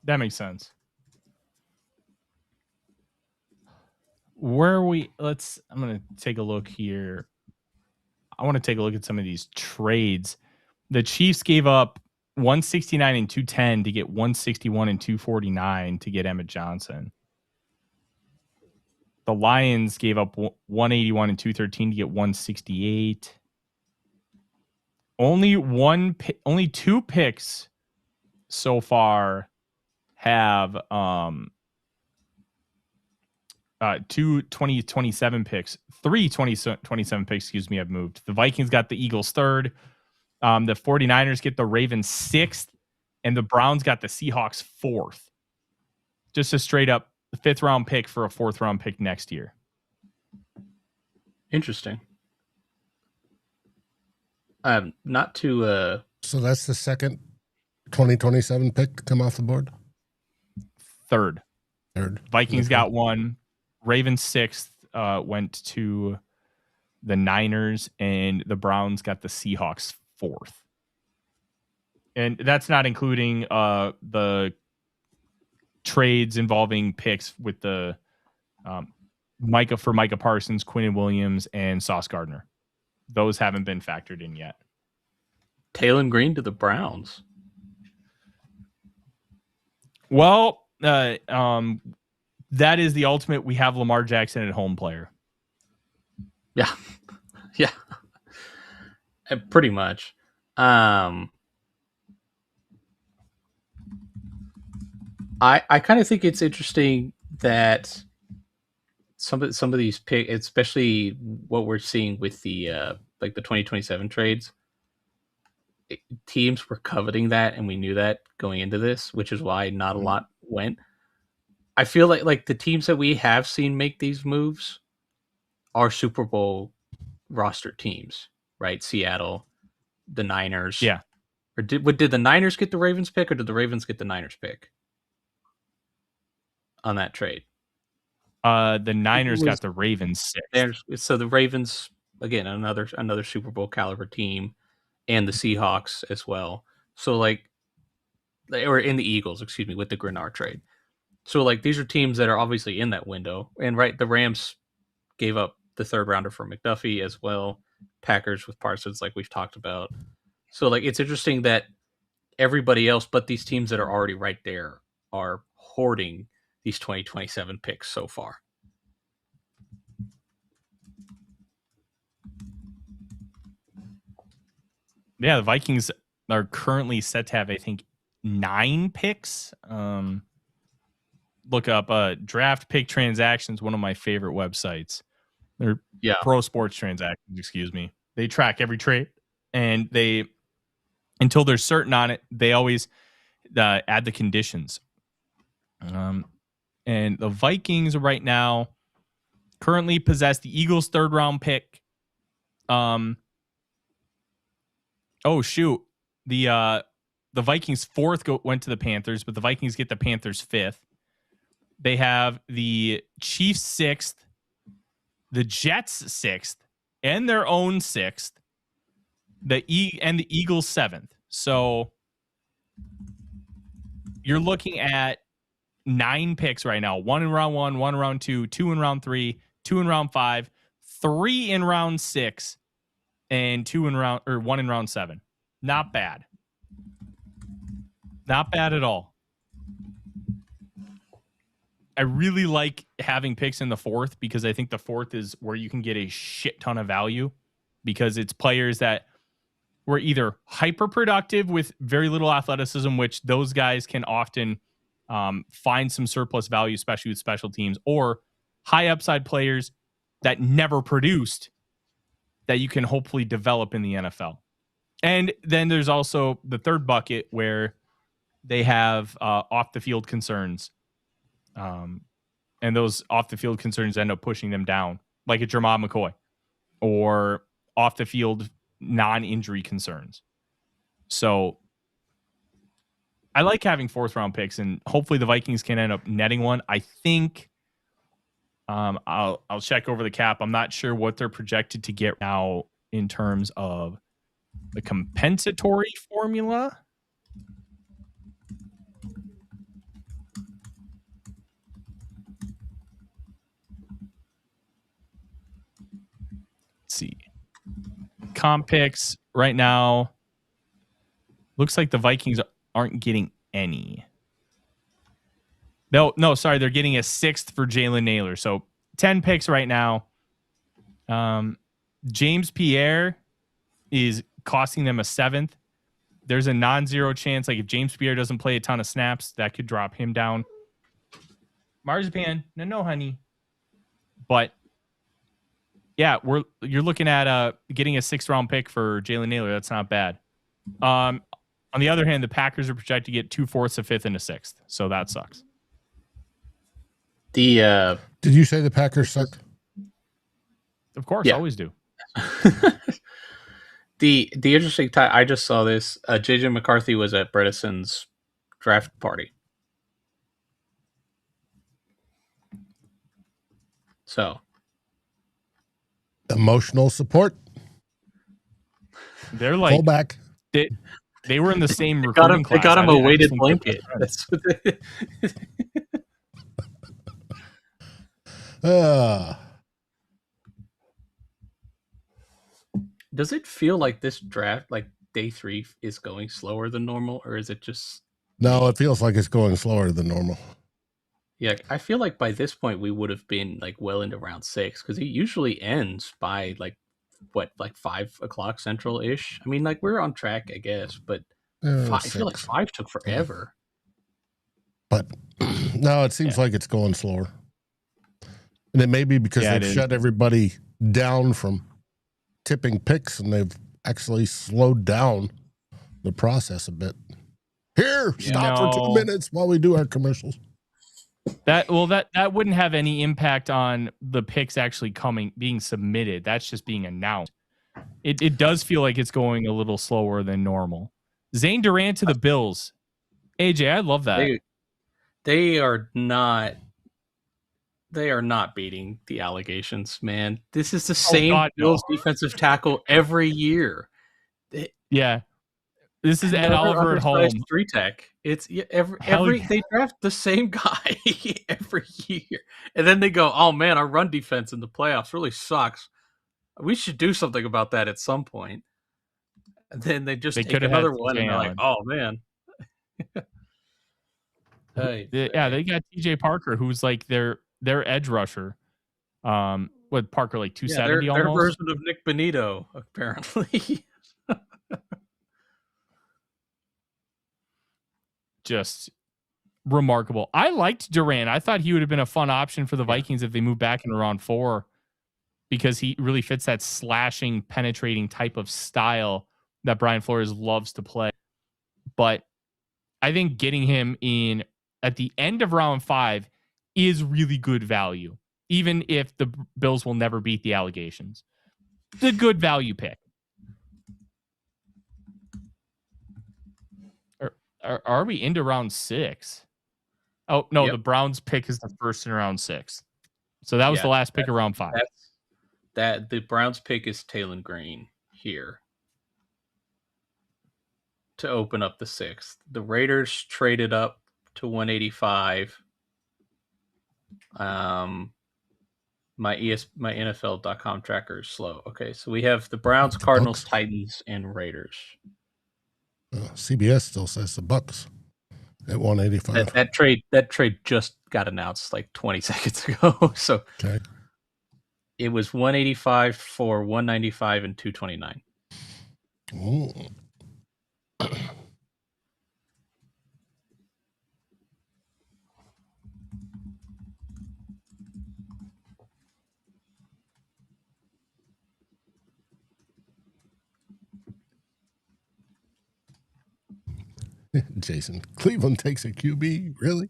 D: That makes sense. Where are we? I'm going to take a look here. I want to take a look at some of these trades. The Chiefs gave up 169 and 210 to get 161 and 249 to get Emmett Johnson. The Lions gave up 181 and 213 to get 168. Only two picks so far have two 2027 picks. 2027 picks, have moved. The Vikings got the Eagles third. The 49ers get the Ravens sixth, and the Browns got the Seahawks fourth. Just a straight up 5th round pick for a 4th round pick next year.
E: Interesting. Not to
A: So that's the second 2027 pick to come off the board?
D: Third. Vikings got one. Ravens 6th went to the Niners, and the Browns got the Seahawks 4th. And that's not including the trades involving picks with the Micah Parsons, Quinnen Williams, and Sauce Gardner. Those haven't been factored in yet.
E: Taylor Green to the Browns.
D: Well, that is the ultimate. We have Lamar Jackson at home player.
E: Yeah. Yeah. Pretty much. I kind of think it's interesting that some of these picks, especially what we're seeing with the like the 2027 trades, teams were coveting that, and we knew that going into this, which is why not a lot went. I feel like the teams that we have seen make these moves are Super Bowl roster teams, right? Seattle, the Niners.
D: Yeah.
E: Or did the Niners get the Ravens pick, or did the Ravens get the Niners pick on that trade?
D: The Niners got the Ravens 6th.
E: So the Ravens, again, another Super Bowl caliber team, and the Seahawks as well. So or in the Eagles, excuse me, with the Greenard trade. So these are teams that are obviously in that window. And right, the Rams gave up the 3rd rounder for McDuffie as well. Packers with Parsons, like we've talked about. So it's interesting that everybody else but these teams that are already right there are hoarding these 2027 picks so far.
D: Yeah, the Vikings are currently set to have, I think, 9 picks. Look up Draft Pick Transactions, one of my favorite websites. They're Pro Sports Transactions, excuse me. They track every trade, and until they're certain on it, they always add the conditions. And the Vikings right now currently possess the Eagles' 3rd round pick. Oh shoot, the Vikings 4th went to the Panthers, but the Vikings get the Panthers 5th. They have the Chiefs 6th, the Jets 6th, and their own 6th. And the Eagles 7th. So you're looking at 9 picks right now. 1 in round 1, 1 in round 2, 2 in round 3, 2 in round 5, 3 in round 6, and 1 in round 7. Not bad. Not bad at all. I really like having picks in the 4th because I think the 4th is where you can get a shit ton of value because it's players that were either hyper productive with very little athleticism, which those guys can often find some surplus value, especially with special teams, or high upside players that never produced that you can hopefully develop in the NFL. And then there's also the third bucket where they have off the field concerns. And those off the field concerns end up pushing them down, like a Jermod McCoy, or off the field non-injury concerns. So I like having 4th round picks, and hopefully the Vikings can end up netting one. I think I'll check over the cap. I'm not sure what they're projected to get now in terms of the compensatory formula. Let's see. Comp picks right now. Looks like the Vikings aren't getting any. No, sorry. They're getting a 6th for Jalen Naylor. So 10 picks right now. James Pierre is costing them a 7th. There's a non-zero chance. Like if James Pierre doesn't play a ton of snaps, that could drop him down. Marzipan, no, honey. But yeah, you're looking at getting a 6th round pick for Jalen Naylor. That's not bad. On the other hand, the Packers are projected to get 2/4, a 5th, and a 6th. So that sucks.
A: Did you say the Packers suck?
D: Of course, always do.
E: The interesting time, I just saw this. JJ McCarthy was at Bredesen's draft party. So
A: emotional support.
D: They're like
A: fullback.
D: They were in the same recruiting class.
E: They got him a weighted blanket. That's what Does it feel like this draft, like day 3, is going slower than normal, or is it just?
A: No, it feels like it's going slower than normal.
E: Yeah, I feel like by this point we would have been like well into round 6, because it usually ends by like 5 o'clock Central ish. I mean, like we're on track, I guess, but I feel like 5 took forever.
A: But no, it seems like it's going slower, and it may be because they've shut everybody down from tipping picks, and they've actually slowed down the process a bit. Here, stop for 2 minutes while we do our commercials.
D: That wouldn't have any impact on the picks actually being submitted. That's just being announced. It does feel like it's going a little slower than normal. Zane Durant to the Bills. AJ, I love that.
E: They are not beating the allegations, man. This is the same Bills defensive tackle every year.
D: This is Ed Oliver at home.
E: 3-tech. It's they draft the same guy every year, and then they go, "Oh man, our run defense in the playoffs really sucks. We should do something about that at some point." And then they just take another one, and they're like, "Oh man."
D: They got TJ Parker, who's like their edge rusher. With Parker like 270 almost.
E: Their version of Nick Benito, apparently.
D: Just remarkable. I liked Durant. I thought he would have been a fun option for the Vikings if they moved back in round 4, because he really fits that slashing, penetrating type of style that Brian Flores loves to play. But I think getting him in at the end of round 5 is really good value, even if the Bills will never beat the allegations. The good value pick. Are we into round 6? Oh, no, the Browns pick is the first in round 6. So that was the last pick of round 5.
E: The Browns pick is Taylon Green here to open up the 6th. The Raiders traded up to 185. My NFL.com tracker is slow. Okay, so we have the Browns, Cardinals, Titans, and Raiders.
A: CBS still says the Bucks at 185.
E: That trade just got announced like 20 seconds ago. So it was 185 for 195 and 229.
A: Mm. Jason, Cleveland takes a QB, really?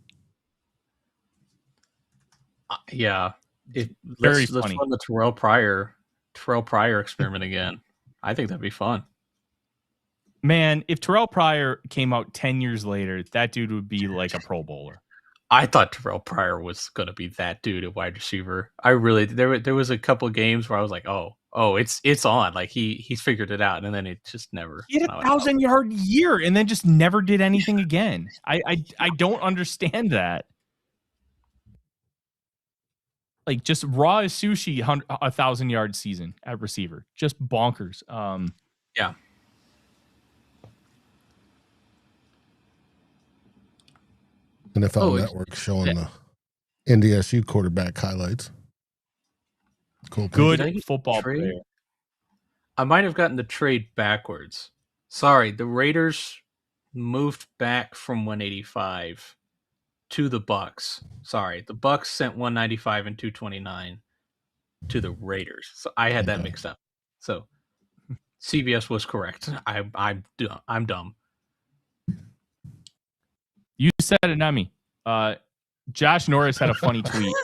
E: Yeah.
C: Very
E: Let's
C: funny.
E: run the Terrell Pryor experiment again. I think that'd be fun.
C: Man, if Terrell Pryor came out 10 years later, that dude would be like a Pro Bowler.
E: I thought Terrell Pryor was going to be that dude at wide receiver. I really there was a couple of games where I was like, oh, it's on. Like he's figured it out, and then it just never.
C: He had a 1,000-yard year and then just never did anything again. I don't understand that. Like just raw as sushi, 1,000-yard season at receiver, just bonkers.
E: Yeah.
A: NFL Network showing the NDSU quarterback highlights. Cool.
C: Good football player.
E: I might have gotten the trade backwards. Sorry, the Raiders moved back from 185 to the Bucks. Sorry, the Bucks sent 195 and 229 to the Raiders. So I had that mixed up. So CBS was correct. I'm dumb.
C: You said it, not me. Josh Norris had a funny tweet.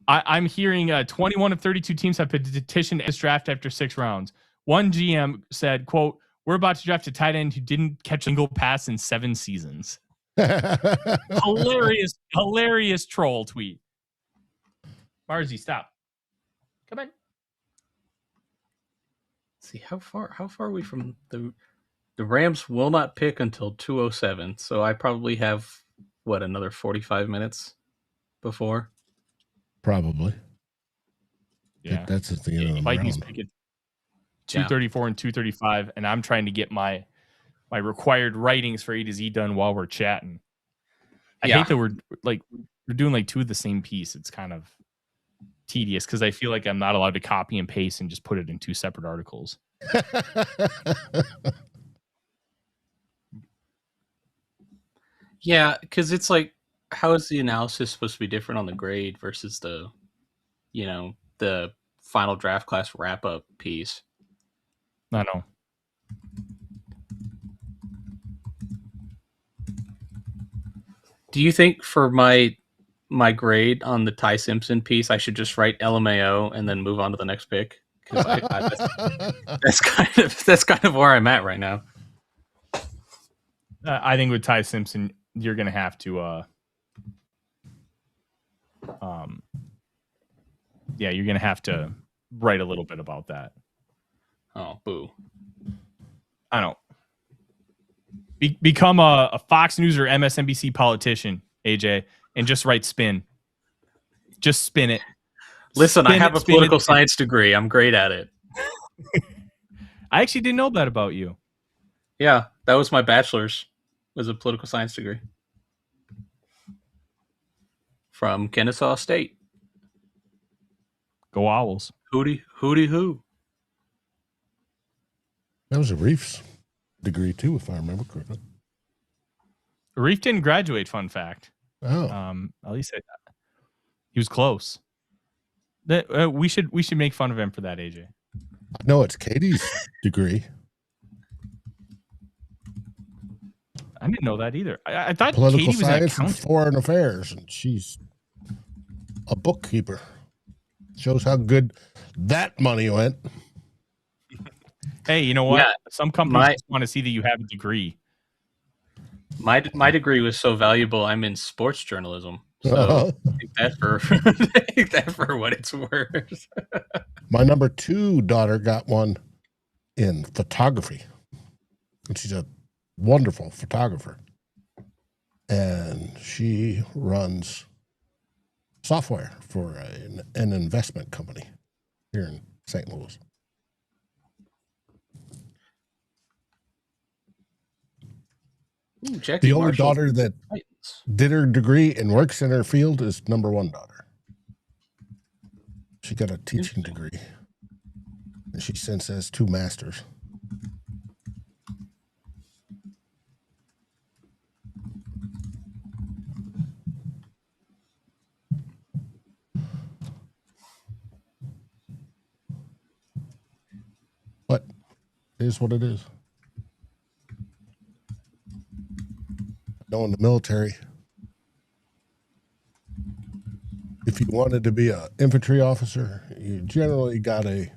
C: I'm hearing 21 of 32 teams have petitioned this draft after 6 rounds. One GM said, quote, "We're about to draft a tight end who didn't catch a single pass in 7 seasons." Hilarious troll tweet. Marzi, stop. Come on.
E: See how far are we from the Rams will not pick until 2:07, so I probably have another 45 minutes before.
A: Probably.
C: Yeah,
A: that's at the end of the
C: Vikings
A: round.
C: pick it 234 and 235, and I'm trying to get my required writings for A to Z done while we're chatting. I hate that we're doing like 2 of the same piece. It's kind of tedious because I feel like I'm not allowed to copy and paste and just put it in 2 separate articles.
E: Yeah, because it's like, how is the analysis supposed to be different on the grade versus the final draft class wrap up piece?
C: I know.
E: Do you think for my grade on the Ty Simpson piece, I should just write LMAO and then move on to the next pick? Because that's kind of where I'm at right now.
C: I think with Ty Simpson, you're going to have to, you're going to have to write a little bit about that.
E: Oh, boo.
C: I don't. Become a Fox News or MSNBC politician, AJ, and just write spin. Just spin it.
E: Listen, I have a political science degree. I'm great at it.
C: I actually didn't know that about you.
E: Yeah, that was my bachelor's. Was a political science degree from Kennesaw State.
C: Go Owls.
E: Hooty hoo.
A: That was a Reef's degree too, if I remember correctly.
C: Reef didn't graduate, fun fact.
A: Oh.
C: At least he was close. That we should make fun of him for that, AJ.
A: No, it's Katie's degree.
C: I didn't know that either. I thought
A: Political
C: Katie was
A: science
C: an
A: and foreign affairs, and she's a bookkeeper. Shows how good that money went.
C: Hey, you know what?
E: Yeah,
C: some companies just want to see that you have a degree.
E: My degree was so valuable. I'm in sports journalism, so take that for what it's worth.
A: My number 2 daughter got one in photography, and she's a wonderful photographer, and she runs software for an investment company here in St. Louis.
E: Ooh,
A: the only daughter that did her degree and works in her field is number 1 daughter. She got a teaching degree And she since has 2 masters. But it is what it is. I know in the military, if you wanted to be an infantry officer, you generally got a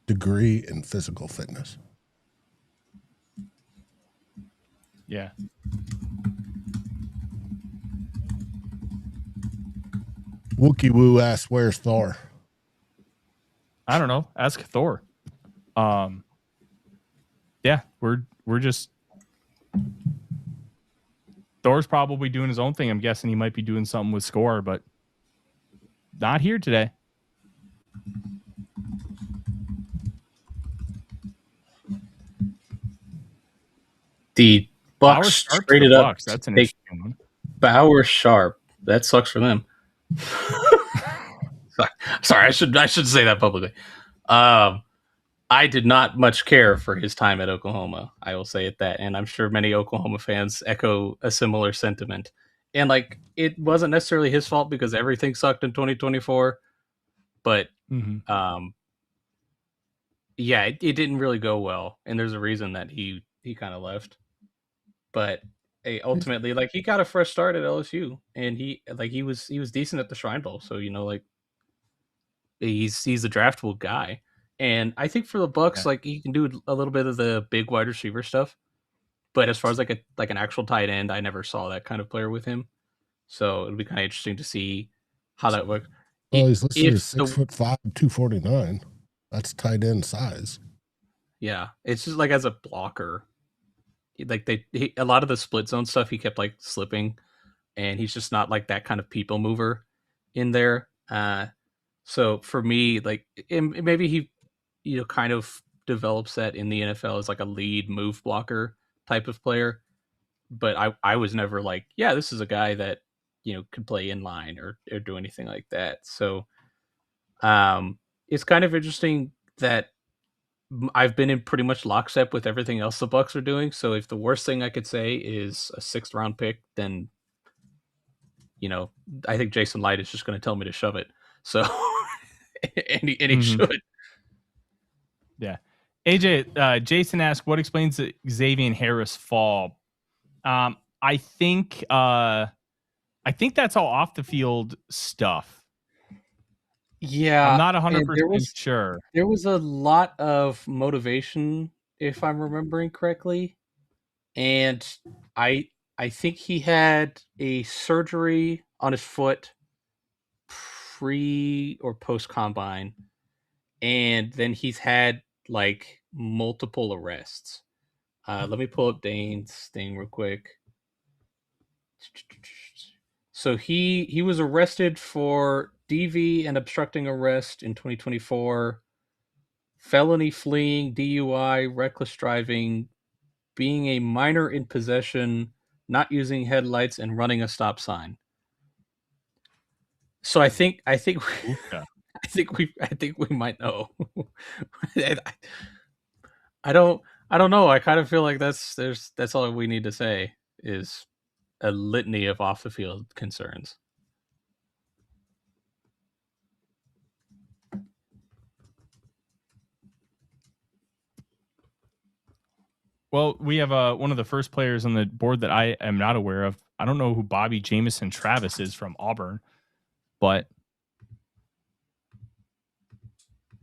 A: degree in physical fitness.
D: Yeah.
A: Wookie Woo asks, where's Thor?
D: I don't know. Ask Thor. Yeah, we're just Thor's probably doing his own thing. I'm guessing he might be doing something with SKOL, but not here today.
E: The Bucks traded up.
D: Bucks. That's an interesting one.
E: Bauer Sharp. That sucks for them. Sorry, I should say that publicly. I did not much care for his time at Oklahoma. I will say it that, and I'm sure many Oklahoma fans echo a similar sentiment. And like, it wasn't necessarily his fault because everything sucked in 2024, but yeah, it didn't really go well, and there's a reason that he kind of left. But hey, ultimately, like, he got a fresh start at LSU, and he was decent at the Shrine Bowl, so like, he's a draftable guy. And I think for the Bucks, like, he can do a little bit of the big wide receiver stuff. But as far as like an actual tight end, I never saw that kind of player with him. So it'll be kind of interesting to see how that works.
A: Well, he's listed as 6'5", 249. That's tight end size.
E: Yeah, it's just like as a blocker, like a lot of the split zone stuff, he kept like slipping, and he's just not like that kind of people mover in there. So for me, like, maybe he, kind of develops that in the NFL as like a lead move blocker type of player. But I was never like, yeah, this is a guy that, could play in line or do anything like that. So it's kind of interesting that I've been in pretty much lockstep with everything else the Bucks are doing. So if the worst thing I could say is a 6th round pick, then, I think Jason Light is just going to tell me to shove it. So, and he should.
D: Yeah. AJ, Jason asked, what explains the Xavier Harris fall? I think that's all off the field stuff.
E: Yeah.
D: I'm not 100% sure.
E: There was a lot of motivation, if I'm remembering correctly. And I think he had a surgery on his foot pre or post combine, and then he's had like multiple arrests. Let me pull up Dane's thing real quick. So he was arrested for DV and obstructing arrest in 2024, felony fleeing, DUI, reckless driving, being a minor in possession, not using headlights, and running a stop sign. So I think we might know. I don't know. I kind of feel like that's all we need to say is a litany of off the field concerns.
D: Well, we have one of the first players on the board that I am not aware of. I don't know who Bobby Jamison Travis is from Auburn, but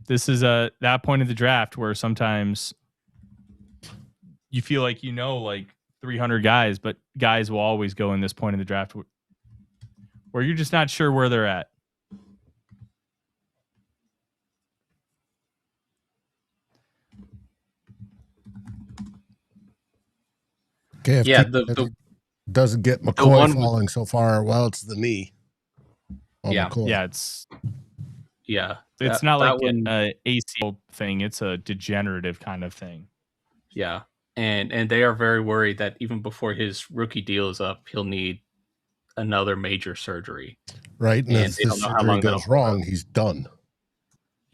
D: this is that point of the draft where sometimes you feel like like 300 guys, but guys will always go in this point of the draft where you're just not sure where they're at.
A: KFT
E: yeah,
A: doesn't get McCoy falling so far. Well, it's the knee.
E: Yeah,
A: McCoy.
D: It's not like an ACL thing. It's a degenerative kind of thing.
E: Yeah, and they are very worried that even before his rookie deal is up, he'll need another major surgery.
A: Right, and if this surgery goes wrong, he's done.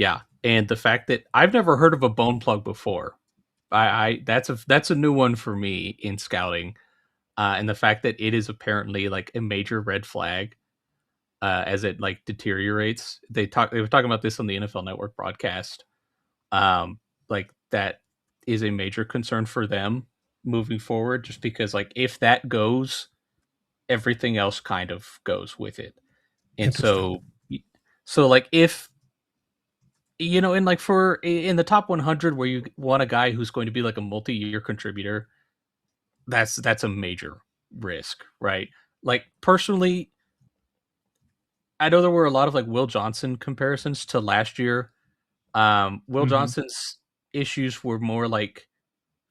E: Yeah, and the fact that I've never heard of a bone plug before, that's a new one for me in scouting, and the fact that it is apparently like a major red flag as it like deteriorates. They were talking about this on the NFL Network broadcast. Like that is a major concern for them moving forward, just because like if that goes, everything else kind of goes with it. And so like if and like for in the top 100 where you want a guy who's going to be like a multi-year contributor, that's a major risk, right? Like personally, I know there were a lot of like Will Johnson comparisons to last year. Will Johnson's issues were more like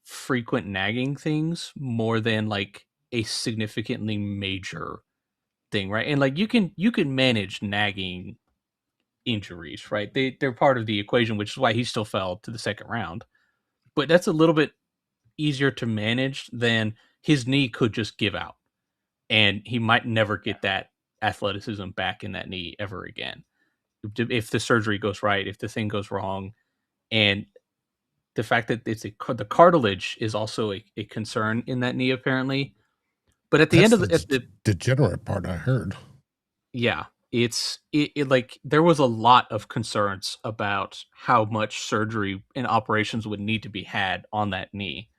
E: frequent nagging things more than like a significantly major thing, right? And like you can manage nagging injuries, right? They're part of the equation, which is why he still fell to the second round. But that's a little bit easier to manage than his knee could just give out, and he might never get that athleticism back in that knee ever again if the surgery goes right, if the thing goes wrong. And the fact that the cartilage is also a concern in that knee apparently. But at the end of the
A: degenerate part, I heard.
E: Yeah, it like there was a lot of concerns about how much surgery and operations would need to be had on that knee.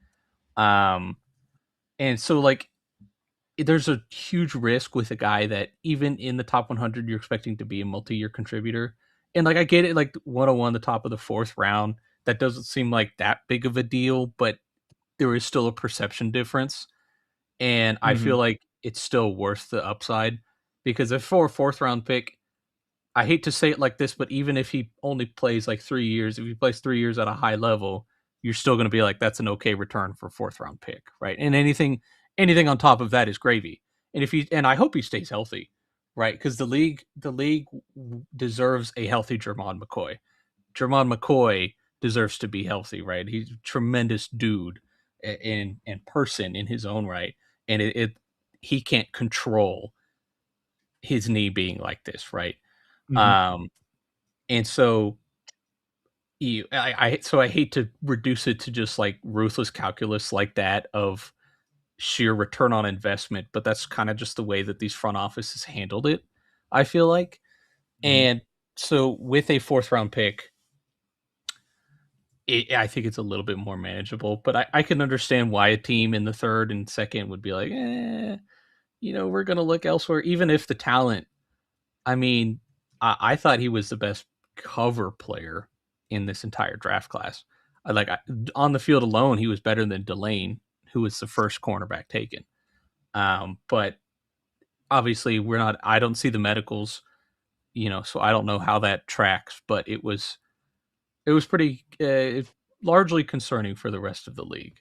E: And so like there's a huge risk with a guy that even in the top 100 you're expecting to be a multi-year contributor. And like I get it, like 101, the top of the fourth round, that doesn't seem like that big of a deal, but there is still a perception difference. And I feel like it's still worth the upside, because if for a fourth round pick, I hate to say it like this, but even if he only plays like 3 years, if he plays 3 years at a high level, you're still going to be like, that's an okay return for a fourth round pick, right? And anything on top of that is gravy. And I hope he stays healthy, right? Because the league deserves a healthy Jermon McCoy. Jermon McCoy deserves to be healthy, right? He's a tremendous dude and person in his own right, and he can't control his knee being like this, right? And so I hate to reduce it to just like ruthless calculus like that of sheer return on investment, but that's kind of just the way that these front offices handled it, I feel like. And so with a fourth round pick, I think it's a little bit more manageable, but I can understand why a team in the third and second would be like, we're going to look elsewhere, even if the talent, I mean, I thought he was the best cover player in this entire draft class. On the field alone, he was better than Delane, who was the first cornerback taken. But obviously I don't see the medicals, so I don't know how that tracks, but it was pretty largely concerning for the rest of the league.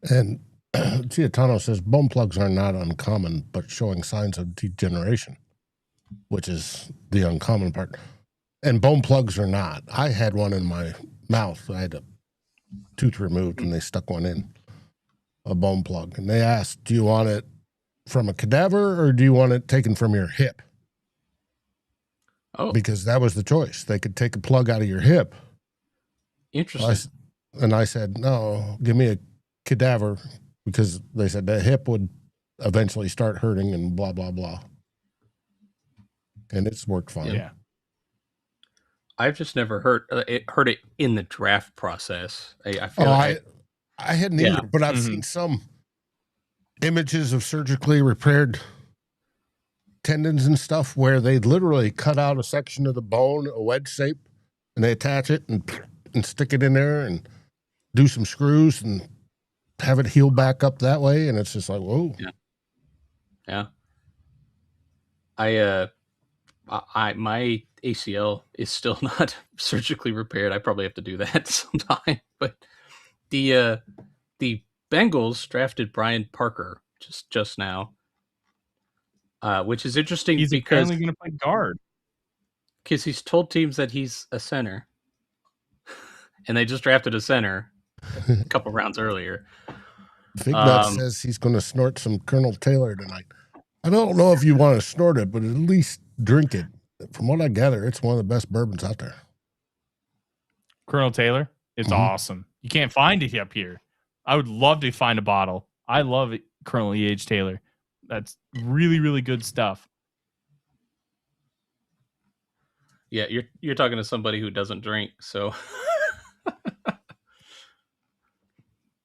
A: And Giatano says bone plugs are not uncommon, but showing signs of degeneration, which is the uncommon part. And bone plugs are not. I had one in my mouth. I had a tooth removed and they stuck one in, a bone plug. And they asked, do you want it from a cadaver or do you want it taken from your hip?
E: Oh.
A: Because that was the choice. They could take a plug out of your hip.
E: Interesting.
A: And I said, no, give me a cadaver, because they said the hip would eventually start hurting and blah, blah, blah. And it's worked fine.
E: Yeah. I've just never heard it in the draft process. I feel
A: I hadn't either, but I've seen some images of surgically repaired tendons and stuff where they literally cut out a section of the bone, a wedge shape, and they attach it and stick it in there and do some screws and have it heal back up that way. And it's just like, whoa.
E: Yeah. My ACL is still not surgically repaired. I probably have to do that sometime. But the Bengals drafted Brian Parker just now, which is interesting.
D: He's
E: because
D: apparently going to play guard,
E: because he's told teams that he's a center, and they just drafted a center a couple rounds earlier.
A: Fignut says he's going to snort some Colonel Taylor tonight. I don't know if you want to snort it, but at least drink it. from what I gather, it's one of the best bourbons out there.
D: Colonel Taylor, it's awesome. You can't find it up here. I would love to find a bottle. I love it, Colonel E.H. Taylor. That's really, really good stuff.
E: Yeah, you're talking to somebody who doesn't drink, so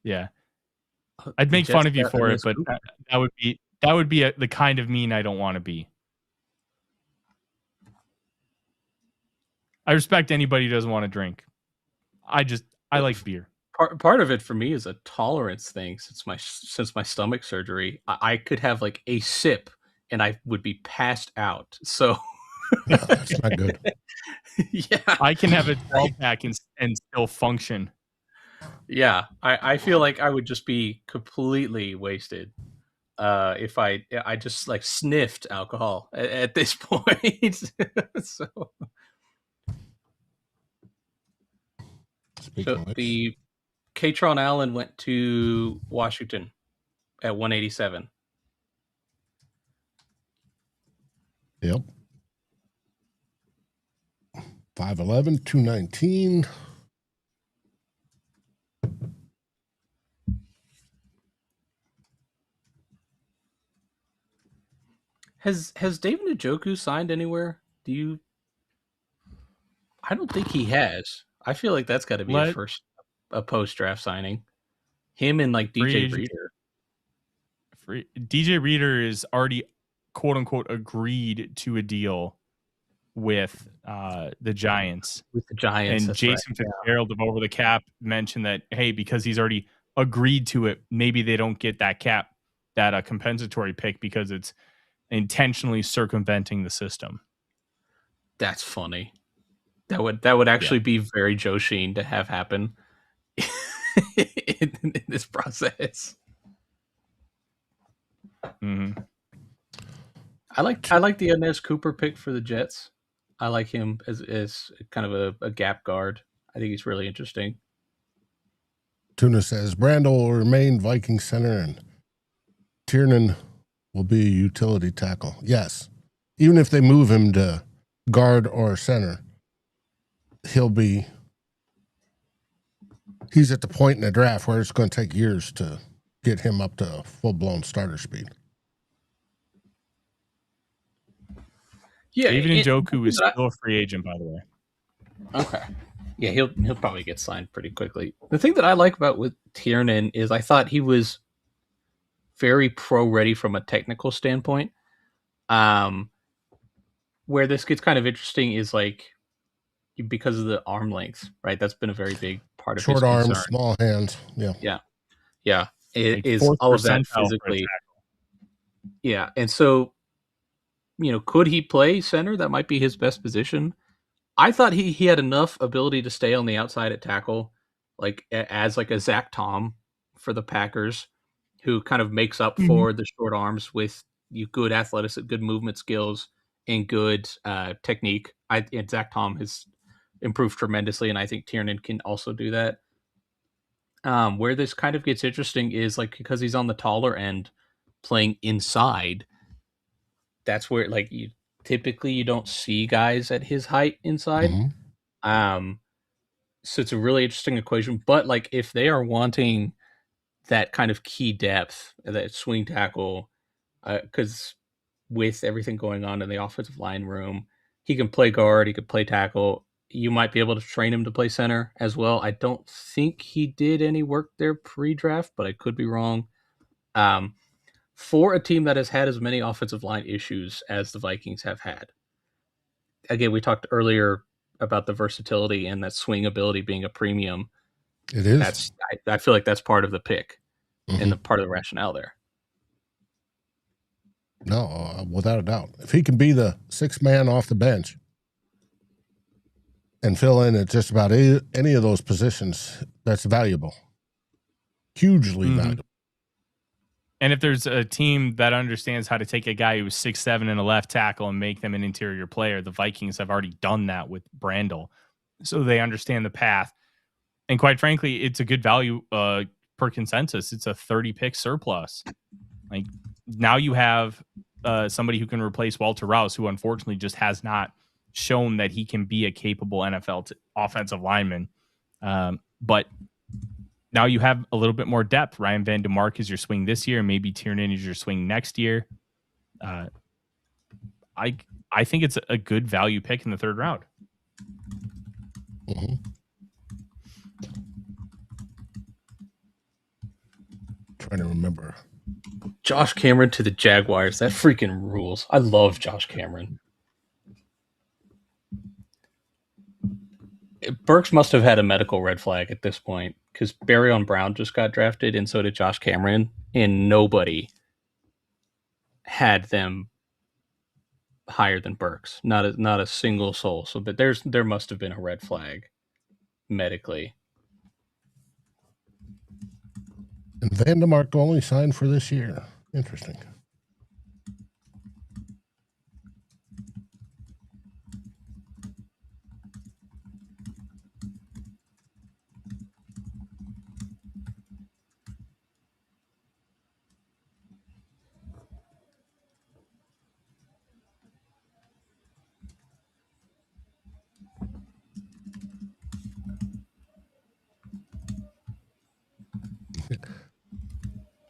D: yeah. I'd make fun of you for it, but that would be the kind of mean I don't want to be. I respect anybody who doesn't want to drink. I like beer.
E: Part of it for me is a tolerance thing. Since my stomach surgery, I could have like a sip and I would be passed out. So
A: yeah, that's not good.
E: Yeah,
D: I can have a 12-pack and still function.
E: Yeah, I feel like I would just be completely wasted if I just like sniffed alcohol at this point. So the Katron Allen went to Washington at 187.
A: Yep. 5'11", 219.
E: Has David Njoku signed anywhere? I don't think he has. I feel like that's got to be a post-draft signing. Him and like DJ Reader.
D: DJ Reader is already quote unquote agreed to a deal with the Giants.
E: With the Giants.
D: And Jason Fitzgerald of Over the Cap mentioned that, hey, because he's already agreed to it, maybe they don't get that compensatory pick because it's intentionally circumventing the system.
E: That's funny. That would actually be very Joe Sheen to have happen in this process.
D: Mm-hmm.
E: I like the Inez Cooper pick for the Jets. I like him as kind of a gap guard. I think he's really interesting.
A: Tuna says Brandel will remain Viking center and Tiernan will be a utility tackle. Yes. Even if they move him to guard or center, he's at the point in the draft where it's going to take years to get him up to full-blown starter speed.
D: Yeah, David Njoku is still a free agent, by the way.
E: Okay. Yeah, he'll probably get signed pretty quickly. The thing that I like about with Tiernan is I thought he was very pro-ready from a technical standpoint. Where this gets kind of interesting is like because of the arm length, right? That's been a very big part of
A: short
E: his
A: arms,
E: concern.
A: small hands.
E: Yeah. It is all of that physically. Yeah, and so could he play center? That might be his best position. I thought he had enough ability to stay on the outside at tackle, like as like a Zach Tom for the Packers, who kind of makes up for the short arms with good athleticism, good movement skills, and good technique. And Zach Tom has improved tremendously, and I think Tiernan can also do that. Where this kind of gets interesting is like because he's on the taller end, playing inside. That's where like you don't see guys at his height inside. So it's a really interesting equation. But like if they are wanting that kind of key depth, that swing tackle, because with everything going on in the offensive line room, he can play guard, he could play tackle. You might be able to train him to play center as well. I don't think he did any work there pre-draft, but I could be wrong. For a team that has had as many offensive line issues as the Vikings have had. Again, we talked earlier about the versatility and that swing ability being a premium.
A: It is.
E: I feel like that's part of the pick and the part of the rationale there.
A: No, without a doubt. If he can be the sixth man off the bench and fill in at just about any of those positions, that's valuable. Hugely valuable.
D: And if there's a team that understands how to take a guy who's 6'7" and a left tackle and make them an interior player, the Vikings have already done that with Brandel. So they understand the path. And quite frankly, it's a good value per consensus. It's a 30-pick surplus. Like now you have somebody who can replace Walter Rouse, who unfortunately just has not shown that he can be a capable NFL offensive lineman. But now you have a little bit more depth. Ryan Van DeMark is your swing this year. Maybe Tiernan is your swing next year. I think it's a good value pick in the third round.
A: Mm-hmm. Trying to remember.
E: Josh Cameron to the Jaguars. That freaking rules. I love Josh Cameron. Burks must have had a medical red flag at this point because Barryon Brown just got drafted and so did Josh Cameron, and nobody had them higher than Burks. Not a single soul. So, but there must have been a red flag medically.
A: And Van DeMark only signed for this year. Interesting.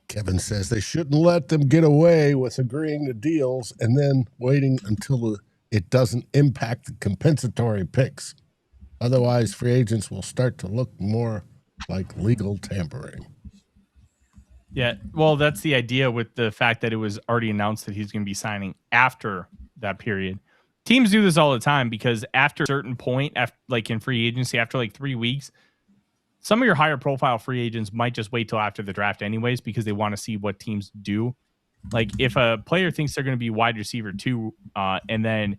A: Kevin says they shouldn't let them get away with agreeing to deals and then waiting until it doesn't impact the compensatory picks. Otherwise, free agents will start to look more like legal tampering.
D: Yeah, well, that's the idea with the fact that it was already announced that he's going to be signing after that period. Teams do this all the time because after a certain point, after, like in free agency, after like 3 weeks, some of your higher profile free agents might just wait till after the draft anyways because they want to see what teams do. Like if a player thinks they're going to be wide receiver 2 and then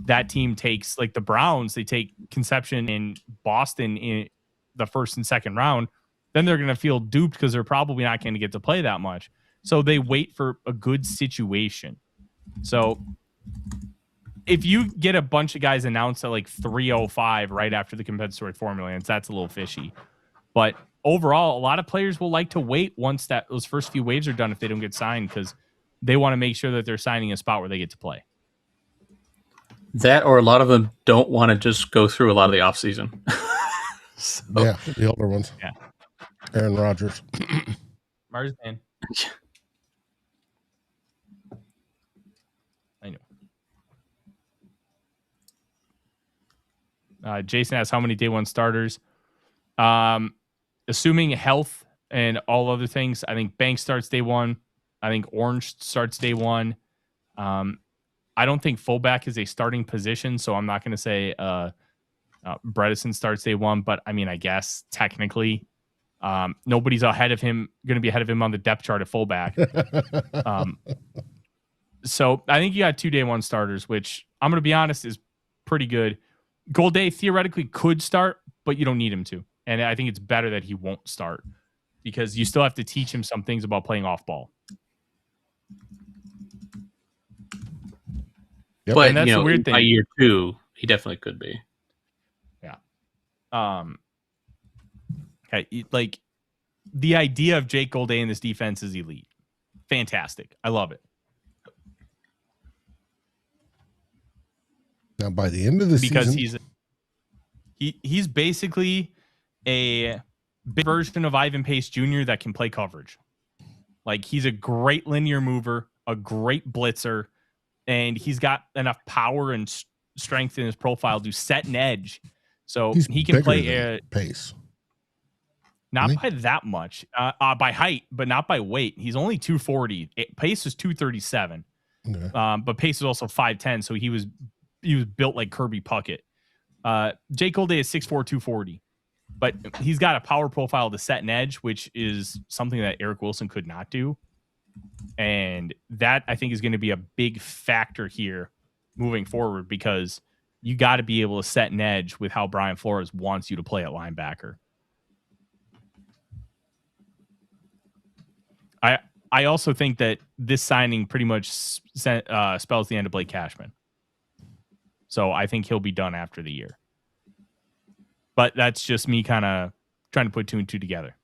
D: that team takes, like the Browns, they take Conception in Boston in the first and second round, then they're going to feel duped because they're probably not going to get to play that much. So they wait for a good situation. So if you get a bunch of guys announced at like 305 right after the compensatory formula, that's a little fishy. But overall, a lot of players will like to wait once those first few waves are done if they don't get signed because they want to make sure that they're signing a spot where they get to play.
E: That or a lot of them don't want to just go through a lot of the offseason.
A: So. Yeah, the older ones.
D: Yeah.
A: Aaron Rodgers.
D: Marsman. I know. Jason asks how many day one starters. Assuming health and all other things, I think Banks starts day one. I think Orange starts day one. I don't think fullback is a starting position, so I'm not going to say Bredesen starts day one, but I mean, I guess technically nobody's going to be ahead of him on the depth chart at fullback. So I think you got 2 day one starters, which I'm going to be honest is pretty good. Golday theoretically could start, but you don't need him to. And I think it's better that he won't start because you still have to teach him some things about playing off ball.
E: Yep. But that's the weird thing. By year 2, he definitely could be.
D: Yeah. Okay. Like the idea of Jake Golday in this defense is elite. Fantastic. I love it.
A: Now, by the end of the
D: season, he's basically a big version of Ivan Pace Jr. that can play coverage. Like he's a great linear mover, a great blitzer, and he's got enough power and strength in his profile to set an edge. So he can play
A: Pace.
D: Not by that much, by height, but not by weight. He's only 240. Pace is 237. Okay. But Pace is also 5'10", so he was built like Kirby Puckett. Jake Golday is 6'4", 240. But he's got a power profile to set an edge, which is something that Eric Wilson could not do. And that, I think, is going to be a big factor here moving forward because you got to be able to set an edge with how Brian Flores wants you to play at linebacker. I also think that this signing pretty much spells the end of Blake Cashman. So I think he'll be done after the year. But that's just me kind of trying to put 2 and 2 together.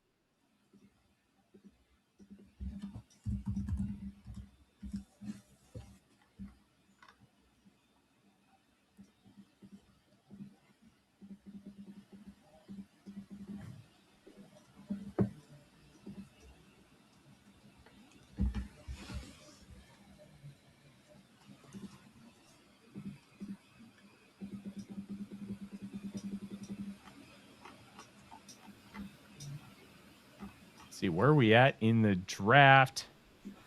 D: see, where are we at in the draft?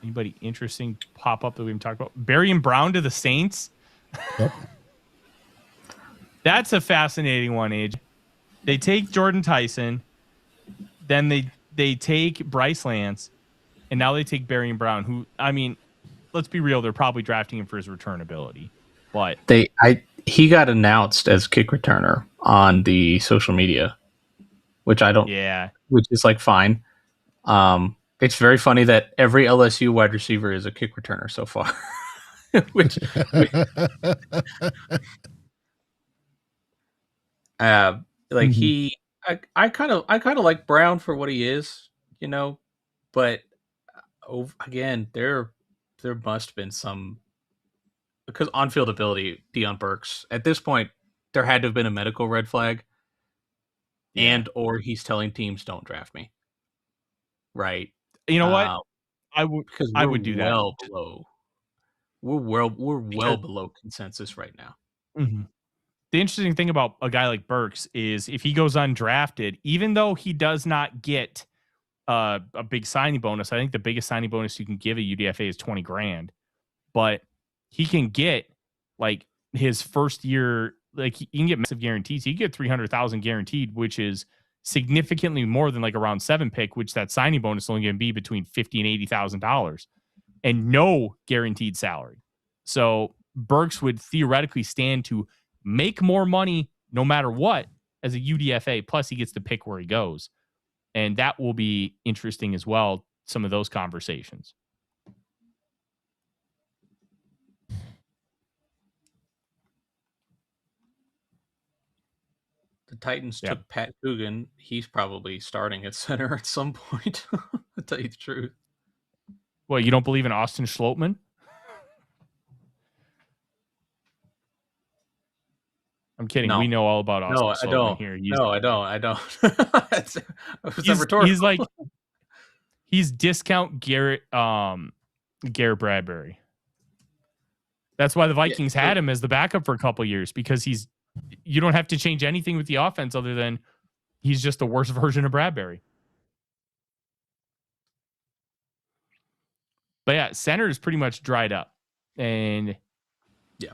D: Anybody interesting pop up that we haven't talked about? Barian Brown to the Saints.
A: Yep.
D: That's a fascinating one, Age. They take Jordan Tyson, then they take Bryce Lance, and now they take Barian Brown, who, I mean, let's be real, they're probably drafting him for his return ability. But
E: he got announced as kick returner on the social media, which I don't. Yeah, which is like fine. It's very funny that every LSU wide receiver is a kick returner so far. which like he, I kind of like Brown for what he is, you know, but again, there must have been some, because on-field ability, Deion Burks, at this point, there had to have been a medical red flag, and or he's telling teams don't draft me. Right.
D: You know what? I would do
E: well
D: that.
E: Below. We're well below consensus right now.
D: Mm-hmm. The interesting thing about a guy like Burks is if he goes undrafted, even though he does not get a big signing bonus, I think the biggest signing bonus you can give a UDFA is $20,000, but he can get like his first year, like he can get massive guarantees. He can get 300,000 guaranteed, which is significantly more than like a round 7 pick, which that signing bonus is only going to be between $50,000 and $80,000 and no guaranteed salary. So Burks would theoretically stand to make more money no matter what as a UDFA. Plus he gets to pick where he goes. And that will be interesting as well. Some of those conversations.
E: The Titans took Pat Coogan. He's probably starting at center at some point. To tell you the truth.
D: Well, you don't believe in Austin Schlottman? I'm kidding. No. We know all about Austin Schlottman here.
E: I don't.
D: He's like he's discount Garrett Bradbury. That's why the Vikings had him as the backup for a couple of years, because you don't have to change anything with the offense other than he's just the worst version of Bradbury. But yeah, center is pretty much dried up. And
E: yeah,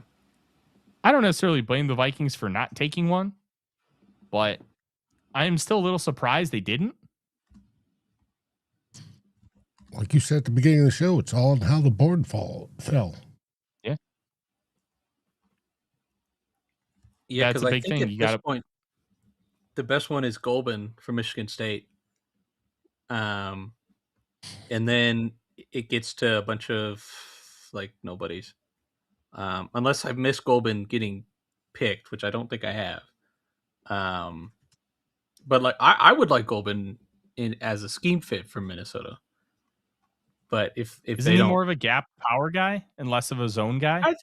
D: I don't necessarily blame the Vikings for not taking one, but I am still a little surprised they didn't.
A: Like you said at the beginning of the show, it's all on how the board fell.
D: Yeah.
E: Yeah, that's a big thing. You got point. The best one is Golban from Michigan State. And then it gets to a bunch of like nobodies. Unless I've missed Golban getting picked, which I don't think I have. But like I would like Golban as a scheme fit for Minnesota. But if
D: isn't he more of a gap power guy and less of a zone guy?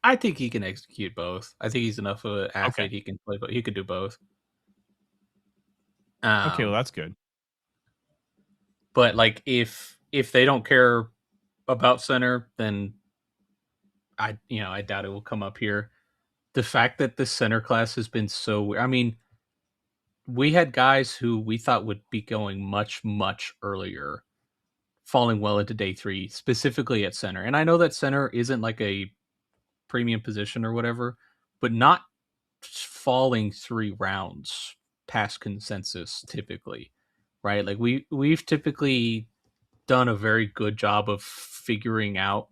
E: I think he can execute both. I think he's enough of an athlete. He can play, but he could do both.
D: Okay, well that's good.
E: But like if they don't care about center, then I doubt it will come up here. The fact that the center class has been so weird. I mean, we had guys who we thought would be going much, much earlier, falling well into day 3, specifically at center. And I know that center isn't like a premium position or whatever, but not falling 3 rounds past consensus typically, right? Like we've typically done a very good job of figuring out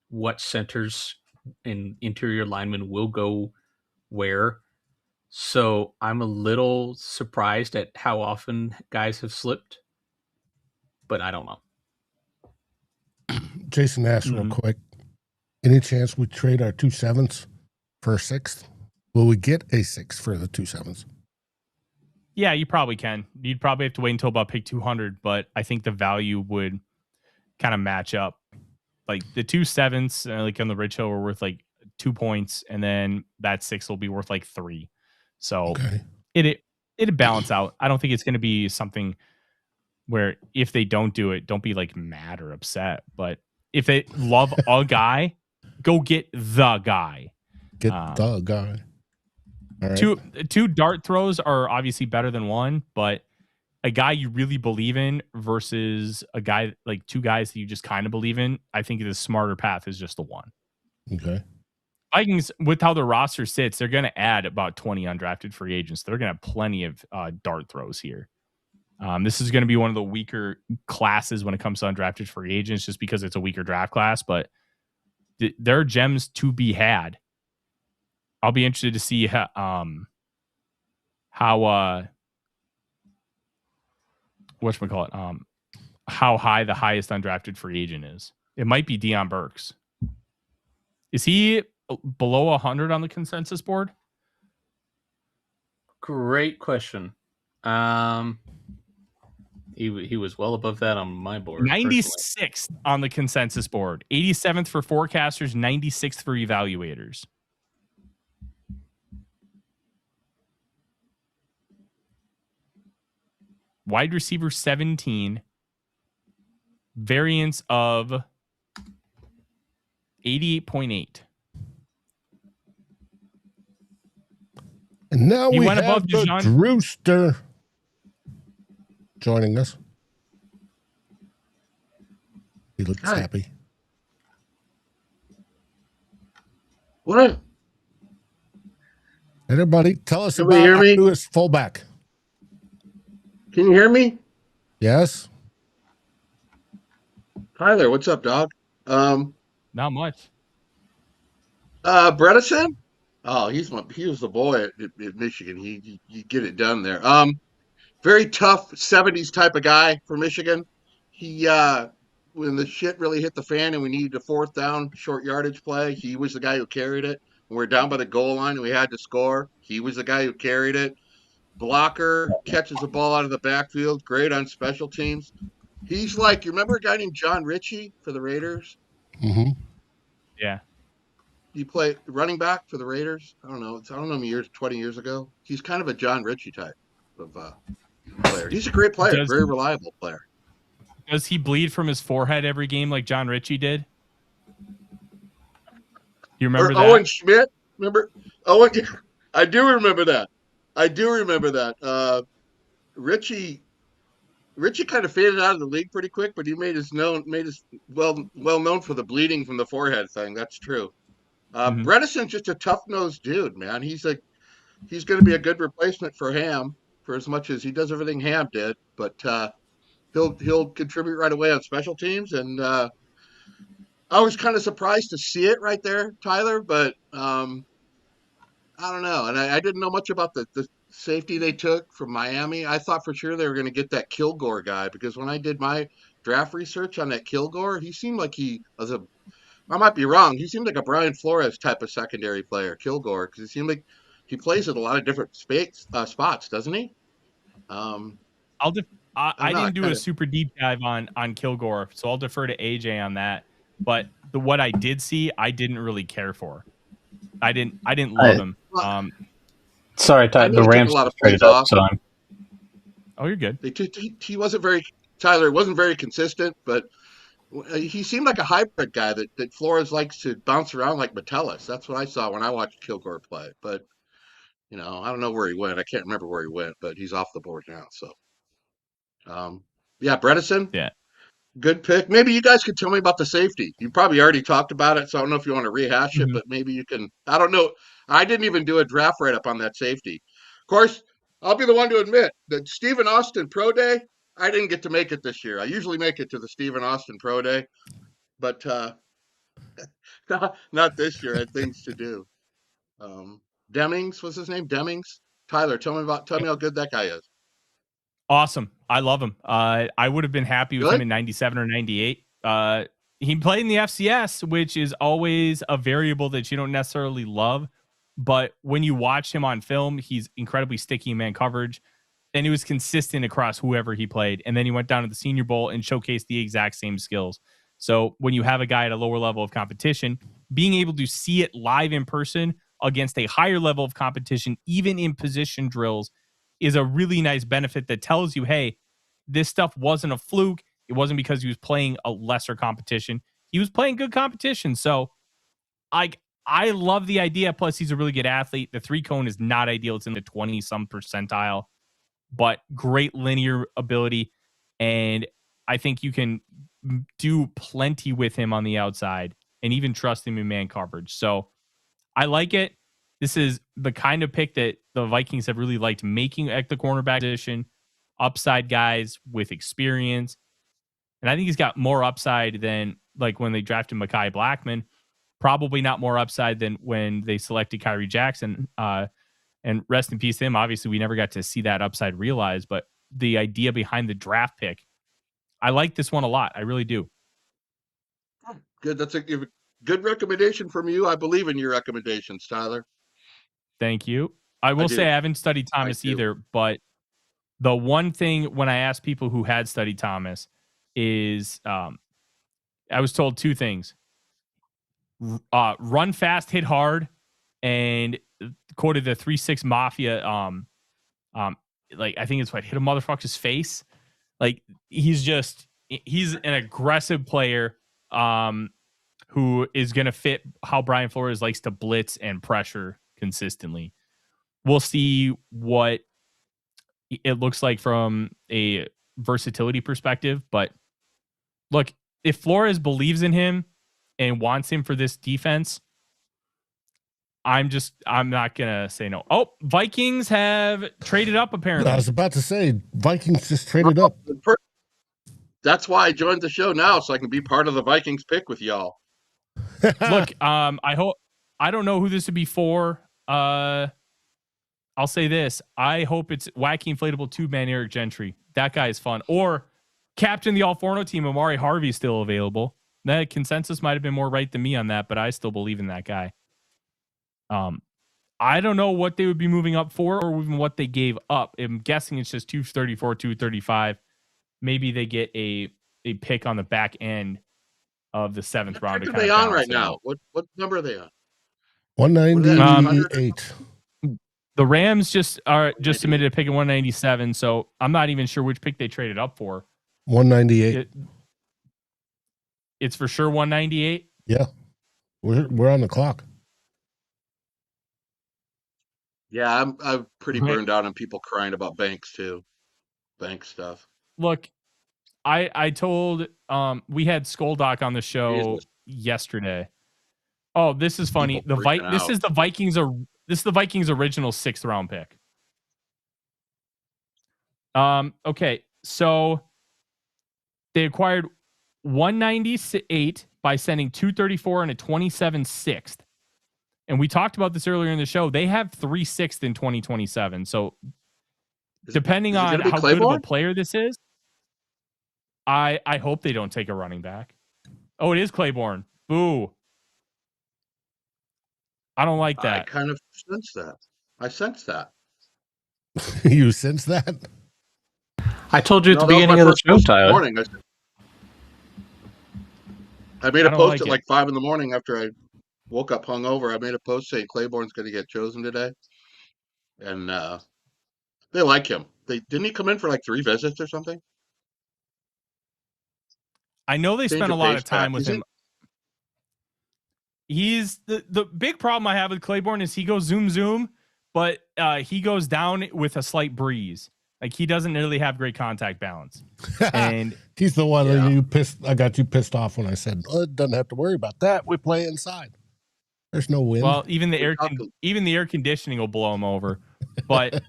E: what centers and interior linemen will go where. So I'm a little surprised at how often guys have slipped, but I don't know.
A: Jason asked real quick, any chance we trade our 2 7s for a 6th? Will we get a 6th for the 2 7s?
D: Yeah, you probably can. You'd probably have to wait until about pick 200, but I think the value would kind of match up. Like the 2 7s, like on the Rich Hill, are worth like 2 points, and then that 6 will be worth like 3. So it'd balance out. I don't think it's going to be something where if they don't do it, don't be like mad or upset. But if they love a guy, go get the guy.
A: Get the guy.
D: All right. Two dart throws are obviously better than one, but a guy you really believe in versus a guy like two guys that you just kind of believe in, I think the smarter path is just the one.
A: Okay.
D: Vikings, with how the roster sits, they're going to add about 20 undrafted free agents. They're going to have plenty of dart throws here. This is going to be one of the weaker classes when it comes to undrafted free agents, just because it's a weaker draft class, but there are gems to be had. I'll be interested to see how how high the highest undrafted free agent is. It might be Deion Burks. Is he below 100 on the consensus board?
E: Great question. He was well above that on my board.
D: 96th on the consensus board. 87th for forecasters, 96th for evaluators. Wide receiver 17. Variance of 88.8.
A: And now
D: He
A: we
D: went
A: have
D: above
A: the
D: Dijon.
A: Drewster joining us. He looks
G: Hi.
A: happy.
G: What?
A: Everybody, tell us
G: Can we
A: about
G: hear
A: our
G: me?
A: newest fullback.
G: Can you hear me?
A: Yes?
G: Tyler, what's up, dog?
D: Not much.
G: Bredesen? Oh, he was the boy at Michigan. He get it done there. Very tough 70s type of guy for Michigan. He when the shit really hit the fan and we needed a fourth down short yardage play, he was the guy who carried it. When we were down by the goal line and we had to score, he was the guy who carried it. Blocker, catches the ball out of the backfield, great on special teams. He's like, you remember a guy named John Ritchie for the Raiders?
A: Mm-hmm.
D: Yeah.
G: He played running back for the Raiders. I don't know 20 years ago. He's kind of a John Ritchie type of player. He's a great player, very reliable player.
D: Does he bleed from his forehead every game like John Ritchie did? You remember that?
G: Owen Schmidt? Remember? Owen? I do remember that. Ritchie kind of faded out of the league pretty quick, but he made his well known for the bleeding from the forehead thing. That's true. Bredesen's just a tough nosed dude, man. He's going to be a good replacement for Ham for as much as he does everything Ham did, but he'll contribute right away on special teams. And I was kind of surprised to see it right there, Tyler, but I don't know. And I didn't know much about the safety they took from Miami. I thought for sure they were going to get that Kilgore guy, because when I did my draft research on that Kilgore, he seemed like he was I might be wrong. He seemed like a Brian Flores type of secondary player, Kilgore, because it seemed like he plays at a lot of different spots, doesn't he?
D: I didn't do a super deep dive on Kilgore, so I'll defer to AJ on that. But what I did see, I didn't really care for. I didn't love him.
E: Sorry, Ty, the Rams traded up, so I'm.
D: Oh, you're good.
G: He wasn't very Tyler. Wasn't very consistent, but he seemed like a hybrid guy that Flores likes to bounce around like Metellus. That's what I saw when I watched Kilgore play. But I don't know where he went. I can't remember where he went, but he's off the board now. So, Bredesen.
D: Yeah.
G: Good pick. Maybe you guys could tell me about the safety. You probably already talked about it, so I don't know if you want to rehash it, but maybe you can. I don't know. I didn't even do a draft write-up on that safety. Of course, I'll be the one to admit that Stephen Austin Pro Day, I didn't get to make it this year. I usually make it to the Stephen Austin Pro Day, but not this year. I had things to do. Demings, what's his name? Demings? Tyler, tell me how good that guy is.
D: Awesome. I love him. I would have been happy with him in 97 or 98. He played in the FCS, which is always a variable that you don't necessarily love. But when you watch him on film, he's incredibly sticky in man coverage. And he was consistent across whoever he played. And then he went down to the Senior Bowl and showcased the exact same skills. So when you have a guy at a lower level of competition, being able to see it live in person against a higher level of competition, even in position drills, is a really nice benefit that tells you, hey, this stuff wasn't a fluke. It wasn't because he was playing a lesser competition. He was playing good competition. So I love the idea. Plus, he's a really good athlete. The 3-cone is not ideal. It's in the 20-some percentile. but great linear ability. And I think you can do plenty with him on the outside and even trust him in man coverage. So I like it. This is the kind of pick that the Vikings have really liked making at the cornerback position, upside guys with experience. And I think he's got more upside than like when they drafted Mekhi Blackman, probably not more upside than when they selected Kyrie Jackson. And rest in peace to him. Obviously, we never got to see that upside realized, but the idea behind the draft pick, I like this one a lot. I really do.
G: Good. That's a good recommendation from you. I believe in your recommendations, Tyler.
D: Thank you. I will say I haven't studied Thomas either, but the one thing when I asked people who had studied Thomas is I was told two things. Run fast, hit hard, and quoted the 3-6 Mafia. Like I think it's what hit a motherfucker's face. Like he's an aggressive player who is going to fit how Brian Flores likes to blitz and pressure consistently. We'll see what it looks like from a versatility perspective, but look, if Flores believes in him and wants him for this defense, I'm not going to say no. Oh, Vikings have traded up apparently.
A: I was about to say Vikings just traded up.
G: That's why I joined the show now, so I can be part of the Vikings pick with y'all.
D: Look, I don't know who this would be for. I'll say this. I hope it's wacky inflatable tube-man Eric Gentry. That guy is fun. Or captain the All-Forno team, Amari Harvey's still available. That consensus might have been more right than me on that, but I still believe in that guy. I don't know what they would be moving up for or even what they gave up. I'm guessing it's just 234, 235. Maybe they get a pick on the back end of the 7th round.
G: What are they on right now? What number are they on?
A: 198.
D: The Rams just submitted a pick at 197, so I'm not even sure which pick they traded up for.
A: 198.
D: It's for sure 198.
A: Yeah, we're on the clock.
G: Yeah, I'm pretty burned out on people crying about banks too, bank stuff.
D: Look, I told we had SKOL Doc on the show yesterday. Oh, this is funny. This is the Vikings original 6th round pick. Okay, so they acquired 198 by sending 234 and a 27 6th. And we talked about this earlier in the show. They have 3 6th in 2027. So depending on how good of a player this is, I hope they don't take a running back. Oh, it is Claiborne. Boo. I don't like that.
G: I kind of sense that. I sense that.
A: You sense that?
E: I told you at the beginning of the show, Tyler.
G: I made a post at like 5 a.m. after I woke up hungover. I made a post saying Claiborne's going to get chosen today. And they like him. Didn't he come in for like 3 visits or something?
D: I know they spent a lot of time with him. He's the big problem I have with Claiborne is he goes zoom, but he goes down with a slight breeze. Like he doesn't really have great contact balance. And
A: he's the one that I got you pissed off when I said, doesn't have to worry about that. We play inside. There's no wind.
D: Well, even the air conditioning will blow him over. But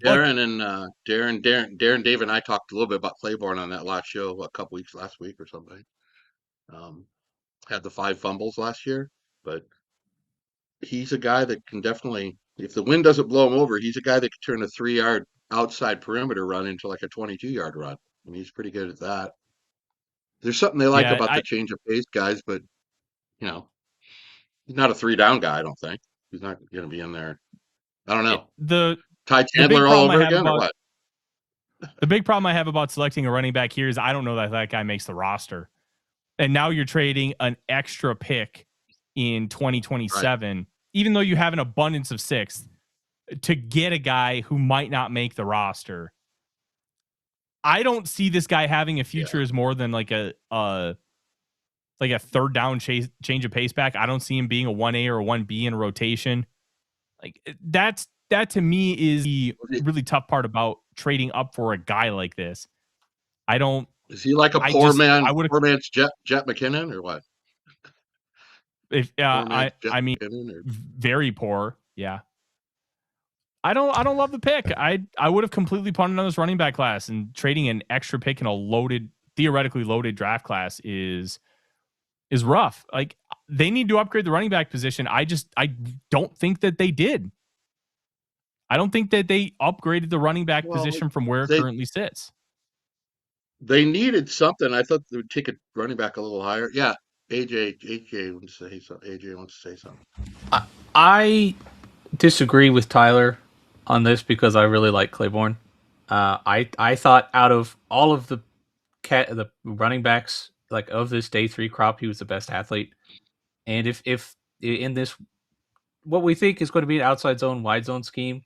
G: Darren, Dave and I talked a little bit about Claiborne on that last show last week or something. Had the 5 fumbles last year, but he's a guy that can definitely, if the wind doesn't blow him over, he's a guy that can turn a 3-yard outside perimeter run into like a 22-yard run. And he's pretty good at that. There's something they like about the change of pace guys, but he's not a 3-down guy, I don't think. He's not going to be in there. I don't know.
D: The
G: Ty Chandler all over again or what?
D: The big problem I have about selecting a running back here is I don't know that guy makes the roster. And now you're trading an extra pick in 2027, even though you have an abundance of 6th, to get a guy who might not make the roster. I don't see this guy having a future as more than like a 3rd down change of pace back. I don't see him being a 1A or a 1B in a rotation. Like that's that to me is the really tough part about trading up for a guy like this. I don't.
G: Is he like a poor man's Jet McKinnon or what?
D: If I mean, very poor. Yeah. I don't love the pick. I would have completely punted on this running back class, and trading an extra pick in a theoretically loaded draft class is rough. Like, they need to upgrade the running back position. I don't think that they did. I don't think that they upgraded the running back position from where it currently sits.
G: They needed something. I thought they would take a running back a little higher. Yeah. AJ wants to say something.
E: I disagree with Tyler on this because I really like Claiborne. I thought out of all of the running backs, like, of this day 3 crop, he was the best athlete. And if in this, what we think is going to be an outside zone, wide zone scheme,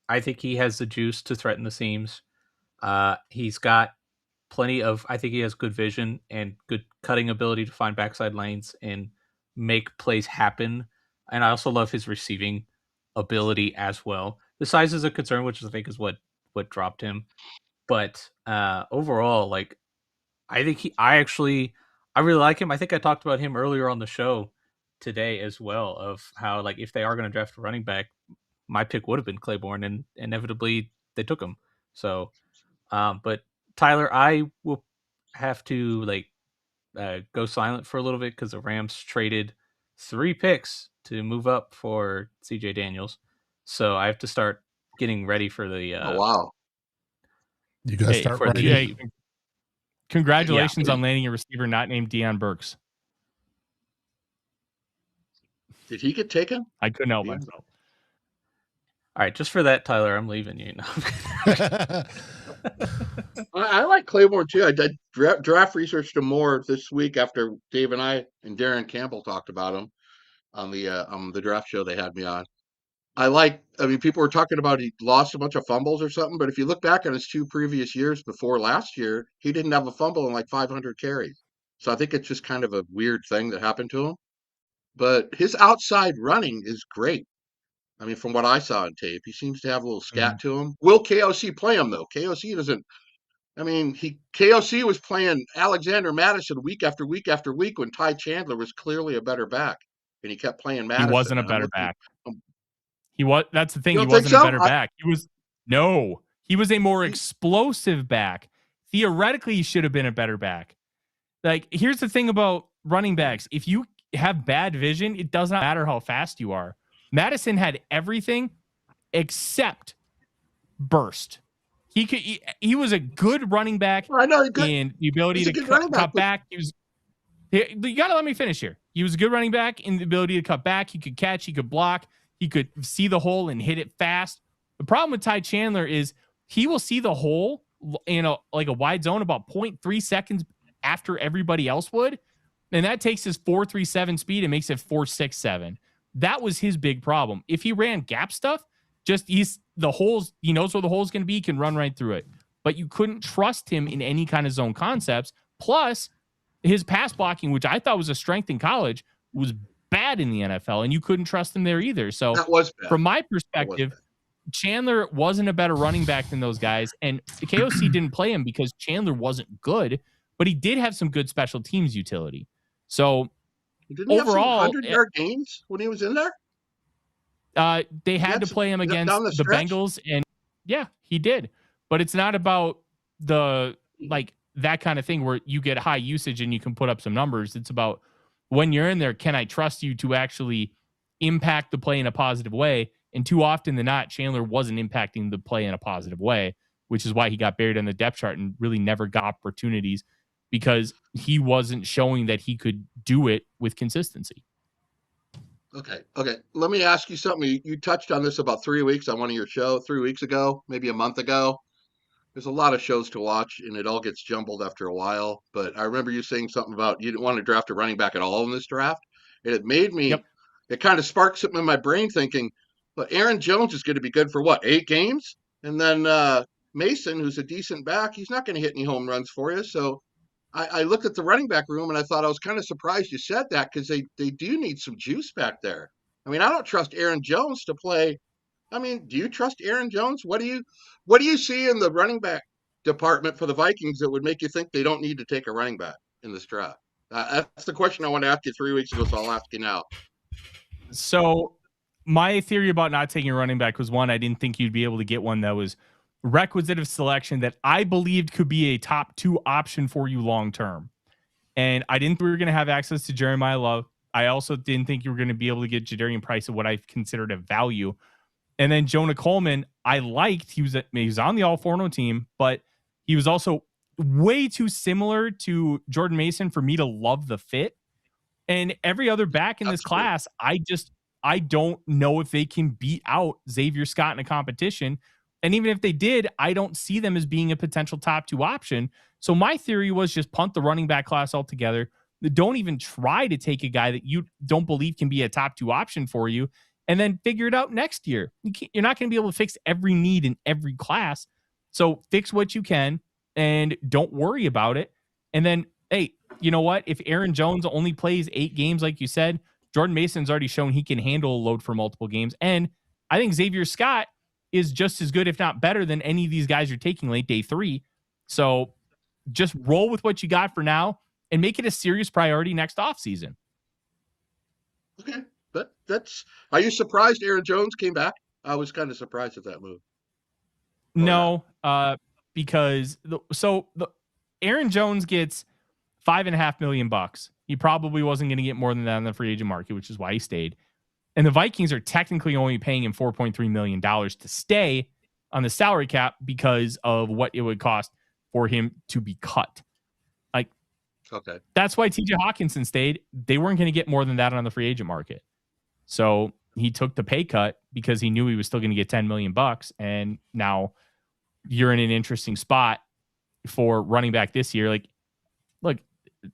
E: I think he has the juice to threaten the seams. He's got I think he has good vision and good cutting ability to find backside lanes and make plays happen. And I also love his receiving ability as well. The size is a concern, which I think is what dropped him. But overall, like, I think I really like him. I think I talked about him earlier on the show today as well, of how, like, if they are going to draft a running back, my pick would have been Claiborne, and inevitably they took him. So, but Tyler, I will have to go silent for a little bit because the Rams traded 3 picks to move up for CJ Daniels. So I have to start getting ready for the.
G: Oh, wow.
A: You guys start ready.
D: Congratulations on landing a receiver not named Deion Burks.
G: Did he get taken?
D: I couldn't help myself.
E: All right, just for that, Tyler, I'm leaving you.
G: I like Claiborne too. I did draft research to more this week after Dave and I and Darren Campbell talked about him on the draft show they had me on. People were talking about he lost a bunch of fumbles or something, but if you look back on his 2 previous years before last year, he didn't have a fumble in like 500 carries. So I think it's just kind of a weird thing that happened to him. But his outside running is great. I mean, from what I saw on tape, he seems to have a little scat to him. Will KOC play him, though? KOC doesn't. I mean, KOC was playing Alexander Madison week after week after week when Ty Chandler was clearly a better back, and he kept playing Madison.
D: He wasn't a better back. That's the thing. He wasn't a better back. He was a more explosive back. Theoretically, he should have been a better back. Like, here's the thing about running backs. If you have bad vision, it does not matter how fast you are. Madison had everything except burst. He was a good running back.
G: I know,
D: and the ability to cut back. You got to let me finish here. He was a good running back in the ability to cut back. He could catch. He could block. He could see the hole and hit it fast. The problem with Ty Chandler is he will see the hole in a wide zone about 0.3 seconds after everybody else would. And that takes his 4.37 speed and makes it 4.67. That was his big problem. If he ran gap stuff, he knows where the hole's going to be, he can run right through it. But you couldn't trust him in any kind of zone concepts. Plus, his pass blocking, which I thought was a strength in college, was bad in the NFL, and you couldn't trust him there either. So
G: that was bad.
D: From my perspective, Chandler wasn't a better running back than those guys, and the KOC didn't play him because Chandler wasn't good, but he did have some good special teams utility. So
G: didn't he overall, have some 100-yard games when he was in there?
D: They had to play him against the Bengals, and yeah, he did. But it's not about that kind of thing where you get high usage and you can put up some numbers. It's about when you're in there, can I trust you to actually impact the play in a positive way? And too often than not, Chandler wasn't impacting the play in a positive way, which is why he got buried on the depth chart and really never got opportunities because he wasn't showing that he could do it with consistency.
G: Okay. Let me ask you something. You touched on this about 3 weeks on one of your shows, 3 weeks ago, maybe a month ago. There's a lot of shows to watch, and it all gets jumbled after a while. But I remember you saying something about you didn't want to draft a running back at all in this draft. And it made me, It kind of sparked something in my brain thinking, but Aaron Jones is going to be good for 8 games? And then Mason, who's a decent back, he's not going to hit any home runs for you. So I looked at the running back room, and I thought I was kind of surprised you said that because they do need some juice back there. I mean, I don't trust Aaron Jones to play I mean, do you trust Aaron Jones? What do you see in the running back department for the Vikings that would make you think they don't need to take a running back in this draft? That's the question I wanted to ask you 3 weeks ago, so I'll ask you now.
D: So my theory about not taking a running back was, one, I didn't think you'd be able to get one that was requisite of selection that I believed could be a top 2 option for you long term. And I didn't think we were going to have access to Jeremiah Love. I also didn't think you were going to be able to get Jadarian Price at what I considered a value. And then Jonah Coleman, I liked. He was on the All-Forno team, but he was also way too similar to Jordan Mason for me to love the fit. And every other back in this class, I don't know if they can beat out Xavier Scott in a competition. And even if they did, I don't see them as being a potential top 2 option. So my theory was just punt the running back class altogether. Don't even try to take a guy that you don't believe can be a top 2 option for you, and then figure it out next year. You're not going to be able to fix every need in every class. So fix what you can and don't worry about it. And then, hey, you know what? If Aaron Jones only plays 8 games, like you said, Jordan Mason's already shown he can handle a load for multiple games. And I think Xavier Scott is just as good, if not better, than any of these guys you're taking late day 3. So just roll with what you got for now and make it a serious priority next offseason.
G: Okay. That's. Are you surprised Aaron Jones came back? I was kind of surprised at that move.
D: No, because Aaron Jones gets $5.5 million. He probably wasn't going to get more than that on the free agent market, which is why he stayed. And the Vikings are technically only paying him $4.3 million to stay on the salary cap because of what it would cost for him to be cut. Like,
G: okay,
D: that's why TJ Hawkinson stayed. They weren't going to get more than that on the free agent market. So he took the pay cut because he knew he was still going to get $10 million. And now you're in an interesting spot for running back this year. Like, look,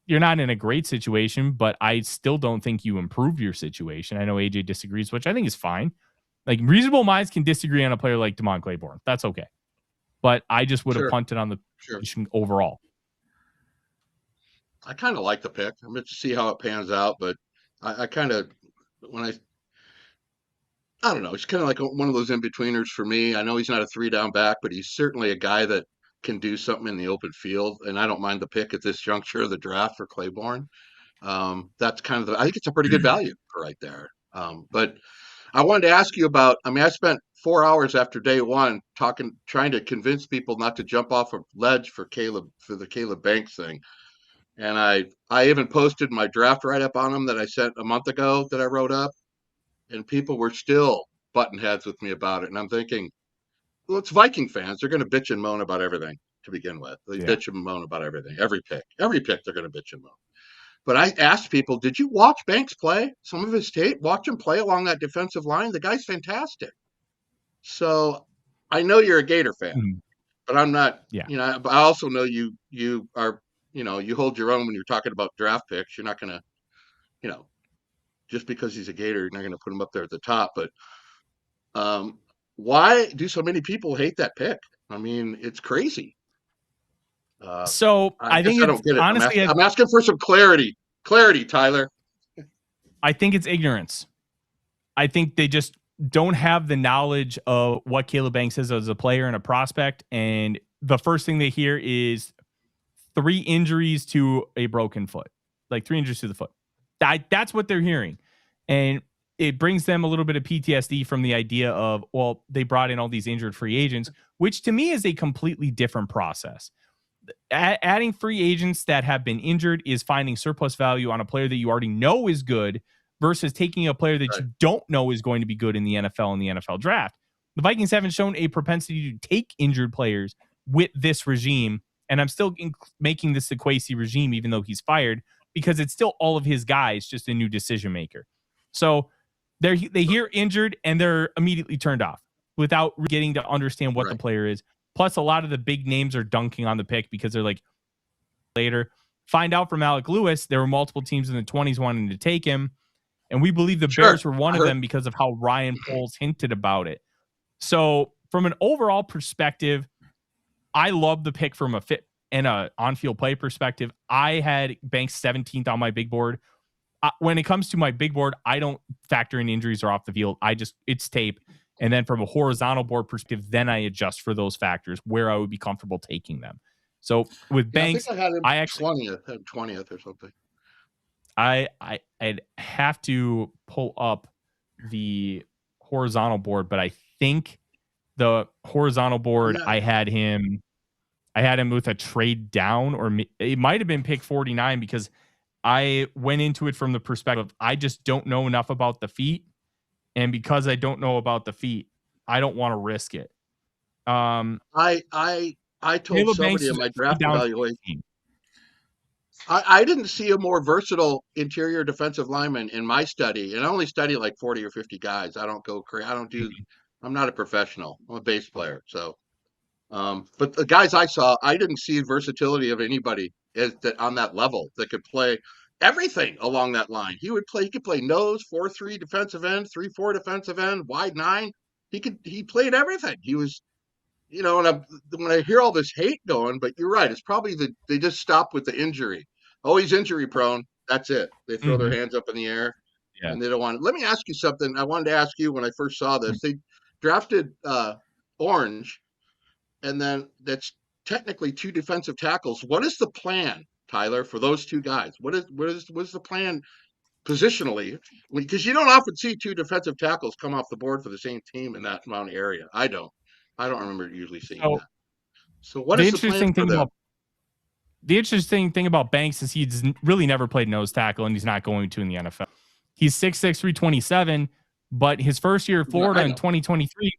D: you're not in a great situation, but I still don't think you improved your situation. I know AJ disagrees, which I think is fine. Like, reasonable minds can disagree on a player like Damon Claiborne. That's okay. But I just would have punted on the position overall.
G: I kind of like the pick. I'm going to see how it pans out, but I kind of, I don't know. It's kind of like one of those in-betweeners for me. I know he's not a 3-down back, but he's certainly a guy that can do something in the open field, and I don't mind the pick at this juncture of the draft for Claiborne. That's kind of I think it's a pretty good value right there. But I wanted to ask you about, I spent 4 hours after day 1 trying to convince people not to jump off a ledge for the Caleb Banks thing. And I even posted my draft write-up on him that I sent a month ago that I wrote up, and people were still butting heads with me about it. And I'm thinking, well, it's Viking fans. They're going to bitch and moan about everything to begin with. They bitch and moan about everything. Every pick they're going to bitch and moan. But I asked people, did you watch Banks play? Some of his tape? Watch him play along that defensive line? The guy's fantastic. So I know you're a Gator fan, but I'm not.
D: Yeah.
G: But I also know you are. You hold your own when you're talking about draft picks. You're not going to, just because he's a Gator, you're not going to put him up there at the top. But why do so many people hate that pick? I mean, it's crazy.
D: So I think
G: I don't get it.
D: Honestly,
G: I'm asking for some clarity. Clarity, Tyler.
D: I think it's ignorance. I think they just don't have the knowledge of what Caleb Banks is as a player and a prospect. And the first thing they hear is 3 injuries to a broken foot, like 3 injuries to the foot. That's what they're hearing. And it brings them a little bit of PTSD from the idea of, well, they brought in all these injured free agents, which to me is a completely different process. Adding free agents that have been injured is finding surplus value on a player that you already know is good versus taking a player that you don't know is going to be good in the NFL and the NFL draft. The Vikings haven't shown a propensity to take injured players with this regime. And I'm still making this the Kwesi regime, even though he's fired, because it's still all of his guys, just a new decision maker. So they hear injured and they're immediately turned off without getting to understand what the player is. Plus, a lot of the big names are dunking on the pick because they're like, later. Find out from Alec Lewis, there were multiple teams in the 20s wanting to take him. And we believe the Bears were one of them because of how Ryan Poles hinted about it. So from an overall perspective, I love the pick from a fit and a on-field play perspective. I had Banks 17th on my big board. When it comes to my big board, I don't factor in injuries or off the field. It's tape. And then from a horizontal board perspective, then I adjust for those factors where I would be comfortable taking them. So with Banks,
G: I think I had him
D: actually
G: 20th or something.
D: I'd have to pull up the horizontal board, but I think the horizontal board, I had him with a trade down, or it might have been pick 49, because I went into it from the perspective, I just don't know enough about the feet. And because I don't know about the feet, I don't want to risk it.
G: I told somebody in my draft evaluation, I didn't see a more versatile interior defensive lineman in my study, and I only study like 40 or 50 guys. I don't go crazy. I'm not a professional. I'm a base player. So, but the guys I saw, I didn't see versatility of anybody on that level that could play everything along that line. He could play nose, 4-3 defensive end, 3-4 defensive end, wide 9. He played everything. He was, and when I hear all this hate going, but you're right, it's probably they just stop with the injury. Oh, he's injury prone. That's it. They throw their hands up in the air, and they don't want it. Let me ask you something. I wanted to ask you when I first saw this. They drafted Orange, and then that's technically 2 defensive tackles. What is the plan, Tyler, for those 2 guys? What is the plan positionally? Because you don't often see 2 defensive tackles come off the board for the same team in that amount of area. I don't remember usually seeing that. So what is the plan for them?
D: The interesting thing about Banks is he's really never played nose tackle, and he's not going to in the NFL. He's 6'6", 327, but his first year at Florida in 2023,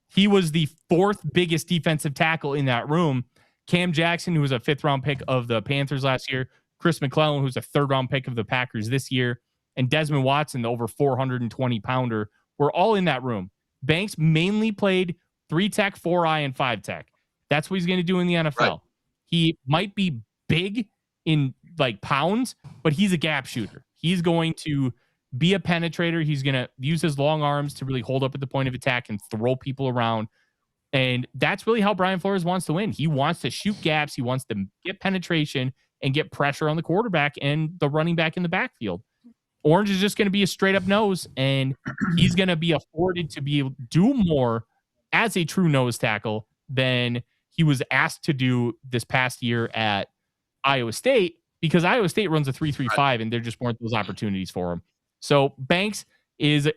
D: he was the 4th biggest defensive tackle in that room. Cam Jackson, who was a 5th-round pick of the Panthers last year, Chris McClellan, who's a 3rd-round pick of the Packers this year, and Desmond Watson, the over 420-pounder, were all in that room. Banks mainly played 3-tech, 4-eye, and 5-tech. That's what he's going to do in the NFL. Right. He might be big in like pounds, but he's a gap shooter. He's going to be a penetrator. He's going to use his long arms to really hold up at the point of attack and throw people around. And that's really how Brian Flores wants to win. He wants to shoot gaps. He wants to get penetration and get pressure on the quarterback and the running back in the backfield. Orange is just going to be a straight up nose, and he's going to be afforded to be able to do more as a true nose tackle than he was asked to do this past year at Iowa State, because Iowa State runs a 3-3-5 and there just weren't those opportunities for him. So Banks is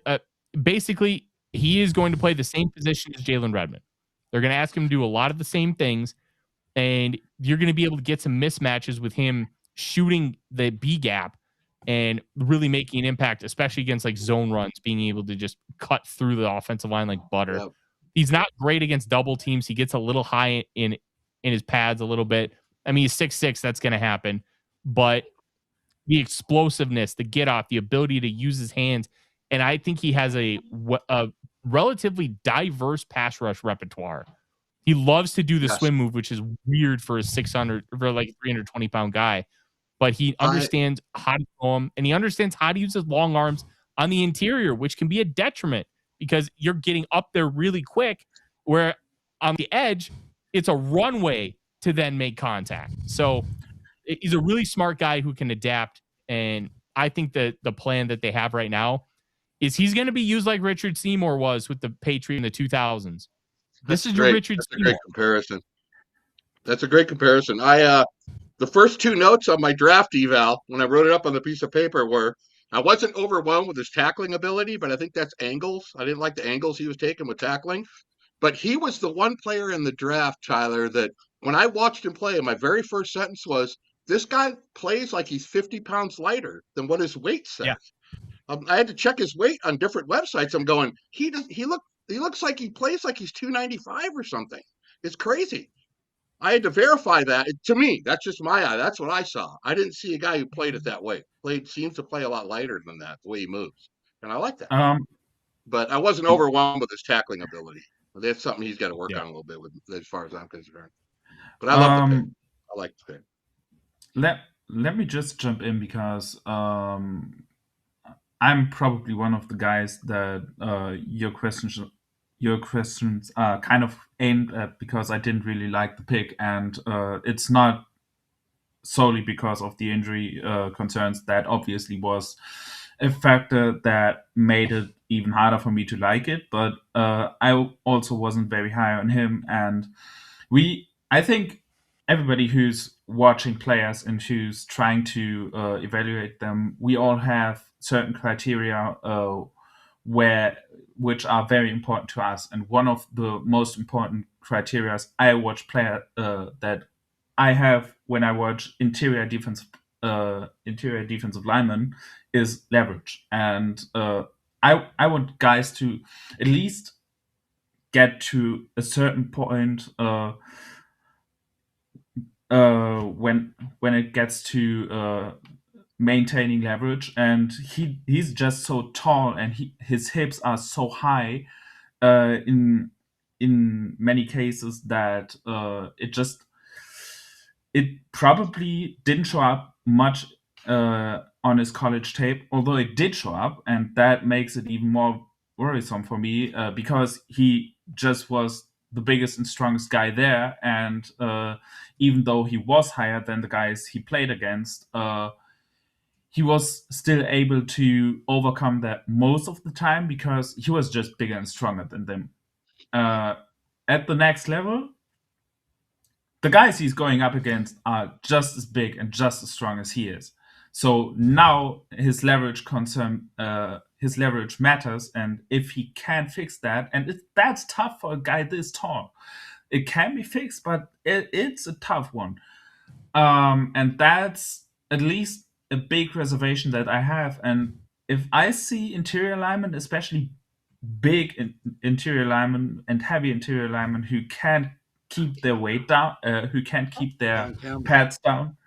D: basically, he is going to play the same position as Jalen Redmond. They're going to ask him to do a lot of the same things, and you're going to be able to get some mismatches with him shooting the B gap and really making an impact, especially against like zone runs, being able to just cut through the offensive line like butter. Yep. He's not great against double teams. He gets a little high in his pads a little bit. I mean, he's 6'6", that's going to happen. But the explosiveness, the get off, the ability to use his hands, and I think he has a relatively diverse pass rush repertoire. He loves to do the swim move, which is weird for a 320-pound guy. But he understands how to throw him, and he understands how to use his long arms on the interior, which can be a detriment because you're getting up there really quick, where on the edge, it's a runway to then make contact. So he's a really smart guy who can adapt, and I think that the plan that they have right now is he's going to be used like Richard Seymour was with the Patriot in the 2000s. This is your Richard Seymour.
G: Great comparison. That's a great comparison. The first 2 notes on my draft eval, when I wrote it up on the piece of paper, were I wasn't overwhelmed with his tackling ability, but I think that's angles. I didn't like the angles he was taking with tackling. But he was the one player in the draft, Tyler, that when I watched him play, my very first sentence was, this guy plays like he's 50 pounds lighter than what his weight says. Yeah. I had to check his weight on different websites. I'm going, he looks like he plays like he's 295 or something. It's crazy. I had to verify that. To me, that's just my eye. That's what I saw. I didn't see a guy who played it that way. Seems to play a lot lighter than that, the way he moves. And I like that. But I wasn't overwhelmed with his tackling ability. That's something he's got to work on a little bit with, as far as I'm concerned. But I love the pick. I like the pick.
F: Let me just jump in because I'm probably one of the guys that your questions are kind of aimed at, because I didn't really like the pick, and it's not solely because of the injury concerns. That obviously was a factor that made it even harder for me to like it. But I also wasn't very high on him, and I think everybody who's watching players and who's trying to evaluate them, we all have certain criteria which are very important to us. And one of the most important criteria I watch player that I have when I watch interior defensive linemen is leverage. And I want guys to at least get to a certain point when it gets to maintaining leverage, and he's just so tall, and his hips are so high in many cases that it probably didn't show up much on his college tape, although it did show up, and that makes it even more worrisome for me because he just was the biggest and strongest guy there, and even though he was higher than the guys he played against, he was still able to overcome that most of the time because he was just bigger and stronger than them. At the next level, the guys he's going up against are just as big and just as strong as he is. So now his leverage matters, and if he can fix that, and that's tough for a guy this tall. It can be fixed, but it's a tough one. And that's at least a big reservation that I have. And if I see interior linemen, especially big interior linemen and heavy interior linemen who can't keep their weight down, who can't keep their pads down,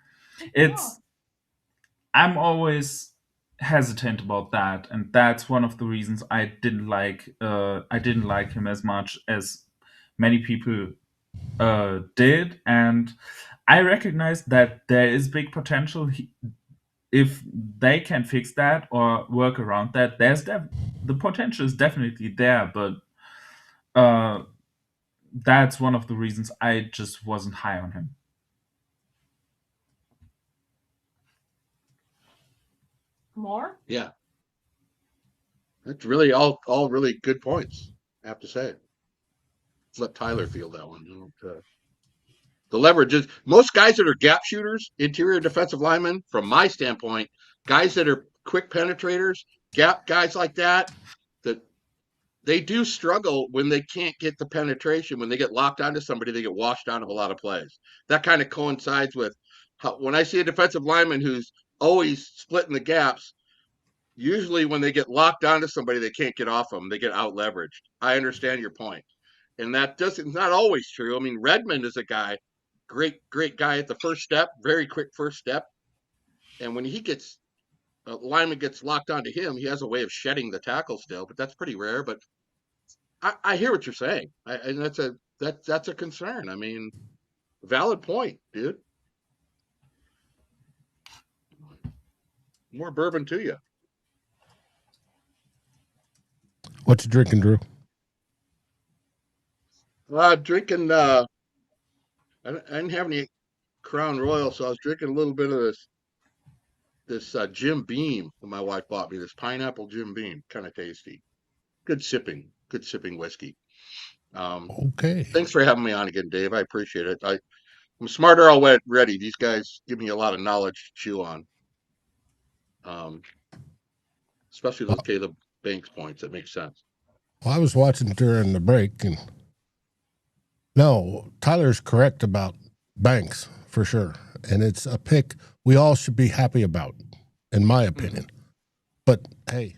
F: I'm always hesitant about that, and that's one of the reasons I didn't like him as much as many people did. And I recognize that there is big potential if they can fix that or work around that. The potential is definitely there, but that's one of the reasons I just wasn't high on him.
H: More?
G: Yeah. That's really all really good points, I have to say. Let Tyler feel that one. The leverage is most guys that are gap shooters, interior defensive linemen, from my standpoint, guys that are quick penetrators, gap guys like that they do struggle when they can't get the penetration. When they get locked onto somebody, they get washed out of a lot of plays. That kind of coincides with when I see a defensive lineman who's always splitting the gaps, usually when they get locked onto somebody, they can't get off them. They get out leveraged. I understand your point. And that not always true. I mean, Redmond is a guy, great guy at the first step, very quick first step. And when a lineman gets locked onto him, he has a way of shedding the tackle still, but that's pretty rare. But I hear what you're saying. And that's a concern. I mean, valid point, dude. More bourbon to you.
A: What you drinking, Drew?
G: Drinking. I didn't have any Crown Royal, so I was drinking a little bit of this Jim Beam that my wife bought me. This pineapple Jim Beam, kind of tasty. Good sipping whiskey.
A: Okay.
G: Thanks for having me on again, Dave. I appreciate it. I'm smarter already. These guys give me a lot of knowledge to chew on. Especially those Caleb Banks points. That makes sense.
A: Well, I was watching during the break, and no, Tyler's correct about Banks for sure. And it's a pick we all should be happy about, in my opinion. But hey,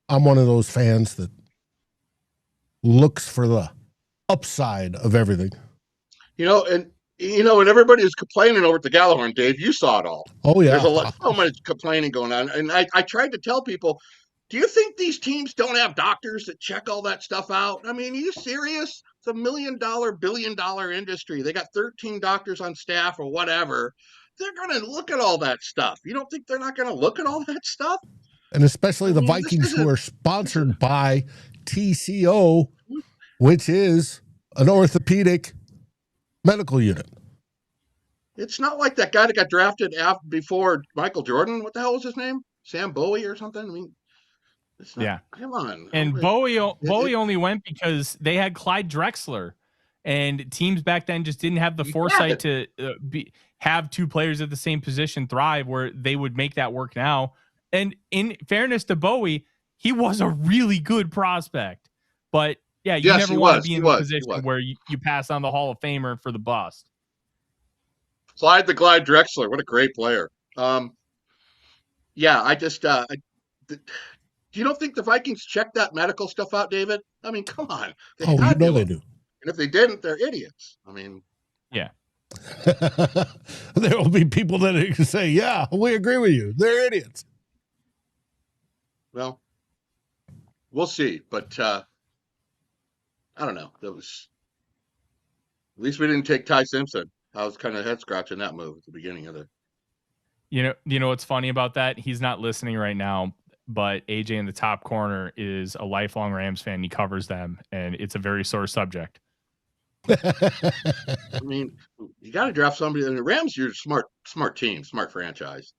A: I'm one of those fans that looks for the upside of everything.
G: And everybody was complaining over at the Gallahorn, Dave. You saw it all.
A: Oh, yeah.
G: There's so much complaining going on. And I tried to tell people, do you think these teams don't have doctors that check all that stuff out? I mean, are you serious? It's a $1 million, $1 billion industry. They got 13 doctors on staff or whatever. They're going to look at all that stuff. You don't think they're not going to look at all that stuff?
A: And especially the Vikings, who are sponsored by TCO, which is an orthopedic medical unit.
G: It's not like that guy that got drafted before Michael Jordan. What the hell was his name? Sam Bowie or something. I mean, it's not.
D: Yeah.
G: Come on.
D: And Bowie only went because they had Clyde Drexler, and teams back then just didn't have the foresight to have two players at the same position thrive where they would make that work now. And in fairness to Bowie, he was a really good prospect, but yeah, you never want to be in the position where you pass on the Hall of Famer for the bust.
G: Clyde Drexler, what a great player. Yeah, I just you don't think the Vikings checked that medical stuff out, David? I mean, come on.
A: They do.
G: And if they didn't, they're idiots. I mean,
D: yeah.
A: There will be people that say, yeah, we agree with you. They're idiots.
G: Well, we'll see. But I don't know. At least we didn't take Ty Simpson. I was kind of head scratching that move at the beginning of it.
D: You know what's funny about that? He's not listening right now, but AJ in the top corner is a lifelong Rams fan. He covers them, and it's a very sore subject.
G: I mean, you got to draft somebody. And the Rams, you're a smart team, smart franchise,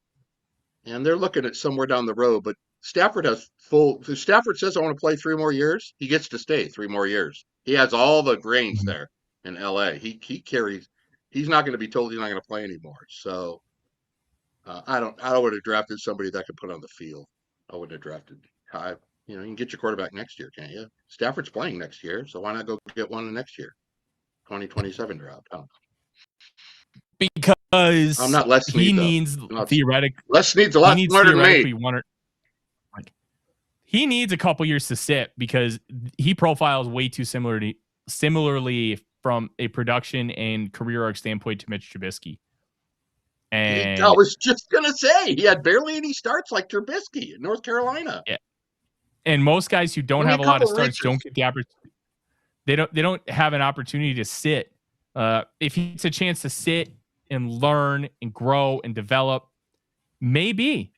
G: and they're looking at somewhere down the road. But Stafford has if Stafford says, I want to play 3 more years, he gets to stay 3 more years. He has all the brains there in LA. He carries. He's not going to be told he's not going to play anymore. So I would have drafted somebody that could put on the field. I wouldn't have drafted. You can get your quarterback next year, can't you? Stafford's playing next year, so why not go get one next year? 2027 draft. I don't know.
D: Because
G: I'm not Les Snead,
D: he needs theoretically.
G: Les Snead's a lot smarter than me.
D: He needs a couple years to sit because he profiles way too similarly from a production and career arc standpoint to Mitch Trubisky. And
G: I was just gonna say he had barely any starts like Trubisky in North Carolina.
D: Yeah, and most guys who don't have a lot of starts don't get the opportunity. They don't have an opportunity to sit. If he gets a chance to sit and learn and grow and develop, maybe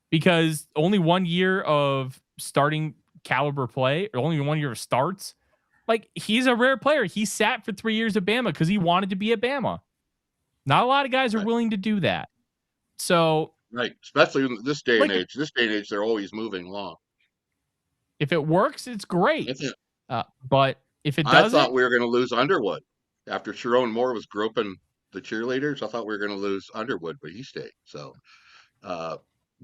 D: because only 1 year of starting caliber play, or only 1 year of starts. Like, he's a rare player. He sat for 3 years at Bama because he wanted to be at Bama. Not a lot of guys are willing to do that. So,
G: right, especially in this day and age. This day and age, they're always moving along.
D: If it works, it's great. But if it doesn't,
G: I thought we were going to lose Underwood after Sharon Moore was groping the cheerleaders. I thought we were going to lose Underwood, but he stayed. So, Tyler,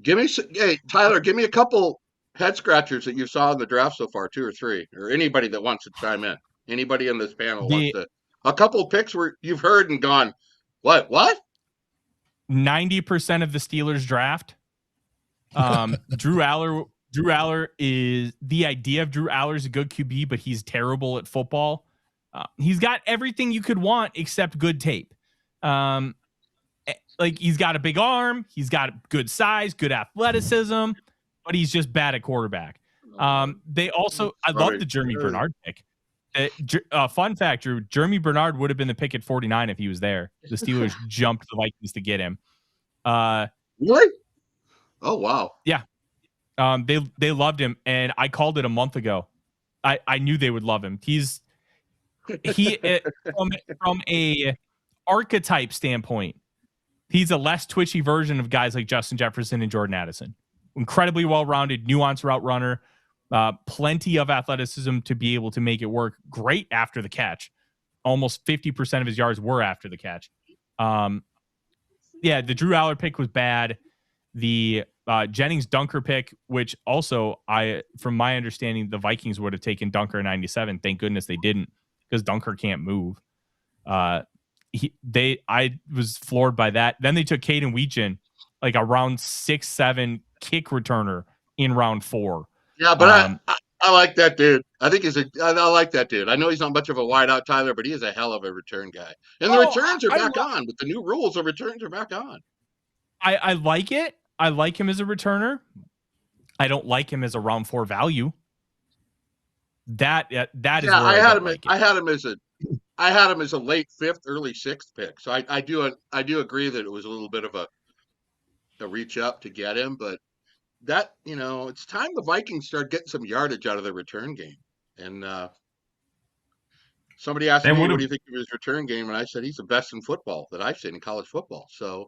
G: give me a couple head scratchers that you saw in the draft so far, 2 or 3, or anybody that wants to chime in. Anybody in this panel wants to. A couple of picks where you've heard and gone, what?
D: 90% of the Steelers draft. Drew Aller is the idea of Drew Aller is a good QB, but he's terrible at football. He's got everything you could want except good tape. Like, he's got a big arm, he's got good size, good athleticism, but he's just bad at quarterback. They also, I love the Jeremy Bernard pick. Fun fact, Drew, Jeremy Bernard would have been the pick at 49 if he was there. The Steelers jumped the Vikings to get him.
G: Really? Oh, wow.
D: Yeah. They loved him, and I called it a month ago. I knew they would love him. From a archetype standpoint, he's a less twitchy version of guys like Justin Jefferson and Jordan Addison. Incredibly well-rounded, nuanced route runner. Plenty of athleticism to be able to make it work. Great after the catch. Almost 50% of his yards were after the catch. The Drew Aller pick was bad. The Jennings Dunker pick, which also from my understanding, the Vikings would have taken Dunker in 97. Thank goodness they didn't, because Dunker can't move. I was floored by that. Then they took Caden Weechen, like a round 6-7 kick returner in round 4.
G: Yeah, but I like that dude. I like that dude. I know he's not much of a wideout, Tyler, but he is a hell of a return guy. And the returns are back on. With the new rules, the returns are back on. I
D: like it. I like him as a returner. I don't like him as a round 4 value. That is. Yeah,
G: I had him as a late 5th, early 6th pick. So I do agree that it was a little bit of a reach up to get him, but that, it's time the Vikings start getting some yardage out of their return game. And somebody asked me, what do you think of his return game? And I said, he's the best in football that I've seen in college football. So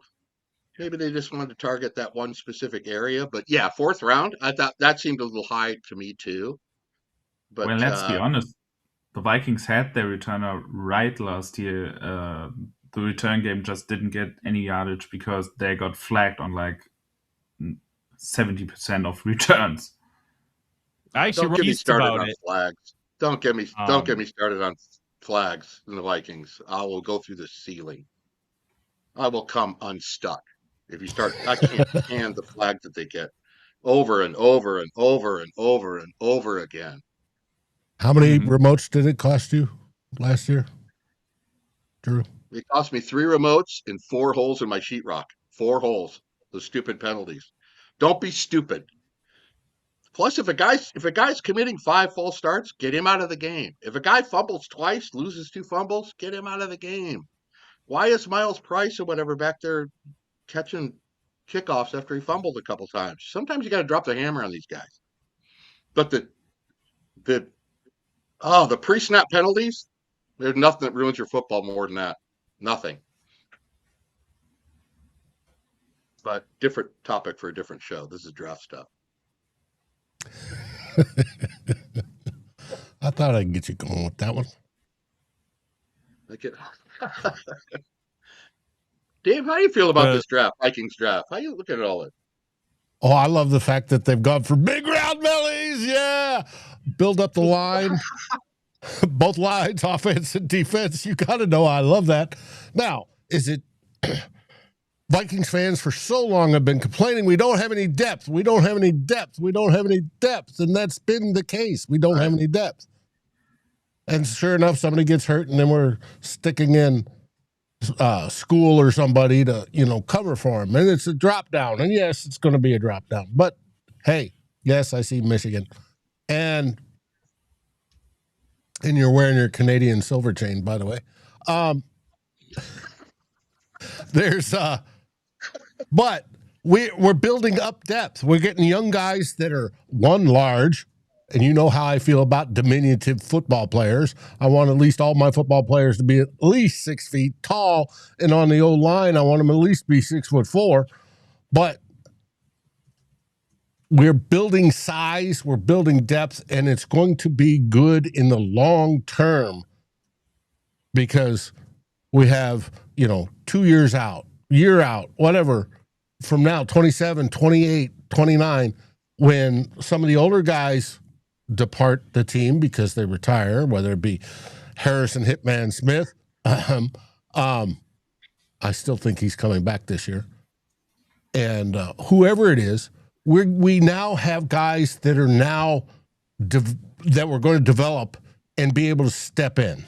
G: Maybe they just wanted to target that one specific area. But yeah, 4th round, I thought that seemed a little high to me too. But
F: well, let's be honest. The Vikings had their returner right last year. The return game just didn't get any yardage because they got flagged on like 70% of returns.
D: I actually
G: don't get me started
D: about
G: on
D: it.
G: flags. Don't get me started on flags in the Vikings. I will go through the ceiling. I will come unstuck if you start. I can't stand the flags that they get over and over and over and over and over again.
A: How many remotes did it cost you last year, Drew?
G: It cost me 3 remotes and 4 holes in my sheetrock. 4 holes. Those stupid penalties. Don't be stupid. Plus, if a guy's committing 5 false starts, get him out of the game. If a guy fumbles twice, loses 2 fumbles, get him out of the game. Why is Miles Price or whatever back there catching kickoffs after he fumbled a couple times? Sometimes you got to drop the hammer on these guys. But the pre-snap penalties, there's nothing that ruins your football more than that. Nothing. But different topic for a different show. This is draft stuff.
A: I thought I could get you going with that one.
G: Dave, how do you feel about this draft, Vikings draft? How you look at it all?
A: Oh, I love the fact that they've gone for big round bellies. Yeah. Build up the line. Both lines, offense and defense. You got to know I love that. Now, is it Vikings fans for so long have been complaining we don't have any depth. We don't have any depth. We don't have any depth. And that's been the case. We don't have any depth. And sure enough, somebody gets hurt, and then we're sticking in SKOL or somebody to, cover for him. And it's a drop down. And yes, it's going to be a drop down. But hey, yes, I see Michigan. And you're wearing your Canadian silver chain, by the way. But we're building up depth. We're getting young guys that are large, and you know how I feel about diminutive football players. I want at least all my football players to be at least 6 feet tall, and on the O-line, I want them at least be 6'4". But we're building size, we're building depth, and it's going to be good in the long term because we have, 2 years out, year out, whatever, from now, 27, 28, 29, when some of the older guys depart the team because they retire, whether it be Harrison Hitman Smith. I still think he's coming back this year. And whoever it is, we now have guys that are now that we're going to develop and be able to step in.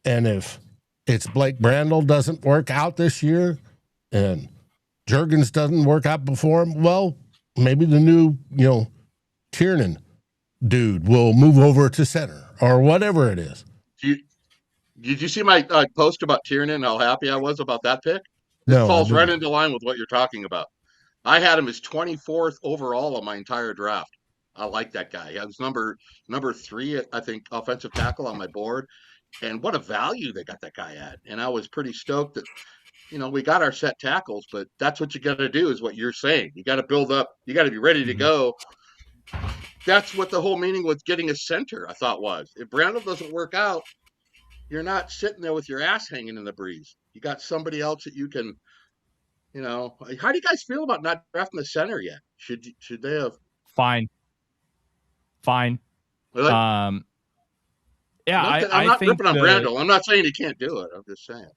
A: And if it's Blake Brandel doesn't work out this year and Juergens doesn't work out before him, well, maybe the new, Tiernan dude will move over to center or whatever it is.
G: Did you see my post about Tiernan and how happy I was about that pick? It
A: No,
G: falls right into line with what you're talking about. I had him as 24th overall on my entire draft. I like that guy. I was number 3, I think, offensive tackle on my board. And what a value they got that guy at. And I was pretty stoked that, we got our set tackles, but that's what you got to do is what you're saying. You got to build up. You got to be ready to go. That's what the whole meaning with getting a center, I thought, was. If Brandel doesn't work out, you're not sitting there with your ass hanging in the breeze. You got somebody else that you can, how do you guys feel about not drafting the center yet? Should they have?
D: Fine.
G: Really?
D: Yeah,
G: I'm not ripping on Brandel. I'm not saying he can't do it. I'm just saying.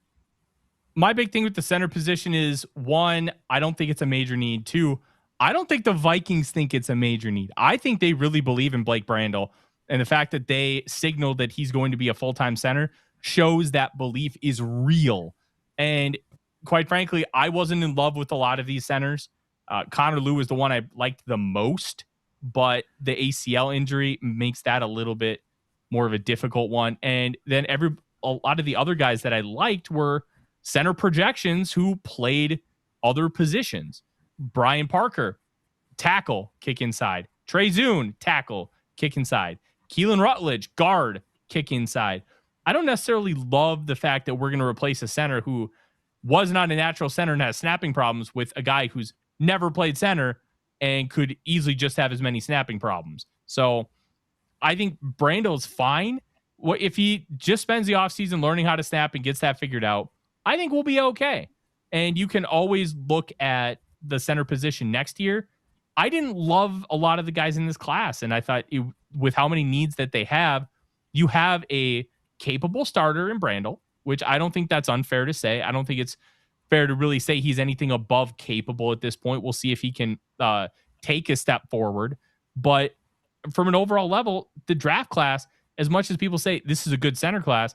D: My big thing with the center position is, 1, I don't think it's a major need. 2, I don't think the Vikings think it's a major need. I think they really believe in Blake Brandel, and the fact that they signaled that he's going to be a full-time center shows that belief is real. And quite frankly, I wasn't in love with a lot of these centers. Connor Lew was the one I liked the most, but the ACL injury makes that a little bit more of a difficult one. And then a lot of the other guys that I liked were center projections who played other positions. Brian Parker, tackle, kick inside. Trey Zune, tackle, kick inside. Keelan Rutledge, guard, kick inside. I don't necessarily love the fact that we're going to replace a center who was not a natural center and has snapping problems with a guy who's never played center and could easily just have as many snapping problems. So I think Brando's fine. What if he just spends the offseason learning how to snap and gets that figured out? I think we'll be okay. And you can always look at the center position next year. I didn't love a lot of the guys in this class, and I thought with how many needs that they have, you have a capable starter in Brandel, which I don't think that's unfair to say. I don't think it's fair to really say he's anything above capable at this point. We'll see if he can take a step forward. But from an overall level, the draft class, as much as people say this is a good center class,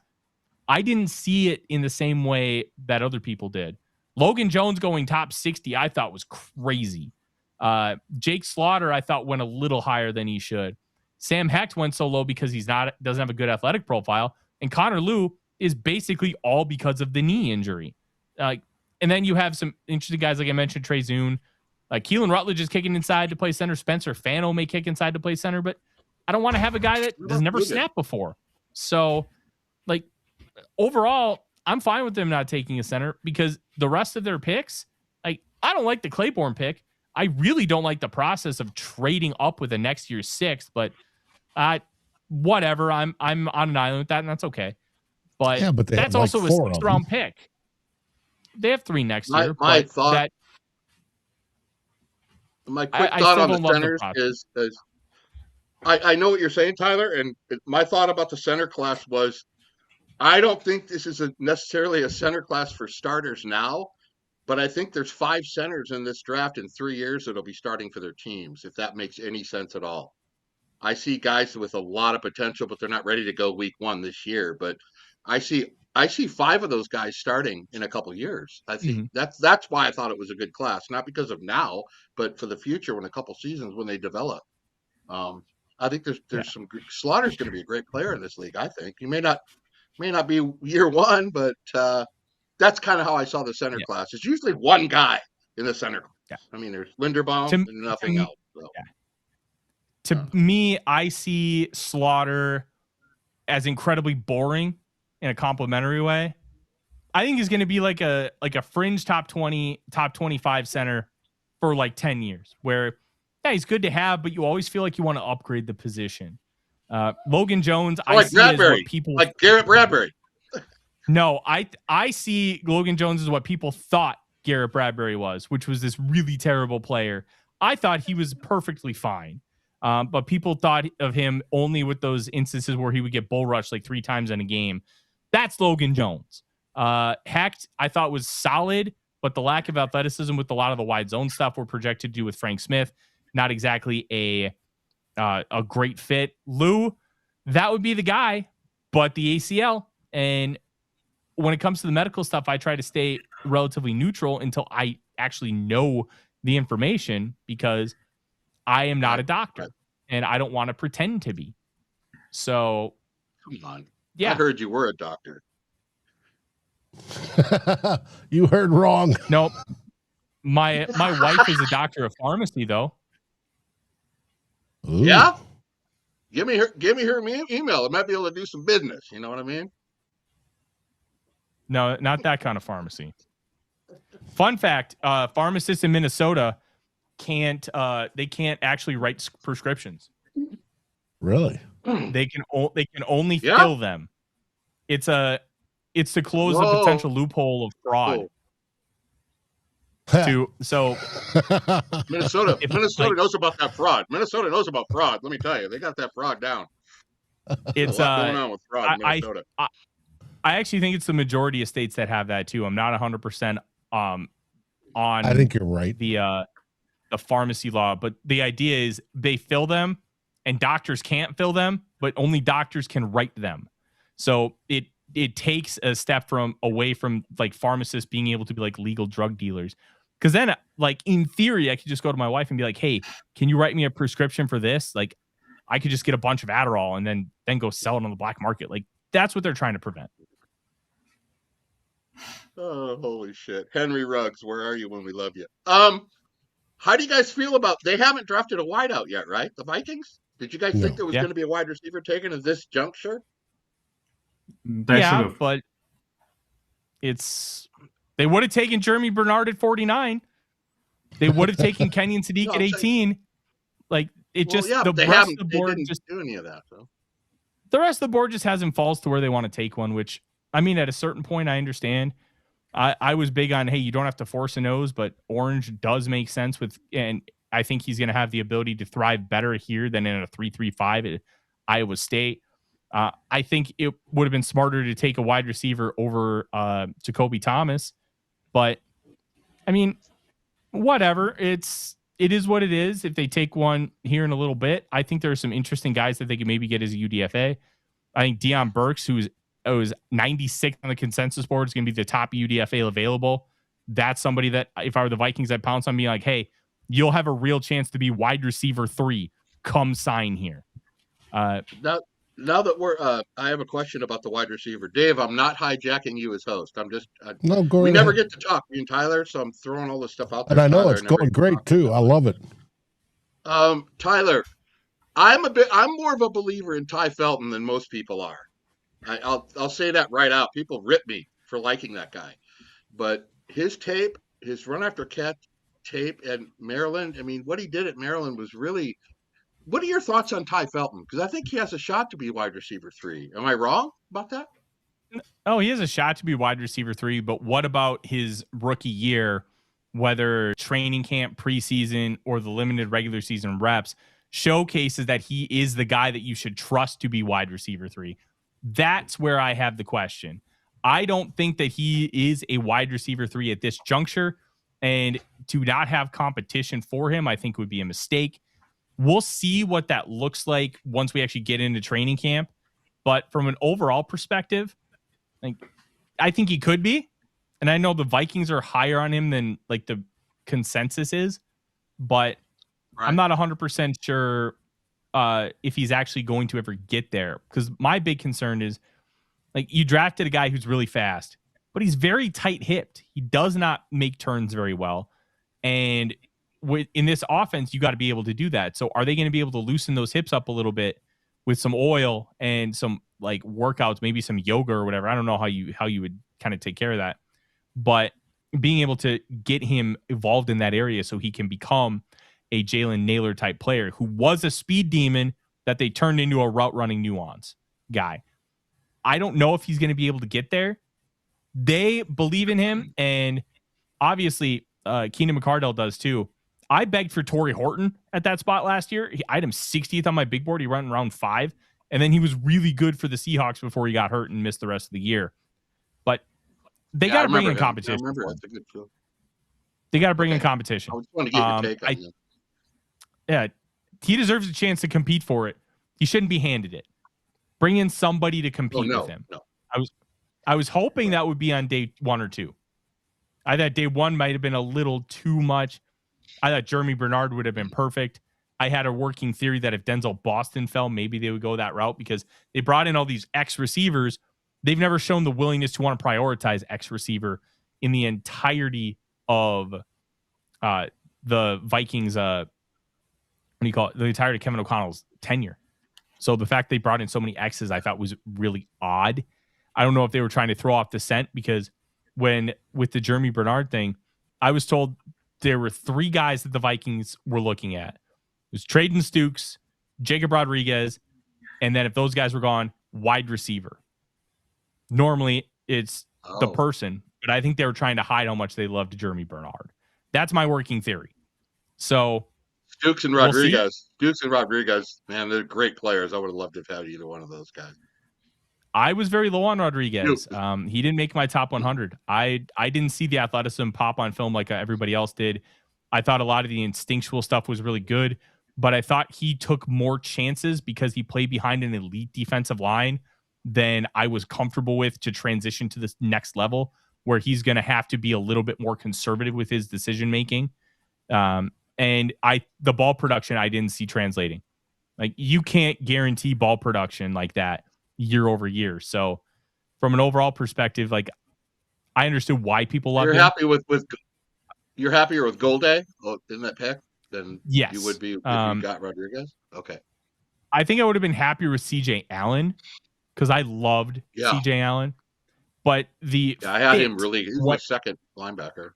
D: I didn't see it in the same way that other people did. Logan Jones going top 60, I thought was crazy. Jake Slaughter, I thought went a little higher than he should. Sam Hecht went so low because doesn't have a good athletic profile. And Connor Liu is basically all because of the knee injury. And then you have some interesting guys, like I mentioned, Trey Zune. Keelan Rutledge is kicking inside to play center. Spencer Fano may kick inside to play center, but I don't want to have a guy that has never snapped before. So, overall, I'm fine with them not taking a center because the rest of their picks, I don't like the Claiborne pick. I really don't like the process of trading up with the next year's sixth, but whatever. I'm on an island with that, and that's okay. But that's also a sixth-round pick. They have 3 next year.
G: My quick thought on the centers is I know what you're saying, Tyler, and my thought about the center class was I don't think this is necessarily a center class for starters now, but I think there's 5 centers in this draft in 3 years that'll be starting for their teams, if that makes any sense at all. I see guys with a lot of potential, but they're not ready to go week 1 this year. But I see 5 of those guys starting in a couple of years. I think that's why I thought it was a good class, not because of now, but for the future when a couple seasons when they develop. I think there's some Slaughter's going to be a great player in this league. I think he may not be year 1, but that's kind of how I saw the center class. It's usually one guy in the center. Yeah. I mean, there's Linderbaum and nothing else. So. Yeah.
D: To me, I see Slaughter as incredibly boring in a complimentary way. I think he's going to be like a fringe top 20, top 25 center for 10 years where, he's good to have, but you always feel like you want to upgrade the position. Logan Jones, I see as what people
G: like Garrett Bradbury.
D: No, I see Logan Jones as what people thought Garrett Bradbury was, which was this really terrible player. I thought he was perfectly fine. But people thought of him only with those instances where he would get bull rushed 3 times in a game. That's Logan Jones. Hecht, I thought was solid, but the lack of athleticism with a lot of the wide zone stuff we're projected to do with Frank Smith, not exactly a great fit. Lou, that would be the guy, but the ACL. And when it comes to the medical stuff, I try to stay relatively neutral until I actually know the information because I am not a doctor and I don't want to pretend to be. So,
G: come on.
D: Yeah.
G: I heard you were a doctor.
A: You heard wrong.
D: Nope. My wife is a doctor of pharmacy, though.
A: Ooh.
G: Yeah. Give me her email. I might be able to do some business. You know what I mean?
D: No, not that kind of pharmacy. Fun fact: pharmacists in Minnesota can't actually write prescriptions.
A: Really?
D: They can only fill them. It's to close the potential loophole of fraud.
G: Minnesota knows about that fraud. Minnesota knows about fraud. Let me tell you, they got that fraud down.
D: It's
G: a lot going on with fraud in Minnesota.
D: I actually think it's the majority of states that have that too. I'm not 100% on.
A: I think you're right.
D: The pharmacy law, but the idea is they fill them, and doctors can't fill them, but only doctors can write them. So it takes a step away from pharmacists being able to be legal drug dealers. Because then, in theory, I could just go to my wife and be like, "Hey, can you write me a prescription for this?" I could just get a bunch of Adderall and then go sell it on the black market. That's what they're trying to prevent.
G: Oh, holy shit. Henry Ruggs, where are you when we love you? How do you guys feel about, they haven't drafted a wideout yet, right? The Vikings? Did you guys think there was going to be a wide receiver taken at this juncture?
D: But it's They would have taken Jeremy Bernard at 49. They would have taken Kenyon Sadiq at 18. Like the rest of the board just
G: do any of that. So.
D: The rest of the board just hasn't falls to where they want to take one, which I mean, at a certain point, I understand. I was big on, hey, you don't have to force a nose, but orange does make sense and I think he's going to have the ability to thrive better here than in a 3-3-5 at Iowa State. I think it would have been smarter to take a wide receiver over Jacoby Thomas, but I mean, whatever. It is what it is. If they take one here in a little bit, I think there are some interesting guys that they could maybe get as a UDFA. I think Deion Burks, who was 96 on the consensus board, is going to be the top UDFA available. That's somebody that if I were the Vikings, I'd pounce on, being like, hey, you'll have a real chance to be wide receiver 3. Come sign here.
G: Now that I have a question about the wide receiver. Dave, I'm not hijacking you as host. We never get to talk, me and Tyler, so I'm throwing all this stuff out there.
A: And I know it's going great too. I love it.
G: Tyler, I'm more of a believer in Ty Felton than most people are. I'll say that right out. People rip me for liking that guy. But his tape, his run after catch tape at Maryland, I mean, what he did at Maryland was really. What are your thoughts on Ty Felton? Because I think he has a shot to be wide receiver 3. Am I wrong about that?
D: Oh, he has a shot to be wide receiver 3, but what about his rookie year, whether training camp, preseason, or the limited regular season reps, showcases that he is the guy that you should trust to be wide receiver 3? That's where I have the question. I don't think that he is a wide receiver 3 at this juncture, and to not have competition for him, I think would be a mistake. We'll see what that looks like once we actually get into training camp. But from an overall perspective, I think he could be. And I know the Vikings are higher on him than like the consensus is, but right. I'm not 100% sure if he's actually going to ever get there. Because my big concern is, like, you drafted a guy who's really fast, but he's very tight-hipped. He does not make turns very well. And in this offense, you got to be able to do that. So are they going to be able to loosen those hips up a little bit with some oil and some like workouts, maybe some yoga or whatever? I don't know how you would kind of take care of that, but being able to get him involved in that area so he can become a Jalen Naylor type player who was a speed demon that they turned into a route running nuance guy. I don't know if he's going to be able to get there. They believe in him, and obviously Keenan McCardell does too. I begged for Torrey Horton at that spot last year. I had him 60th on my big board. He ran round 5, and then he was really good for the Seahawks before he got hurt and missed the rest of the year. But they got to bring in competition.
G: I remember that's a good film.
D: They got to bring in competition.
G: I just want to get your take on it.
D: Yeah, he deserves a chance to compete for it. He shouldn't be handed it. Bring in somebody to compete with him.
G: No.
D: I was hoping that would be on day 1 or 2. I thought day 1 might have been a little too much. I thought Jeremy Bernard would have been perfect. I had a working theory that if Denzel Boston fell, maybe they would go that route because they brought in all these X receivers. They've never shown the willingness to want to prioritize X receiver in the entirety of the Vikings. What do you call it? The entirety of Kevin O'Connell's tenure. So the fact they brought in so many X's, I thought was really odd. I don't know if they were trying to throw off the scent because with the Jeremy Bernard thing, I was told there were 3 guys that the Vikings were looking at. It was Traden Stukes, Jacob Rodriguez, and then if those guys were gone, wide receiver. Normally, it's the person, but I think they were trying to hide how much they loved Jeremy Bernard. That's my working theory. So
G: Stukes and Rodriguez. Stukes and Rodriguez, man, they're great players. I would have loved to have had either one of those guys.
D: I was very low on Rodriguez. He didn't make my top 100. I didn't see the athleticism pop on film like everybody else did. I thought a lot of the instinctual stuff was really good, but I thought he took more chances because he played behind an elite defensive line than I was comfortable with to transition to this next level where he's going to have to be a little bit more conservative with his decision making. And the ball production I didn't see translating. Like, you can't guarantee ball production like that year over year. So from an overall perspective, like, I understood why people love him.
G: You're happier with Golday in that pick than
D: yes.
G: you would be if you got Rodriguez? Okay.
D: I think I would have been happier with CJ Allen because I loved CJ Allen. But
G: I had him really. He's my second linebacker.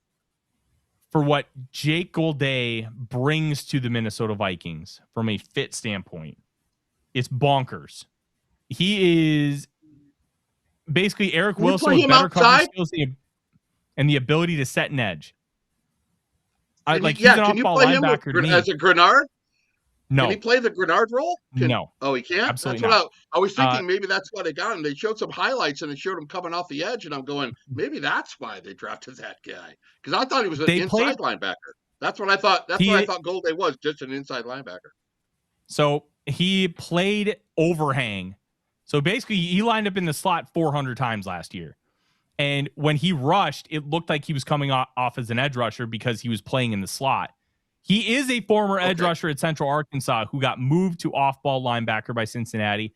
D: For what Jake Golday brings to the Minnesota Vikings from a fit standpoint, it's bonkers. He is basically Eric Wilson with better coverage skills and the ability to set an edge. He's an off-ball linebacker
G: as a Greenard?
D: No.
G: Can he play the Greenard role?
D: No.
G: Oh, he can't?
D: Absolutely
G: that's
D: not.
G: what I was thinking. Maybe that's why they got him. They showed some highlights and they showed him coming off the edge, and I'm going, maybe that's why they drafted that guy. Because I thought he was an inside linebacker. That's what I thought. That's what I thought Golday was, just an inside linebacker.
D: So he played overhang. So basically, he lined up in the slot 400 times last year. And when he rushed, it looked like he was coming off as an edge rusher because he was playing in the slot. He is a former edge rusher at Central Arkansas who got moved to off-ball linebacker by Cincinnati,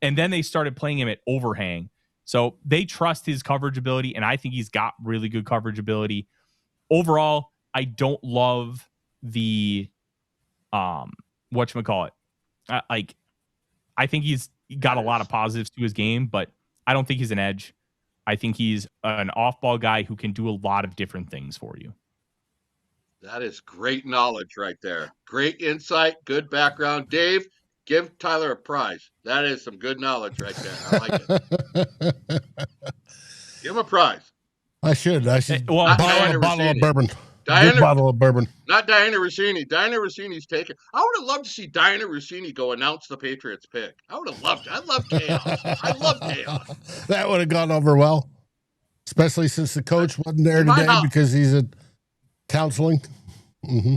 D: and then they started playing him at overhang. So they trust his coverage ability, and I think he's got really good coverage ability. Overall, I don't love the whatchamacallit. I think he's got a lot of positives to his game, but I don't think he's an edge. I think he's an off-ball guy who can do a lot of different things for you.
G: That is great knowledge right there. Great insight, good background. Dave, give Tyler a prize. That is some good knowledge right there. I like it. Give him a prize.
A: I should.
G: Well,
A: bottle of bourbon. Bottle of bourbon.
G: Not Diana Rossini. Diana Rossini's taken. I would have loved to see Diana Rossini go announce the Patriots pick. I would have loved it. I love chaos. I love chaos.
A: That would have gone over well, especially since the coach wasn't there today because he's at counseling. Mm-hmm.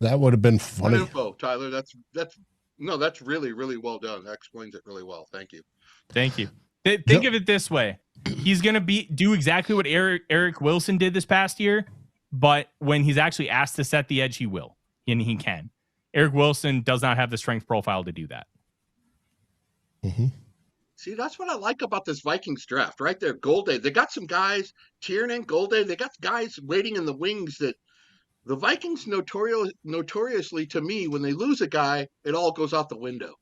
A: That would have been funny.
G: Good info, Tyler. That's really, really well done. That explains it really well. Thank you.
D: Thank you. Think of it this way. He's going to do exactly what Eric Wilson did this past year, but when he's actually asked to set the edge, he will, and he can. Eric Wilson does not have the strength profile to do that.
A: Mm-hmm.
G: See, that's what I like about this Vikings draft right there. Golday. They got some guys, Tiernan, Golday. They got guys waiting in the wings that the Vikings notoriously, to me, when they lose a guy, it all goes out the window.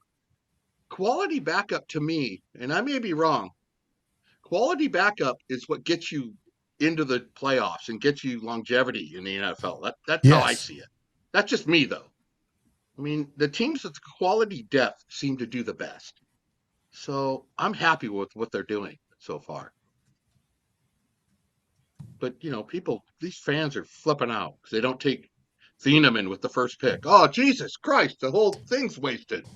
G: Quality backup to me, and I may be wrong, quality backup is what gets you into the playoffs and gets you longevity in the NFL. That's how I see it. That's just me, though. I mean, the teams with quality depth seem to do the best. So I'm happy with what they're doing so far. But, these fans are flipping out because they don't take Thieneman with the first pick. Oh, Jesus Christ, the whole thing's wasted.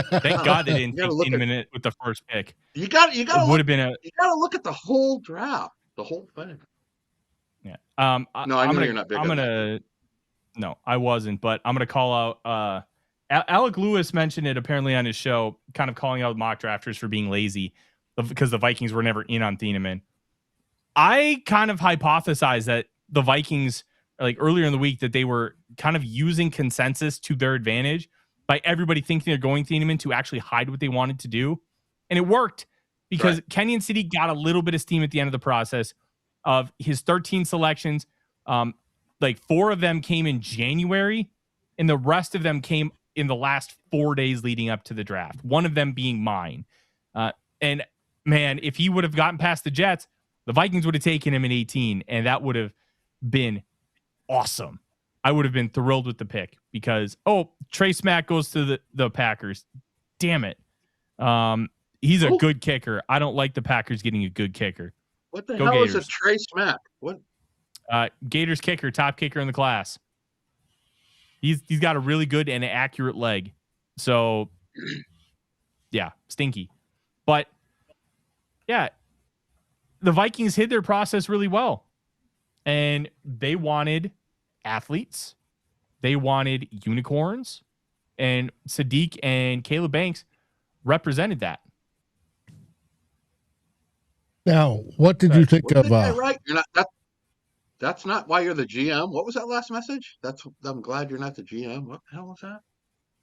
D: Thank God they didn't take Thieneman with the first pick.
G: You got to look at the whole draft, the whole thing.
D: Yeah.
G: No, I know you're not big on that.
D: No, I wasn't, but I'm going to call out Alec Lewis mentioned it apparently on his show, kind of calling out mock drafters for being lazy because the Vikings were never in on Thieneman. I kind of hypothesized that the Vikings, like earlier in the week, that they were kind of using consensus to their advantage by everybody thinking they're going Thieneman to actually hide what they wanted to do. And it worked because Kenyon City got a little bit of steam at the end of the process of his 13 selections. Like 4 of them came in January and the rest of them came in the last 4 days leading up to the draft, one of them being mine. And man, if he would have gotten past the Jets, the Vikings would have taken him in 18, and that would have been awesome. I would have been thrilled with the pick because, Trey Smack goes to the Packers. Damn it. He's a good kicker. I don't like the Packers getting a good kicker.
G: What the hell is a Trey Smack? What?
D: Gators kicker, top kicker in the class. He's got a really good and accurate leg. So, yeah, stinky. But, yeah, the Vikings hid their process really well. And they wanted athletes. They wanted unicorns. And Sadiq and Caleb Banks represented that.
A: Now, what did you think of...
G: right? You're not, that's not why you're the GM. What was that last message? I'm glad you're not the GM. What the hell was that?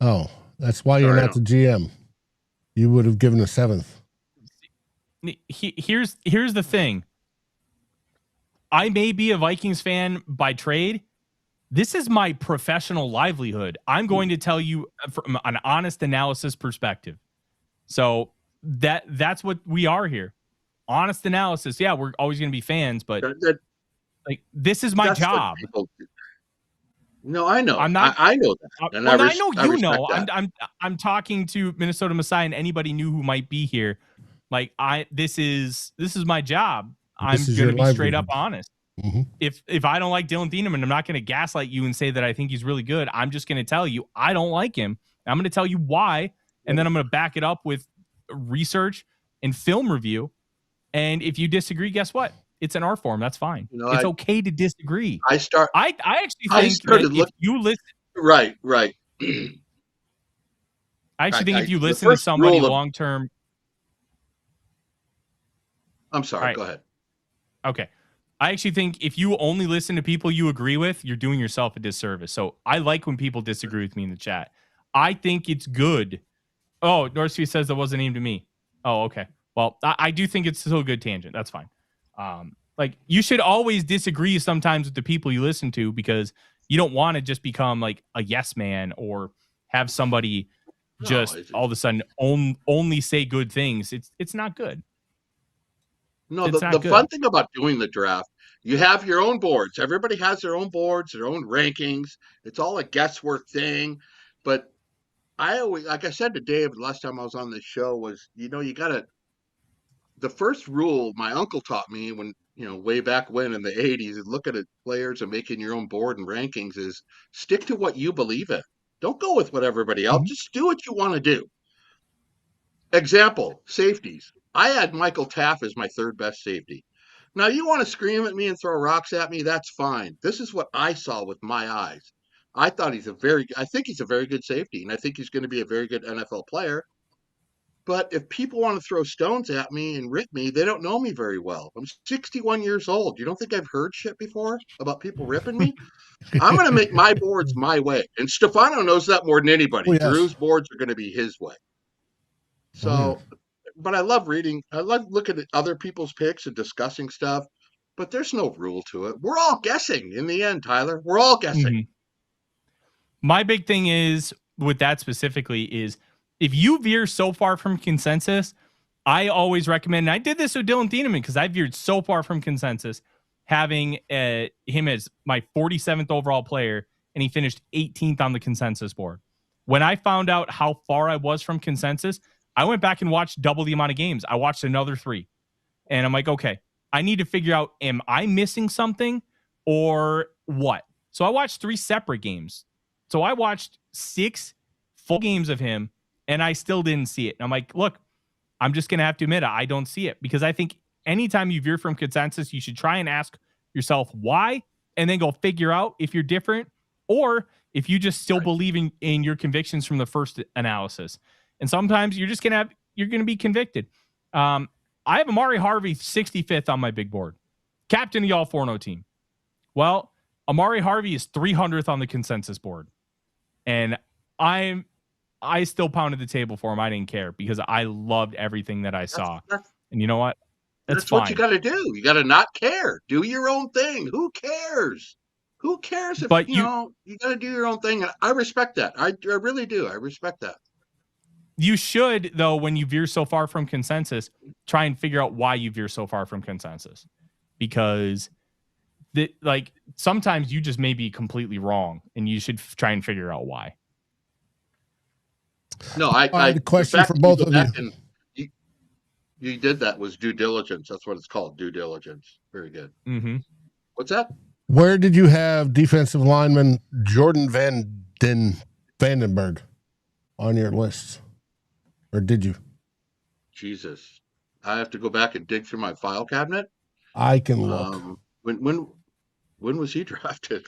A: Oh, that's why you're not the GM. You would have given a 7th.
D: Here's the thing. I may be a Vikings fan by trade. This is my professional livelihood. I'm going to tell you from an honest analysis perspective. So that's what we are here. Honest analysis. Yeah, we're always going to be fans, but like this is my job.
G: No, I know.
D: I'm not.
G: I know that. And
D: I know you know.
G: That.
D: I'm talking to Minnesota Messiah and anybody new who might be here. Like this is my job. I'm going to be straight up honest.
A: Mm-hmm.
D: If I don't like Dylan Thieneman, I'm not going to gaslight you and say that I think he's really good. I'm just going to tell you I don't like him. I'm going to tell you why, and then I'm going to back it up with research and film review. And if you disagree, guess what? It's an art form. That's fine. It's okay to disagree.
G: I
D: actually think that if you listen,
G: right.
D: I actually think if you listen to somebody long term.
G: I'm sorry. Right. Go ahead.
D: Okay. I actually think if you only listen to people you agree with, you're doing yourself a disservice. So I like when people disagree with me in the chat. I think it's good. Oh, Northsea says that wasn't aimed at me. Oh, okay. Well, I do think it's still a good tangent. That's fine. Like you should always disagree sometimes with the people you listen to because you don't want to just become like a yes man or have somebody all of a sudden only say good things. It's not good.
G: No, the fun thing about doing the draft, you have your own boards. Everybody has their own boards, their own rankings. It's all a guesswork thing. But I always, like I said to Dave last time I was on this show, was, you got to, the first rule my uncle taught me when, way back when in the 80s, is looking at players and making your own board and rankings is stick to what you believe in. Don't go with what everybody else. Mm-hmm. Just do what you want to do. Example, safeties. I had Michael Taft as my third best safety. Now, you want to scream at me and throw rocks at me, that's fine. This is what I saw with my eyes. I think he's a very good safety, and I think he's going to be a very good NFL player. But if people want to throw stones at me and rip me, they don't know me very well. I'm 61 years old. You don't think I've heard shit before about people ripping me? I'm going to make my boards my way. And Stefano knows that more than anybody. Yes. Drew's boards are going to be his way. So, but I love reading. I love looking at other people's picks and discussing stuff. But there's no rule to it. We're all guessing in the end, Tyler. We're all guessing.
D: Mm-hmm. My big thing is with that specifically is if you veer so far from consensus, I always recommend, and I did this with Dylan Thieneman because I veered so far from consensus, having him as my 47th overall player, and he finished 18th on the consensus board. When I found out how far I was from consensus, I went back and watched double the amount of games. I watched another 3. And I'm like, okay, I need to figure out, am I missing something or what? So I watched 3 separate games. So I watched 6 full games of him, and I still didn't see it. And I'm like, look, I'm just going to have to admit I don't see it. Because I think anytime you veer from consensus, you should try and ask yourself why, and then go figure out if you're different or if you just still believe in your convictions from the first analysis. And sometimes you're going to be convicted. I have Amari Harvey 65th on my big board, captain of the All-4-0 team. Well, Amari Harvey is 300th on the consensus board. And I still pounded the table for him. I didn't care because I loved everything that I saw. And you know what? That's fine.
G: What you got to do. You got to not care. Do your own thing. Who cares? Who cares if, you got to do your own thing. I respect that. I really do. I respect that.
D: You should, though, when you veer so far from consensus, try and figure out why you veer so far from consensus. Because sometimes you just may be completely wrong, and you should try and figure out why.
G: No, the
A: question for both of
G: you. You did that was due diligence. That's what it's called, due diligence. Very good.
D: Mm-hmm.
G: What's that?
A: Where did you have defensive lineman Jordan Vandenberg on your list? Or did you?
G: Jesus. I have to go back and dig through my file cabinet.
A: I can look.
G: When was he drafted?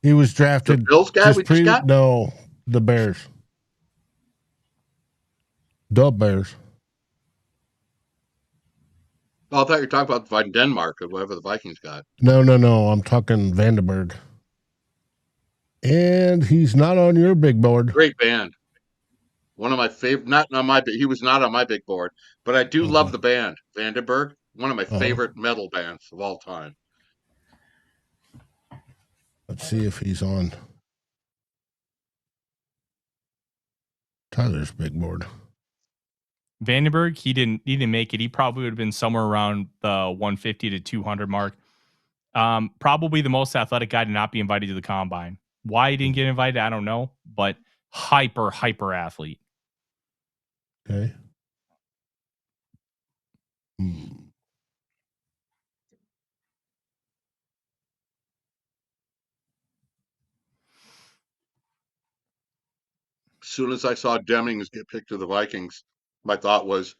A: He was drafted.
G: The Bills guy we just got?
A: No, the Bears. The Bears.
G: Oh, I thought you were talking about Van Denmark or whatever the Vikings got.
A: No. I'm talking Vandenberg. And he's not on your big board.
G: Great band. One of my favorite, he was not on my big board, but I do love the band, Vandenberg. One of my favorite metal bands of all time.
A: Let's see if he's on Tyler's big board.
D: Vandenberg, he didn't make it. He probably would have been somewhere around the 150 to 200 mark. Probably the most athletic guy to not be invited to the combine. Why he didn't get invited, I don't know, but hyper athlete.
A: Okay.
G: As soon as I saw Demings get picked to the Vikings, my thought was,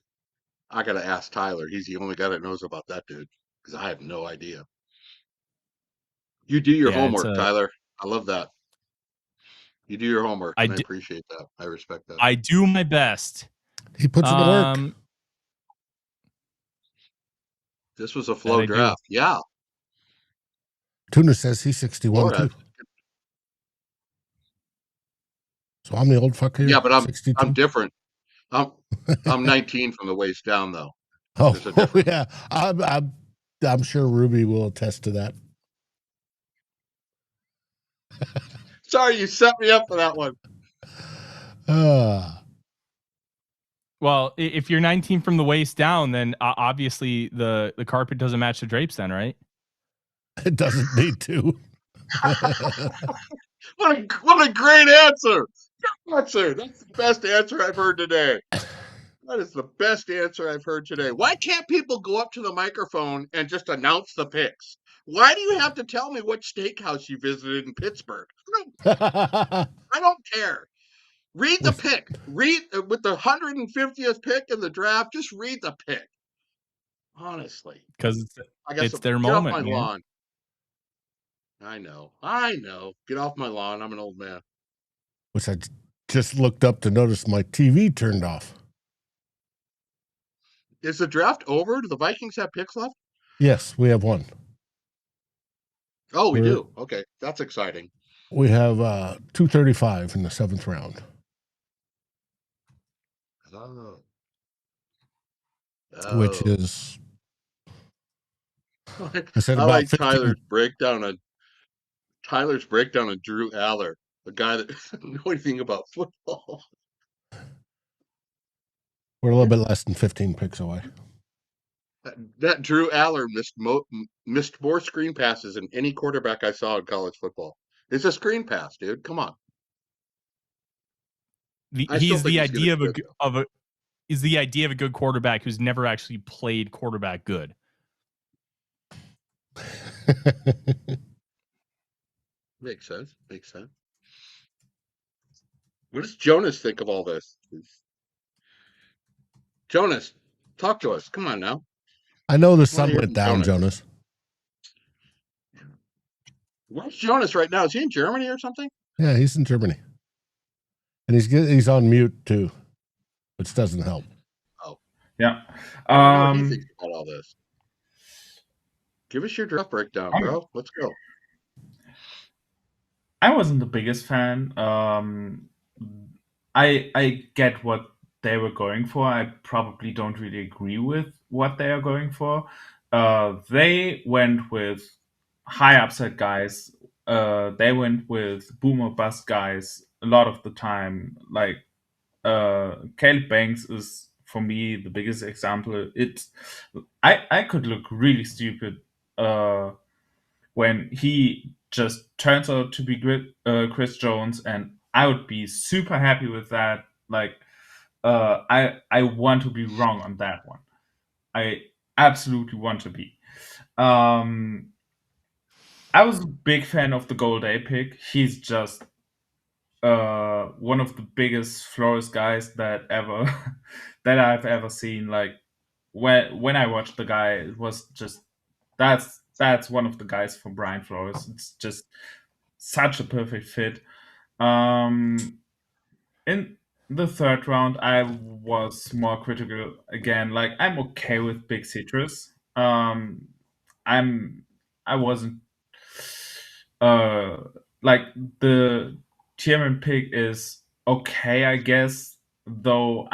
G: I got to ask Tyler. He's the only guy that knows about that dude because I have no idea. You do your homework, Tyler. I love that. You do your homework. I appreciate that. I respect that.
D: I do my best.
A: He puts in the work.
G: This was a flow draft. Yeah.
A: Tuna says he's 61 too. So I'm the old fuck here.
G: Yeah, but I'm different. I'm 19 from the waist down though.
A: Oh yeah, I'm sure Ruby will attest to that.
G: Sorry, you set me up for that one.
D: Well, if you're 19 from the waist down, then obviously the carpet doesn't match the drapes then, right?
A: It doesn't need to.
G: What a great answer. That's the best answer I've heard today. That is the best answer I've heard today. Why can't people go up to the microphone and just announce the picks? Why do you have to tell me what steakhouse you visited in Pittsburgh? I don't care. Read the pick. Read with the 150th pick in the draft. Just read the pick. Honestly,
D: because it's their moment.
G: Get off my lawn. I know. Get off my lawn. I'm an old man.
A: Which I just looked up to notice my TV turned off.
G: Is the draft over? Do the Vikings have picks left?
A: Yes, we have one.
G: Oh, we do. Okay, that's exciting.
A: We have 235 in the 7th round. Which is
G: I like Tyler's breakdown on Drew Aller, a guy that doesn't know anything about football.
A: We're a little bit less than 15 picks away.
G: That Drew Aller missed more screen passes than any quarterback I saw in college football. It's a screen pass, dude. Come on.
D: He's the idea of a good quarterback who's never actually played quarterback good.
G: Makes sense. What does Jonas think of all this? Jonas, talk to us. Come on now.
A: I know the sun went down, Jonas.
G: Where's Jonas right now? Is he in Germany or something?
A: Yeah, he's in Germany. And he's on mute too, which doesn't help.
G: Oh.
F: Yeah.
G: What do you think about all this? Give us your draft breakdown, bro. Let's go.
F: I wasn't the biggest fan. I get what they were going for. I probably don't really agree with what they are going for. They went with high upside guys. They went with boom or bust guys a lot of the time. Like Caleb Banks is for me the biggest example. I could look really stupid when he just turns out to be Chris Jones, and I would be super happy with that. Like, I want to be wrong on that one. I absolutely want to be. I was a big fan of the Gold-A pick. He's just one of the biggest Flores guys that I've ever seen. Like when I watched the guy, it was just that's one of the guys from Brian Flores. It's just such a perfect fit. In the 3rd round, I was more critical again. Like, I'm okay with Big Citrus. I wasn't like the Tierman pick is okay, I guess. Though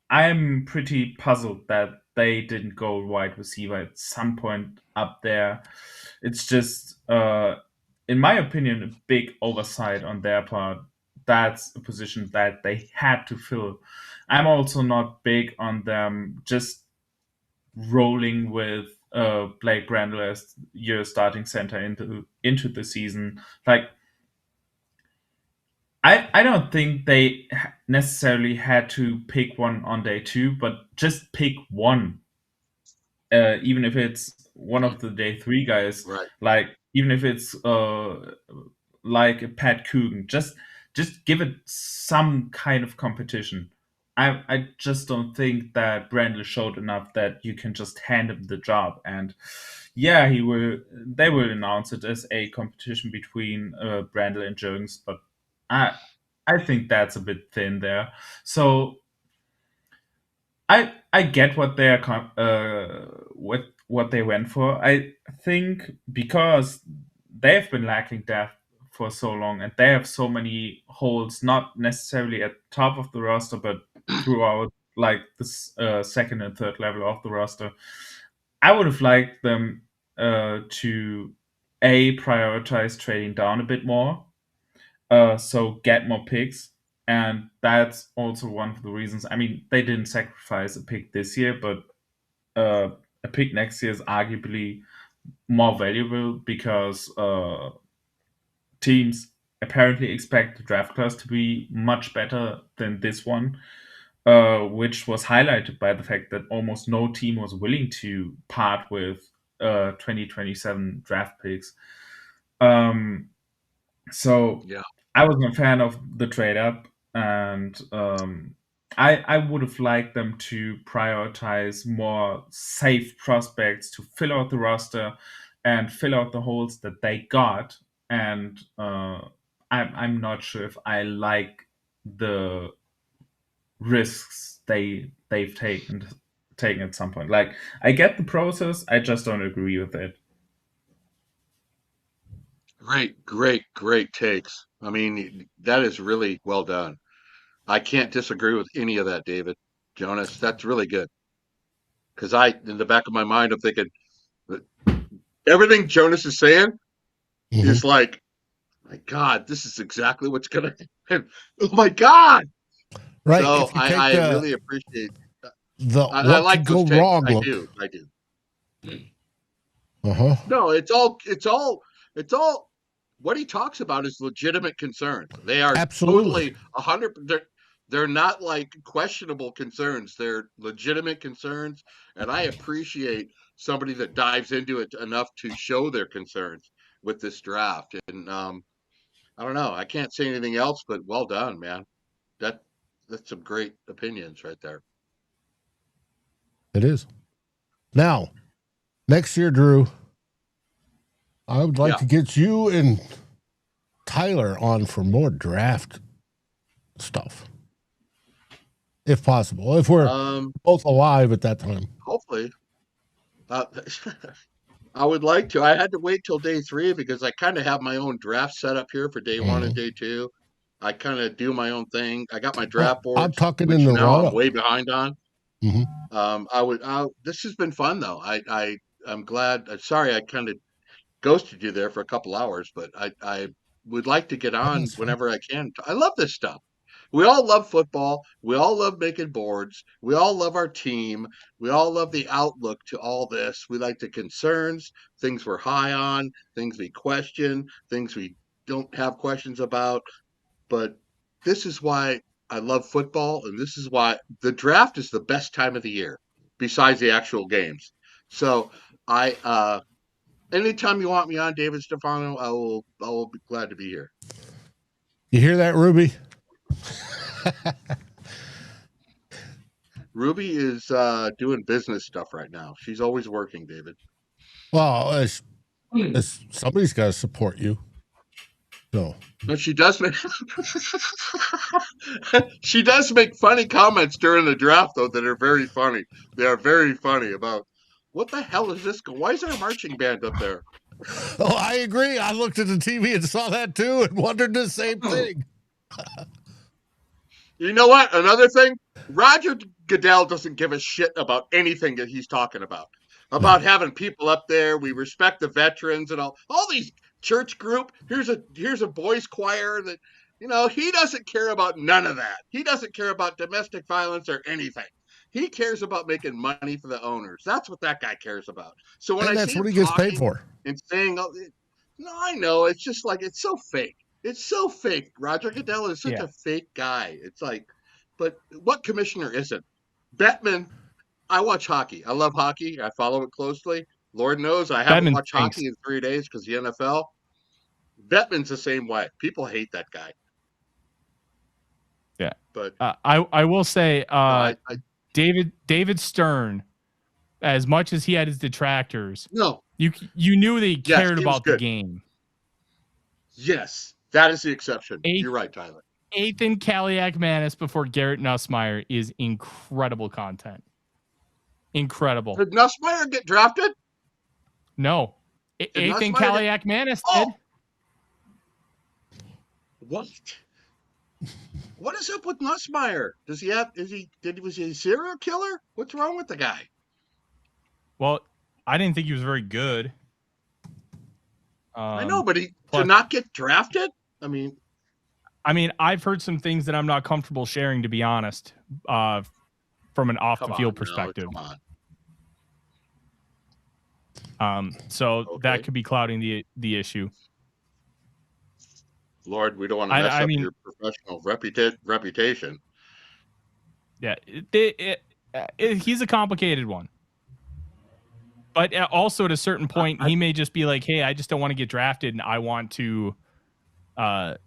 F: I'm pretty puzzled that they didn't go wide receiver at some point up there. It's just, in my opinion, a big oversight on their part that's a position that they had to fill. I'm also not big on them just rolling with Blake Brandel as your starting center into the season. Like, I don't think they necessarily had to pick one on day 2, but just pick one, even if it's one of the day 3 guys.
G: Right.
F: Like, even if it's like a Pat Coogan, just give it some kind of competition. I just don't think that Brandel showed enough that you can just hand him the job. And yeah, they will announce it as a competition between Brandel and Jürgens, but I think that's a bit thin there. So I get what they are what they went for. I think because they've been lacking depth for so long, and they have so many holes, not necessarily at top of the roster, but throughout like the second and third level of the roster. I would have liked them to prioritize trading down a bit more, so get more picks. And that's also one of the reasons. I mean, they didn't sacrifice a pick this year, but a pick next year is arguably more valuable because teams apparently expect the draft class to be much better than this one, which was highlighted by the fact that almost no team was willing to part with 2027 draft picks. So
G: Yeah.
F: I was a fan of the trade up, and I would have liked them to prioritize more safe prospects to fill out the roster and fill out the holes that they got. And I'm not sure if I like the risks they've taken at some point. Like, I get the process, I just don't agree with it.
G: Great takes. I mean, that is really well done. I can't disagree with any of that, David. Jonas, that's really good. Because in the back of my mind, I'm thinking that everything Jonas is saying is like, my God, this is exactly what's going to happen. Oh, my God.
A: Right.
G: So I really appreciate
A: the
G: I
A: what
G: like
A: could go
G: those takes.
A: wrong.
G: I
A: Look.
G: do.
A: Uh-huh.
G: No, it's all what he talks about is legitimate concerns. They are
A: Absolutely.
G: totally 100%. They're not like questionable concerns. They're legitimate concerns, and I appreciate somebody that dives into it enough to show their concerns with this draft. And I don't know. I can't say anything else, but well done, man. That's some great opinions right there.
A: It is. Now, next year, Drew, I would like to get you and Tyler on for more draft stuff, if possible. If we're both alive at that time.
G: Hopefully. I would like to. I had to wait till day 3 because I kind of have my own draft set up here for day 1 and day 2. I kind of do my own thing. I got my draft board.
A: I'm talking in the
G: now
A: run-up.
G: I'm way behind on.
A: Mm-hmm.
G: This has been fun though. I'm glad. Sorry, I kind of ghosted you there for a couple hours, but I would like to get on whenever I can. I love this stuff. We all love football. We all love making boards. We all love our team. We all love the outlook to all this. We like the concerns, things we're high on, things we question, things we don't have questions about. But this is why I love football, and this is why the draft is the best time of the year, besides the actual games. So anytime you want me on, David Stefano, I will be glad to be here.
A: You hear that, Ruby?
G: Ruby is doing business stuff right now. She's always working, David.
A: Well, somebody's got to support you. No.
G: But she does make she does make funny comments during the draft, though, that are very funny. They are very funny about what the hell is this? Why is there a marching band up there?
A: Oh, I agree. I looked at the TV and saw that too and wondered the same thing.
G: You know what? Another thing, Roger Goodell doesn't give a shit about anything that he's talking about having people up there. We respect the veterans and all these church group. Here's a boys choir that He doesn't care about none of that. He doesn't care about domestic violence or anything. He cares about making money for the owners. That's what that guy cares about. So when
A: that's
G: see
A: what
G: him
A: he gets paid
G: talking
A: for.
G: and saying, no, I know. It's just like, it's so fake. It's so fake. Roger Goodell is such a fake guy. It's like, but what commissioner isn't? Bettman, I watch hockey. I love hockey. I follow it closely. Lord knows I haven't watched hockey in 3 days because the NFL. Bettman's the same way. People hate that guy.
D: Yeah.
G: But
D: I will say David Stern, as much as he had his detractors, you knew that he cared about the game.
G: Yes, that is the exception. You're right, Tyler.
D: Ethan Kaliak-Manis before Garrett Nussmeier is incredible content. Incredible.
G: Did Nussmeier get drafted?
D: No. Ethan Kaliak-Manis did.
G: What? What is up with Nussmeier? Was he a serial killer? What's wrong with the guy?
D: Well, I didn't think he was very good.
G: I know, but to not get drafted? I mean,
D: I've heard some things that I'm not comfortable sharing, to be honest, from an off-the-field perspective. So that could be clouding the issue.
G: Lord, we don't want to mess up your professional reputation.
D: Yeah, he's a complicated one. But also at a certain point, he may just be like, hey, I just don't want to get drafted, and I want to I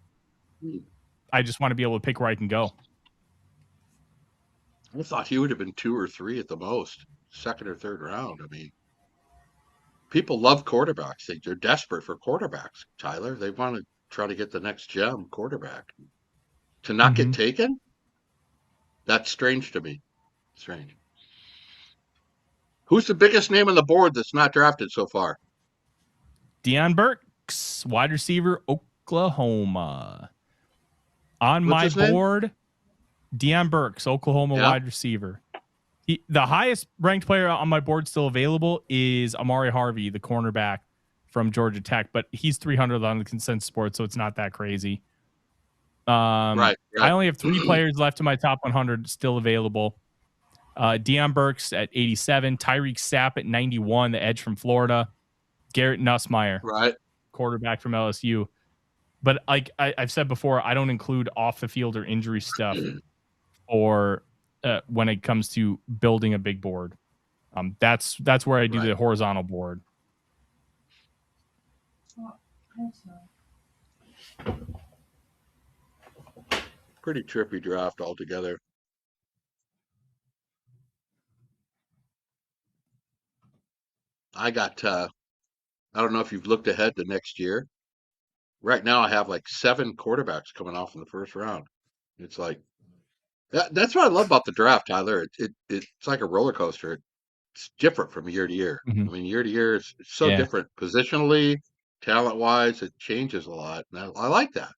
D: just want to be able to pick where I can go.
G: I thought he would have been 2 or 3 at the most, second or third round. I mean, people love quarterbacks. They're desperate for quarterbacks, Tyler. They want to try to get the next gem quarterback. To not get taken? That's strange to me. Strange. Who's the biggest name on the board that's not drafted so far?
D: Deion Burks, wide receiver, Oklahoma. On my board, Deion Burks, Oklahoma wide receiver. The highest ranked player on my board still available is Amari Harvey, the cornerback from Georgia Tech, but he's 300 on the consensus board, so it's not that crazy. Right. I only have 3 players left in my top 100 still available. Deion Burks at 87, Tyreek Sapp at 91, the edge from Florida, Garrett Nussmeier, quarterback from LSU. But like I've said before, I don't include off the field or injury stuff or when it comes to building a big board. That's where I do the horizontal board.
G: Pretty trippy draft altogether. I got, I don't know if you've looked ahead to next year. Right now, I have like 7 quarterbacks coming off in the first round. It's like, that's what I love about the draft, Tyler. It's like a roller coaster. It's different from year to year. I mean, year to year, it's so different. Positionally, talent-wise, it changes a lot. And I like that,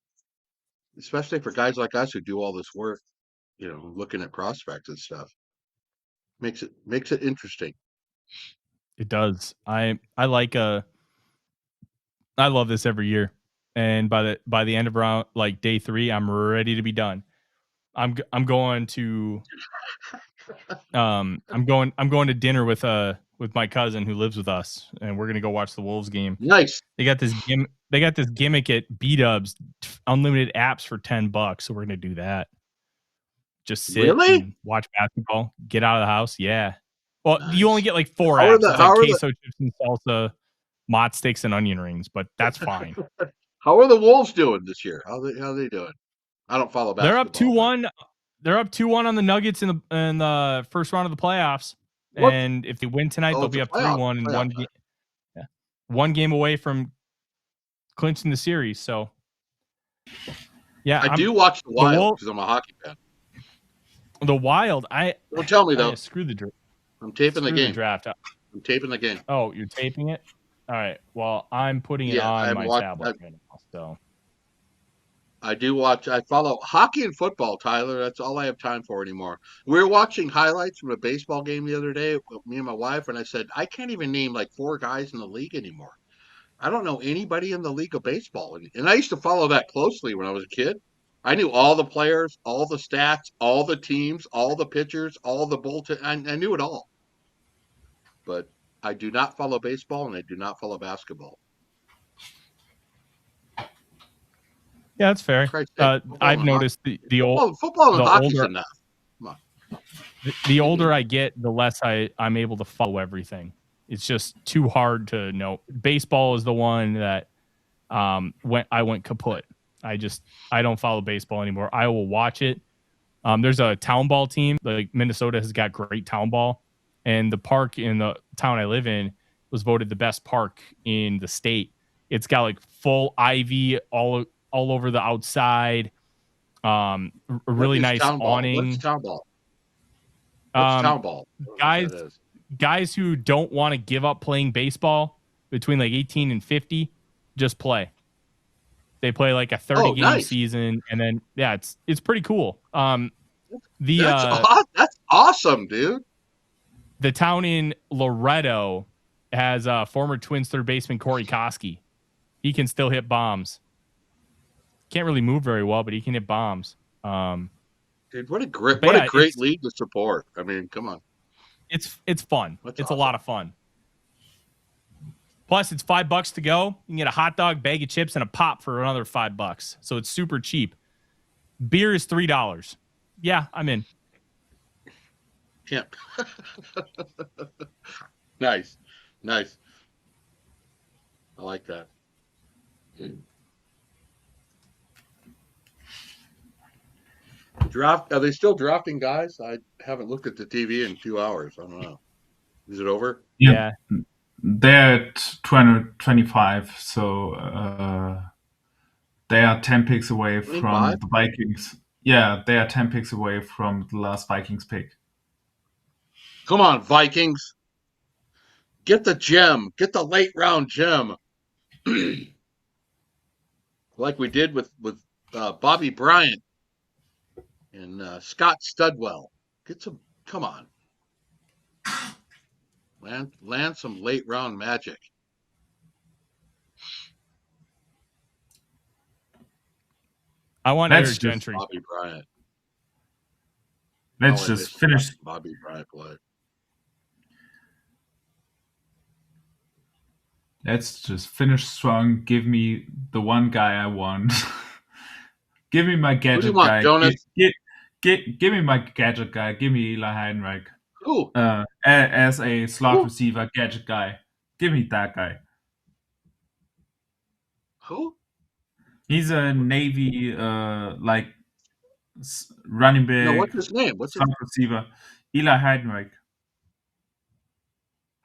G: especially for guys like us who do all this work, looking at prospects and stuff. Makes it interesting.
D: It does. I love this every year. And by the end of round, like day 3, I'm ready to be done. I'm going to to dinner with my cousin who lives with us, and we're gonna go watch the Wolves game.
G: Nice.
D: They got this gimmick at B-Dubs, unlimited apps for $10, so we're gonna do that. Just sit and watch basketball, get out of the house. Yeah. Well, you only get like 4 apps. It's like queso chips and salsa, mott sticks, and onion rings, but that's fine.
G: How are the Wolves doing this year? How are they doing? I don't follow basketball.
D: They're up 2-1 on the Nuggets in the first round of the playoffs. What? And if they win tonight, they'll be up 3-1 and one game away from clinching the series. So, yeah,
G: I do watch the Wild because I'm a hockey fan.
D: The Wild,
G: don't tell me though.
D: Screw the draft.
G: I'm taping the game.
D: Draft.
G: I'm taping the game.
D: Oh, you're taping it? All right. Well, I'm putting it on my tablet right now. So
G: I do watch. I follow hockey and football, Tyler. That's all I have time for anymore. We were watching highlights from a baseball game the other day with me and my wife, and I said, I can't even name like 4 guys in the league anymore. I don't know anybody in the league of baseball. And I used to follow that closely when I was a kid. I knew all the players, all the stats, all the teams, all the pitchers, all the bullpen. I knew it all. But I do not follow baseball and I do not follow basketball.
D: Yeah, that's fair. I've noticed the
G: football and hockey's
D: older,
G: enough. Come on.
D: The older I get, the less I'm able to follow everything. It's just too hard to know. Baseball is the one that I went kaput. I don't follow baseball anymore. I will watch it. There's a town ball team. Like Minnesota has got great town ball, and the park in the town I live in was voted the best park in the state. It's got like full ivy all over the outside. A really nice awning.
G: What's town ball? What's town ball?
D: Guys who don't want to give up playing baseball between like 18 and 50 just play. They play like a 30-game season, and then it's pretty cool.
G: That's awesome, dude.
D: The town in Loretto has former Twins third baseman Corey Koski. He can still hit bombs. Can't really move very well, but he can hit bombs.
G: Dude, what a great league to support. I mean, come on.
D: It's fun. It's awesome. A lot of fun. Plus, it's $5 to go. You can get a hot dog, bag of chips, and a pop for another $5. So it's super cheap. Beer is $3. Yeah, I'm in.
G: Yeah. Nice. I like that. Are they still drafting guys? I haven't looked at the TV in 2 hours. I don't know. Is it over?
F: Yeah. They're at 225, so they are 10 picks away from the Vikings. Yeah, they are 10 picks away from the last Vikings pick.
G: Come on, Vikings. Get the gem. Get the late round gem. Like we did with Bobby Bryant and Scott Studwell. Come on. Land some late round magic.
D: I want Eric Gentry.
G: Bobby Bryant.
F: Let's just finish
G: Bobby Bryant play.
F: Let's just finish strong. Give me the one guy I want. Give me my gadget guy.
G: Jonas?
F: Give me my gadget guy. Give me Eli Heidenreich.
G: Who?
F: As a slot receiver, gadget guy. Give me that guy.
G: Who?
F: He's a Navy running back.
G: No, what's his name? What's
F: slot receiver? Eli Heidenreich.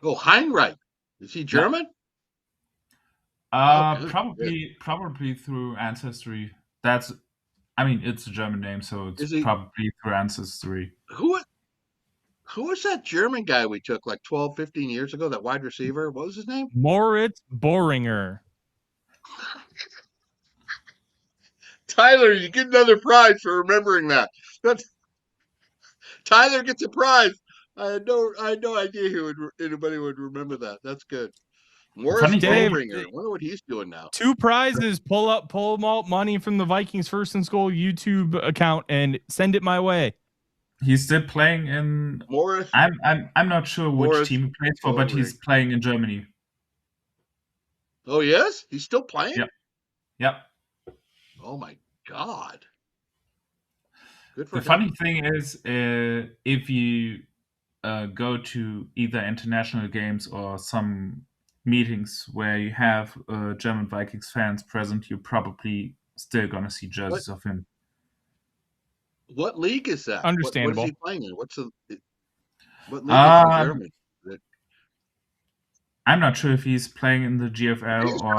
G: Oh, Heinrich. Is he German?
F: Probably through ancestry. It's a German name, so it's probably through ancestry.
G: Who was that German guy we took like 12, 15 years ago, that wide receiver? What was his name?
D: Moritz Boringer.
G: Tyler, you get another prize for remembering that. Tyler gets a prize. I had no idea anybody would remember that. That's good. Moritz Boringer. I wonder what he's doing now.
D: 2 prizes. Pull out money from the Vikings First and SKOL YouTube account and send it my way.
F: He's still playing in
G: Morris.
F: I'm not sure which team he plays for, but he's playing in Germany.
G: Oh yes? He's still playing?
F: Yep.
G: Oh my God. Good for
F: him. The funny thing is, if you go to either international games or some meetings where you have German Vikings fans present, you're probably still gonna see jerseys of him.
G: What league is that?
D: Understandable.
G: What is he playing in? What league is in Germany?
F: I'm not sure if he's playing in the GFL or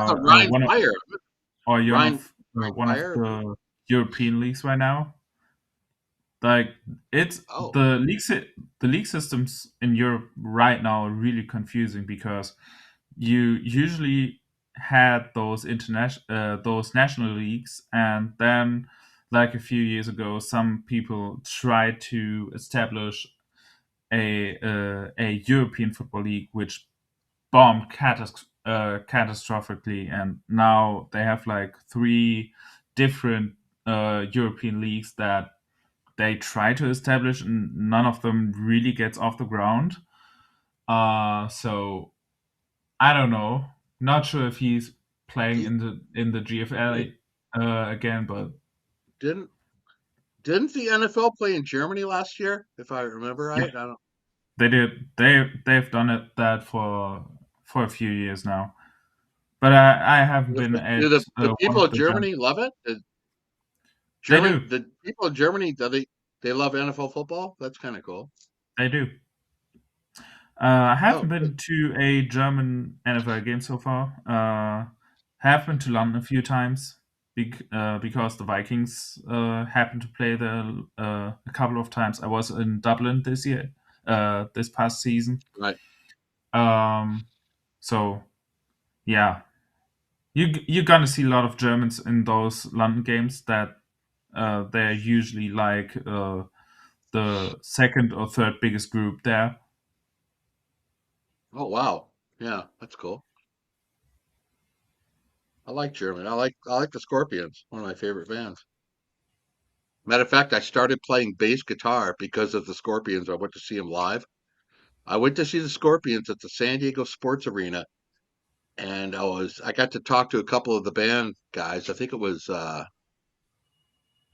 F: one of the European leagues right now. Like the league systems in Europe right now are really confusing because you usually had those national leagues, and then like a few years ago, some people tried to establish a European football league, which bombed catastrophically, and now they have like 3 different European leagues that they try to establish, and none of them really gets off the ground. So I don't know. Not sure if he's playing in the GFL again, but
G: Didn't the NFL play in Germany last year? If I remember right,
F: yeah,
G: I don't.
F: they did. They've done that for a few years now. But I haven't been at
G: Do the
F: one
G: people
F: of
G: of
F: the
G: Germany love it?
F: They do.
G: The people of Germany, they love NFL football? That's kind of cool.
F: They do. I haven't been to a German NFL game so far. Have been to London a few times because the Vikings happened to play there a couple of times. I was in Dublin this past season.
G: Right.
F: So, yeah, you're gonna see a lot of Germans in those London games. That they're usually like the second or third biggest group there.
G: Oh wow, yeah, that's cool. I like German. I like the Scorpions. One of my favorite bands. Matter of fact, I started playing bass guitar because of the Scorpions. I went to see them live. I went to see the Scorpions at the San Diego Sports Arena, and I got to talk to a couple of the band guys. I think it was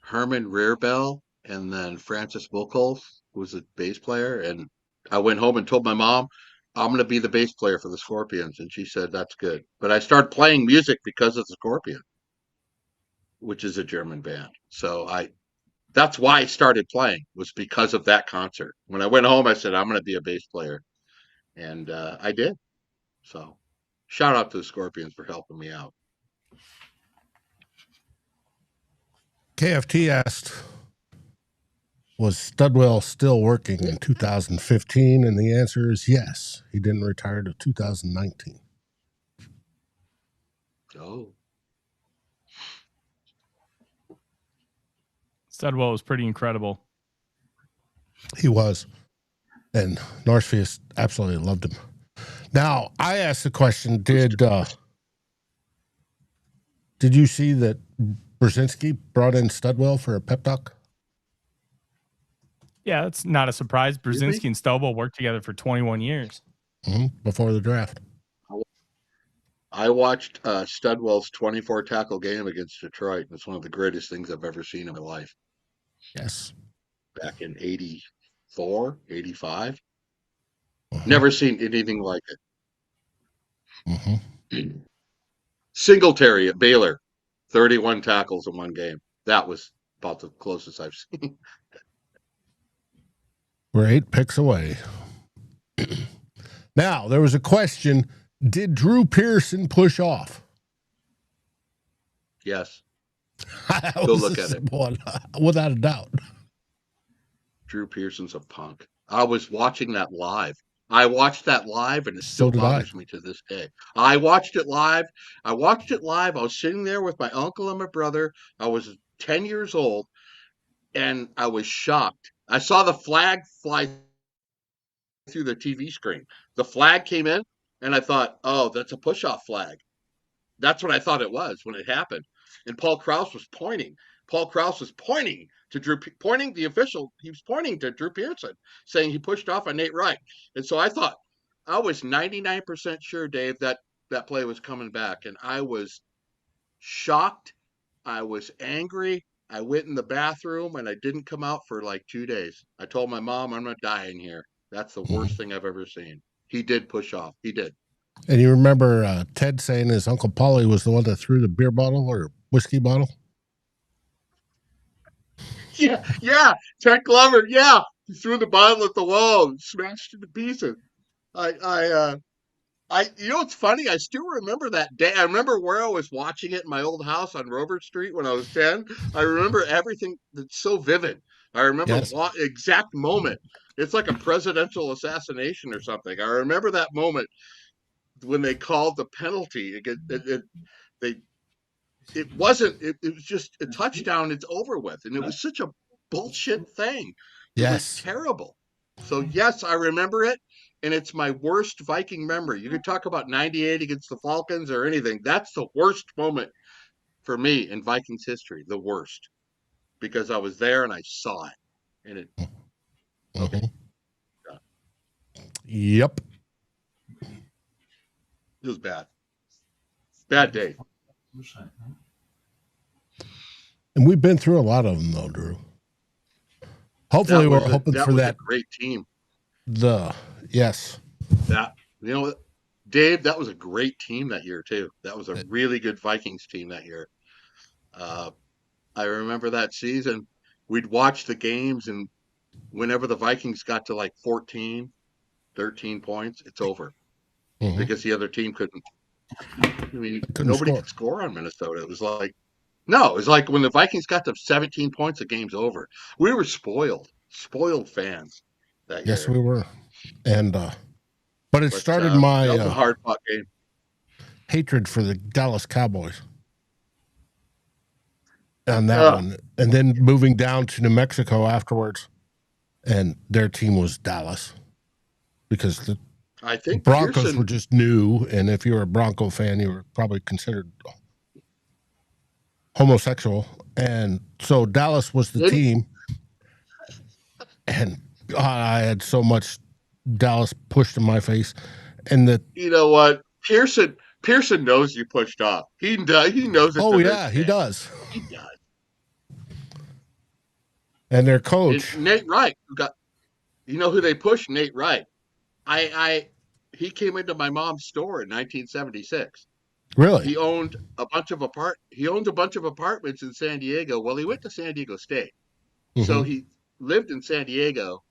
G: Herman Rearbell and then Francis Buchholz, who was a bass player. And I went home and told my mom, I'm going to be the bass player for the Scorpions. And she said, that's good. But I started playing music because of the Scorpions, which is a German band. So that's why I started playing, was because of that concert. When I went home, I said, I'm going to be a bass player. And I did. So shout out to the Scorpions for helping me out.
A: KFT asked, was Studwell still working in 2015? And the answer is yes. He didn't retire to 2019.
G: Oh.
D: Studwell was pretty incredible.
A: He was. And Northfield absolutely loved him. Now, I asked the question, did you see that Brzezinski brought in Studwell for a pep talk?
D: Yeah, that's not a surprise. Brzezinski and Studwell worked together for 21 years.
A: Before the draft.
G: I watched Studwell's 24 tackle game against Detroit. It's one of the greatest things I've ever seen in my life.
A: Yes.
G: Back in 84, 85. Never seen anything like it. Singletary at Baylor, 31 tackles in one game. That was about the closest I've seen.
A: We're 8 picks away. Now, there was a question. Did Drew Pearson push off?
G: Yes.
A: Go look at it. One, without a doubt.
G: Drew Pearson's a punk. I was watching that live. I watched that live, and it still bothers me to this day. I watched it live. I was sitting there with my uncle and my brother. I was 10 years old, and I was shocked. I saw the flag fly through the TV screen. The flag came in, and I thought, oh, that's a push-off flag. That's what I thought it was when it happened. And Paul Krause was pointing. Paul Krause was pointing to the official. He was pointing to Drew Pearson, saying he pushed off on Nate Wright. And so I thought, I was 99% sure, Dave, that play was coming back. And I was shocked. I was angry. I went in the bathroom, and I didn't come out for like 2 days. I told my mom, I'm not dying here. That's the worst thing I've ever seen. He did push off. He did. And
A: you remember Ted saying his Uncle Paulie was the one that threw the beer bottle or whiskey bottle?
G: Yeah. Ted Glover, yeah. He threw the bottle at the wall and smashed it to pieces. You know, it's funny. I still remember that day. I remember where I was watching it in my old house on Robert Street when I was 10. I remember everything. That's so vivid. I remember exact moment. It's like a presidential assassination or something. I remember that moment when they called the penalty. It was just a touchdown. It's over with. And it was such a bullshit thing. It was terrible. So, yes, I remember it. And it's my worst Viking memory. You could talk about 98 against the Falcons or anything. That's the worst moment for me in Vikings history. The worst. because I was there and I saw it. And it, okay.
A: Yep.
G: It was bad. Bad day.
A: And we've been through a lot of them, though, Drew. Hopefully, we're hoping for that.
G: A great team.
A: Yes.
G: That, you know, Dave, that was a great team that year, too. That was a really good Vikings team that year. I remember that season. We'd watch the games, and whenever the Vikings got to like 14, 13 points, it's over. Because the other team couldn't. I mean, nobody could score on Minnesota. It was like, no, it was like when the Vikings got to 17 points, the game's over. We were spoiled fans that year.
A: Yes, we were. And, but it started my
G: that was a hard fought game.
A: Hatred for the Dallas Cowboys on that one. And then moving down to New Mexico afterwards, and their team was Dallas because the Broncos were just new, and if you were a Bronco fan, you were probably considered homosexual, and so Dallas was the team, and I had so much Dallas pushed in my face, and
G: you know what, Pearson knows you pushed off. He knows it.
A: Oh yeah, he does.
G: He does.
A: And their coach,
G: Nate Wright, you know who they pushed? Nate Wright. He came into my mom's store in 1976.
A: Really?
G: He owned a bunch of apartments in San Diego. Well, he went to San Diego State. So he lived in San Diego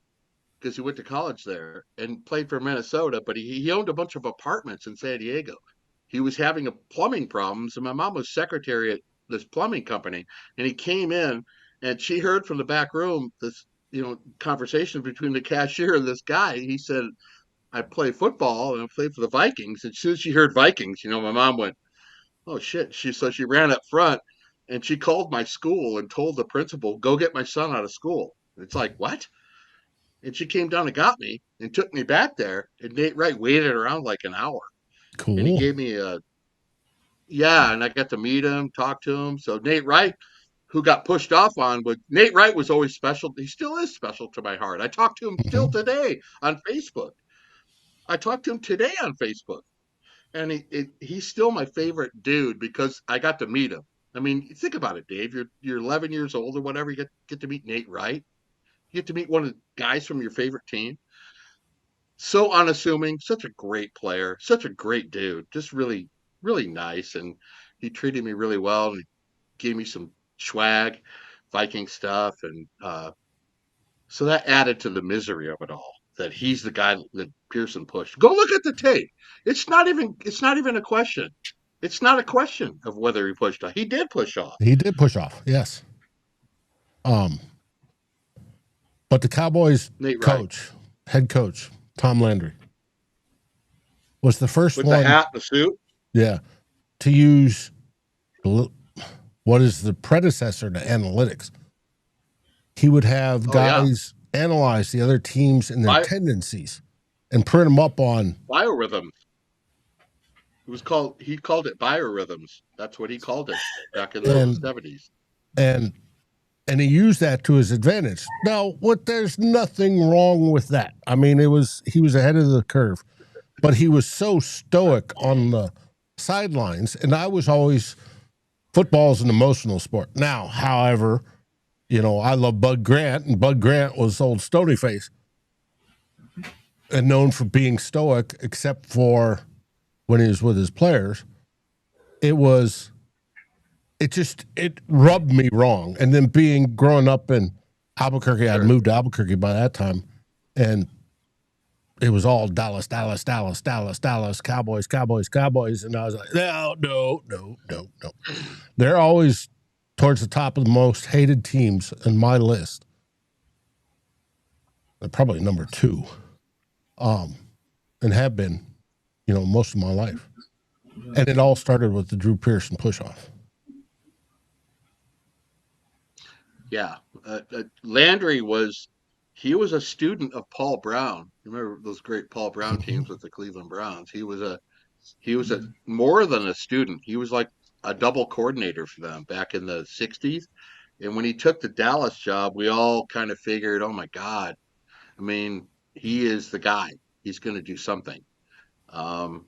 G: because he went to college there and played for Minnesota, but he owned a bunch of apartments in San Diego. He was having plumbing problems, and my mom was secretary at this plumbing company, and he came in, and she heard from the back room this, conversation between the cashier and this guy. He said, I play football and I play for the Vikings. And as soon as she heard Vikings, my mom went, oh shit. So she ran up front and she called my school and told the principal, go get my son out of school. And it's like, what? And she came down and got me and took me back there. And Nate Wright waited around like an hour.
A: Cool.
G: And he gave me and I got to meet him, talk to him. So Nate Wright, who got pushed off on, but Nate Wright was always special. He still is special to my heart. I talk to him still today on Facebook. And he's still my favorite dude because I got to meet him. I mean, think about it, Dave. You're 11 years old or whatever. You get to meet Nate Wright. You get to meet one of the guys from your favorite team. So unassuming, such a great player, such a great dude, just really, really nice. And he treated me really well and gave me some swag, Viking stuff. And so that added to the misery of it all, that he's the guy that Pearson pushed. Go look at the tape. It's not even a question. It's not a question of whether he pushed off. He did push off.
A: He did push off, yes. But the Cowboys head coach, Tom Landry, was the first
G: with
A: one.
G: With the hat and the suit?
A: Yeah. To use what is the predecessor to analytics. He would have guys analyze the other teams and their tendencies and print them up on
G: biorhythms. He called it biorhythms. That's what he called it back in the 70s.
A: And he used that to his advantage. Now, there's nothing wrong with that. I mean, he was ahead of the curve, but he was so stoic on the sidelines. And I was always, football is an emotional sport. Now, however, I love Bud Grant, and Bud Grant was old Stony Face and known for being stoic, except for when he was with his players. It rubbed me wrong. And then growing up in Albuquerque, I'd moved to Albuquerque by that time, and it was all Dallas, Dallas, Dallas, Dallas, Dallas, Cowboys, Cowboys, Cowboys. And I was like, no. They're always towards the top of the most hated teams in my list. They're probably number 2, and have been, most of my life. And it all started with the Drew Pearson push-off.
G: Yeah. Landry was a student of Paul Brown. Remember those great Paul Brown teams with the Cleveland Browns? He was a more than a student. He was like a double coordinator for them back in the 60s. And when he took the Dallas job, we all kind of figured, oh my God, I mean, he is the guy. He's going to do something. So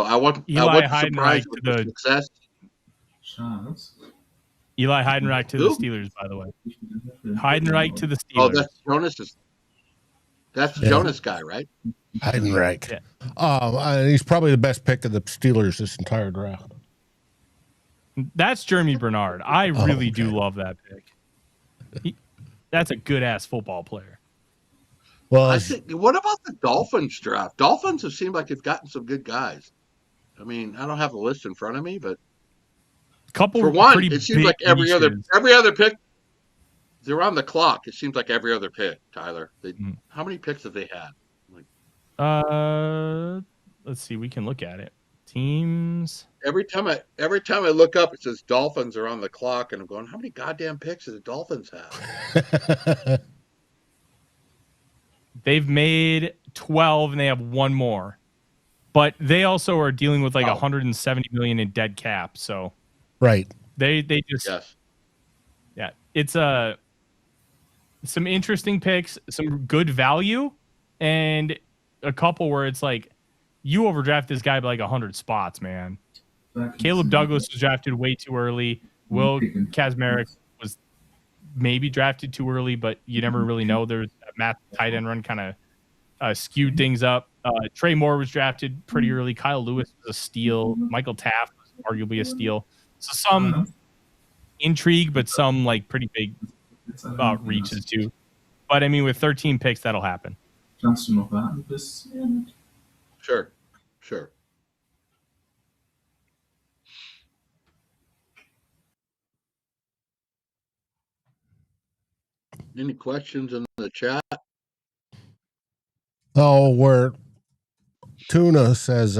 G: I wasn't surprised with the success.
D: Eli Heidenreich to the Steelers, by the way. Heidenreich to the Steelers.
G: Oh, that's Jonas. That's Jonas guy, right?
A: Heidenreich. Yeah. He's probably the best pick of the Steelers this entire draft.
D: That's Jeremy Bernard. I really do love that pick. That's a good-ass football player.
G: Well, I think, what about the Dolphins draft? Dolphins have seemed like they've gotten some good guys. I mean, I don't have the list in front of me, but for one, it seems like every other pick, they're on the clock. It seems like every other pick, Tyler. How many picks have they had?
D: Let's see. We can look at it. Teams.
G: Every time I look up, it says Dolphins are on the clock, and I'm going, how many goddamn picks do the Dolphins have?
D: They've made 12, and they have one more. But they also are dealing with like $170 million in dead cap. So,
A: right.
D: They just yeah. It's some interesting picks, some good value, and a couple where it's like you overdraft this guy by like 100 spots, man. Caleb Douglas was drafted way too early. Will Kazmarek was maybe drafted too early, but you never really know. There's a Matt tight end run kind of skewed things up. Trey Moore was drafted pretty early. Kyle Lewis was a steal. Michael Taft was arguably a steal. So some intrigue, but some like pretty big reaches too. But I mean, with 13 picks, that'll happen.
G: Sure. Any questions in the chat?
A: Oh, where Tuna says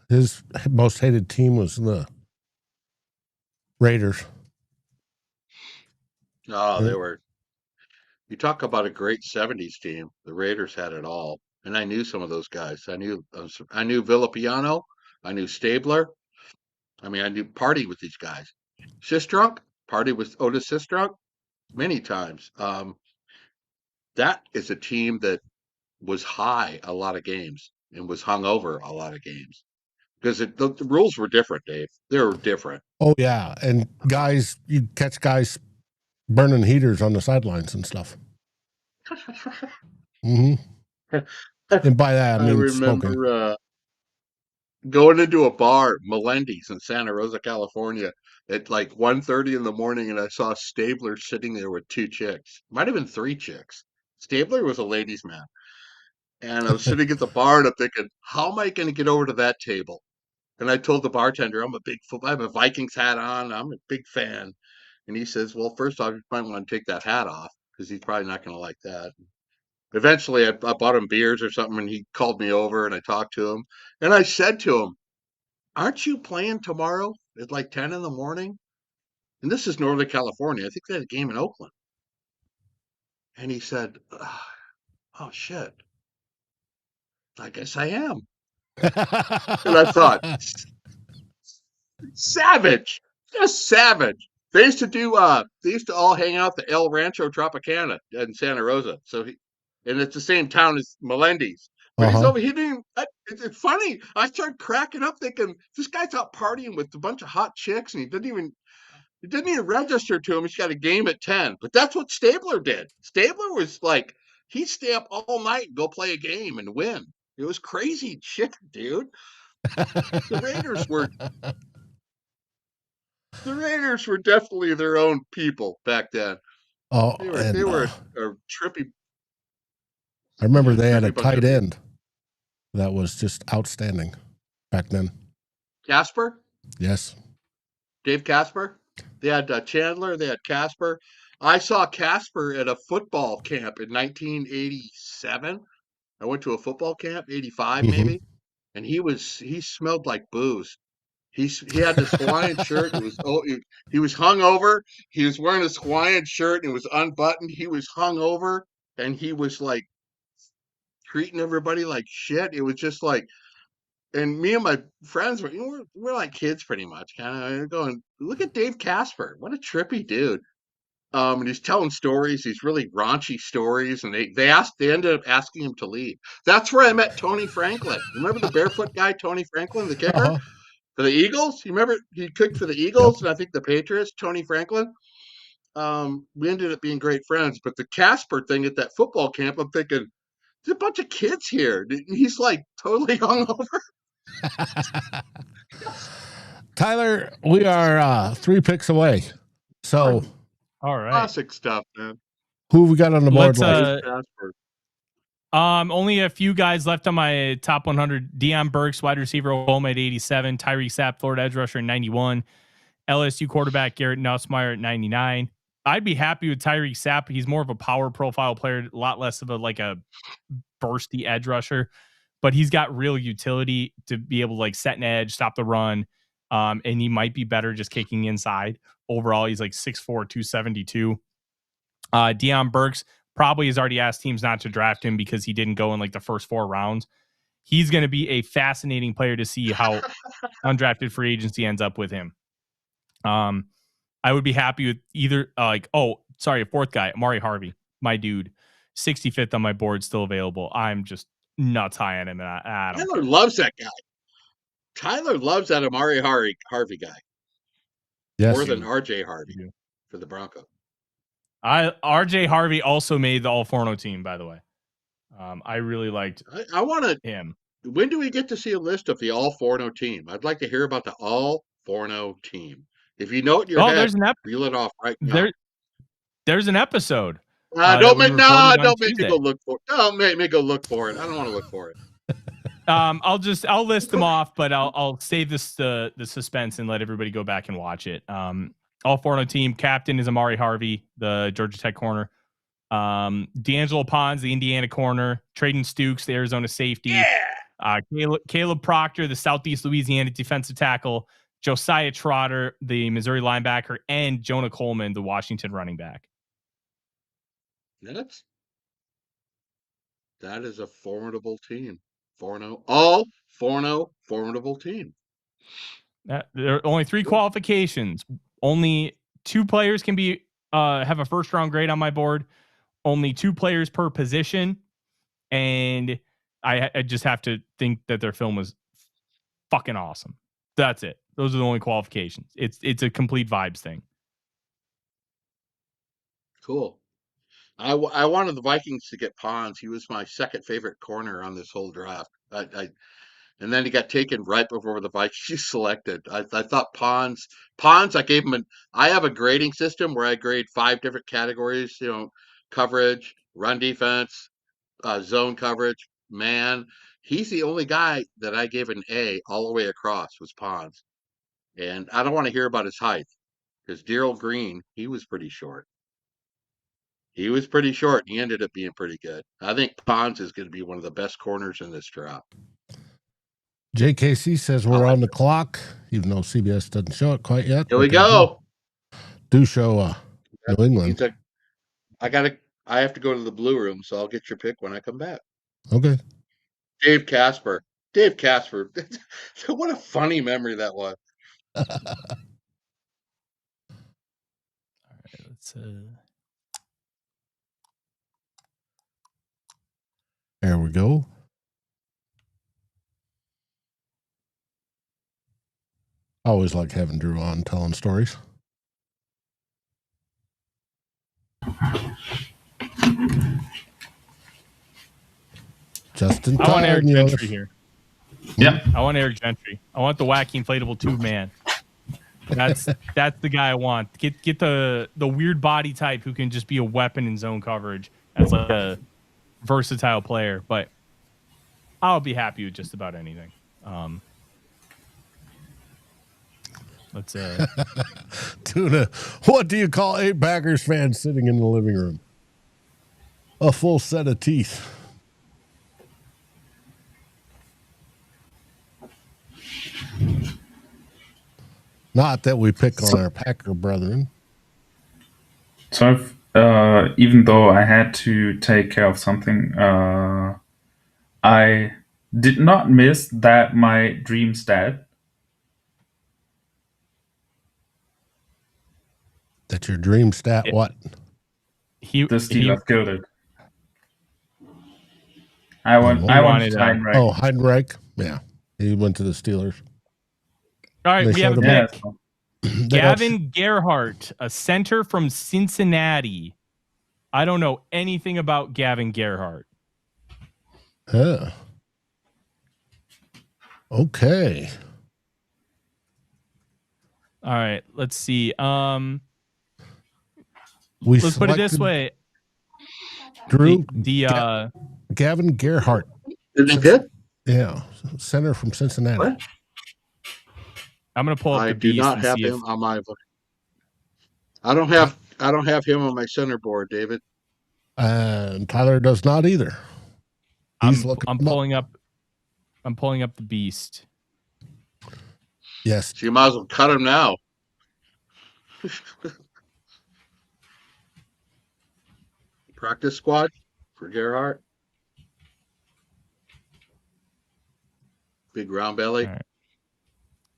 A: his most hated team was the Raiders.
G: Oh, they were. You talk about a great 70s team. The Raiders had it all. And I knew some of those guys. I knew Villapiano. I knew Stabler. I mean, I knew party with these guys. Sistrunk, party with Otis Sistrunk many times. That is a team that was high a lot of games and was hung over a lot of games because the rules were different, Dave. They were different.
A: Oh, yeah. And guys, you'd catch guys burning heaters on the sidelines and stuff. Mm-hmm. And by that, I mean
G: remember going into a bar, Melendi's in Santa Rosa, California, at like 1:30 in the morning, and I saw Stabler sitting there with two chicks. Might have been three chicks. Stabler was a ladies' man. And I was sitting at the bar, and I'm thinking, how am I going to get over to that table? And I told the bartender, I have a Vikings hat on. I'm a big fan. And he says, well, first off, you might want to take that hat off because he's probably not going to like that. Eventually, I bought him beers or something, and he called me over, and I talked to him. And I said to him, aren't you playing tomorrow at like 10 in the morning? And this is Northern California. I think they had a game in Oakland. And he said, oh, shit. I guess I am. And I thought, savage, just savage. They used to all hang out at the El Rancho Tropicana in Santa Rosa. And it's the same town as Melendi's. But he's over here. It's funny. I started cracking up thinking, this guy's out partying with a bunch of hot chicks, and he didn't even register to him. He's got a game at 10. But that's what Stabler did. Stabler was like, he'd stay up all night and go play a game and win. It was crazy shit, dude. The Raiders were definitely their own people back then.
A: Oh,
G: they were a trippy.
A: I remember they had a tight end that was just outstanding back then.
G: Casper?
A: Yes.
G: Dave Casper? They had Chandler. They had Casper. I saw Casper at a football camp in 1987. I went to a football camp, 85 maybe, and he smelled like booze. He had this Hawaiian shirt. He was hung over. He was wearing this Hawaiian shirt and it was unbuttoned. He was hung over and he was like treating everybody like shit. It was just like, and me and my friends were, we're like kids pretty much, kind of going, look at Dave Casper. What a trippy dude. And he's telling stories, these really raunchy stories, and they ended up asking him to leave. That's where I met Tony Franklin. Remember the barefoot guy, Tony Franklin, the kicker for the Eagles? You remember he kicked for the Eagles and I think the Patriots, Tony Franklin? We ended up being great friends. But the Casper thing at that football camp, I'm thinking, there's a bunch of kids here. He's like totally hungover.
A: Tyler, we are 3 picks away. So,
D: all right.
G: Classic stuff, man.
A: Who have we got on the board?
D: Only a few guys left on my top 100. Deion Burks, wide receiver, Oklahoma at 87. Tyreek Sapp, Florida edge rusher at 91. LSU quarterback Garrett Nussmeier at 99. I'd be happy with Tyreek Sapp. He's more of a power profile player, a lot less of a bursty edge rusher, but he's got real utility to be able to like set an edge, stop the run. And he might be better just kicking inside. Overall, he's like 6'4", 272. Deion Burks probably has already asked teams not to draft him because he didn't go in like the first 4 rounds. He's going to be a fascinating player to see how undrafted free agency ends up with him. I would be happy with either a fourth guy, Amari Harvey, my dude, 65th on my board, still available. I'm just nuts high on him.
G: Tyler loves that guy. Tyler loves that Amari Harvey guy.
A: Yes.
G: More than RJ Harvey for the Broncos.
D: RJ Harvey also made the All-Forno team, by the way. I really liked
G: I want
D: him.
G: When do we get to see a list of the All-Forno team? I'd like to hear about the All-Forno team. If you know it in your head, reel it off right now.
D: There's an episode.
G: Don't make me go look for it. Don't make me go look for it. I don't want to look for it.
D: I'll list them off, but I'll save the suspense and let everybody go back and watch it. All-Forno team captain is Amari Harvey, the Georgia Tech corner. D'Angelo Pons, the Indiana corner. Traden Stukes, the Arizona safety.
G: Yeah.
D: Caleb Proctor, the Southeast Louisiana defensive tackle. Josiah Trotter, the Missouri linebacker, and Jonah Coleman, the Washington running back.
G: That is a formidable team. Formidable team.
D: There are only 3 qualifications. Only 2 players can be have a first round grade on my board. Only 2 players per position, and I just have to think that their film was fucking awesome. That's it. Those are the only qualifications. It's a complete vibes thing.
G: Cool. I wanted the Vikings to get Pons. He was my second favorite corner on this whole draft. And then he got taken right before the Vikings selected. I thought Pons. I gave him I have a grading system where I grade 5 different categories. Coverage, run defense, zone coverage, man. He's the only guy that I gave an A all the way across was Pons. And I don't want to hear about his height because Darryl Green, he was pretty short. He ended up being pretty good. I think Pons is going to be one of the best corners in this draft.
A: JKC says we're on the clock, even though CBS doesn't show it quite yet.
G: Here we go.
A: Do show New England.
G: I have to go to the Blue Room, so I'll get your pick when I come back.
A: Okay.
G: Dave Casper. What a funny memory that was.
D: All right, let's
A: There we go. I always like having Drew on telling stories. Just in time.
D: I want Eric Gentry here.
F: Yeah.
D: I want Eric Gentry. I want the wacky inflatable tube man. That's the guy I want. Get the weird body type who can just be a weapon in zone coverage. That's like a versatile player, but I'll be happy with just about anything. Let's
A: Tuna, what do you call 8 Packers fans sitting in the living room? A full set of teeth. Not that we pick on our Packer brethren.
F: So even though I had to take care of something, I did not miss that my dream stat.
A: That's your dream stat. What?
F: The Steelers killed it. I wanted Heinrich.
A: Oh, Heinrich. Yeah, he went to the Steelers.
D: All right, we have a pick.
F: Yeah.
D: Gavin Gerhardt, a center from Cincinnati. I don't know anything about Gavin Gerhardt.
A: Yeah. Okay.
D: All right, let's see.
A: Let's
D: put it this way.
A: Drew,
D: the
A: Gavin Gerhardt.
G: Is he good?
A: Yeah, center from Cincinnati.
G: What?
D: I'm gonna pull up.
G: I do not have him on my book. I don't have him on my center board, David.
A: And Tyler does not either.
D: I'm pulling up the beast.
A: Yes.
G: So you might as well cut him now. Practice squad for Gerhardt. Big round belly.
D: Right.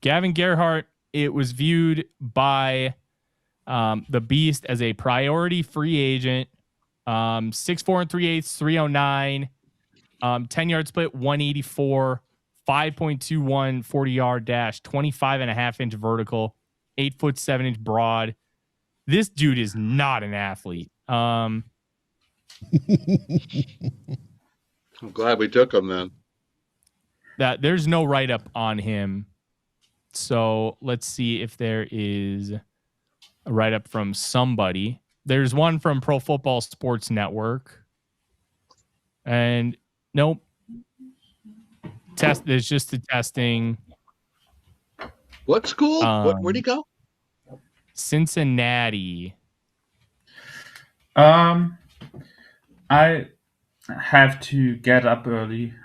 D: Gavin Gerhardt, it was viewed by the Beast as a priority free agent. 6'4 and 3/8, 309, 10-yard split, 184, 5.21 40-yard dash, 25.5-inch vertical, 8'7" broad. This dude is not an athlete.
G: I'm glad we took him then.
D: That there's no write-up on him. So let's see if there is a write-up from somebody. There's one from Pro Football Sports Network. And nope. There's just the testing.
G: What school? Where'd he go?
D: Cincinnati.
F: I have to get up early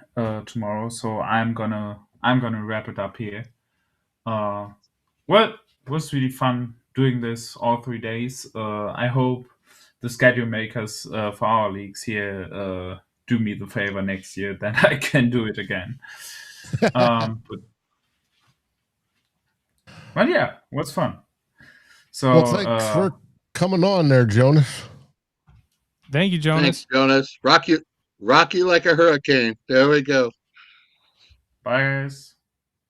F: tomorrow, so I'm gonna wrap it up here. Well, it was really fun doing this all 3 days. I hope the schedule makers for our leagues here do me the favor next year, then I can do it again. But yeah, it was fun. So
A: well, thanks for coming on there, Jonas.
D: Thank you, Jonas.
G: Thanks, Jonas. Rock you like a hurricane. There we go.
F: Bye, guys.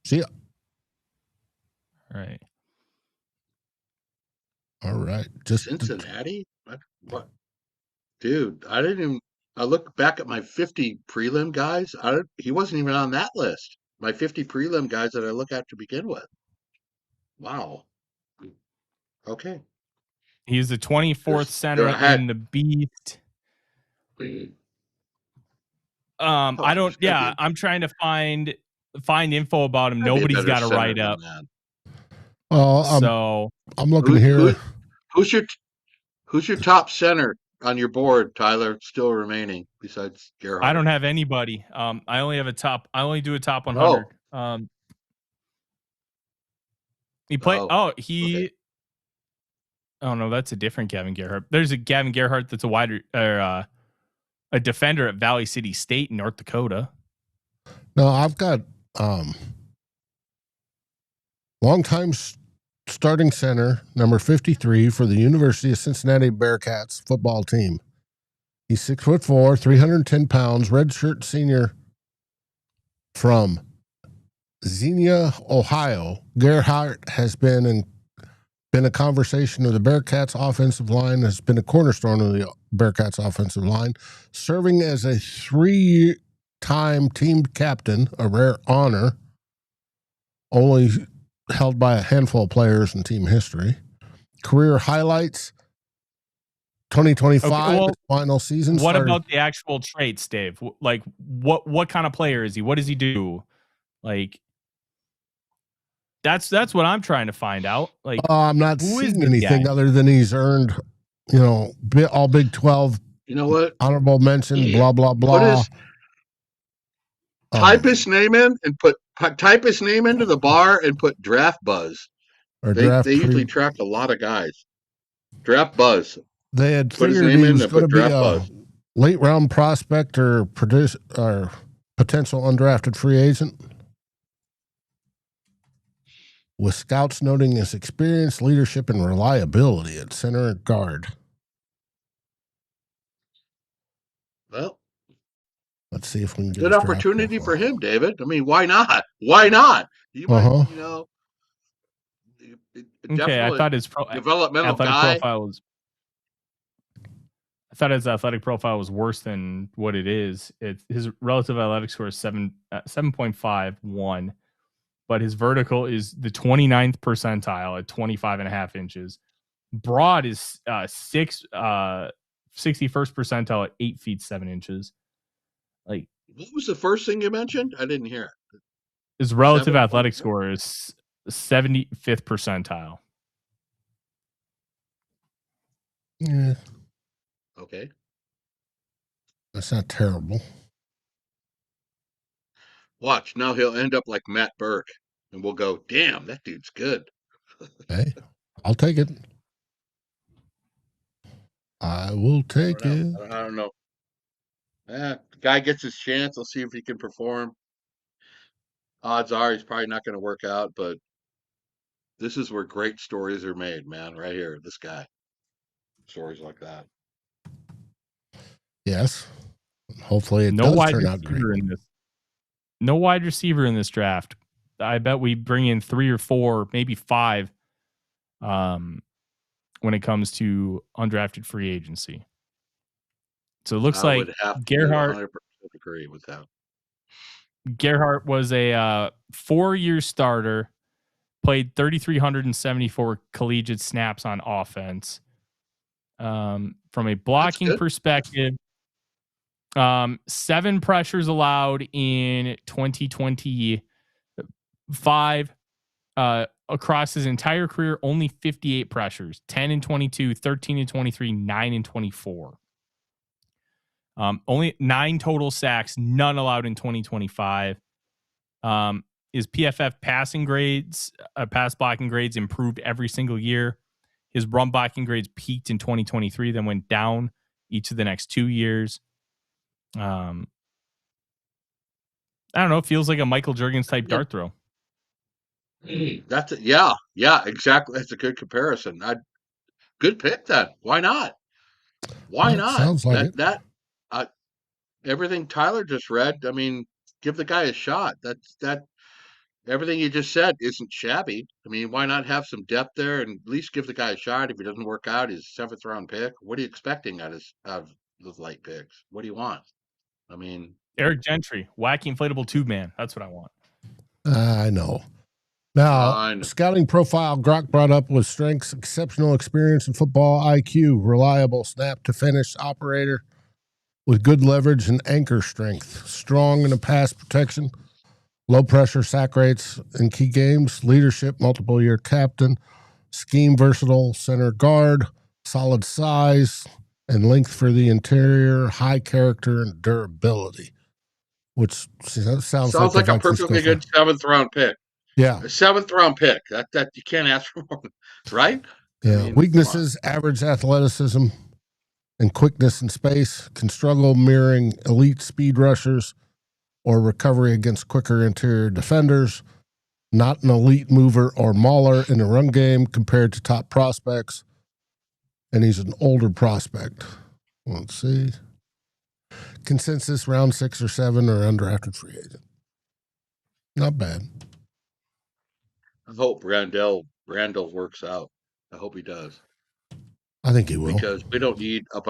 A: See ya. All right. Just
G: Cincinnati? What? Dude, I look back at my 50 prelim guys. He wasn't even on that list. My 50 prelim guys that I look at to begin with. Wow. Okay.
D: He's the 24th center in the Beast. I'm trying to find info about him. Nobody's got a write up.
A: Well, I'm looking here.
G: Who's your top center on your board, Tyler, still remaining besides Gerhardt?
D: I don't have anybody. I only have I only do a top 100. He played. Okay. Oh no, that's a different Gavin Gerhardt. There's a Gavin Gerhardt that's a defender at Valley City State in North Dakota.
A: No, I've got longtime starting center, number 53 for the University of Cincinnati Bearcats football team. He's 6'4", 310 pounds, redshirt senior from Xenia, Ohio. Gerhardt has been a conversation of the Bearcats offensive line, has been a cornerstone of the Bearcats offensive line, serving as a 3-time team captain, a rare honor, only held by a handful of players in team history. Career highlights, 2025 final season.
D: What about the actual traits, Dave? Like, what kind of player is he? What does he do? Like, that's what I'm trying to find out. Like,
A: I'm not seeing anything other than he's earned, all Big 12.
G: You know what?
A: Honorable mention, blah blah blah.
G: Type his name in and type his name into the bar and put draft buzz. They usually track a lot of guys. Draft buzz.
A: They had figured he was going to be a late round prospect or potential undrafted free agent, with scouts noting his experience, leadership, and reliability at center and guard.
G: Well,
A: let's see if we can get
G: good opportunity for him, David. I mean, why not? Why not? You might,
D: Okay, I thought his
G: developmental guy.
D: I thought his athletic profile was worse than what it is. His relative athletic score is 7.51, but his vertical is the 29th percentile at 25.5 inches. Broad is 61st percentile at 8 feet 7 inches. Like,
G: what was the first thing you mentioned? I didn't hear it.
D: His relative athletic score is 75th percentile.
A: Yeah.
G: Okay.
A: That's not terrible.
G: Watch, now he'll end up like Matt Burke, and we'll go, damn, that dude's good.
A: Hey, I'll take it. I will take it.
G: I don't know. The guy gets his chance. I'll see if he can perform. Odds are he's probably not going to work out, but this is where great stories are made, man, right here. This guy. Stories like that.
A: Yes. Hopefully it does turn out great.
D: No wide receiver in this draft. I bet we bring in 3 or 4, maybe 5 when it comes to undrafted free agency. So it looks like Gerhardt. 100%
G: agree with that.
D: Gerhardt was a 4-year starter, played 3,374 collegiate snaps on offense. From a blocking perspective, 7 pressures allowed in 2025. Across his entire career, only 58 pressures, 10 in 22, 13 in 23, 9 in 24. Only 9 total sacks, none allowed in 2025. His PFF passing grades, pass blocking grades improved every single year. His run blocking grades peaked in 2023, then went down each of the next 2 years. I don't know. It feels like a Michael Juergens type dart throw.
G: That's it. Yeah, exactly. That's a good comparison. Good pick then. Why not? Why not?
A: Sounds like
G: it. Everything Tyler just read. I mean, give the guy a shot. That everything you just said isn't shabby. I mean, why not have some depth there and at least give the guy a shot? If he doesn't work out, he's 7th round pick. What are you expecting out of those late picks? What do you want? I mean,
D: Eric Gentry, wacky inflatable tube man. That's what I want.
A: I know. Now, scouting profile Grok brought up was strengths, exceptional experience in football, IQ, reliable snap to finish operator with good leverage and anchor strength, strong in the pass protection, low pressure sack rates in key games, leadership, multiple year captain, scheme versatile center guard, solid size and length for the interior, high character and durability, which sounds like
G: a perfectly good 7th round pick.
A: Yeah.
G: A 7th round pick. That you can't ask for more, right?
A: Yeah. I mean, weaknesses, average athleticism and quickness in space, can struggle mirroring elite speed rushers or recovery against quicker interior defenders, not an elite mover or mauler in the run game compared to top prospects. And he's an older prospect. Let's see. Consensus round 6 or 7 or undrafted free agent. Not bad.
G: I hope Randall works out. I hope he does.
A: I think he will.
G: Because we don't need a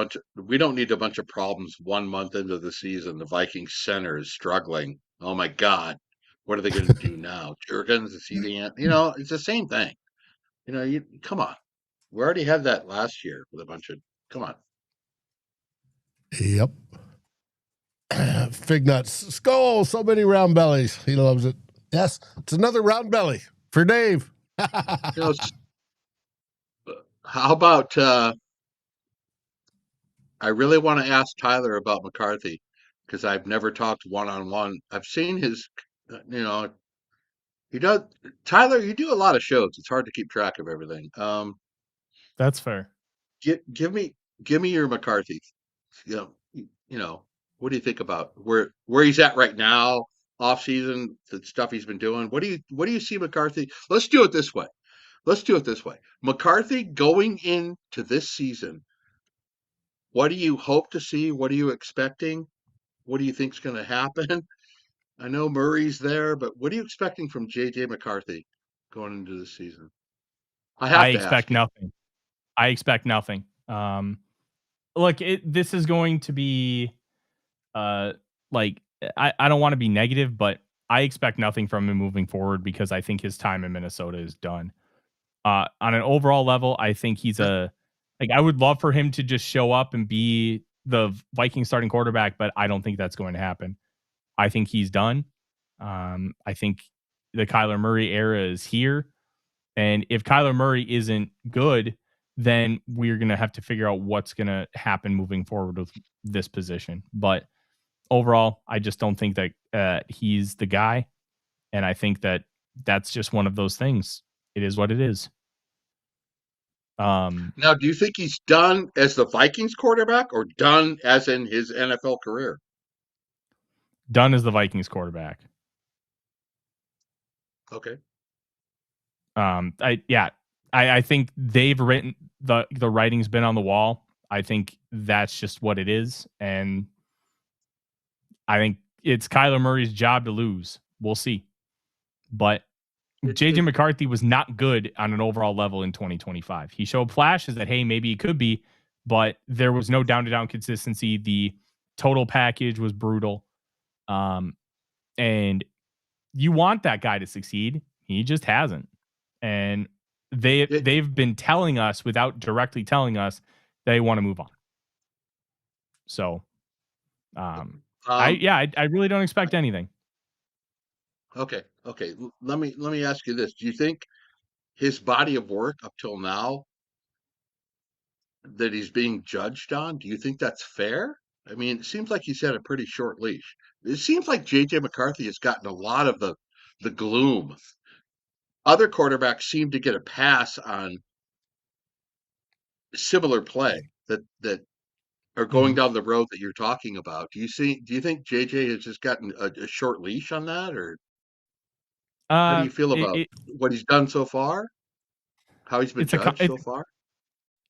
G: bunch of problems 1 month into the season. The Vikings center is struggling. Oh my God. What are they going to do now? Juergens, is he the end? It's the same thing. Come on. We already had that last year with a bunch of come on.
A: Yep. Fig nuts. SKOL, so many round bellies. He loves it. Yes, it's another round belly for Dave.
G: How about I really want to ask Tyler about McCarthy because I've never talked one-on-one. I've seen his, he does. Tyler, you do a lot of shows. It's hard to keep track of everything.
D: That's fair.
G: Give me your McCarthy. What do you think about where he's at right now, off season, the stuff he's been doing? What do you see McCarthy? Let's do it this way. McCarthy going into this season, what do you hope to see? What are you expecting? What do you think's going to happen? I know Murray's there, but what are you expecting from JJ McCarthy going into the season?
D: I expect nothing. I expect nothing. Look, this is going to be like I don't want to be negative, but I expect nothing from him moving forward because I think his time in Minnesota is done. On an overall level, I think he's I would love for him to just show up and be the Vikings starting quarterback, but I don't think that's going to happen. I think he's done. I think the Kyler Murray era is here. And if Kyler Murray isn't good, then we're going to have to figure out what's going to happen moving forward with this position. But overall, I just don't think that he's the guy. And I think that that's just one of those things. It is what it is.
G: Now, do you think he's done as the Vikings quarterback or done as in his NFL career?
D: Done as the Vikings quarterback.
G: Okay.
D: I think they've written the writing's been on the wall. I think that's just what it is. And I think it's Kyler Murray's job to lose. We'll see. But JJ McCarthy was not good on an overall level in 2025. He showed flashes that, hey, maybe he could be, but there was no down-to-down consistency. The total package was brutal. And you want that guy to succeed. He just hasn't. And they've been telling us without directly telling us they want to move on. So, I really don't expect anything.
G: Okay. Let me ask you this: do you think his body of work up till now that he's being judged on? Do you think that's fair? I mean, it seems like he's had a pretty short leash. It seems like JJ McCarthy has gotten a lot of the gloom. Other quarterbacks seem to get a pass on similar play that are going down the road that you're talking about. Do you think JJ has just gotten a short leash on that, or how do you feel about what he's done so far? How he's been judged so far?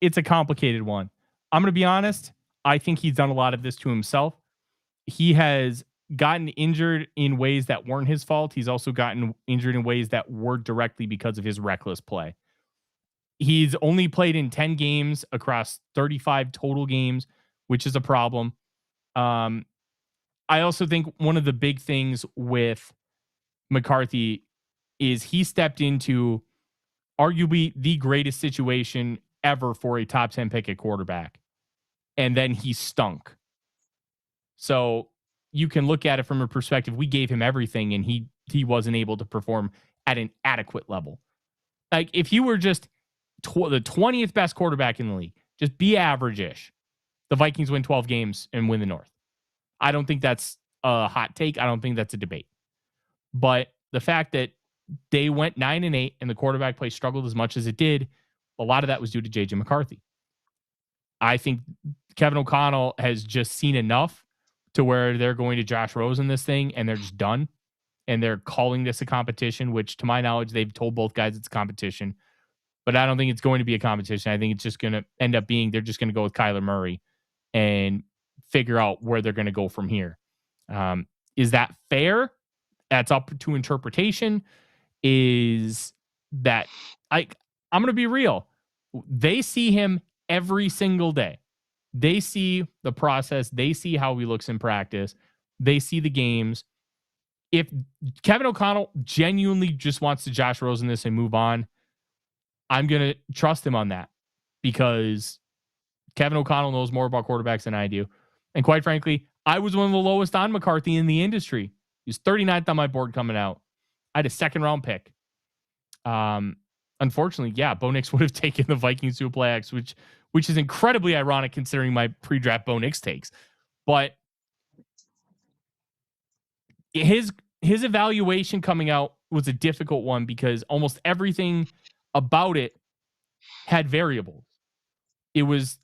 D: It's a complicated one. I'm going to be honest. I think he's done a lot of this to himself. He has gotten injured in ways that weren't his fault. He's also gotten injured in ways that were directly because of his reckless play. He's only played in 10 games across 35 total games, which is a problem. I also think one of the big things with McCarthy is he stepped into arguably the greatest situation ever for a top 10 pick at quarterback. And then he stunk. So you can look at it from a perspective. We gave him everything and he wasn't able to perform at an adequate level. Like if you were just the 20th best quarterback in the league, just be average-ish, the Vikings win 12 games and win the North. I don't think that's a hot take. I don't think that's a debate. But the fact that they went 9-8 and the quarterback play struggled as much as it did, a lot of that was due to JJ McCarthy. I think Kevin O'Connell has just seen enough to where they're going to Josh Rosen this thing and they're just done. And they're calling this a competition, which to my knowledge, they've told both guys it's a competition. But I don't think it's going to be a competition. I think it's just going to end up being they're just going to go with Kyler Murray and figure out where they're going to go from here. Is that fair? That's up to interpretation. Is that I'm going to be real. They see him every single day. They see the process. They see how he looks in practice. They see the games. If Kevin O'Connell genuinely just wants to Josh Rosen this and move on, I'm going to trust him on that because Kevin O'Connell knows more about quarterbacks than I do. And quite frankly, I was one of the lowest on McCarthy in the industry. He was 39th on my board coming out. I had a second round pick. Unfortunately, Bo Nix would have taken the Vikings to a playoffs, which is incredibly ironic considering my pre-draft Bo Nix takes. But his evaluation coming out was a difficult one because almost everything about it had variables. It was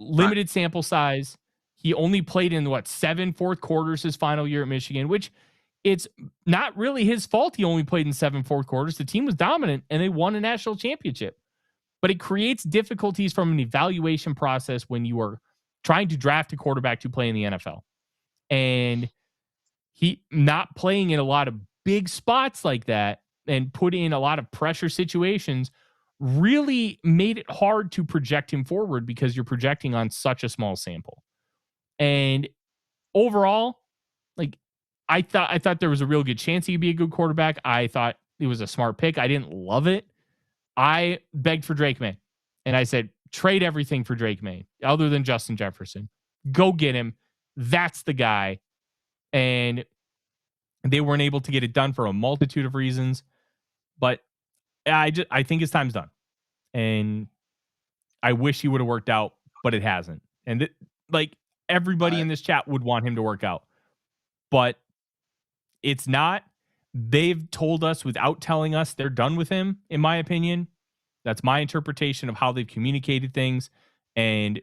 D: limited sample size. He only played in 7 fourth quarters his final year at Michigan, which it's not really his fault. He only played in 7 fourth quarters. The team was dominant and they won a national championship. But it creates difficulties from an evaluation process when you are trying to draft a quarterback to play in the NFL. And he not playing in a lot of big spots like that and put in a lot of pressure situations really made it hard to project him forward because you're projecting on such a small sample. And overall, like I thought there was a real good chance he could be a good quarterback. I thought it was a smart pick. I didn't love it. I begged for Drake May. And I said, trade everything for Drake May other than Justin Jefferson. Go get him. That's the guy. And they weren't able to get it done for a multitude of reasons. But I think his time's done. And I wish he would have worked out, but it hasn't. And everybody in this chat would want him to work out. But it's not. They've told us without telling us they're done with him, in my opinion. That's my interpretation of how they've communicated things. And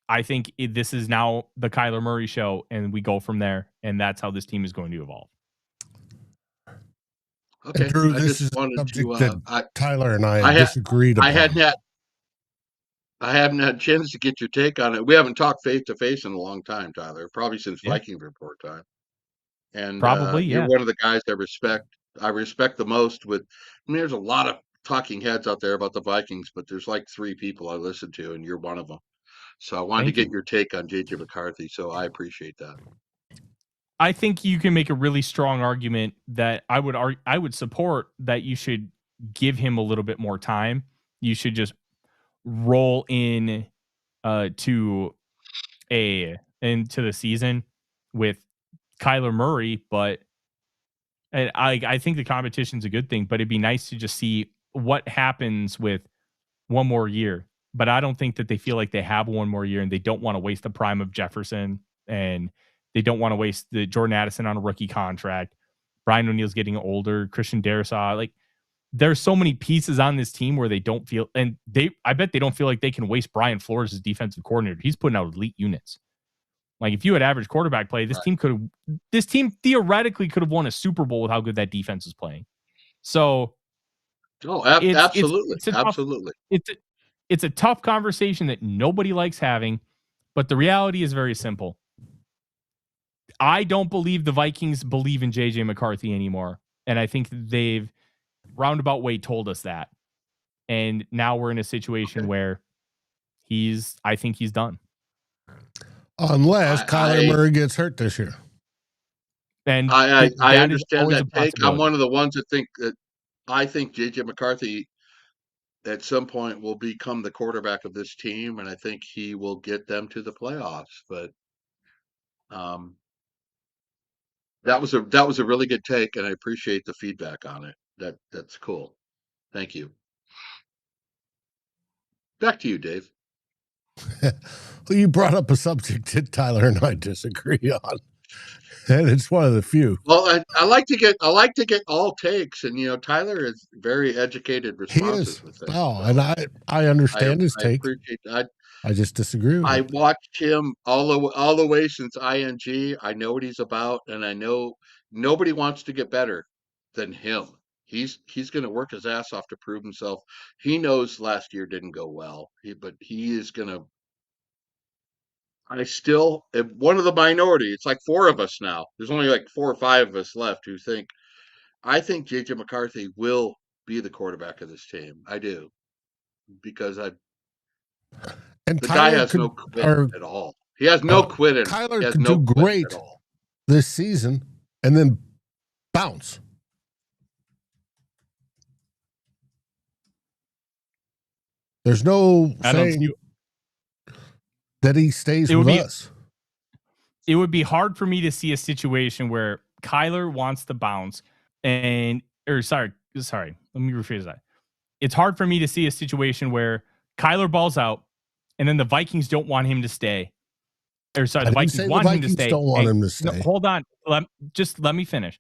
D: I think this is now the Kyler Murray show, and we go from there. And that's how this team is going to evolve.
G: Okay,
A: and Drew,
G: I
A: this
G: just
A: is
G: wanted
A: that Tyler and I disagreed upon.
G: I haven't had a chance to get your take on it. We haven't talked face to face in a long time, Tyler. Probably since Viking Report time. And you're one of the guys I respect the most. There's a lot of talking heads out there about the Vikings, but there's like 3 people I listen to, and you're one of them. So I wanted to get your take on JJ McCarthy. So I appreciate that.
D: I think you can make a really strong argument that I would support that you should give him a little bit more time. You should just roll in into the season with Kyler Murray, but I think the competition's a good thing, but it'd be nice to just see what happens with one more year. But I don't think that they feel like they have one more year, and they don't want to waste the prime of Jefferson, and they don't want to waste the Jordan Addison on a rookie contract. Brian O'Neill's getting older. Christian Darrisaw, there's so many pieces on this team where they don't feel, and I bet they don't feel like they can waste Brian Flores as defensive coordinator. He's putting out elite units. Like if you had average quarterback play, this team theoretically could have won a Super Bowl with how good that defense is playing. So,
G: absolutely,
D: it's a tough conversation that nobody likes having, but the reality is very simple. I don't believe the Vikings believe in JJ McCarthy anymore, and I think they've roundabout way told us that. And now we're in a situation where I think he's done.
A: Unless Kyler Murray gets hurt this year.
G: And I understand that take. I'm one of the ones that think that I think JJ McCarthy at some point will become the quarterback of this team, and I think he will get them to the playoffs. But that was a really good take, and I appreciate the feedback on it. That's cool. Thank you. Back to you, Dave.
A: Well, you brought up a subject that Tyler and I disagree on, and it's one of the few.
G: Well, I like to get all takes, and Tyler is very educated responses with things.
A: Oh, and I understand his take.
G: Appreciate that.
A: I just disagree with
G: I watched him all the way since ING. I know what he's about, and I know nobody wants to get better than him. He's going to work his ass off to prove himself. He knows last year didn't go well, but he is going to. I still am one of the minority. It's like 4 of us now. There's only like 4 or 5 of us left who think. I think JJ McCarthy will be the quarterback of this team. I do, because the guy has no quit at all. He has no quit in him.
A: Kyler could do great this season and then bounce. There's no saying that he stays with us.
D: It would be hard for me to see a situation where Kyler wants to bounce let me rephrase that. It's hard for me to see a situation where Kyler balls out and then the Vikings don't want him to stay. The Vikings want him to stay.
A: Don't want him to stay.
D: No, hold on. Let me finish.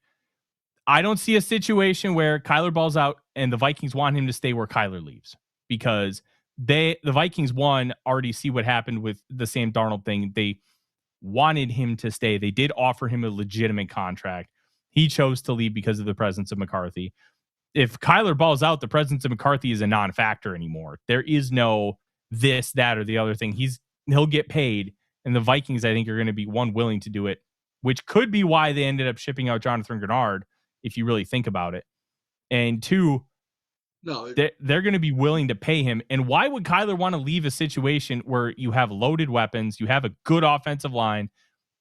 D: I don't see a situation where Kyler balls out and the Vikings want him to stay where Kyler leaves, because the Vikings already see what happened with the Sam Darnold thing. They wanted him to stay. They did offer him a legitimate contract. He chose to leave because of the presence of McCarthy. If Kyler balls out, the presence of McCarthy is a non-factor anymore. There is no this, that, or the other thing. He'll get paid, and the Vikings, I think, are going to be willing to do it, which could be why they ended up shipping out Jonathan Greenard, if you really think about it. And two, they're going to be willing to pay him. And why would Kyler want to leave a situation where you have loaded weapons, you have a good offensive line,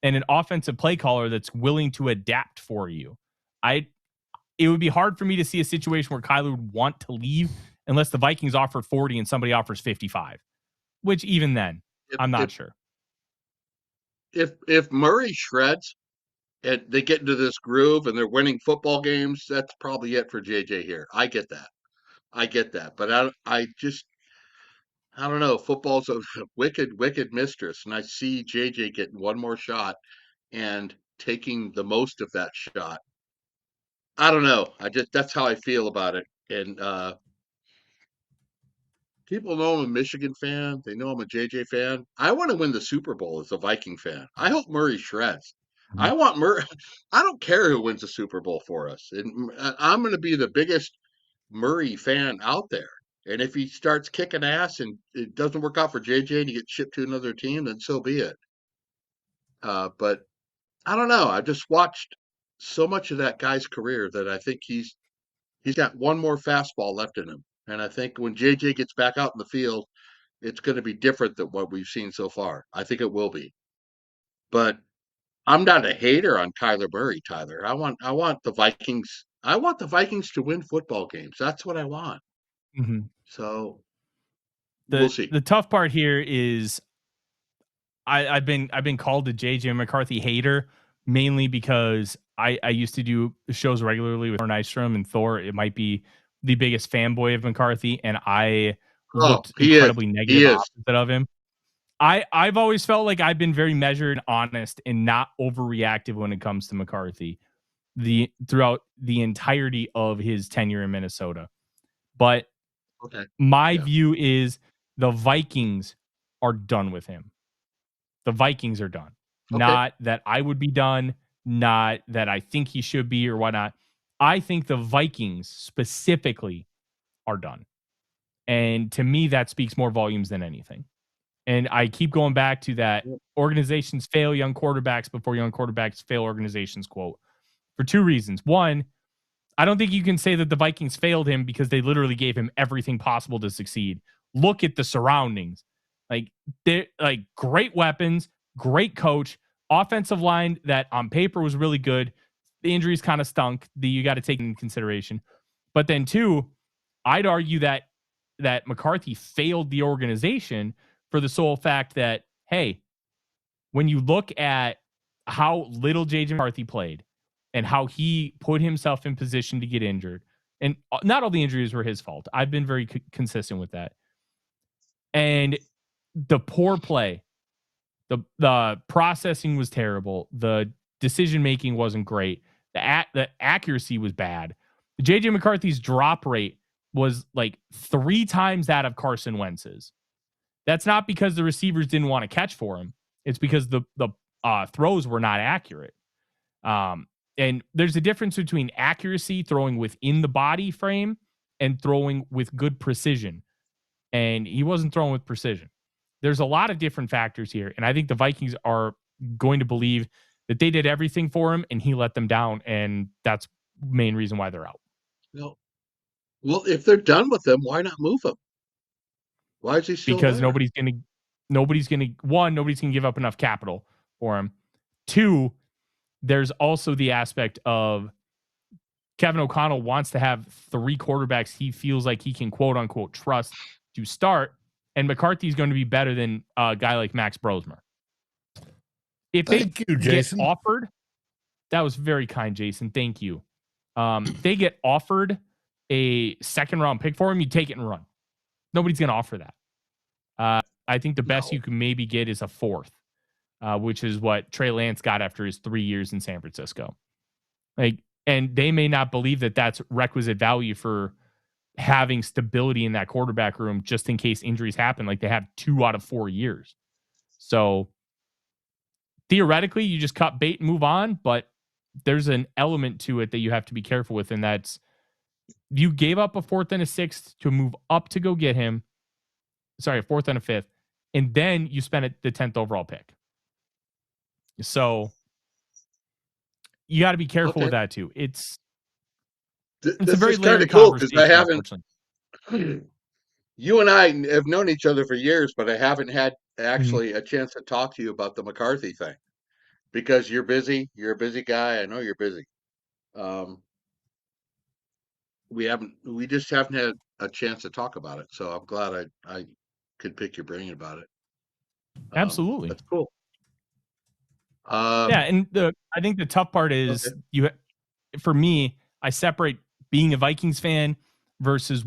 D: and an offensive play caller that's willing to adapt for you? It would be hard for me to see a situation where Kyler would want to leave unless the Vikings offer 40 and somebody offers 55, which even then, I'm not sure.
G: If Murray shreds and they get into this groove and they're winning football games, that's probably it for JJ here. I get that. But I don't know. Football's a wicked, wicked mistress. And I see JJ getting one more shot and taking the most of that shot. I don't know. That's how I feel about it. And people know I'm a Michigan fan. They know I'm a JJ fan. I want to win the Super Bowl as a Viking fan. I hope Murray shreds. I want Murray. I don't care who wins the Super Bowl for us. And I'm going to be the biggest Murray fan out there. And if he starts kicking ass and it doesn't work out for JJ and he gets shipped to another team, then so be it. But I don't know. I just watched so much of that guy's career that I think he's got one more fastball left in him. And I think when JJ gets back out in the field, it's going to be different than what we've seen so far. I think it will be. But I'm not a hater on Kyler Murray, Tyler. I want the Vikings. I want the Vikings to win football games. That's what I want.
D: Mm-hmm.
G: So
D: we'll see. The tough part here is I've been called a JJ McCarthy hater mainly because I used to do shows regularly with Thor Nystrom, and Thor, it might be the biggest fanboy of McCarthy, and I looked incredibly negative opposite of him. I've always felt like I've been very measured, honest, and not overreactive when it comes to McCarthy throughout the entirety of his tenure in Minnesota. But my view is the Vikings are done with him. The Vikings are done. Not that I would be done, not that I think he should be or whatnot. I think the Vikings specifically are done. And to me, that speaks more volumes than anything. And I keep going back to that organizations fail young quarterbacks before young quarterbacks fail organizations quote for two reasons. One, I don't think you can say that the Vikings failed him because they literally gave him everything possible to succeed. Look at the surroundings. They're great weapons, great coach, offensive line that on paper was really good. The injuries kind of stunk. You got to take into consideration. But then two, I'd argue that McCarthy failed the organization for the sole fact that, hey, when you look at how little J.J. McCarthy played and how he put himself in position to get injured, and not all the injuries were his fault. I've been very consistent with that. And the poor play, the processing was terrible. The decision-making wasn't great. The accuracy was bad. J.J. McCarthy's drop rate was like 3 times that of Carson Wentz's. That's not because the receivers didn't want to catch for him. It's because the throws were not accurate. And there's a difference between accuracy, throwing within the body frame, and throwing with good precision. And he wasn't throwing with precision. There's a lot of different factors here. And I think the Vikings are going to believe that they did everything for him and he let them down. And that's the main reason why they're out.
G: Well, if they're done with him, why not move him? Why is he still
D: because
G: there?
D: nobody's going to give up enough capital for him. 2, there's also the aspect of Kevin O'Connell wants to have 3 quarterbacks he feels like he can quote unquote trust to start, and McCarthy's going to be better than a guy like Max Brosmer. If get offered, that was very kind, Jason. Thank you. They get offered a second round pick for him, you take it and run. Nobody's going to offer that. I think the best you can maybe get is a 4th, which is what Trey Lance got after his 3 years in San Francisco. And they may not believe that that's requisite value for having stability in that quarterback room just in case injuries happen. Like they have 2 out of 4 years. So theoretically, you just cut bait and move on, but there's an element to it that you have to be careful with, and that's you gave up a 4th and a 6th to move up to go get him. Sorry, a 4th and a 5th, and then you spent the 10th overall pick. So you got to be careful with that too. It's a very layered
G: cool because
D: conversation.
G: I haven't. You and I have known each other for years, but I haven't had actually a chance to talk to you about the McCarthy thing because you're busy. You're a busy guy. I know you're busy. We just haven't had a chance to talk about it. So I'm glad I could pick your brain about it.
D: Absolutely.
G: That's cool.
D: Yeah. And I think the tough part is for me, I separate being a Vikings fan versus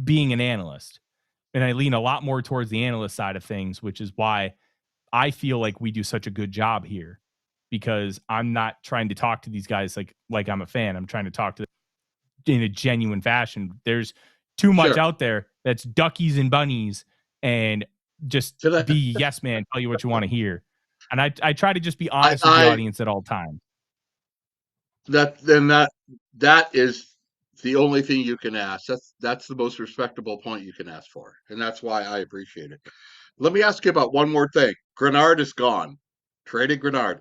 D: being an analyst. And I lean a lot more towards the analyst side of things, which is why I feel like we do such a good job here, because I'm not trying to talk to these guys like I'm a fan. I'm trying to talk to them in a genuine fashion. There's too much out there that's duckies and bunnies and just be yes man, tell you what you want to hear. And I try to just be honest with the audience at all times.
G: That is the only thing you can ask. That's the most respectable point you can ask for. And that's why I appreciate it. Let me ask you about one more thing. Greenard is gone. Traded Greenard.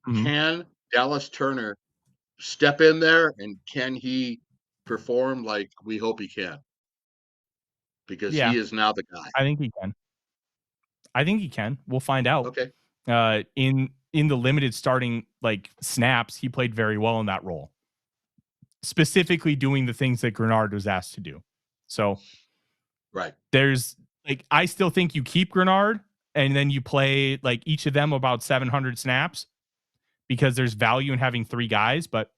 G: Mm-hmm. Can Dallas Turner step in there and can he perform like we hope he can? Because he is now the guy.
D: I think he can. We'll find out.
G: Okay.
D: In the limited starting snaps, he played very well in that role. Specifically doing the things that Greenard was asked to do. So there's I still think you keep Greenard and then you play each of them about 700 snaps because there's value in having 3 guys, but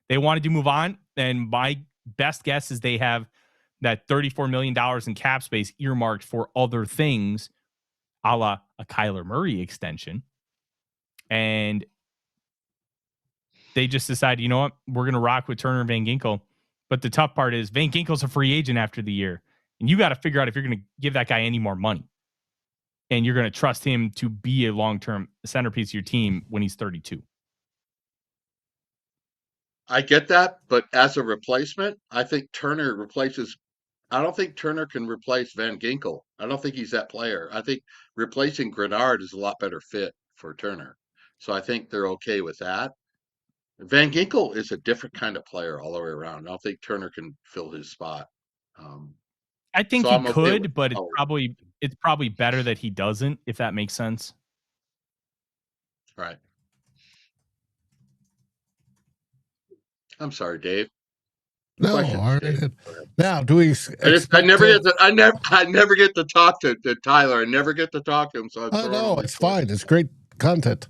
D: they wanted to move on. And my best guess is they have that $34 million in cap space earmarked for other things, a la a Kyler Murray extension. And they just decided, you know what, we're going to rock with Turner and Van Ginkel. But the tough part is Van Ginkel's a free agent after the year. And you got to figure out if you're going to give that guy any more money. And you're going to trust him to be a long-term centerpiece of your team when he's 32.
G: I get that. But as a replacement, I think Turner replaces. I don't think Turner can replace Van Ginkel. I don't think he's that player. I think replacing Greenard is a lot better fit for Turner. So I think they're okay with that. Van Ginkel is a different kind of player all the way around. I don't think Turner can fill his spot.
D: I think he could, but it's probably better that he doesn't, if that makes sense.
G: Right. I'm sorry, Dave.
A: No, now do we?
G: I never get to talk to Tyler. I never get to talk to him. So
A: no, it's fine. It's great content.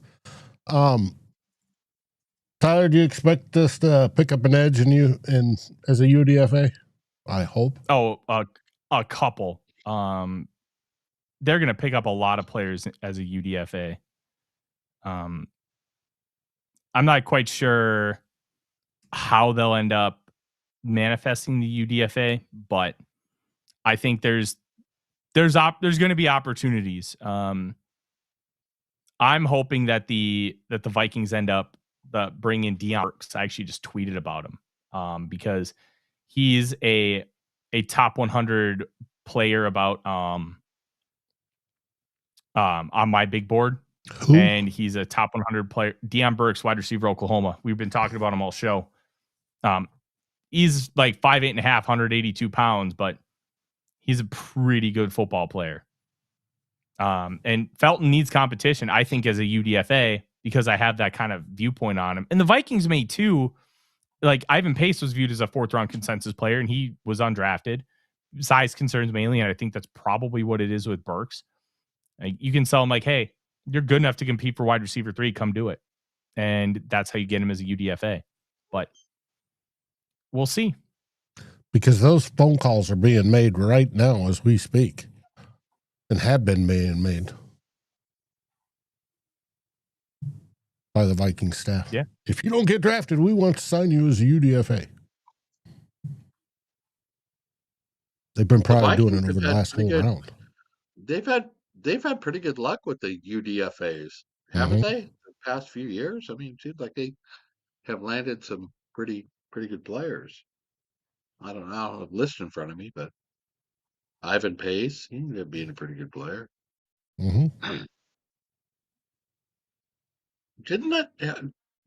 A: Tyler, do you expect us to pick up an edge as a UDFA? I hope.
D: Oh, a couple. They're going to pick up a lot of players as a UDFA. I'm not quite sure how they'll end up manifesting the UDFA, but I think there's going to be opportunities. I'm hoping that the Vikings end up bringing Dion Burks. I actually just tweeted about him because he's a top 100 player about on my big board. Who? And he's a top 100 player. Dion Burks, wide receiver, Oklahoma. We've been talking about him all show. He's 5'8.5", 182 pounds, but he's a pretty good football player. And Felton needs competition, I think, as a UDFA, because I have that kind of viewpoint on him. And the Vikings may too. Ivan Pace was viewed as a 4th round consensus player, and he was undrafted. Size concerns mainly, and I think that's probably what it is with Burks. You can sell him hey, you're good enough to compete for wide receiver 3, come do it. And that's how you get him as a UDFA. But we'll see.
A: Because those phone calls are being made right now as we speak, and have been being made by the Viking staff.
D: Yeah.
A: If you don't get drafted, we want to sign you as a UDFA. They've been probably doing it over the last whole round.
G: They've had they've had pretty good luck with the UDFAs, haven't they? The past few years. I mean, it seems like they have landed some pretty good players. I don't know. I don't have a list in front of me, but Ivan Pace, he ended up being a pretty good player.
A: Mm-hmm.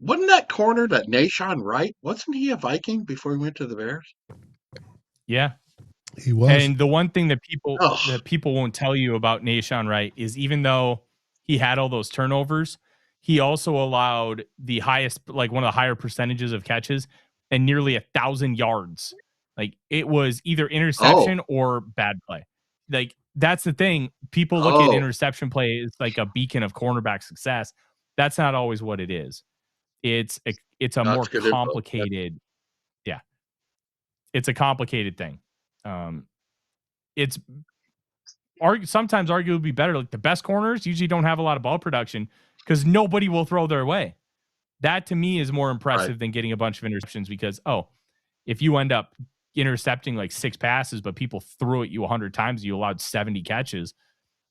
G: Wasn't that corner, that Nahshon Wright, wasn't he a Viking before he went to the Bears?
D: Yeah.
A: He was.
D: And the one thing that people won't tell you about Nahshon Wright is even though he had all those turnovers, he also allowed the highest, like one of the higher percentages of catches and nearly 1,000 yards. Like it was either interception or bad play. Like that's the thing. People look at interception play as like a beacon of cornerback success. That's not always what it is. It's a more complicated. Yeah. It's a complicated thing. It's sometimes arguably better. Like the best corners usually don't have a lot of ball production because nobody will throw their way. That to me is more impressive than getting a bunch of interceptions because, if you end up intercepting like 6 passes, but people threw at you 100 times, you allowed 70 catches.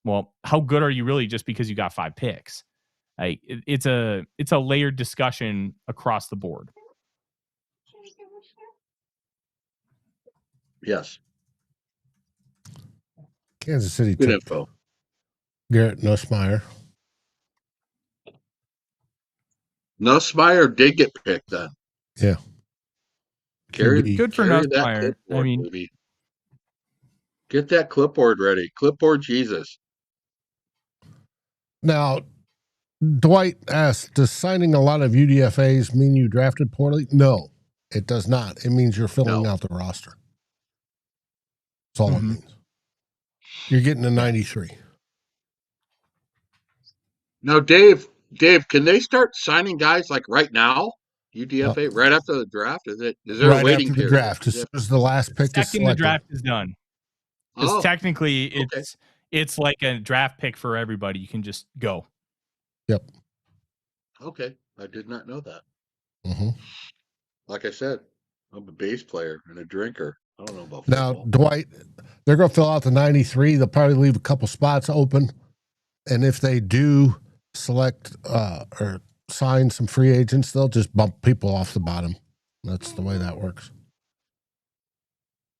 D: Well, how good are you really just because you got 5 picks? Like it's a layered discussion across the board.
G: Yes.
A: Kansas City
G: Good
A: took
G: info.
A: Garrett Nussmeier.
G: Nussmeier did get picked then.
A: Yeah.
D: Good for Nussmeier. I mean,
G: maybe. Get that clipboard ready. Clipboard Jesus.
A: Now, Dwight asked, does signing a lot of UDFAs mean you drafted poorly? No, it does not. It means you're filling out the roster. That's all it means. You're getting a 93.
G: Now, Dave, can they start signing guys like right now? UDFA right after the draft? Is there
A: right
G: a waiting
A: after the
G: period?
A: draft? As soon as the last pick is selected.
D: The draft is done. Because technically, it's like a draft pick for everybody. You can just go.
A: Yep.
G: Okay, I did not know that.
A: Mm-hmm.
G: Like I said, I'm a bass player and a drinker. I don't know about football.
A: Now, Dwight, they're going to fill out the 93. They'll probably leave a couple spots open. And if they do select or sign some free agents, they'll just bump people off the bottom. That's the way that works.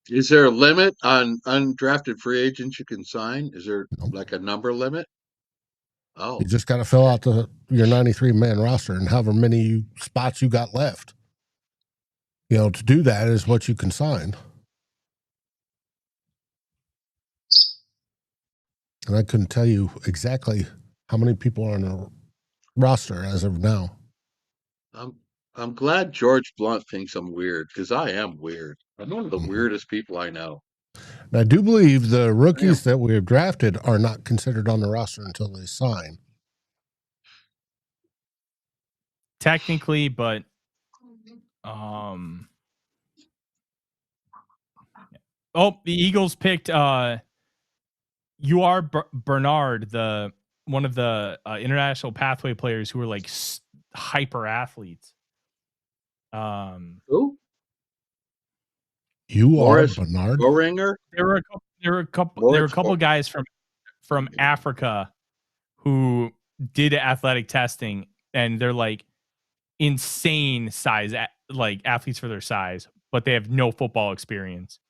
G: Is there a limit on undrafted free agents you can sign? Is there like a number limit? Oh.
A: You just got to fill out your 93-man roster and however many spots you got left. To do that is what you can sign. And I couldn't tell you exactly how many people are on the roster as of now.
G: I'm glad George Blunt thinks I'm weird because I am weird. I'm one of the weirdest people I know.
A: And I do believe the rookies that we have drafted are not considered on the roster until they sign.
D: Technically, but the Eagles picked Bernard, one of the international pathway players who were like hyper athletes.
G: Who?
A: Morris Bernard.
G: Boringer?
D: There were a couple guys from Africa who did athletic testing, and they're like insane size, like athletes for their size, but they have no football experience.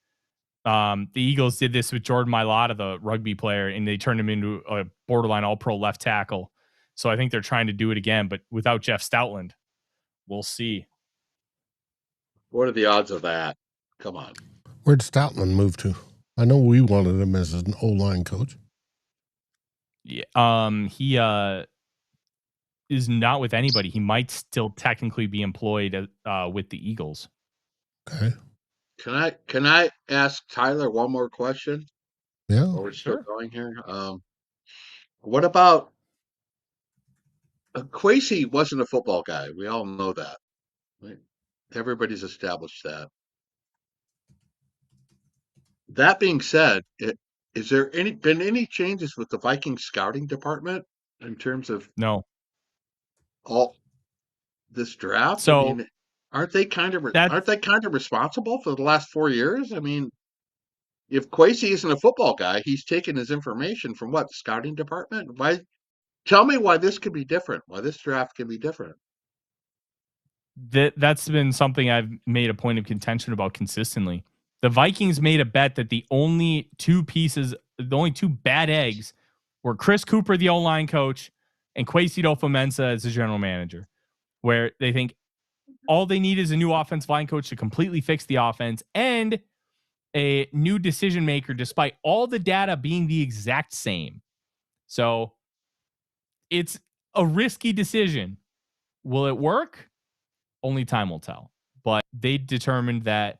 D: The Eagles did this with Jordan Mailata, the rugby player, and they turned him into a borderline all-pro left tackle. So I think they're trying to do it again, but without Jeff Stoutland. We'll see. What
G: are the odds of that? Come on.
A: Where'd Stoutland move to? I know we wanted him as an O-line coach.
D: Yeah. He is not with anybody. He might still technically be employed with the Eagles.
A: Okay.
G: Can I ask Tyler one more question?
A: Yeah.
G: While we're still going here. What about Kwesi wasn't a football guy. We all know that. Right? Everybody's established that. That being said, is there been any changes with the Vikings scouting department in terms of all this draft?
D: So
G: I mean, aren't they kind of responsible for the last 4 years? I mean, if Kwesi isn't a football guy, he's taking his information from what, the scouting department? Why? Tell me why this could be different. Why this draft can be different.
D: That's been something I've made a point of contention about consistently. The Vikings made a bet that the only two bad eggs were Chris Cooper, the O-line coach, and Kwesi Adolfo-Mensah as the general manager, where they think all they need is a new offensive line coach to completely fix the offense and a new decision maker, despite all the data being the exact same. So it's a risky decision. Will it work? Only time will tell. But they determined that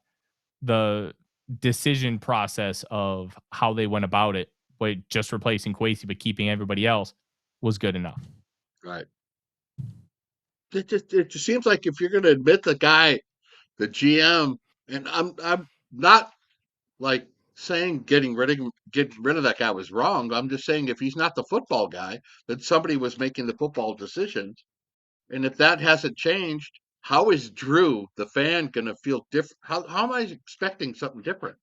D: the decision process of how they went about it, by just replacing Kwesi but keeping everybody else, was good enough.
G: Right. It just seems like if you're going to admit the guy, the GM, and I'm not like saying getting rid of that guy was wrong. I'm just saying if he's not the football guy, that somebody was making the football decisions, and if that hasn't changed, how is Drew, the fan, going to feel different? How am I expecting something different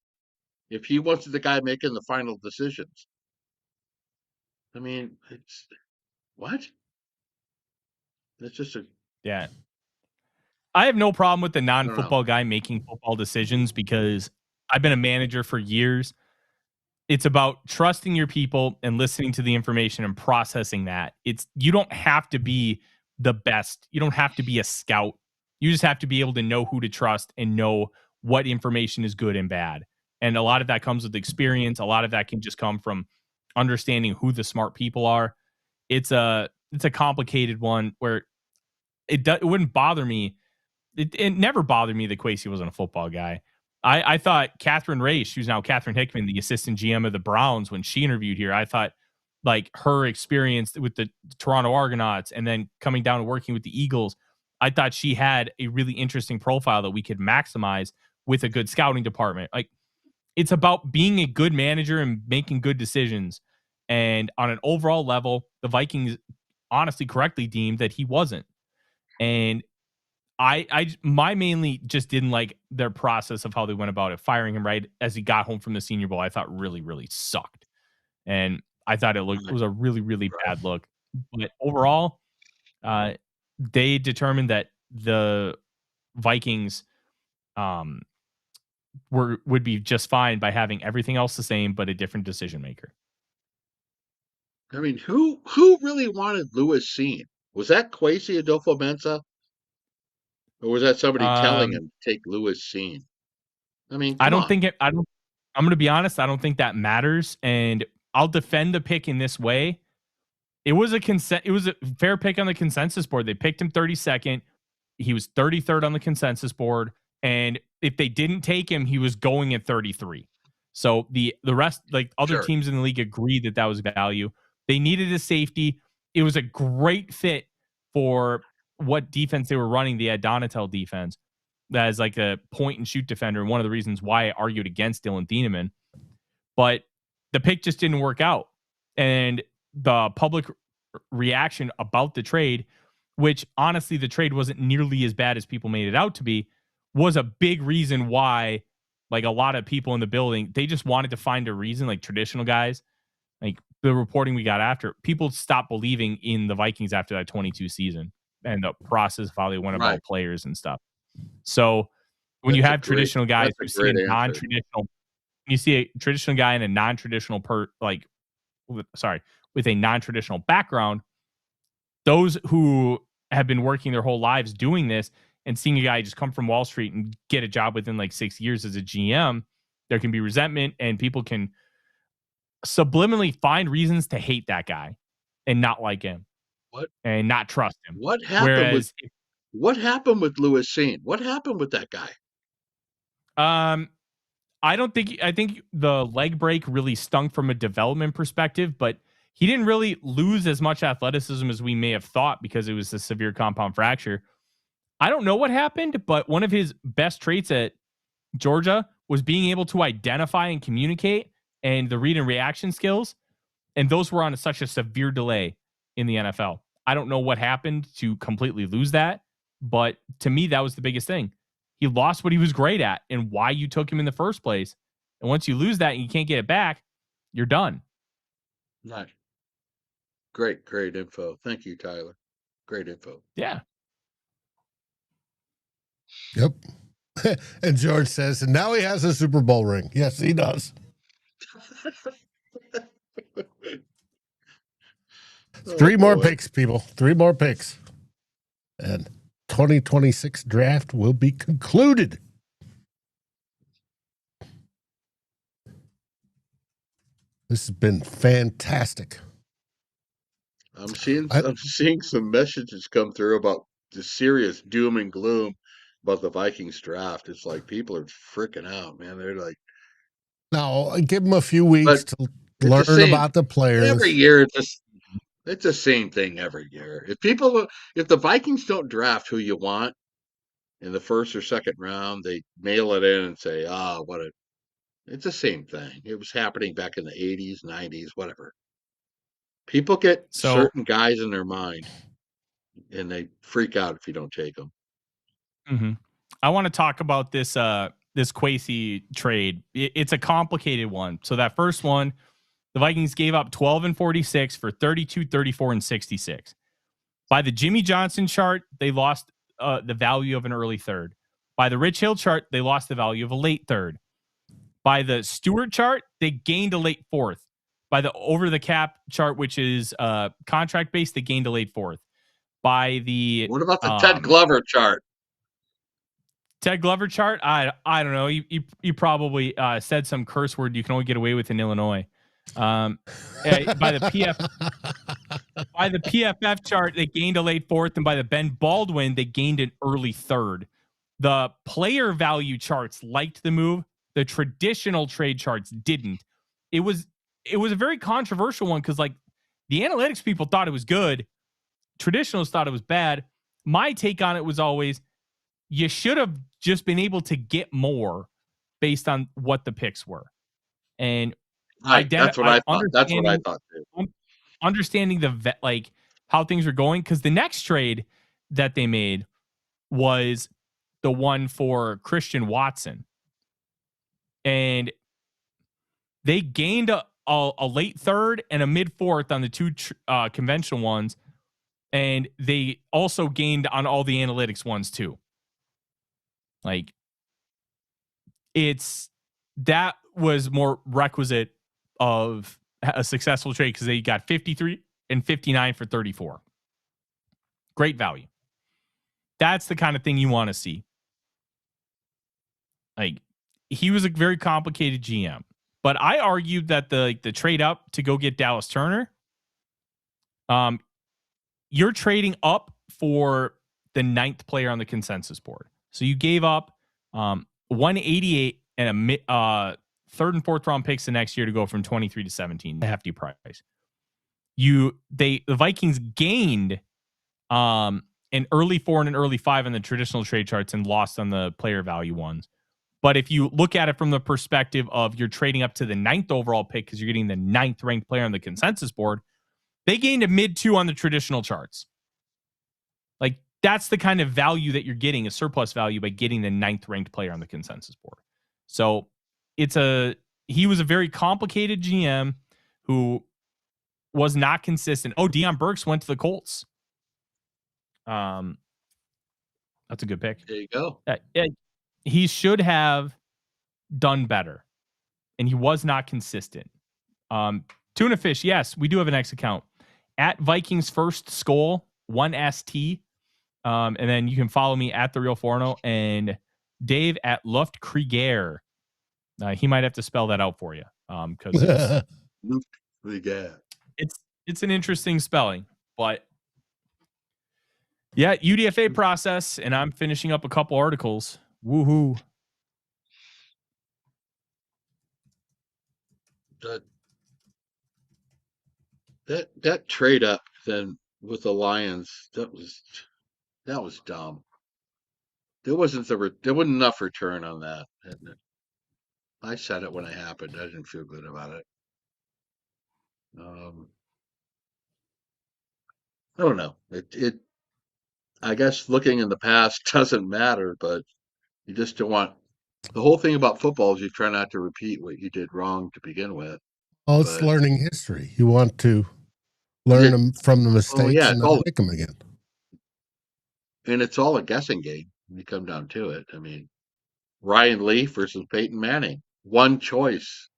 G: if he wasn't the guy making the final decisions? I mean, it's what? It's just a
D: Yeah. I have no problem with the non-football guy making football decisions because I've been a manager for years. It's about trusting your people and listening to the information and processing that. You don't have to be the best. You don't have to be a scout. You just have to be able to know who to trust and know what information is good and bad. And a lot of that comes with experience. A lot of that can just come from understanding who the smart people are. It's a complicated one where it wouldn't bother me. It never bothered me that Kwesi wasn't a football guy. I thought Catherine Raish, who's now Catherine Hickman, the assistant GM of the Browns, when she interviewed here, I thought like her experience with the Toronto Argonauts and then coming down and working with the Eagles, I thought she had a really interesting profile that we could maximize with a good scouting department. Like, it's about being a good manager and making good decisions. And on an overall level, the Vikings honestly correctly deemed that he wasn't. And I mainly just didn't like their process of how they went about it. Firing him right as he got home from the Senior Bowl, I thought really, really sucked. And I thought it was a really, really bad look. But overall, they determined that the Vikings would be just fine by having everything else the same, but a different decision maker.
G: I mean, who really wanted Lewis Cine? Was that Kwesi Adolfo-Mensah? Or was that somebody telling him to take Lewis Cine? I mean,
D: I'm going to be honest. I don't think that matters. And I'll defend the pick in this way. It was a fair pick on the consensus board. They picked him 32nd. He was 33rd on the consensus board. And if they didn't take him, he was going at 33. So the rest, like other teams in the league, agreed that was value. They needed a safety. It was a great fit for what defense they were running. They had Donatel defense as like a point and shoot defender. And one of the reasons why I argued against Dylan Thieneman, but the pick just didn't work out. And the public reaction about the trade, which honestly, the trade wasn't nearly as bad as people made it out to be, was a big reason why, like a lot of people in the building, they just wanted to find a reason, like traditional guys, like the reporting we got after, people stopped believing in the Vikings after that 22 season and the process of how they went about players and stuth. So when you have traditional guys who see a non-traditional, you see a traditional guy in a non-traditional with a non-traditional background, those who have been working their whole lives doing this and seeing a guy just come from Wall Street and get a job within like 6 years as a GM, there can be resentment and people can subliminally find reasons to hate that guy and not like him and not trust him.
G: What happened with Lewis Cine? What happened with that guy?
D: I think the leg break really stunk from a development perspective, but he didn't really lose as much athleticism as we may have thought because it was a severe compound fracture. I don't know what happened, but one of his best traits at Georgia was being able to identify and communicate and the read and reaction skills. And those were on such a severe delay in the NFL. I don't know what happened to completely lose that, but to me, that was the biggest thing. He lost what he was great at and why you took him in the first place And once you lose that and you can't get it back, you're done.
G: Nice. Great info. Thank you, Tyler. Great info.
D: Yeah.
A: Yep. And George says, and now he has a Super Bowl ring. Yes, he does. 3 more picks, people. 3 more picks. And 2026 draft will be concluded. This has been fantastic.
G: I'm seeing some messages come through about the serious doom and gloom about the Vikings draft. It's like people are freaking out, man. They're like,
A: now give them a few weeks to learn about the players.
G: Every year, it's the same thing every year. If the Vikings don't draft who you want in the first or second round, they mail it in and say, it's the same thing. It was happening back in the 80s, 90s, whatever. People get certain guys in their mind, and they freak out if you don't take them.
D: Mm-hmm. I want to talk about this Kwesi trade. It's a complicated one. So that first one, the Vikings gave up 12 and 46 for 32, 34, and 66. By the Jimmy Johnson chart, they lost the value of an early third. By the Rich Hill chart, they lost the value of a late third. By the Stewart chart, they gained a late fourth. By the over the cap chart, which is contract based, they gained a late fourth. By the
G: what about the Ted Glover chart?
D: Ted Glover chart? I don't know. You probably said some curse word you can only get away with in Illinois. By the PFF chart, they gained a late fourth, and by the Ben Baldwin, they gained an early third. The player value charts liked the move. The traditional trade charts didn't. It was a very controversial one because, like, the analytics people thought it was good. Traditionalists thought it was bad. My take on it was always, you should have just been able to get more based on what the picks were. And
G: that's what I thought. That's what I thought too.
D: Understanding how things were going, because the next trade that they made was the one for Christian Watson, and they gained a late third and a mid fourth on the two conventional ones, and they also gained on all the analytics ones too. Like, that was more requisite of a successful trade because they got 53 and 59 for 34. Great value. That's the kind of thing you want to see. Like, he was a very complicated GM, but I argued that the trade up to go get Dallas Turner, you're trading up for the 9th player on the consensus board. So you gave up 188 and a 3rd and 4th round picks the next year to go from 23 to 17. A hefty price. The Vikings gained an early 4 and an early 5 on the traditional trade charts and lost on the player value ones. But if you look at it from the perspective of you're trading up to the 9th overall pick because you're getting the 9th ranked player on the consensus board, they gained a mid 2 on the traditional charts. Like, that's the kind of value that you're getting, a surplus value, by getting the 9th ranked player on the consensus board. So he was a very complicated GM who was not consistent. Oh, Deion Burks went to the Colts. That's a good pick.
G: There you go.
D: He should have done better, and he was not consistent. Tuna Fish, yes, we do have an X account at Vikings First SKOL 1ST, and then you can follow me at The Real Forno and Dave at Luft Krieger. He might have to spell that out for you because it's an interesting spelling, but yeah, UDFA process, and I'm finishing up a couple articles. Woohoo!
G: That trade up then with the Lions, that was dumb. There wasn't enough return on that. I said it when it happened. I didn't feel good about it. I don't know. I guess looking in the past doesn't matter, but you just don't want The whole thing about football is you try not to repeat what you did wrong to begin with.
A: Oh, it's learning history. You want to learn them from the mistakes and not make them again.
G: And it's all a guessing game when you come down to it. I mean, Ryan Leaf versus Peyton Manning. One choice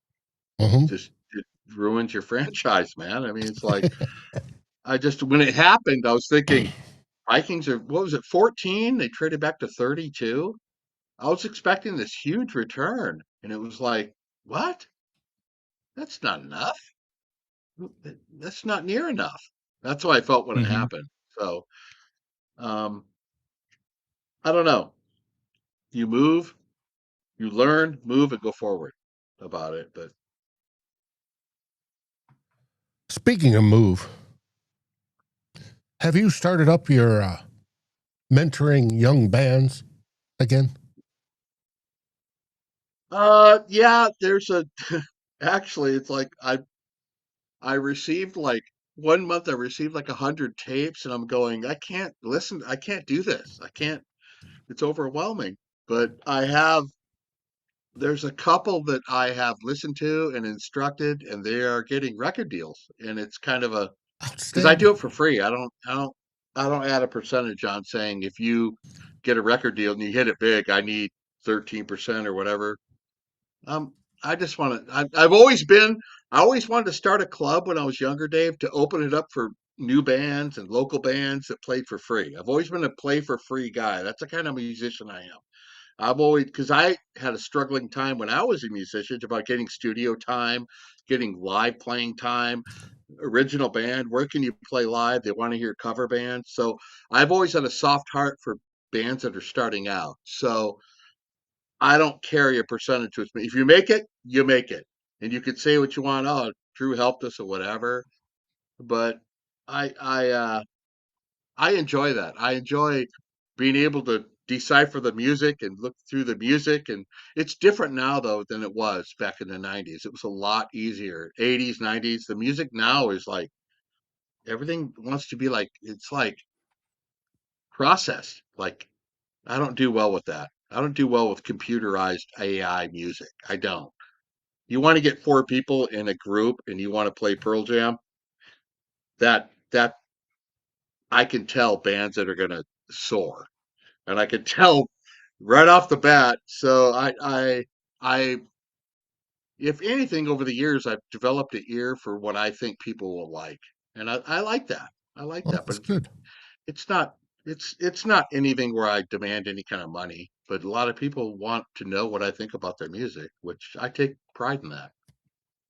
G: just it ruins your franchise, man. I mean, it's like when it happened, I was thinking Vikings are, what was it, 14? They traded back to 32. I was expecting this huge return, and it was like, what? That's not enough. That's not near enough. That's how I felt when it happened. So, I don't know. You move, you learn, move, and go forward about it. But
A: speaking of move, have you started up your mentoring young bands again?
G: Yeah, there's actually, it's like I received like 1 month, I received like 100 tapes, and I'm going, I can't listen, I can't do this. I can't, it's overwhelming. But there's a couple that I have listened to and instructed, and they are getting record deals. And it's kind of because I do it for free. I don't add a percentage on saying if you get a record deal and you hit it big, I need 13% or whatever. I just want to. I always wanted to start a club when I was younger, Dave, to open it up for new bands and local bands that played for free. I've always been a play for free guy. That's the kind of musician I am. I've always, because I had a struggling time when I was a musician about getting studio time, getting live playing time, original band. Where can you play live? They want to hear cover bands. So I've always had a soft heart for bands that are starting out. So I don't carry a percentage with me. If you make it, you make it. And you could say what you want. Oh, Drew helped us or whatever. But I enjoy that. I enjoy being able to decipher the music and look through the music. And it's different now, though, than it was back in the 90s. It was a lot easier. 80s, 90s. The music now is like everything wants to be like, it's like processed. Like, I don't do well with that. I don't do well with computerized AI music. I don't. You want to get 4 people in a group and you want to play Pearl Jam, that I can tell bands that are going to soar, and I can tell right off the bat. So I, if anything, over the years, I've developed an ear for what I think people will like, and I like that. I like that,
A: That's
G: but
A: good.
G: it's not. It's not anything where I demand any kind of money. But a lot of people want to know what I think about their music, which I take pride in that.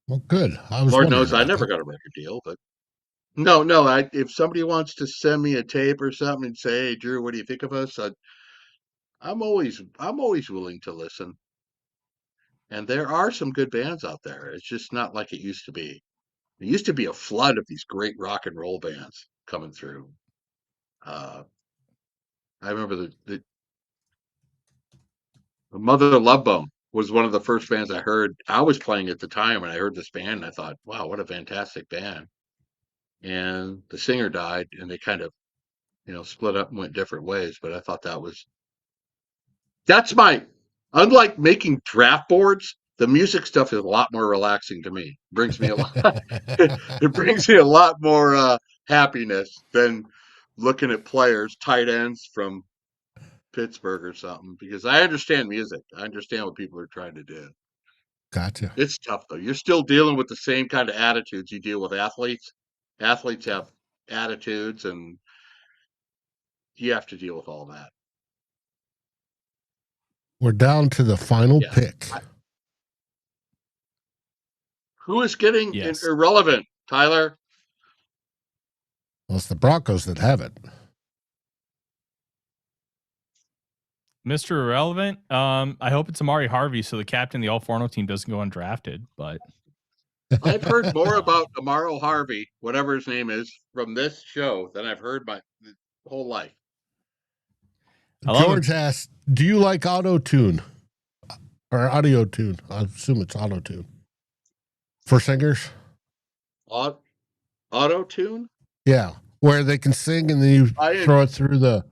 A: Well, good. I was
G: Lord knows I
A: about
G: never
A: that.
G: got a record deal, but no. If somebody wants to send me a tape or something and say, "Hey, Drew, what do you think of us?" I'm always willing to listen. And there are some good bands out there. It's just not like it used to be. There used to be a flood of these great rock and roll bands coming through. Uh, I remember the Mother Love Bone was one of the first bands I heard. I was playing at the time, and I heard this band, and I thought, "Wow, what a fantastic band!" And the singer died, and they kind of, split up and went different ways. But I thought that's my, unlike making draft boards, the music stuff is a lot more relaxing to me. Brings me a lot, it brings me a lot more happiness than looking at players, tight ends from Pittsburgh or something, because I understand music. I understand what people are trying to do.
A: Gotcha.
G: It's tough though. You're still dealing with the same kind of attitudes you deal with athletes. Athletes have attitudes, and you have to deal with all that.
A: We're down to the final pick.
G: Who is getting irrelevant, Tyler?
A: Well, it's the Broncos that have it.
D: Mr. Irrelevant. I hope it's Amari Harvey, so the captain of the All-Forno team doesn't go undrafted. But
G: I've heard more about Amaro Harvey, whatever his name is, from this show than I've heard my whole life.
A: George asked, "Do you like auto-tune or audio tune?" I assume it's auto-tune for singers.
G: Auto-tune?
A: Yeah, where they can sing and then you throw it through the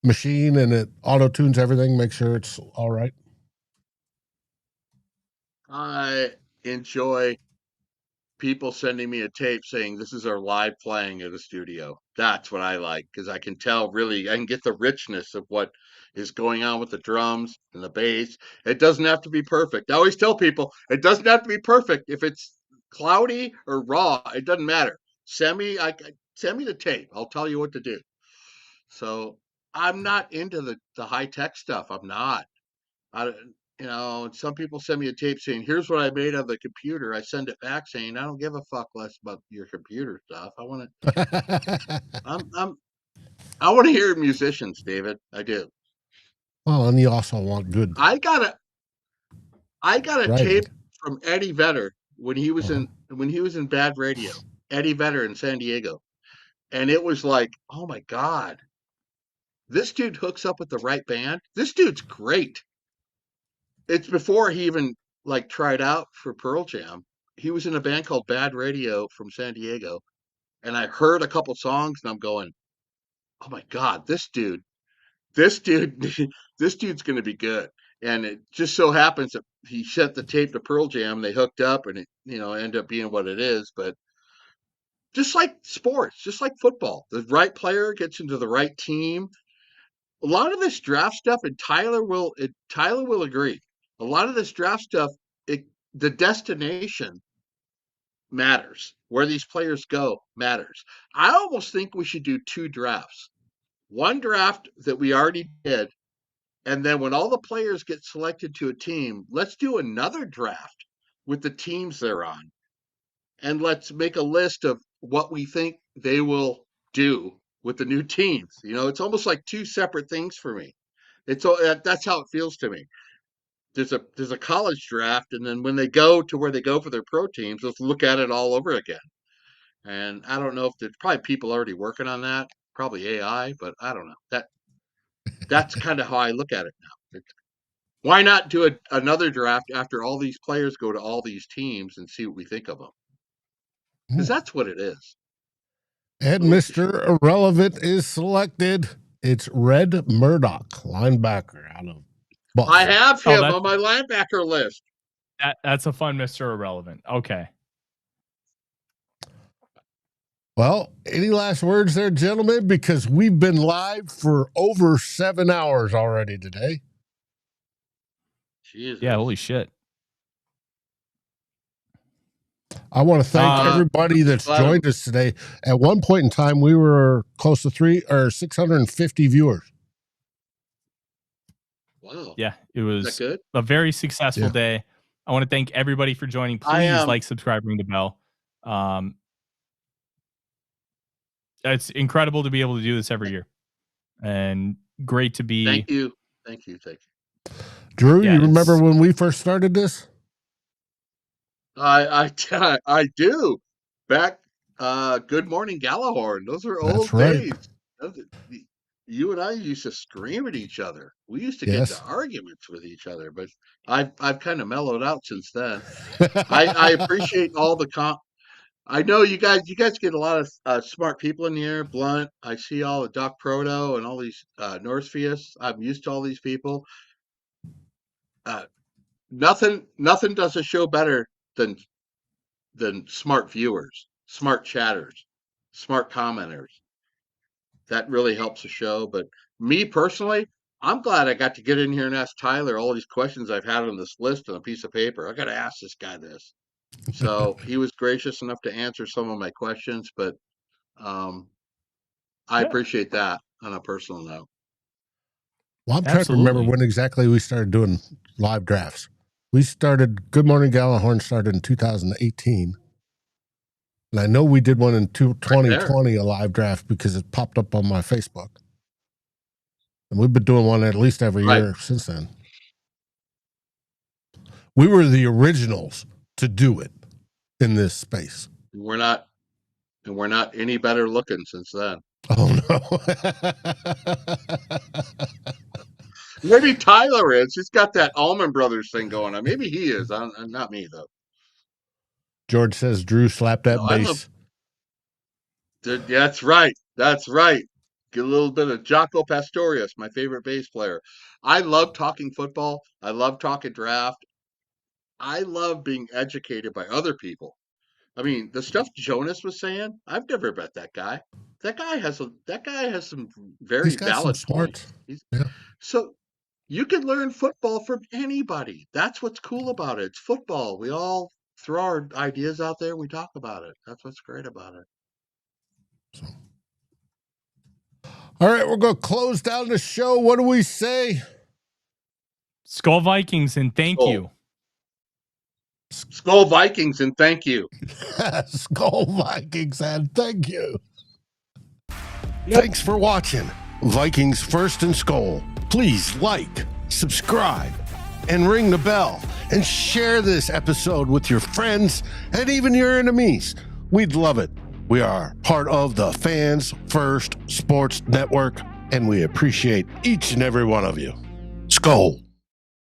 A: machine and it auto-tunes everything, make sure it's all right.
G: I enjoy people sending me a tape saying this is our live playing at a studio. That's what I like because I can tell really, I can get the richness of what is going on with the drums and the bass. It doesn't have to be perfect. I always tell people it doesn't have to be perfect. If it's cloudy or raw, it doesn't matter. Send me the tape. I'll tell you what to do. So I'm not into the high tech stuff. I'm not. I, some people send me a tape saying, "Here's what I made on the computer." I send it back saying, "I don't give a fuck less about your computer stuff. I want to. I want to hear musicians, David. I do.
A: Well, and you also want good
G: I got a
A: writing.
G: tape from Eddie Vedder when he was
A: Uh-huh.
G: in Bad Radio. Eddie Vedder in San Diego, and it was like, oh my god, this dude hooks up with the right band. This dude's great. It's before he even like tried out for Pearl Jam. He was in a band called Bad Radio from San Diego, and I heard a couple songs, and I'm going, "Oh my god, this dude, this dude's going to be good." And it just so happens that he sent the tape to Pearl Jam, and they hooked up, and it ended up being what it is. But just like sports, just like football, the right player gets into the right team. A lot of this draft stuff, and Tyler will agree. A lot of this draft stuff, the destination matters. Where these players go matters. I almost think we should do 2 drafts. One draft that we already did, and then when all the players get selected to a team, let's do another draft with the teams they're on. And let's make a list of what we think they will do with the new teams. It's almost like 2 separate things for me. That's how it feels to me. There's a college draft, and then when they go to where they go for their pro teams, let's look at it all over again. And I don't know if there's probably people already working on that, probably AI, but I don't know. That's kind of how I look at it now. Why not do another draft after all these players go to all these teams and see what we think of them? Because that's what it is.
A: And Mr. Irrelevant is selected. It's Red Murdoch, linebacker out of Boston.
G: I have him on my linebacker list.
D: That's a fun Mr. Irrelevant. Okay.
A: Well, any last words there, gentlemen? Because we've been live for over 7 hours already today.
G: Jesus.
D: Yeah, holy shit.
A: I want to thank everybody that's joined us today. At one point in time, we were close to 650 viewers.
G: Wow.
D: Yeah, it was a very successful day. I want to thank everybody for joining. Please like, subscribe, ring the bell. It's incredible to be able to do this every year, and great to be.
G: Thank you.
A: Drew, you remember when we first started this?
G: I do. Back, Good Morning Gallahorn. Those are old days. You and I used to scream at each other. We used to get into arguments with each other, but I've kind of mellowed out since then. I appreciate all the I know you guys get a lot of smart people in here. Blunt. I see all the Doc Proto and all these Northfius. I'm used to all these people. Nothing does a show better than smart viewers, smart chatters, smart commenters. That really helps the show. But me personally, I'm glad I got to get in here and ask Tyler all these questions I've had on this list on a piece of paper. I got to ask this guy this. So he was gracious enough to answer some of my questions, but I appreciate that on a personal note.
A: Well, I'm trying to remember when exactly we started doing live drafts. We started, Good Morning Gallahorn started in 2018. And I know we did one in 2020, a live draft, because it popped up on my Facebook. And we've been doing one at least every year since then. We were the originals to do it in this space.
G: We're not any better looking since then.
A: Oh, no.
G: Maybe Tyler is. He's got that Allman Brothers thing going on. Maybe he is. Not me, though.
A: George says Drew slapped that bass.
G: That's right. That's right. Get a little bit of Jaco Pastorius, my favorite bass player. I love talking football. I love talking draft. I love being educated by other people. I mean, the stuff Jonas was saying, I've never met that guy. That guy has some very
A: He's got some
G: valid
A: smarts.
G: points.
A: Yeah.
G: So you can learn football from anybody. That's what's cool about it. It's football. We all throw our ideas out there. We talk about it. That's what's great about it.
A: So. All right, we're going to close down the show. What do we say?
D: SKOL Vikings, and thank you.
G: SKOL Vikings, and thank you.
A: SKOL Vikings, and thank you. Yep. Thanks for watching Vikings First and SKOL. Please like, subscribe, and ring the bell, and share this episode with your friends and even your enemies. We'd love it. We are part of the Fans First Sports Network, and we appreciate each and every one of you. SKOL.